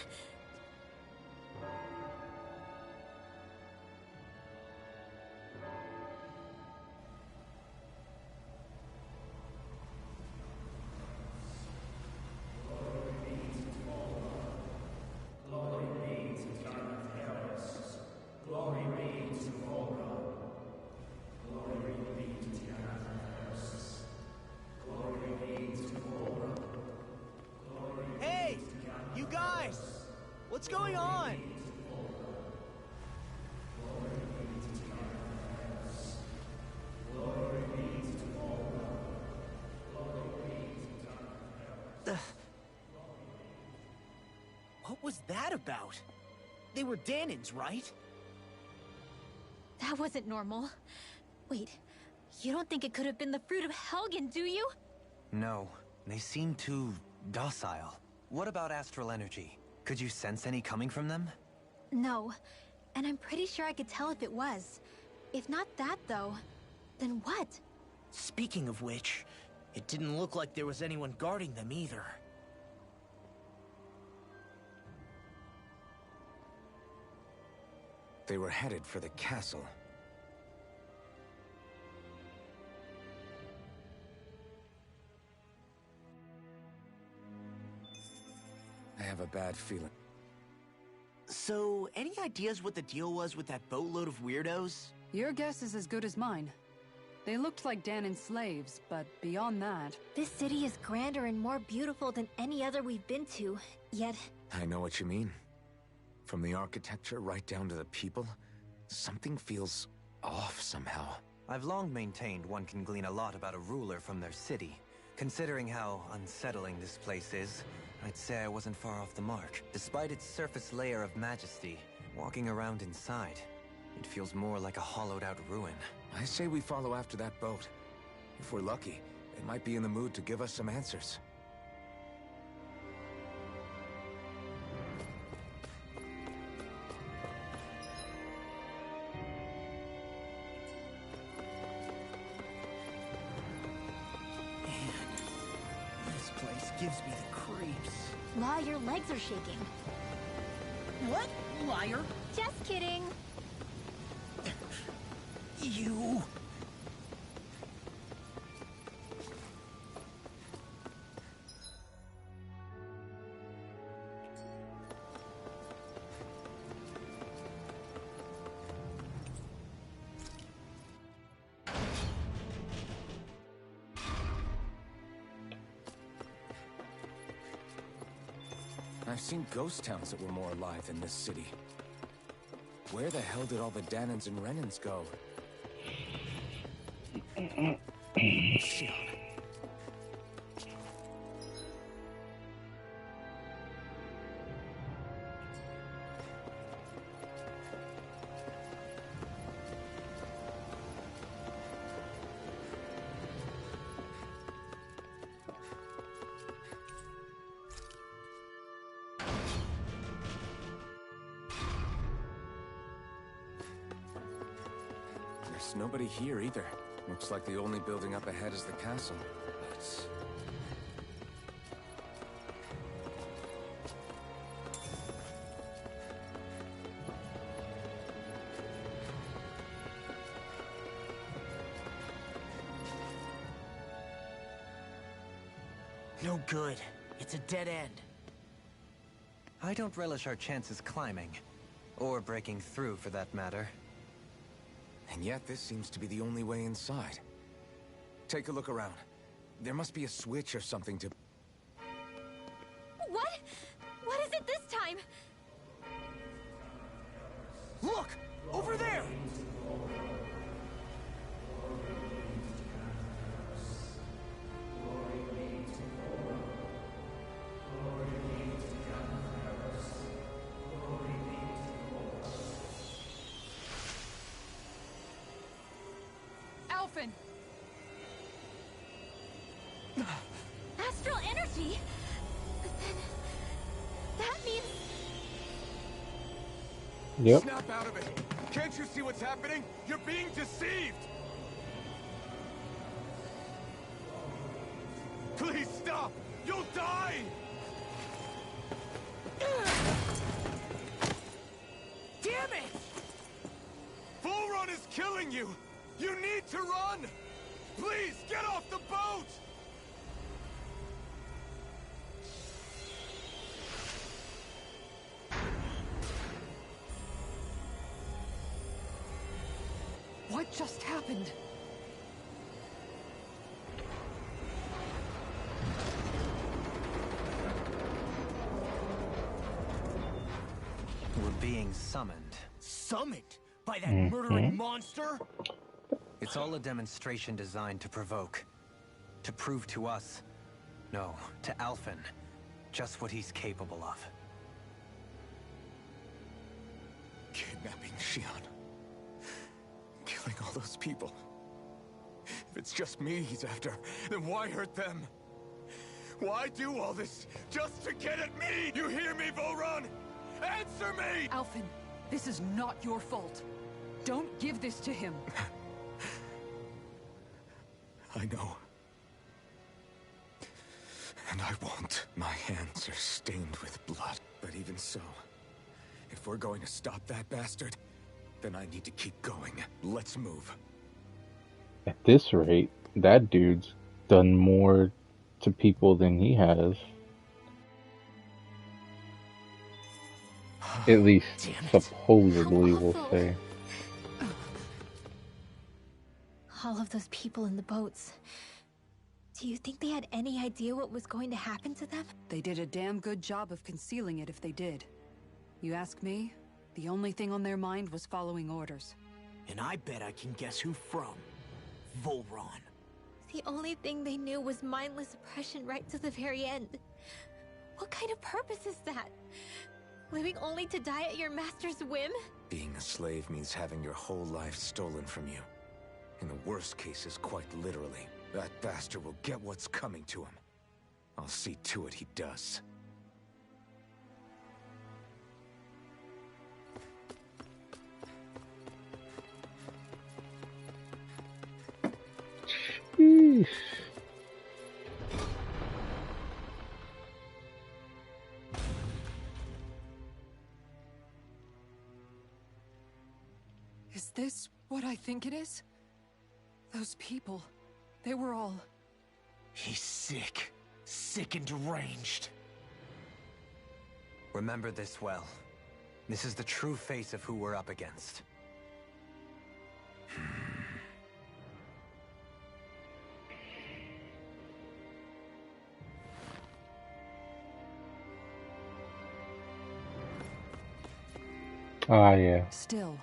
Hey! You guys! What's going on? What was that about? They were Danans, right? That wasn't normal. Wait, you don't think it could have been the fruit of Helgen, do you? No, they seem too docile. What about astral energy? Could you sense any coming from them? No, and I'm pretty sure I could tell if it was. If not that, though, then what? Speaking of which, it didn't look like there was anyone guarding them either. They were headed for the castle. I have a bad feeling. So, any ideas what the deal was with that boatload of weirdos? Your guess is as good as mine. They looked like Danan slaves, but beyond that... This city is grander and more beautiful than any other we've been to, yet... I know what you mean. From the architecture right down to the people, something feels off somehow. I've long maintained one can glean a lot about a ruler from their city. Considering how unsettling this place is, I'd say I wasn't far off the mark. Despite its surface layer of majesty, walking around inside, it feels more like a hollowed-out ruin. I say we follow after that boat. If we're lucky, they might be in the mood to give us some answers. This place gives me the creeps. Law, your legs are shaking. What? Liar? Just kidding. You... I've seen ghost towns that were more alive than this city. Where the hell did all the Danans and Renans go? Shit. There's nobody here either. Looks like the only building up ahead is the castle. But... No good. It's a dead end. I don't relish our chances climbing. Or breaking through, for that matter. And yet, this seems to be the only way inside. Take a look around. There must be a switch or something to... What? What is it this time? Look! Over there! Alphen! Astral energy? But then... that means... Yep. Snap out of it! Can't you see what's happening? You're being deceived! Please stop! You'll die! Damn it! Volron is killing you! You need to run! Please, get off the boat! What just happened? We're being summoned. Summoned? By that murdering monster? It's all a demonstration designed to provoke. To prove to us, no, to Alphen, just what he's capable of. Kidnapping Xion. Killing all those people. If it's just me he's after, then why hurt them? Why do all this just to get at me? You hear me, Volron? Answer me! Alphen, this is not your fault. Don't give this to him. I know. And I won't. My hands are stained with blood. But even so, if we're going to stop that bastard, then I need to keep going. Let's move. At this rate, that dude's done more to people than he has. At least, supposedly, we'll say. All of those people in the boats. Do you think they had any idea what was going to happen to them? They did a damn good job of concealing it if they did. You ask me, the only thing on their mind was following orders. And I bet I can guess who from. Volron. The only thing they knew was mindless oppression right to the very end. What kind of purpose is that? Living only to die at your master's whim? Being a slave means having your whole life stolen from you. In the worst cases, quite literally. That bastard will get what's coming to him. I'll see to it he does. Sheesh. Is this what I think it is? Those people, they were all... He's sick. Sick and deranged. Remember this well. This is the true face of who we're up against. Ah, yeah. Still,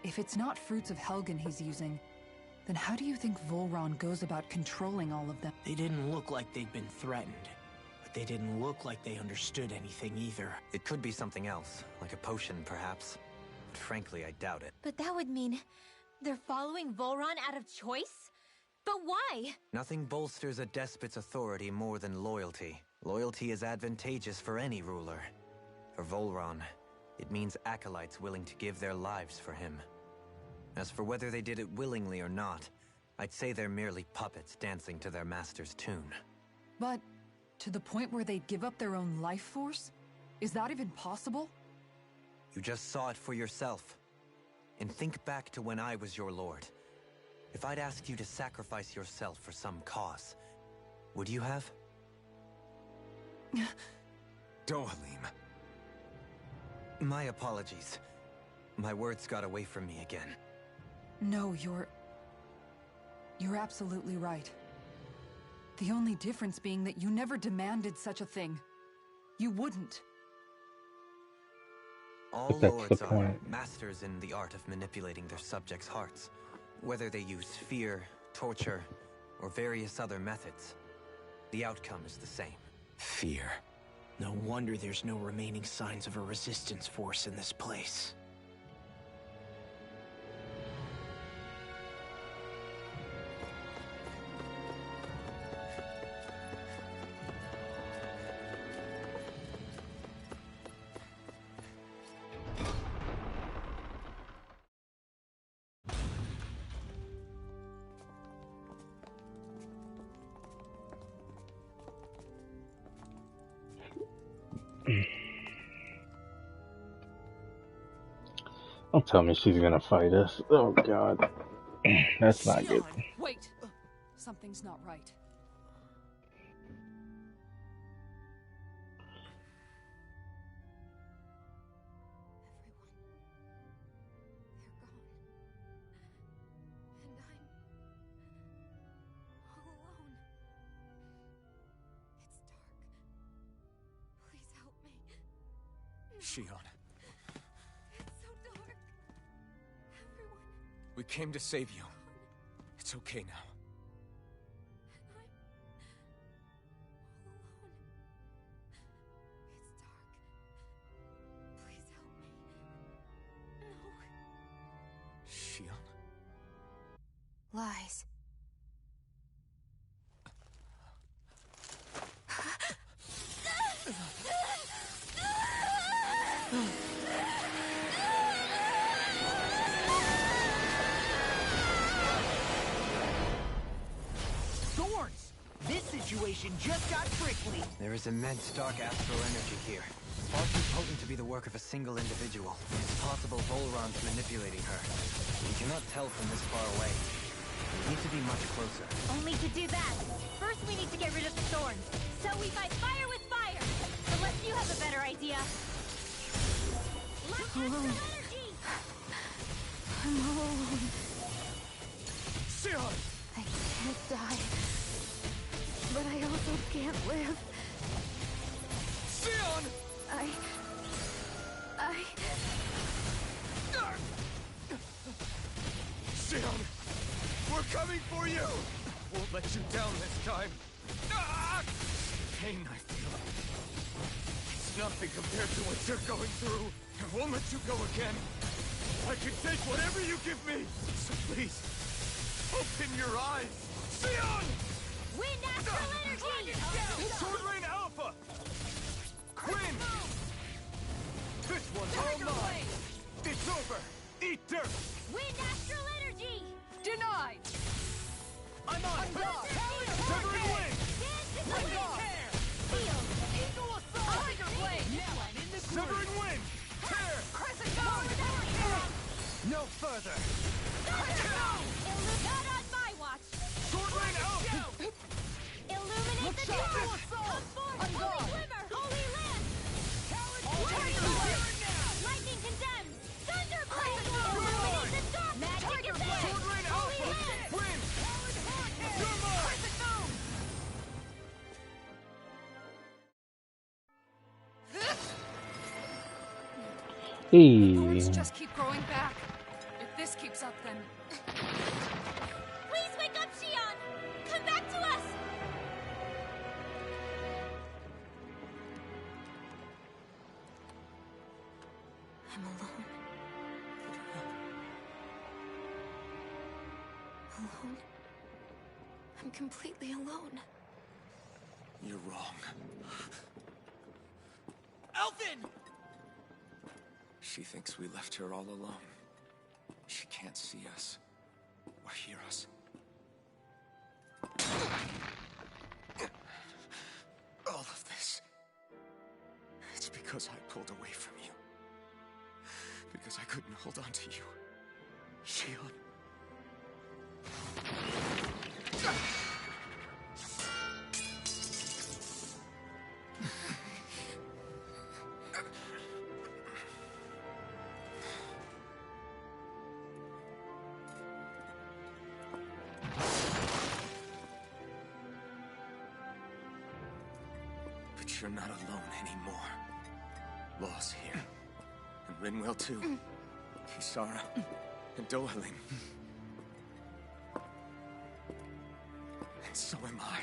if it's not Fruits of Helgen he's using, then how do you think Volron goes about controlling all of them? They didn't look like they'd been threatened. But they didn't look like they understood anything either. It could be something else, like a potion perhaps. But frankly, I doubt it. But that would mean they're following Volron out of choice? But why? Nothing bolsters a despot's authority more than loyalty. Loyalty is advantageous for any ruler. For Volron, it means acolytes willing to give their lives for him. As for whether they did it willingly or not, I'd say they're merely puppets dancing to their master's tune. But to the point where they'd give up their own life force? Is that even possible? You just saw it for yourself. And think back to when I was your lord. If I'd asked you to sacrifice yourself for some cause, would you have? Dohalim, My apologies. My words got away from me again. No, you're absolutely right. The only difference being that you never demanded such a thing. You wouldn't. All But that's lords the are point. masters in the art of manipulating their subjects' hearts. Whether they use fear, torture, or various other methods, the outcome is the same. Fear. No wonder there's no remaining signs of a resistance force in this place. Don't tell me she's gonna fight us. Oh god. That's not good. Wait! Something's not right. Shion. We came to save you. It's okay now. Shion. Lies. Thorns! This situation just got prickly. There is immense dark astral energy here. Far too potent to be the work of a single individual. It's possible Volron's manipulating her. We cannot tell from this far away. We need to be much closer. Only to do that, first we need to get rid of the thorns. So we fight fire with fire. Unless you have a better idea. Let's have some energy! I'm all alone. Shion! I can't die. But I also can't live. Shion! Shion! We're coming for you! Won't let you down this time. Ah! Pain I feel. It's nothing compared to what you're going through. I won't let you go again. I can take whatever you give me. So please, open your eyes. Shion! Wind astral energy! Sword Rain Alpha! Quinn! This one's all mine! It's over! Eat dirt! Wind astral energy! Denied! I'm on guard! Severing Wing! Dance in the wind! Field! Eagle Assault! Tiger Blade! Now I'm in the groove! Severing Wing! Tear! Crescent Moon! No further! Thunderbolt! Not on my watch! Sword Rain Alpha! Illuminate the shot! dark! Assault! Come forth! On Holy guard! Glimmer! Holy Lance! Tiger Blade! Lightning condemns! Thunderblade! Illuminate the dark! Magic Tiger is Blade! in! Sword Rain Holy Alpha! Lance! Win! You're mine! Crescent Moon! Thorns Hey. just keep growing back. If this keeps up, then... Please wake up, Shion! Come back to us! I'm alone. Alone? I'm completely alone. You're wrong. Elfin! She thinks we left her all alone. She can't see us or hear us. All of this. It's because I pulled away from you. Because I couldn't hold on to you. Shion. you're not alone anymore. Law's here. And Rinwell too. Kisara. And Dohaling. And so am I.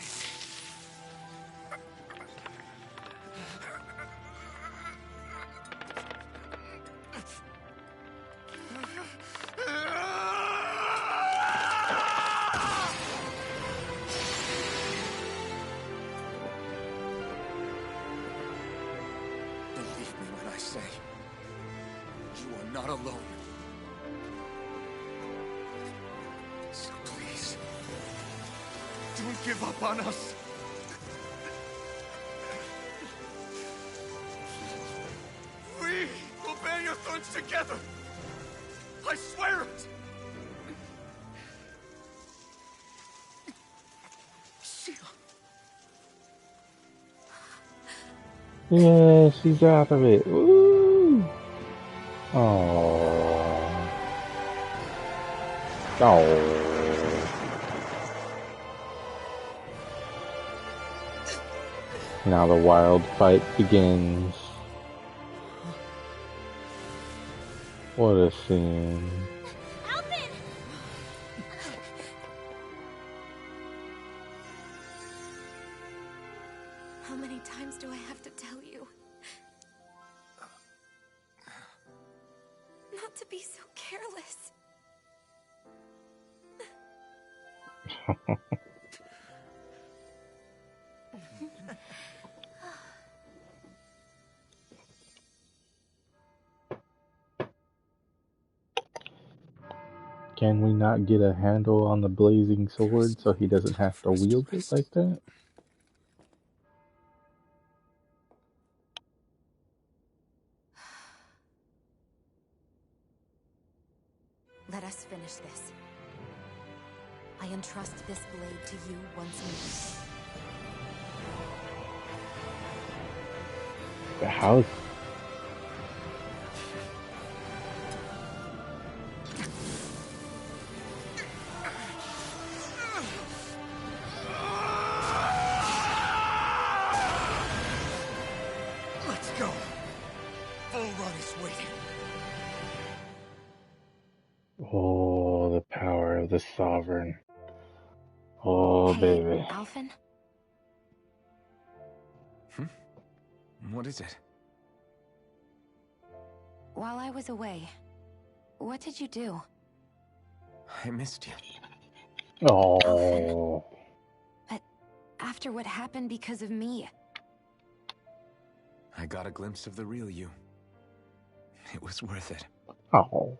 Believe me when I say, you are not alone. So please, don't give up on us. We will bear your thorns together. I swear it. Yeah, she's out of it. Woo! Oh. Now the wild fight begins. What a scene. Alphen! How many times do I have to tell you? Not to be so careless. Can we not get a handle on the blazing sword so he doesn't have to wield it like that? Let us finish this. I entrust this blade to you once more. The house. Let's go. Volrun is waiting. Oh, the power of the Sovereign. Oh, Hey, baby. Alphen? What is it? While I was away, what did you do? I missed you. Oh. But after what happened because of me, I got a glimpse of the real you. It was worth it. Oh.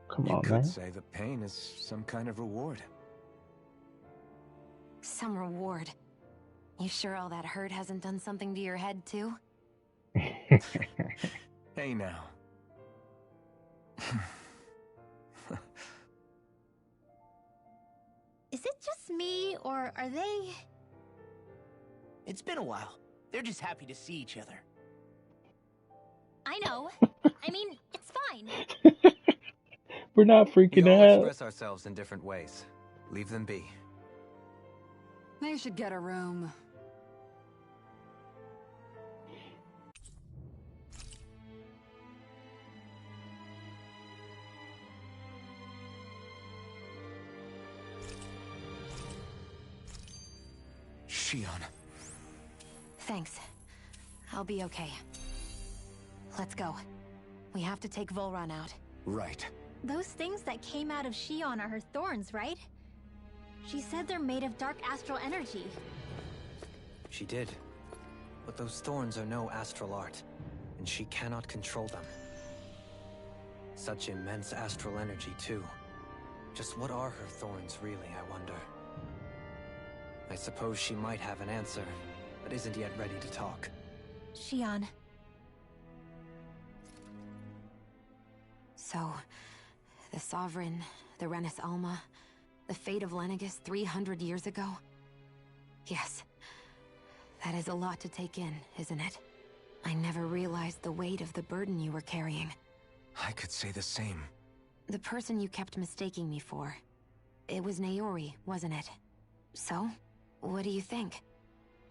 Come You on, could man. say the pain is some kind of reward. some reward. You sure all that hurt hasn't done something to your head, too? Hey now. Is it just me, or are they... It's been a while. They're just happy to see each other. I know. I mean, it's fine. We're not freaking We all out. express ourselves in different ways. Leave them be. They should get a room. Shion. Thanks. I'll be okay. Let's go. We have to take Volrun out. Right. Those things that came out of Shion are her thorns, right? She said they're made of dark astral energy. She did. But those thorns are no astral art, and she cannot control them. Such immense astral energy, too. Just what are her thorns, really, I wonder? I suppose she might have an answer, but isn't yet ready to talk. Shion. So, the Sovereign, the Renis Alma, the fate of Lenegis 300 years ago? Yes. That is a lot to take in, isn't it? I never realized the weight of the burden you were carrying. I could say the same. The person you kept mistaking me for. It was Naori, wasn't it? So, what do you think?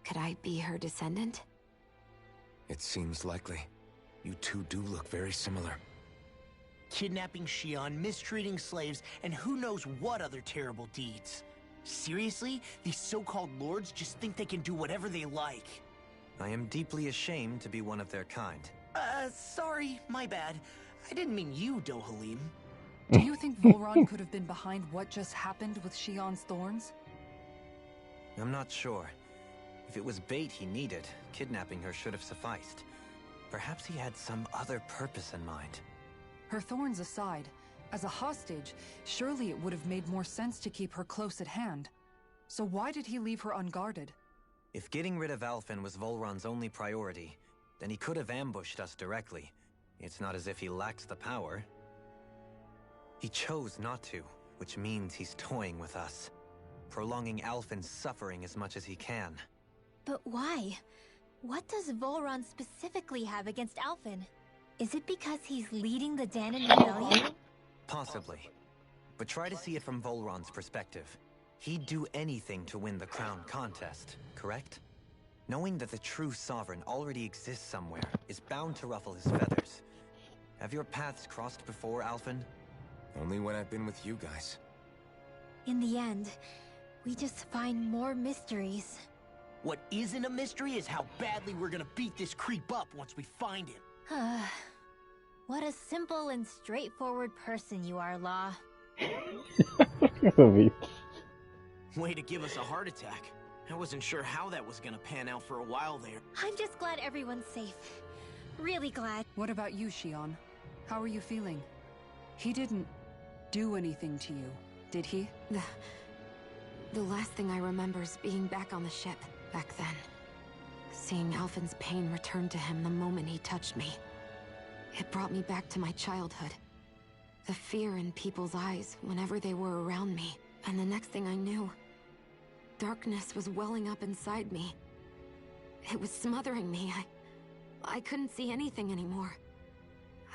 Could I be her descendant? It seems likely. You two do look very similar. Kidnapping Xion, mistreating slaves, and who knows what other terrible deeds. Seriously? These so-called lords just think they can do whatever they like. I am deeply ashamed to be one of their kind. Sorry, my bad. I didn't mean you, Dohalim. Do you think Volron could have been behind what just happened with Xion's thorns? I'm not sure. If it was bait he needed, kidnapping her should have sufficed. Perhaps he had some other purpose in mind. Her thorns aside, as a hostage, surely it would have made more sense to keep her close at hand. So why did he leave her unguarded? If getting rid of Alphen was Volron's only priority, then he could have ambushed us directly. It's not as if he lacked the power. He chose not to, which means he's toying with us, prolonging Alphen's suffering as much as he can. But why? What does Volron specifically have against Alphen? Is it because he's leading the Dahnan rebellion? Possibly. But try to see it from Volron's perspective. He'd do anything to win the crown contest, correct? Knowing that the true sovereign already exists somewhere is bound to ruffle his feathers. Have your paths crossed before, Alphen? Only when I've been with you guys. In the end, we just find more mysteries. What isn't a mystery is how badly we're gonna beat this creep up once we find him. What a simple and straightforward person you are, Law. Way to give us a heart attack. I wasn't sure how that was gonna pan out for a while there. I'm just glad everyone's safe. Really glad. What about you, Xion? How are you feeling? He didn't do anything to you, did he? The last thing I remember is being back on the ship, back then. Seeing Alphen's pain return to him the moment he touched me. It brought me back to my childhood. The fear in people's eyes whenever they were around me. And the next thing I knew, darkness was welling up inside me. It was smothering me. I couldn't see anything anymore.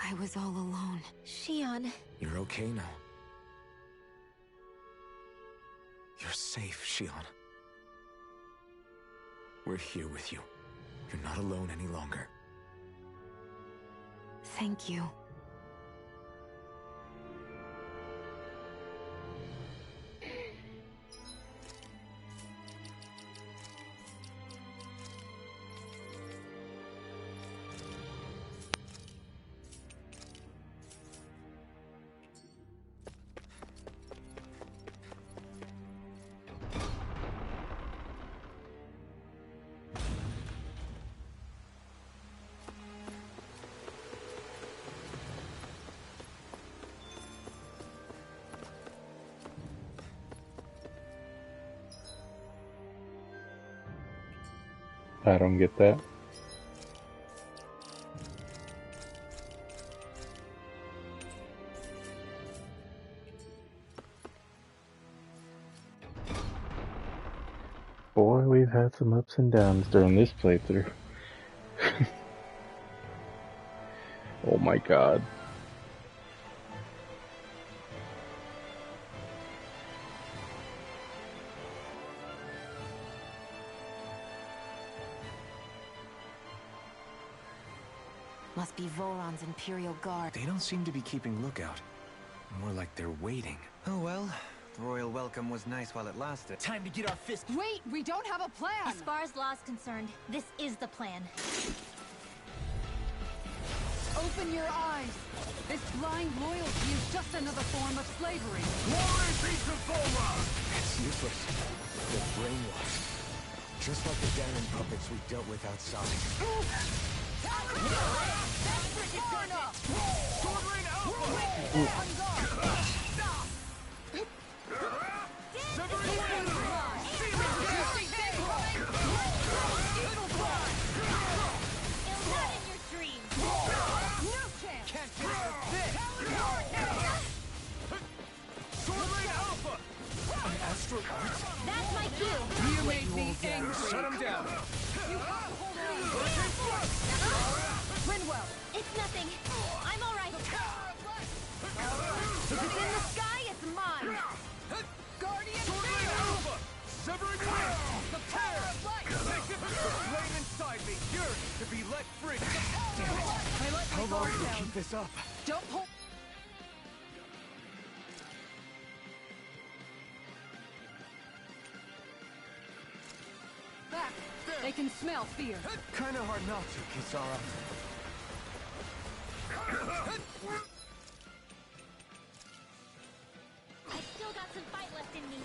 I was all alone. Xion. You're okay now. You're safe, Xion. We're here with you. You're not alone any longer. Thank you. I don't get that. Boy, we've had some ups and downs during this playthrough. Oh my god. Must be Volron's Imperial Guard. They don't seem to be keeping lookout. More like they're waiting. Oh well, the royal welcome was nice while it lasted. Time to get our fist. Wait, we don't have a plan! As far as Law's concerned, this is the plan. Open your eyes! This blind loyalty is just another form of slavery. Glory be to Volron! It's useless. They're brainwashed. Just like the Dahnan puppets we dealt with outside. That's my cue! You made me angry! Shut him down! Rinwell! It's nothing. I'm alright. If it's in the sky, it's mine! Guardian Field! Severing wind! The power of light! The flame inside me yearns to be let free! Damn it! How long will you keep this up? Don't pull. Back! They can smell fear. Kinda hard not to, Kisara. I still got some fight left in me.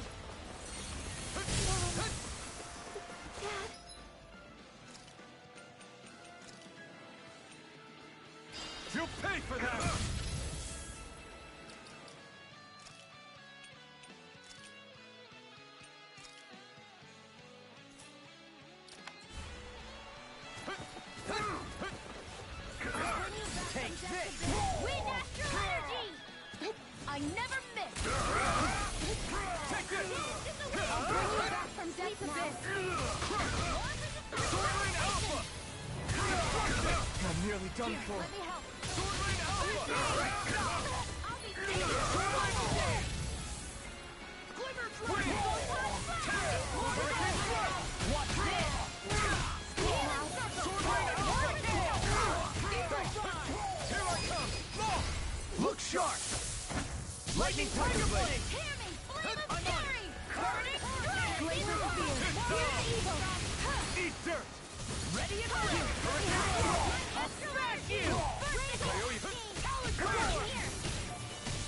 Dad. You'll pay for that! Take this! Wind Astral Energy! I never miss! Take this! I'll bring you back from death's abyss! Swordling Alpha! I'm nearly done for. Let me help! Swordling Alpha! I'll be safe! Glimmer Dragon! Hurricane Thrust! Watch this! Here I come! Look sharp! Lightning Tiger Blade! Hear me! Flame of Fury! Burning Strike! Glacier Spear! Here's evil! Eat dirt! Ready and go! I'll smash you!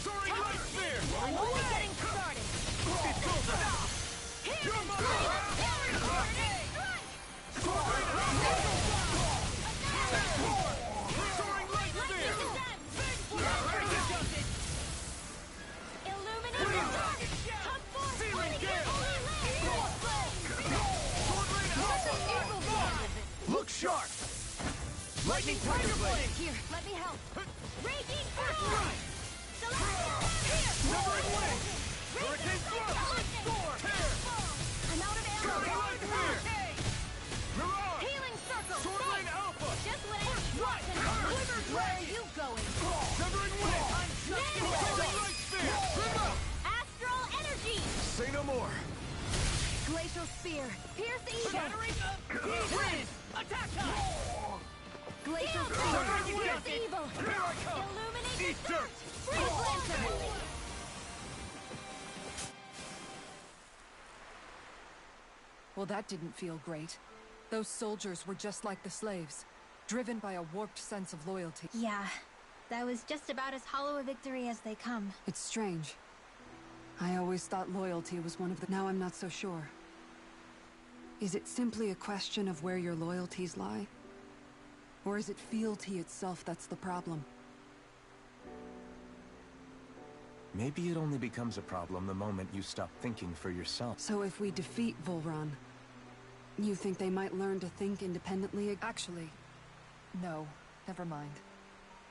Soaring Light Spear! I'm only getting started! It goes up! Your mother! Soaring Light Spear! Illuminating Dark! Come forth! Sealing Gale! Look sharp! Lightning Tiger Blade! Here, let me help! Raging Fury! Celestial! Here! Severing Wind! Hurricane Thrust! Sword! Tear! I'm out of Soaring Light ammo! Spear! Mirage! Healing Circle! Swordling Alpha! Just when it's rotten! Where are you going? Severing Wind! Soaring Light Spear! Astral Energy! Say no more! Glacial Spear! Pierce evil! Wind! Attack us! Glacial Spear! Pierce evil! Here I come! Illuminate Eat dirt! Freeze Lancer! Well, that didn't feel great. Those soldiers were just like the slaves, driven by a warped sense of loyalty. Yeah, that was just about as hollow a victory as they come. It's strange. I always thought loyalty was one of the... Now I'm not so sure. Is it simply a question of where your loyalties lie? Or is it fealty itself that's the problem? Maybe it only becomes a problem the moment you stop thinking for yourself. So if we defeat Volron, you think they might learn to think independently? Actually, no. Never mind.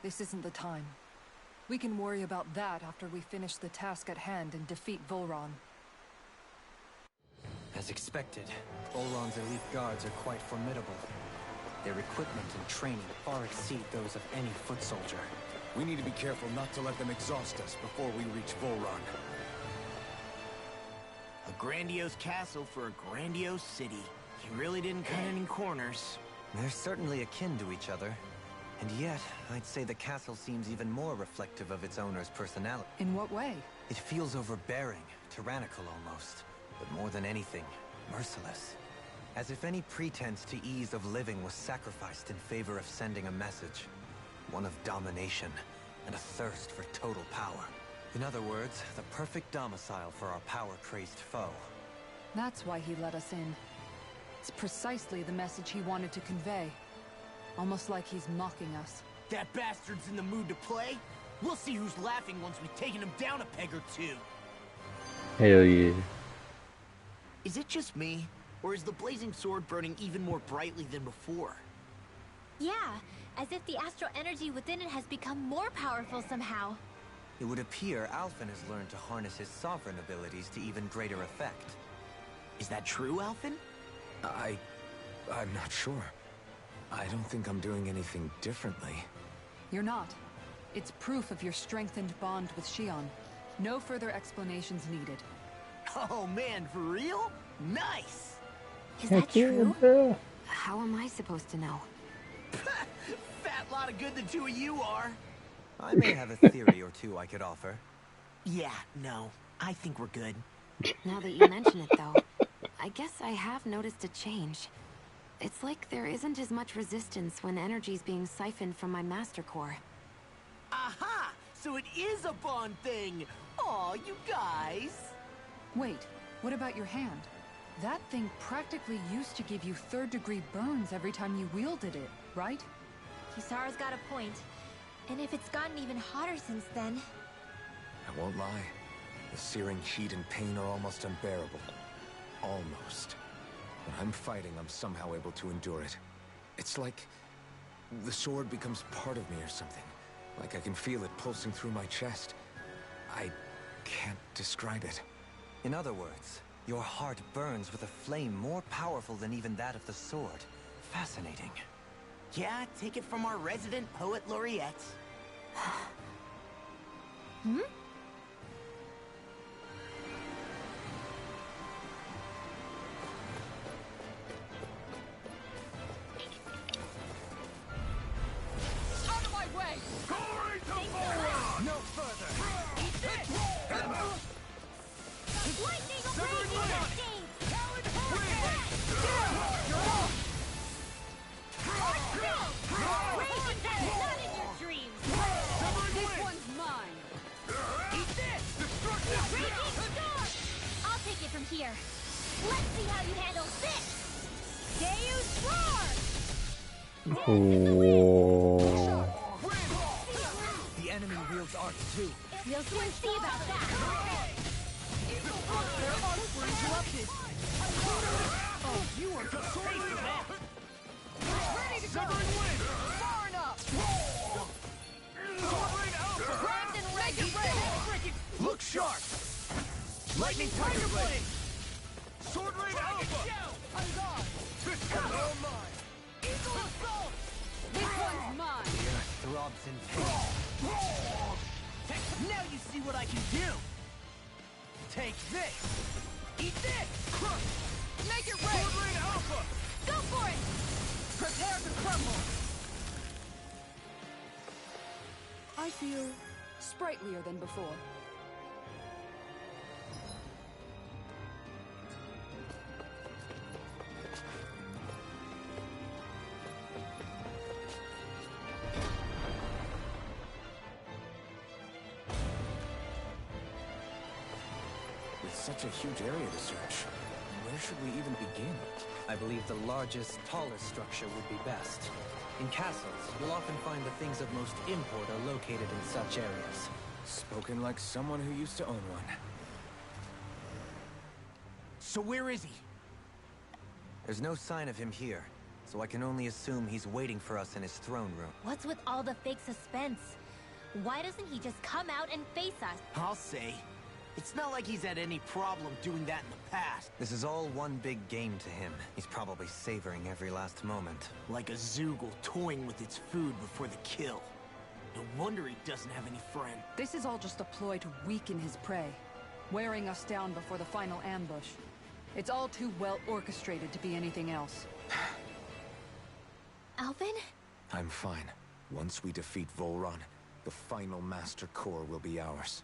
This isn't the time. We can worry about that after we finish the task at hand and defeat Volron. As expected, Volron's elite guards are quite formidable. Their equipment and training far exceed those of any foot soldier. We need to be careful not to let them exhaust us before we reach Volron. A grandiose castle for a grandiose city. You really didn't cut any corners. They're certainly akin to each other. And yet, I'd say the castle seems even more reflective of its owner's personality. In what way? It feels overbearing, tyrannical almost. But more than anything, merciless. As if any pretense to ease of living was sacrificed in favor of sending a message. One of domination, and a thirst for total power. In other words, the perfect domicile for our power-crazed foe. That's why he let us in. It's precisely the message he wanted to convey. Almost like he's mocking us. That bastard's in the mood to play? We'll see who's laughing once we've taken him down a peg or two. Hell yeah. Is it just me? Or is the blazing sword burning even more brightly than before? Yeah, as if the astral energy within it has become more powerful somehow. It would appear Alphen has learned to harness his sovereign abilities to even greater effect. Is that true, Alphen? I'm not sure. I don't think I'm doing anything differently. You're not. It's proof of your strengthened bond with Xion. No further explanations needed. Oh man, for real? Nice! Is Heck that yeah, true? bro. How am I supposed to know? Fat lot of good the two of you are. I may have a theory or two I could offer. Yeah, no. I think we're good. Now that you mention it, though, I guess I have noticed a change. It's like there isn't as much resistance when energy's being siphoned from my Master Core. Aha! So it is a Bond thing! Aw, you guys! Wait, what about your hand? That thing practically used to give you third-degree burns every time you wielded it, right? Kisara's got a point. And if it's gotten even hotter since then... I won't lie. The searing heat and pain are almost unbearable. Almost. When I'm fighting, I'm somehow able to endure it. It's like the sword becomes part of me or something. Like I can feel it pulsing through my chest. I can't describe it. In other words, your heart burns with a flame more powerful than even that of the sword. Fascinating. Yeah, take it from our resident poet laureate. Hmm? Out of my way! Glory to Boron! No further! Eat this! Lightning will break your escape! Talon Hurricane! You're off! Raging that's not in your dreams! This one's mine! Eat this! Destructive! Raging storm! I'll take it from here. Let's see how you handle this! Deus Roar! Whoa. The enemy wields arts too. We'll soon see about that! Their arms were interrupted! Oh, you are the sword! Ready to go! Severing wind! Far enough! Sword rain alpha! Primed and ready! Look sharp! Lightning tiger blade! Sword rain alpha! On guard! This one's all mine! Eagle assault! This one's mine! The earth throbs in pain. Now you see what I can do! Take this! Eat this! Make it rain! Sword rain alpha! Go for it! Prepare to crumble! I feel sprightlier than before. With such a huge area to search, where should we even begin? I believe the largest, tallest structure would be best. In castles, you'll often find the things of most import are located in such areas. Spoken like someone who used to own one. So where is he? There's no sign of him here, so I can only assume he's waiting for us in his throne room. What's with all the fake suspense? Why doesn't he just come out and face us? I'll say. It's not like he's had any problem doing that in the past. This is all one big game to him. He's probably savoring every last moment. Like a Zoogle toying with its food before the kill. No wonder he doesn't have any friend. This is all just a ploy to weaken his prey, wearing us down before the final ambush. It's all too well orchestrated to be anything else. Alvin? I'm fine. Once we defeat Volron, the final Master Core will be ours.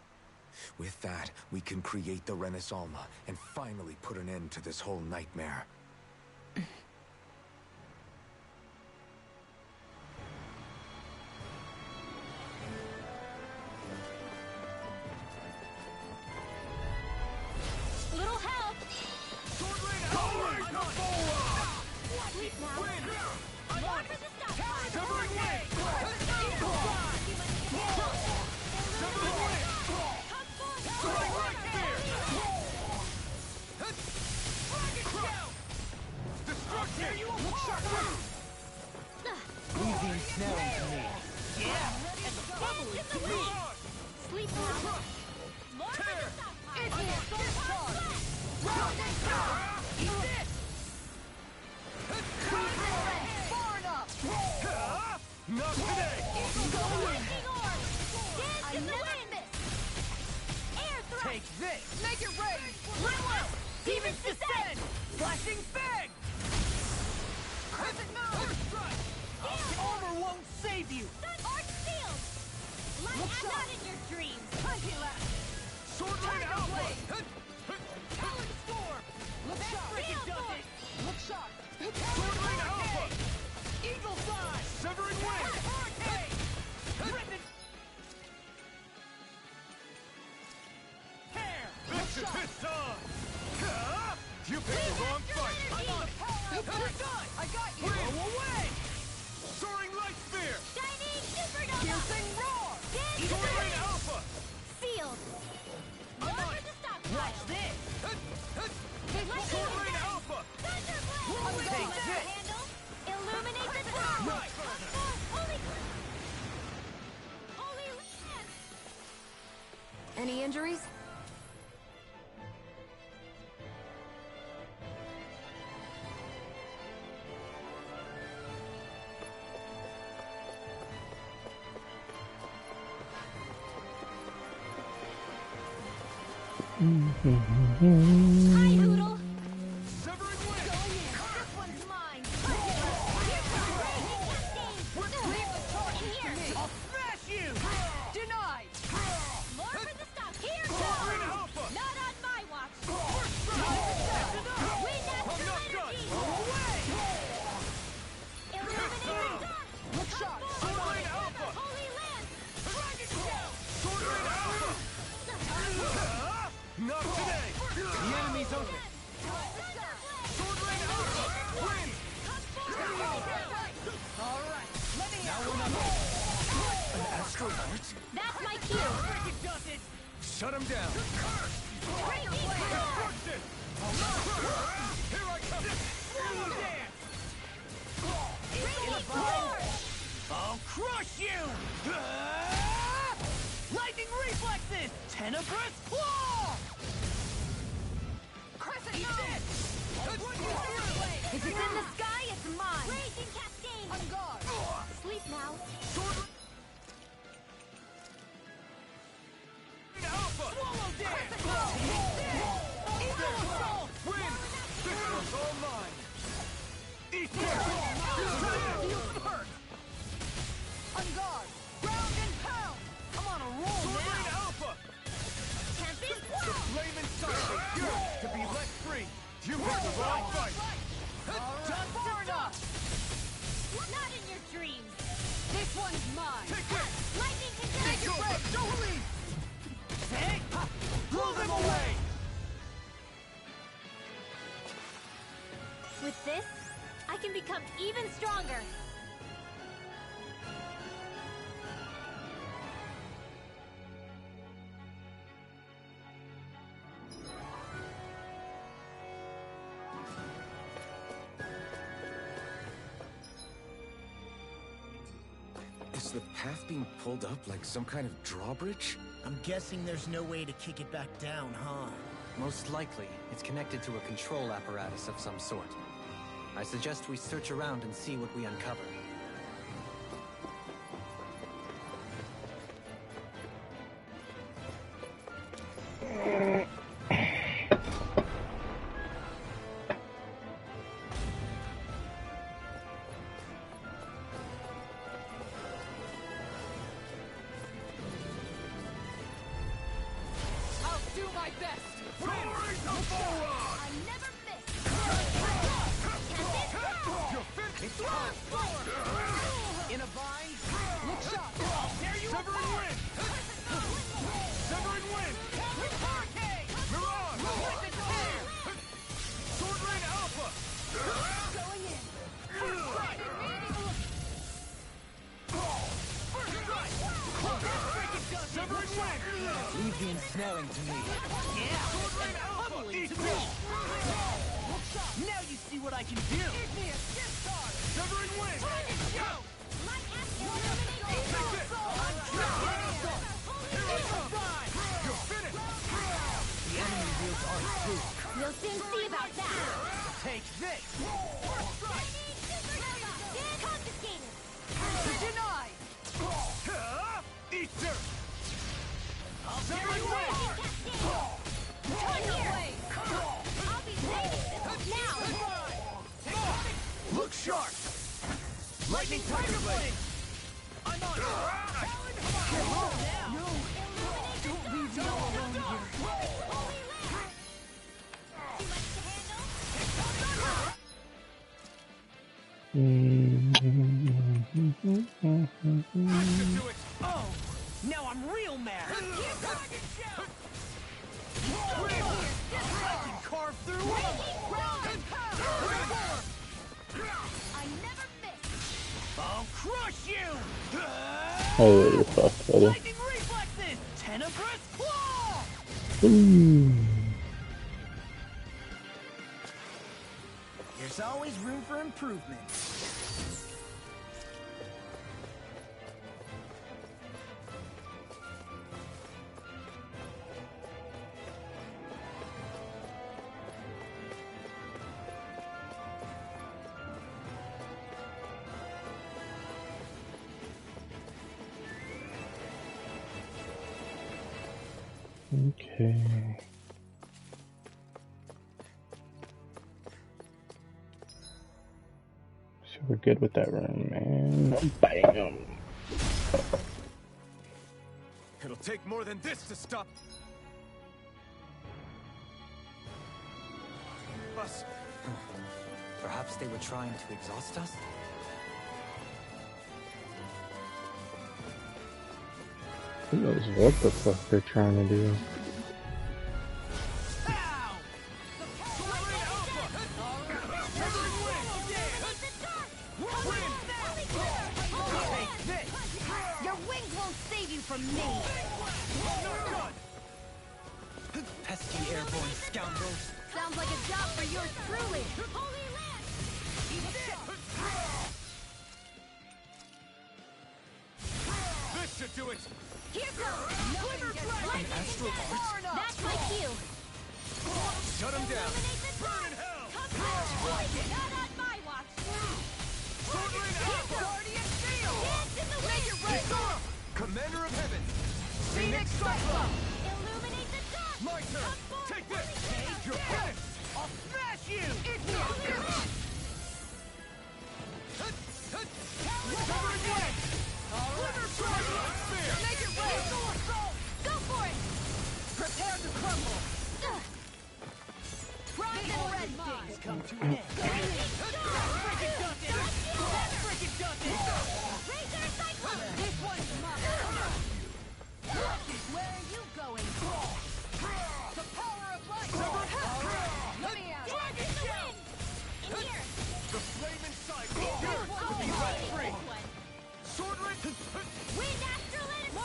With that, we can create the Renaissance and finally put an end to this whole nightmare. Little help! Sword rain alpha! Sleep now! More for the stop! Severing wind! Severing wind! Throwing right spear! Destruction! Look sharp! Easy ensnaring to me. Yeah, and the bubble is to me! Sleep now! More for the stop! Round and down! Eat this! Far enough! Not today! Lightning orb! Dance in the wind! Air thrust! Take this! Make it rain! Rinwell! Demons descend! Flashing Fang! Crescent Moon! Armor won't save you! Arch Shield! Light not in your dreams! Sword Rain Alpha! Talon Storm! Look sharp! Shield Does Force! it! Look sharp! Sword Rain Alpha! Eagle Side! Severing Wind! Hurricane! Rippin' Hair! This time! You picked the wrong fight! I'm on it! I got you! Throw away! Soaring Light Spear! Shining Supernova! Piercing Roar! Dance Sword Rain Wind! Alpha! Sealed! I'm on Over it! the stockpile! Watch this! Sword Rain Alpha! Thunderblade! Take this! Handle! Illuminate the top! Right! Holy Land! Any injuries? Hi, Hoodle! Severing Wind! This one's mine! Here's my raging cascade! Leave the torch to me! I'll smash you! Denied! More for the stop! Here Sword Rain goes! Alpha! Not on my watch! That's enough! Wind I'm astral not done! energy! Throw away! Illuminate the dark! Look sharp! Sword Rain Alpha! Holy Land! Dragon Shell! Sword Rain Alpha! Not today! The enemy's open! Sword Rain Alpha! Win! Alright, let me Now we're not... An Astral Art? That's my cue! Shut him down! Breaking Destruction! Here I come! Slow dance! Breaking force! I'll crush you! Lightning reflexes! Tenebrous claw! Crescent Eat Moon! this! If it's in the sky, it's mine! Raging cascade! On guard! Sleep now! Alpha! Swallow dance! Eagle assault! Win! This one's all mine! Eat this! Feel the hurt! On guard! Ground and pound! I'm on a roll Sword now! Rain Alpha! Tempest The flame inside is yours to be let free! You picked the wrong fight! Done for enough! Not in your dreams! This one's mine! Take it! Lightning can Take your breath! Don't release! Hey! Blow them away! With this, I can become even stronger! Is the path being pulled up like some kind of drawbridge? I'm guessing there's no way to kick it back down, huh? Most likely, it's connected to a control apparatus of some sort. I suggest we search around and see what we uncover. I'll do my best! I never miss! In a bind? Look sharp! There you Severing Wind! Severing Wind! Hurricane! Mirage! Lightning Tear! Sword Rain Alpha! Going in! First strike! First strike! Severing Wind! Leave the ensnaring to me. Yeah! Sword Rain Alpha! Eat this! Now you see what I can do! Give me a gift card! Severing Wind! Go! Light astral illuminate Take this! You're finished! The enemy wields art too. We'll soon see about that! Take this! Confiscated! Denied! Eat dirt! Severing Wind! Tiger Blade! I'll be Tiger Blade! I'm on it! Come on now! No! Don't leave me all alone here. Oh! Now I'm real mad! I can carve through I never miss! I'll crush you! Holy fuck, buddy. Lightning reflexes! Tenebrous claw! There's always room for improvement. Okay. So we're good with that run, man. Bam! It'll take more than this to stop us. Perhaps they were trying to exhaust us? Who knows what the fuck they're trying to do? Your wings won't save you from me! Pesky airborne scoundrels. Sounds like a job for yours truly! Holy Land! This should do it! Here goes! Astral Arts? That's my cue! Shut him down! Burn in hell! Not on my watch! Guardian Steel! Dance in the wind! Commander of Heaven! Phoenix Cyclone! Illuminate the dark! My turn! Take this! You're finished! I'll smash you! Cover again! Make it rain! Go for it! Prepare to crumble! Primed and ready! Things come to an end. Freaking done it! Freaking done it! Razor Cyclone! This one's mine! Where are you going? The power of light! Let me out! Dance in the wind! In here! The flaming cycle! To be let free! Sword Ring! Wind Astrolith!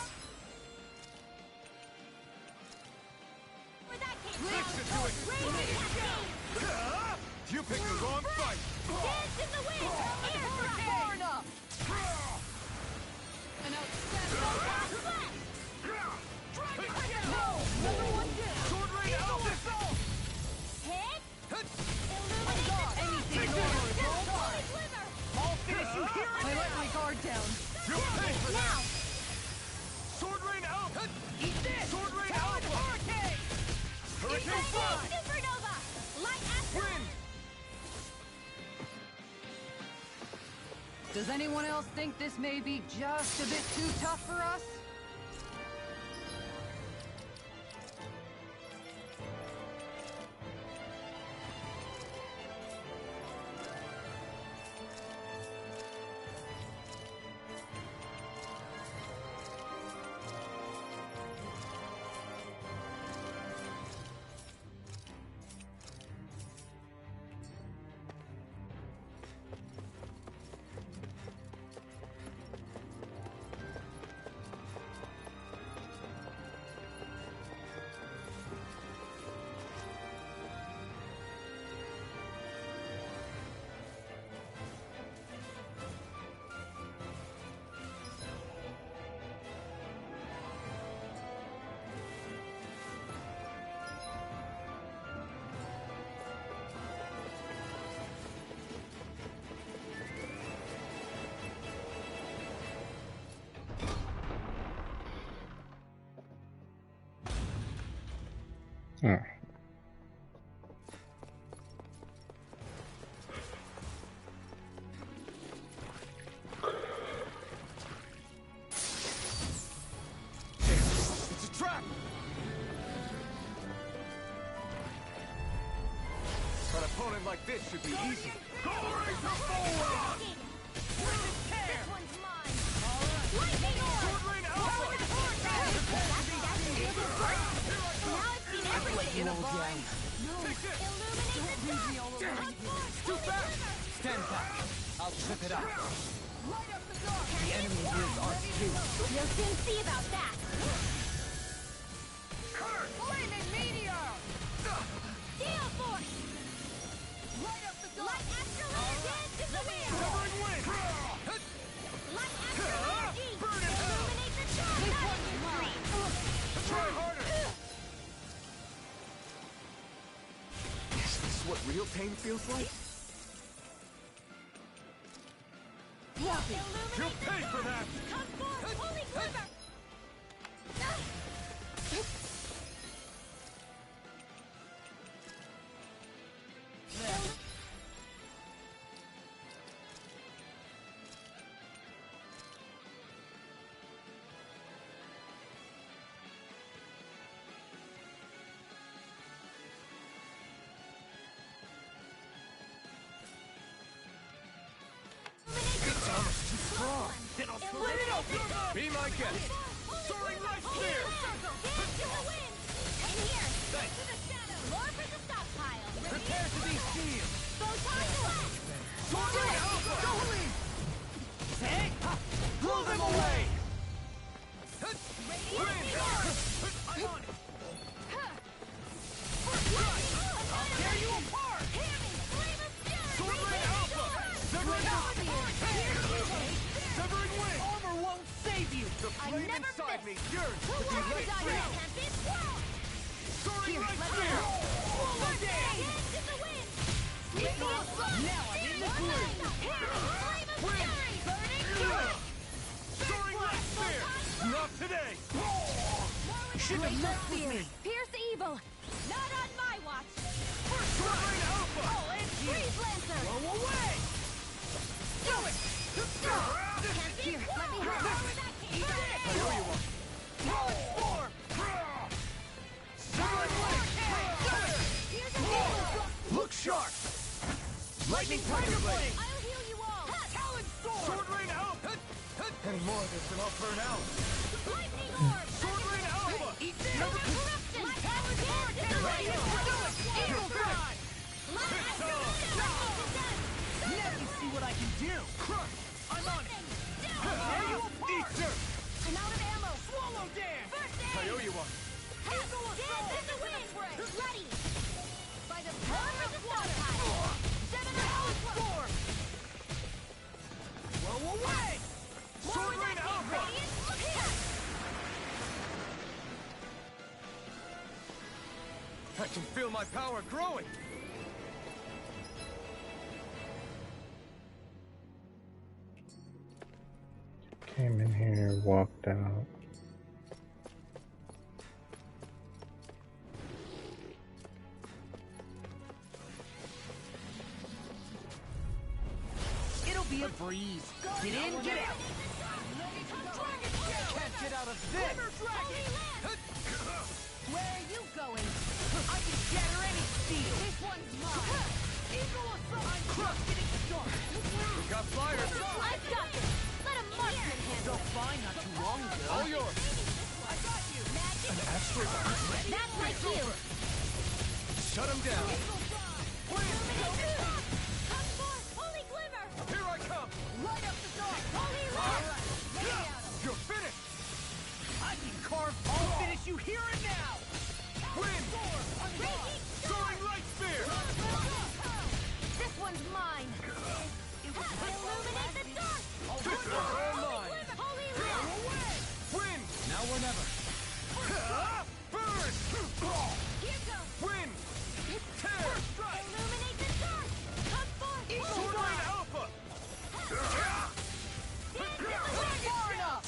Where that came This should do it! Razor Cascade! You picked the wrong fight! Dance in the wind! Air thrust! Far enough! An outstanding... Number one down! Sword Ring out! Hit! Illuminate the Anything dark! over is all Holy mine! Glimmer! I'll finish you here and I let my guard down. You'll pay for Now! that! Sword Rain out! Eat this! Sword Rain out! Hurricane! Hurricane fly! Supernova! Light Astral! Wind! Does anyone else think this may be just a bit too tough for us? Oh. opponent like this should be easy. Going to forward! This one's mine! Lightning orb! Sword Rain Alpha! Now I've seen everything! In a bind! Illuminate the dark! Too fast! Stand back. I'll trip it up. The enemy hears ours too. You'll soon see about that! Flaming meteor! Steel force! Light astrolabe dance in the wind! Severing wind! Light astrolabe G! Illuminate the dark! Not in your dreams! Try harder! Is this what real pain feels like? You'll pay for that! Come forth, holy glimmer! Then I'll split it open! Be my guest! Soaring Light Spear! Dance in the wind! And here! Thanks. To the shadow! More for the stockpile! Prepare to be sealed! Photon blast! Sword Rain Alpha! Goalie! Hey! Blow them away! Radiant I'm on it! First strike! I'll tear you apart! Sword Rain Alpha! Severing Severing wind! Armor won't save you! The flame inside me yearns to be let free! Soaring Light Spear! Swallow dance! In the wind! Now I'm in the groove! Wind! Soaring Light Spear! Not today! Shouldn't have messed with me! Pierce evil! Not on my watch! First Sword Rain Alpha! I'll end you! Freeze Lancer! Blow away! Do it! Here, let me help! I know you won't. Rolling storm! Severing wind! Look sharp! Lightning Tiger Blade! I'll heal you all! Talon sword! Sword Rain Alpha! Any more of this and I'll burn out! Lightning orb! Sword Rain Alpha! Eat this! Corruption! Talon dance in the wind! Eagle Cry! Light astrolabe! Now you see what I can do! Crush! I'm on it! Tear you apart! Eater! I'm out of ammo! Swallow dance! First I aid! owe you one! Dance in the wind! Ready! By the power of the stockpile! Talon storm! Blow away! Sword Rain Alpha! Radiant, look here! I can feel my power growing! Came in here, walked out. It'll be a breeze. Get in, get out! Can't get out of this! Where are you going? I can shatter any steel! This one's mine! Eagle assault! I'm getting started! We got flyers! I've got this! Let a marksman handle So fine not too long ago. All yours! I got you! An astral arc? That's my cue! Shut him down! Come forth, holy glimmer! Here I come! Light up the dark! Holy light! You're finished! I can carve. I'll finish you here and now! Wind! Soaring Light Spear! This one's mine! Illuminate the dark! This one's all mine! Holy light! Wind! Now or never. Burn! Here goes! Wind! Tear! Illuminate the dark! Come forth! Sword Rain Alpha! Far enough!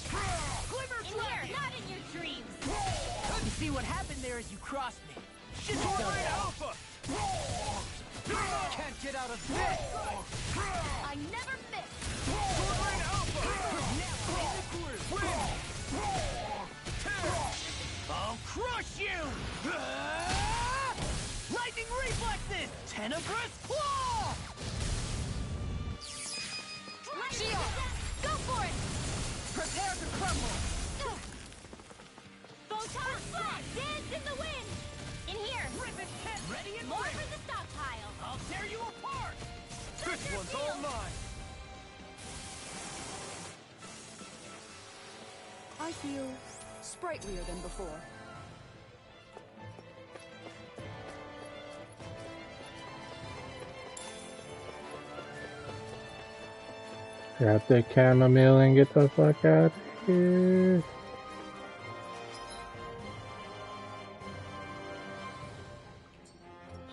Glimmer In here, not in your dreams! You see what happened there as you crossed me. Shouldn't Sword have done Rain that. Alpha! Can't get out of this! I never miss! Sword Rain Alpha! Now I'm in the groove! Wind! Tear! I'll crush you! Lightning reflexes! Tenebrous Claw! Shield! Go for it! Prepare to crumble! Photon Flash! Dance in the wind! In here! Rivet Head ready and More ready! for the stockpile! I'll tear you apart! Thunder This one's Field! all mine! I feel sprightlier than before. Grab the chamomile and get the fuck out of here.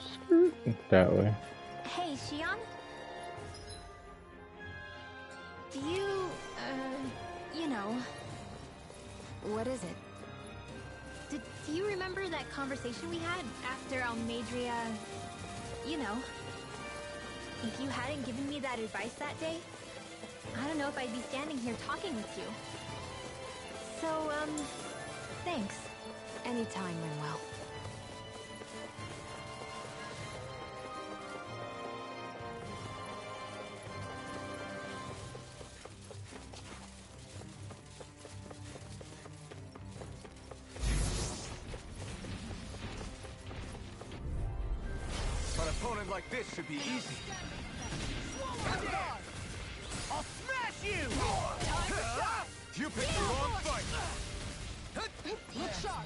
Skirt that way. Hey, Shion? Do you, you know... What is it? Do you remember that conversation we had after Almadria... You know. If you hadn't given me that advice that day, I don't know if I'd be standing here talking with you. So, thanks. Anytime, Rinwell. An opponent like this should be easy. I'll smash you! You picked the wrong fight! Look sharp!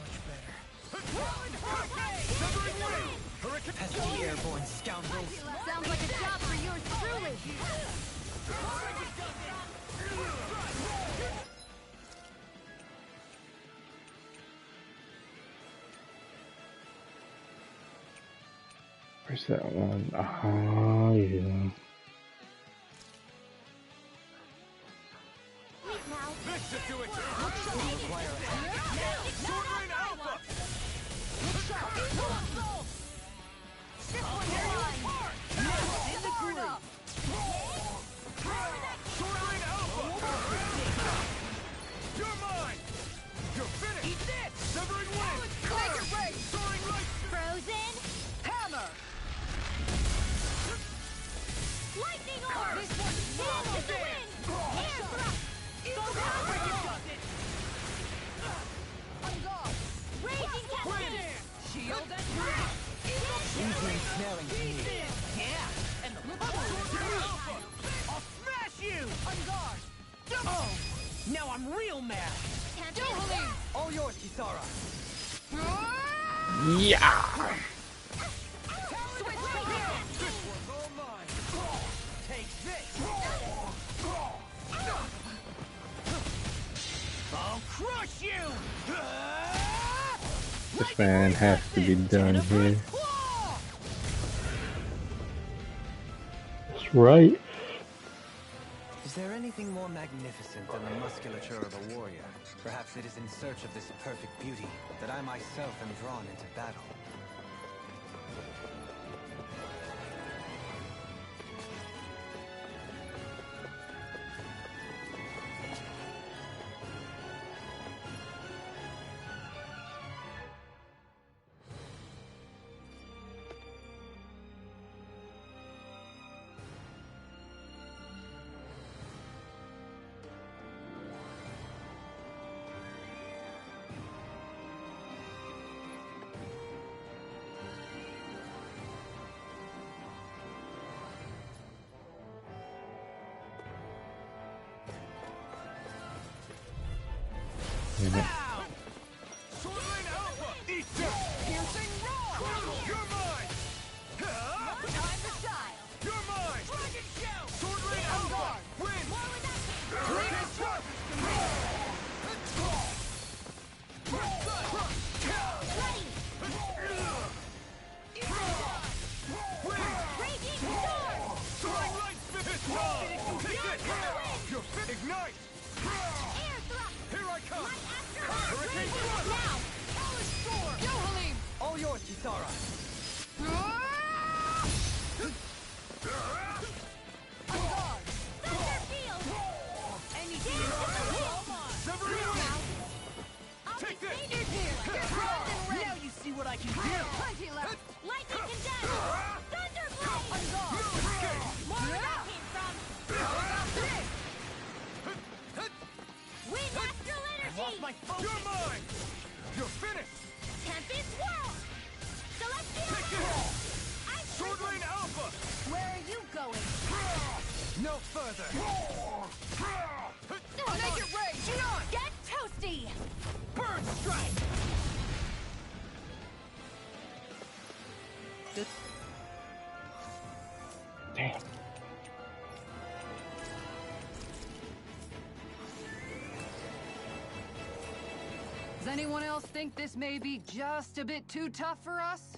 Severing wind! Hurricane! Pesky airborne scoundrels! Sounds like a job for yours truly! Where's that one? Oh, yeah. This should do it! Sword Rain Alpha! In the groove! Sword Rain Alpha! You're mine! You're finished! Eat this! Severing wind! Make it rain! Soaring light! Frozen! Hammer! Lightning orb! This one's Dance in the wind! Air thrust! On guard! Raging cascade! Shield and Easily ensnaring to me. Yeah! And the I'll smash you! On guard! Oh! Now I'm real mad! Dohalim! All yours, Kisara! Yeah! Switch right here! This one's all mine! Take this! I'll crush you! This man has to be done here. That's right. Is there anything more magnificent than the musculature of a warrior? Perhaps it is in search of this perfect beauty that I myself am drawn into battle. Sword Rain Alpha! Eat this! Piercing roar! You're mine! Time to shine! You're mine! Dragon show! Sword Rain Alpha! Win! More with that Hurricane Thrust! Raging storm! Soaring light fist! Take it! You're fit! Ignite! Air thrust! Here I come! Light after Hurricane Raging Thrust! now! Hellish storm! Dohalim! All yours, Kisara! On guard! Thunder Field! Anything is Severing wind! I'll Take be this! safe here! Get rocked and ready! Now you see what I can do! Plenty left! Lightning condemned! Thunder my focus! You're mine! You're finished! Tempest Whirl! Celestial! Take it! Sword Lane Alpha! Where are you going? No further! Make it rain! Shion! Get toasty! Burn Strike! Damn. Does anyone else think this may be just a bit too tough for us?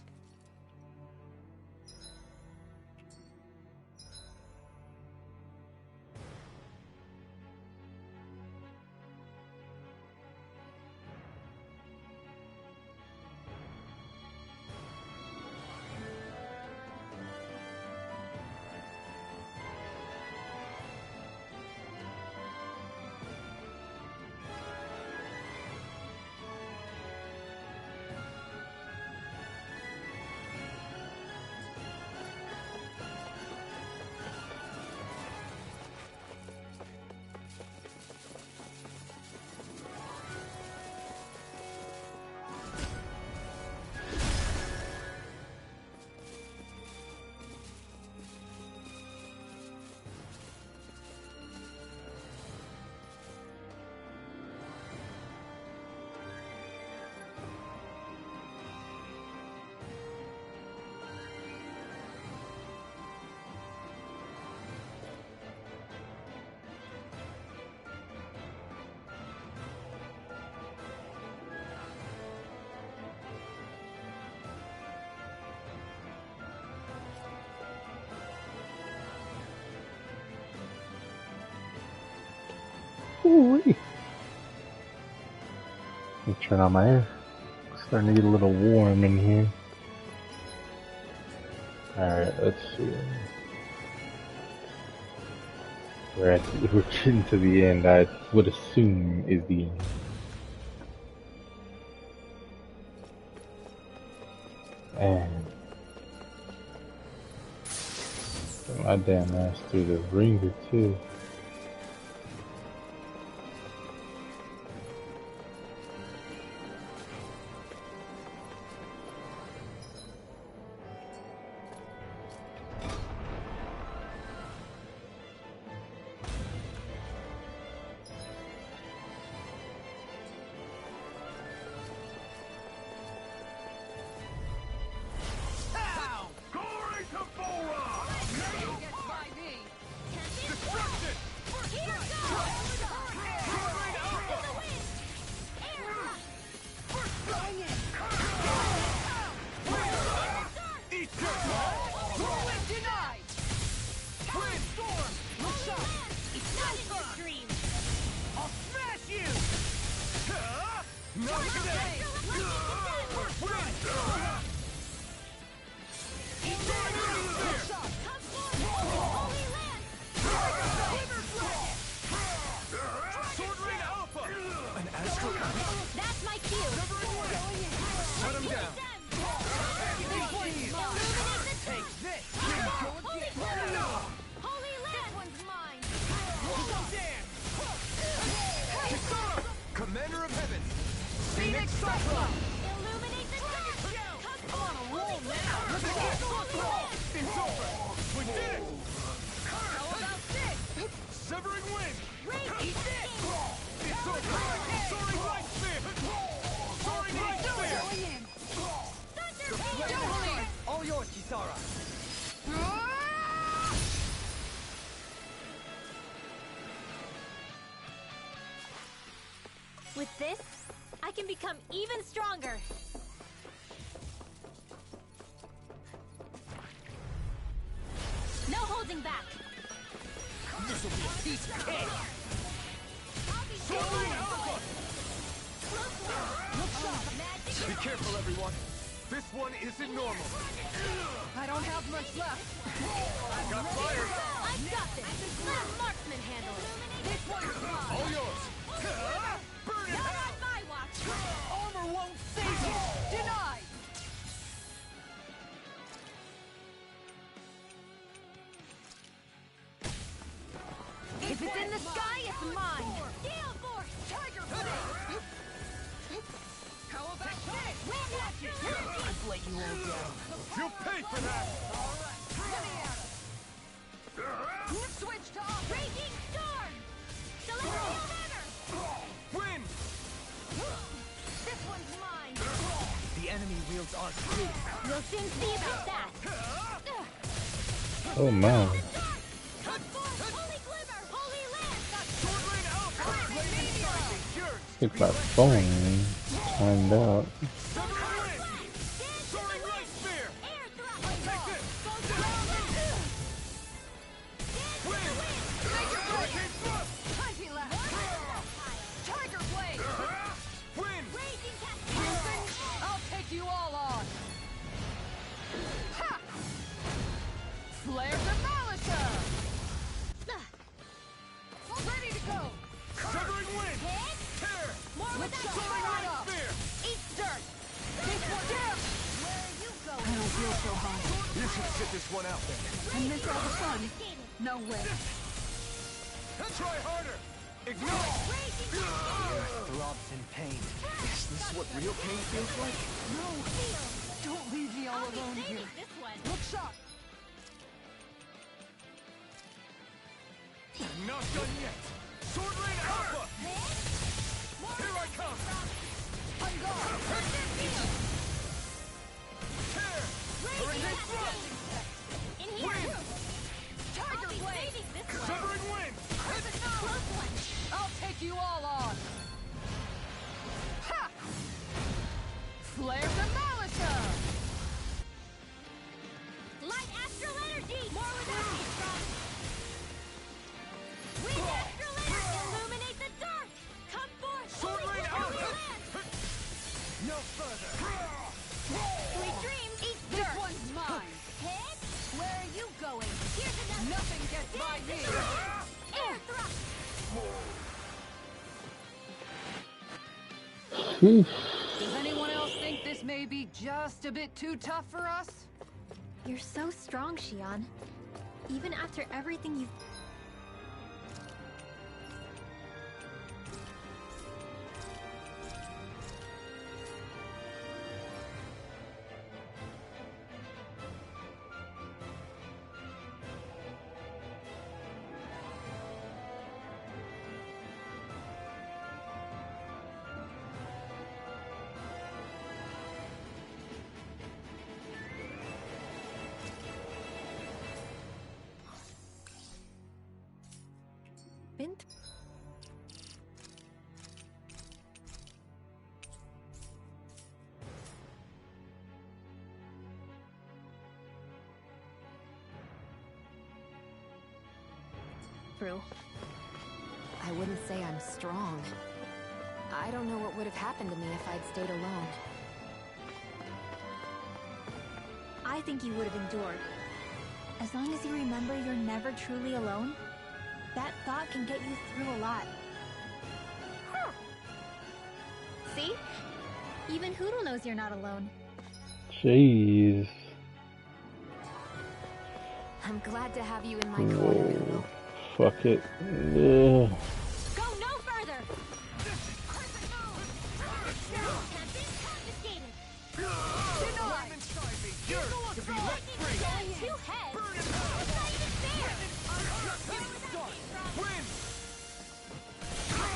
Ooh-wee. Let me turn on my air. It's starting to get a little warm in here. Alright, let's see. We're getting to the end. I would assume is the end. And my damn ass through the ringer too. That's my cue! Shut him down! Take this! Holy Land! This one's mine! Commander of Heaven! Phoenix Cyclone! Illuminate the dark! Come on a roll now! It's over! We did it! How about this? Severing Wind! Eat this! It's over! Soaring Light Spear! Soaring Light Spear! Thunder All yours, Kisara! With this, I can become even stronger. No holding back. This'll be a piece of cake! Be careful, everyone. This one isn't normal. I don't have much left. I've got fire. I've got this. Let a marksman handle it. This one's mine. All yours. Burn it Not out. on my watch. Armor won't save you! Denied! If it's in the sky, it's mine. Gale Force! Tiger Blade! let you all down. You'll pay for that! Switch to off. Raging Storm! Celestial Hammer! Win! This one's mine! The enemy wields ours too. We'll soon see about that! Oh man. Holy Glimmer! Holy Lance! Keep that phone timed out. Soaring Light Spear! Take this! Win! Hurricane Thrust! Tiger Blade! Win! I'll take you all on! Ha! Flare Demolisher! Ready to go! Severing Wind! Tear! More with that Soaring power! Light Spear! Eat dirt! This one down! Where are you going? I don't feel so hot. You should sit this one out then. And miss all the fun. No way. Try harder! Ignite! Throbs in pain. Is this what real pain feels like? No! Don't leave me all alone here. This one. Look sharp! Not done yet! Sword Rain Alpha! Here I come! On guard! Tear! Hurricane Thrust! In here! Win! Tiger Blade! This one. Severing Wind! Close one. I'll take you all on! Ha! Flare Demolisher! Light Astral Energy! More with that! Wind Astral Energy! Illuminate the dark! Come forth! Sword Holy Rain Glimmer, Alpha! Lance! No further! Sweet dreams! Eat This dirt! one's mine! Hit! Where are you going? Here's another! Nothing gets by me! Air thrust! Does anyone else think this may be just a bit too tough for us? You're so strong, Xion. Even after everything you've... been through. I wouldn't say I'm strong. I don't know what would have happened to me if I'd stayed alone. I think you would have endured. As long as you remember you're never truly alone, that thought can get you through a lot. See? Even Hootle knows you're not alone. Jeez. I'm glad to have you in my corner, Hootle. Fuck it. Go Ugh. no further! Two heads! It's not even fair! Win! Try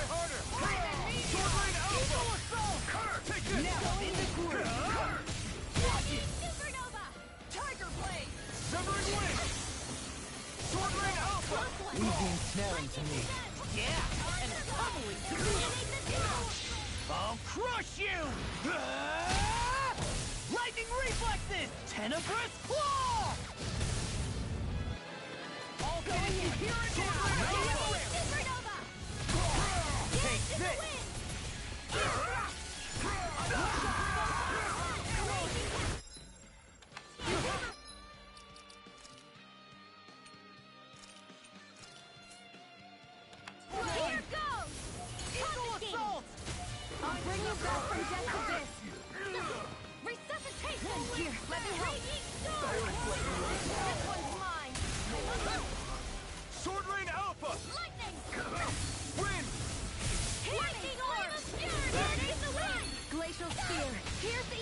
harder! Sword Rain Alpha! Take this! Now in the groove! Supernova! Tiger Blade! Severing Wind! Sword Rain Alpha! Easy ensnaring to me. Yeah! And pummeling to me! I'll crush you! Lightning Reflexes! Tenebrous Claw! All going in here and now! Supernova! Take this! Here goes! Confiscating! I'll bring you back from death's abyss! Resuscitation! Here, let me help! Raging Storm! This one's mine! Sword Rain Alpha! Lightning! Win! Lightning Orb! Burning the wind! Glacial Spear! Here's the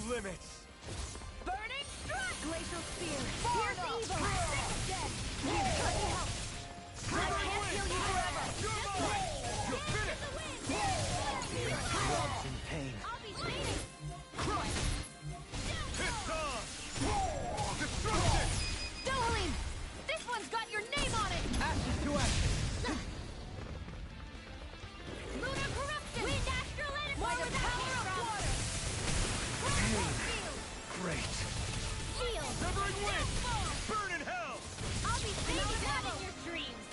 limits. Burning strike! Glacial spear! Fire Pierce up. evil! Dead! Here, let me help! I can't heal you forever! You're mine! You're finished! Rob's in pain. I'll be waiting! Crush! It's on! Destruction! Dohalim! This one's got your name on it! Ashes to ashes! Lunar corruption! Wind astral and by the power of water! Great! Shield! Severing wind! Burn in hell! I'll be baby that in your dreams!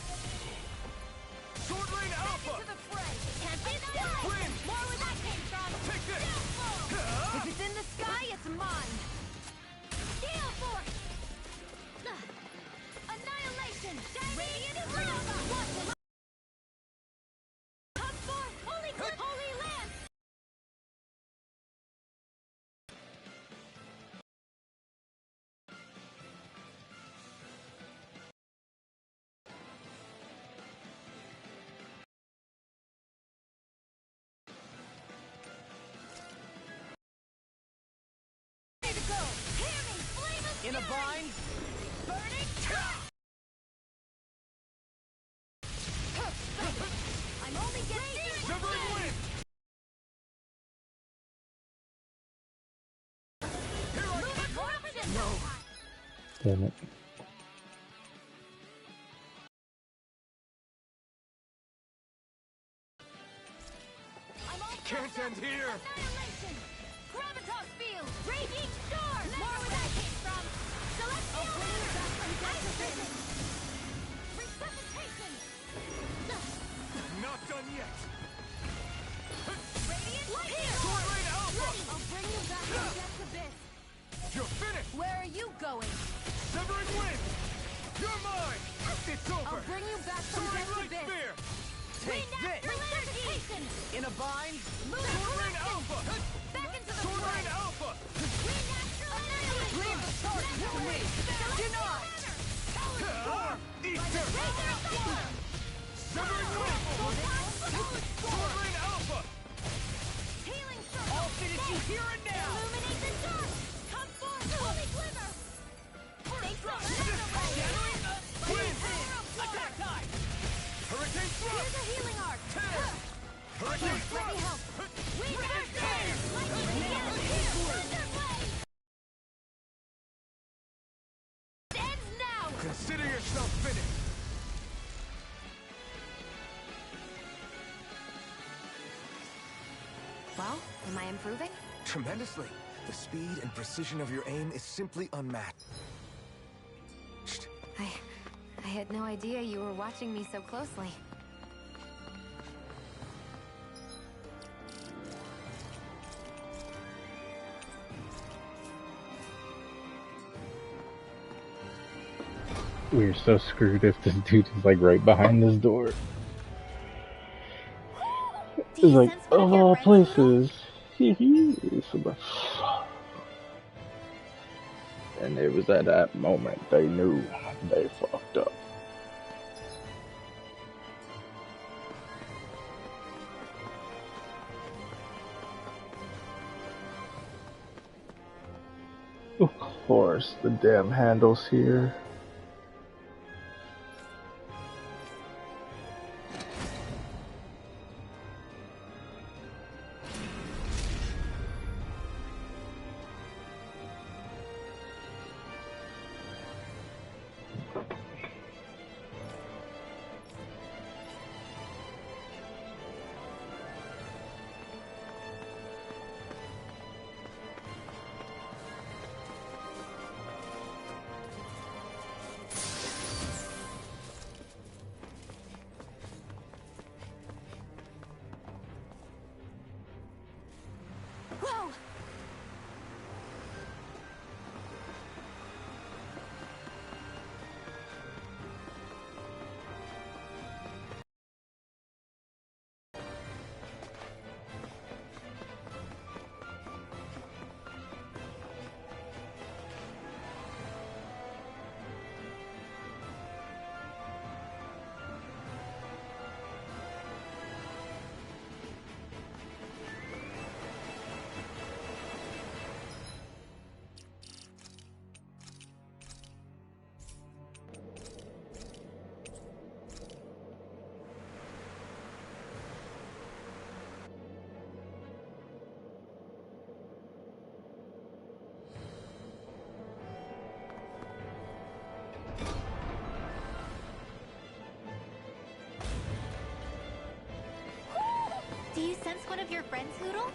Sword Rain Alpha! Into the fray! Can't be still! Wind! More where that came from! Take this! If it's in the sky, it's mine! Gale Force! Annihilation! Radiant Nova! What will come forth! Holy Clip! Holy Lance! Ready to go! Hear me! Flame of In a bind? Burning I'm only getting Severing wind! Here I Lunar corruption! No! Damn it. I'm all Can't end here! Annihilation! Gravitas field! Raging storm! More where that came from! Celestial Ice Prison! Resuscitation! Not done yet! Radiant Pierce! Sword Rain Alpha! I'll bring you back from Death's Abyss! You're finished! Where are you going? Severing wind! You're mine! It's over! I'll bring you back from Soaring Death's Light Abyss! Spear! Take this! Resuscitation! In a bind? Sword Rain Alpha! Back into the Sword fray! Rain Alpha! Wind astral annihilation! Leave the torch to me! Denied! Easter! Severing wind! Sword Rain Alpha! Healing circle! I'll finish you here and now! Illuminate the dark! Come forth, holy glimmer! Thanks for Wind! Attack time! Hurricane Here's Thrust! a healing arc! Hurricane Let me Thrust! help! Wind astral! Lightning again! Thunder blade! It ends now! Consider yourself finished! Well, am I improving? Tremendously. The speed and precision of your aim is simply unmatched. I had no idea you were watching me so closely. We're so screwed if this dude is like right behind this door. It's like, of all places, and it was at that moment they knew they fucked up. Of course, the damn handle's here. Do you sense one of your friends, Hootle?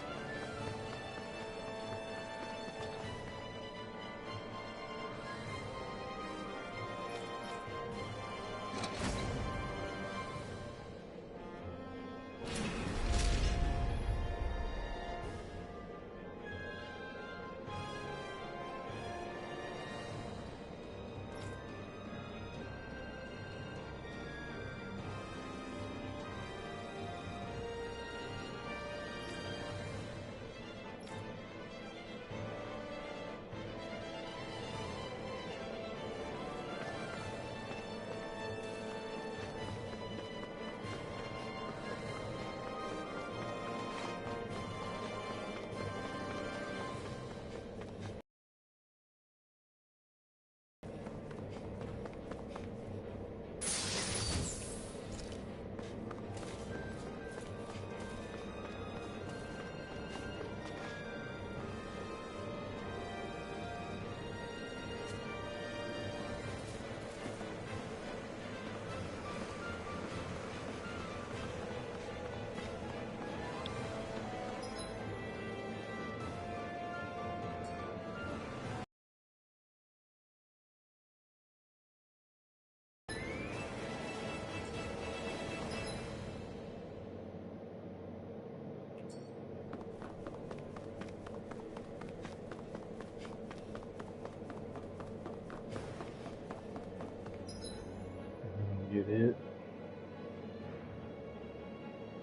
Get it?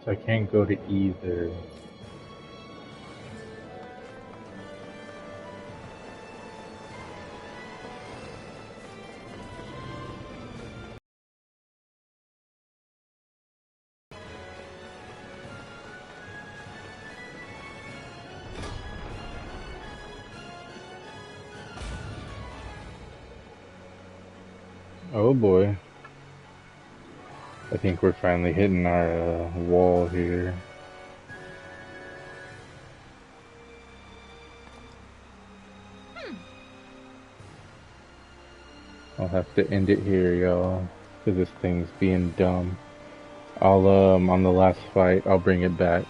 So I can't go to either. Oh boy. I think we're finally hitting our wall here. I'll have to end it here, y'all, because this thing's being dumb. I'll on the last fight, I'll bring it back.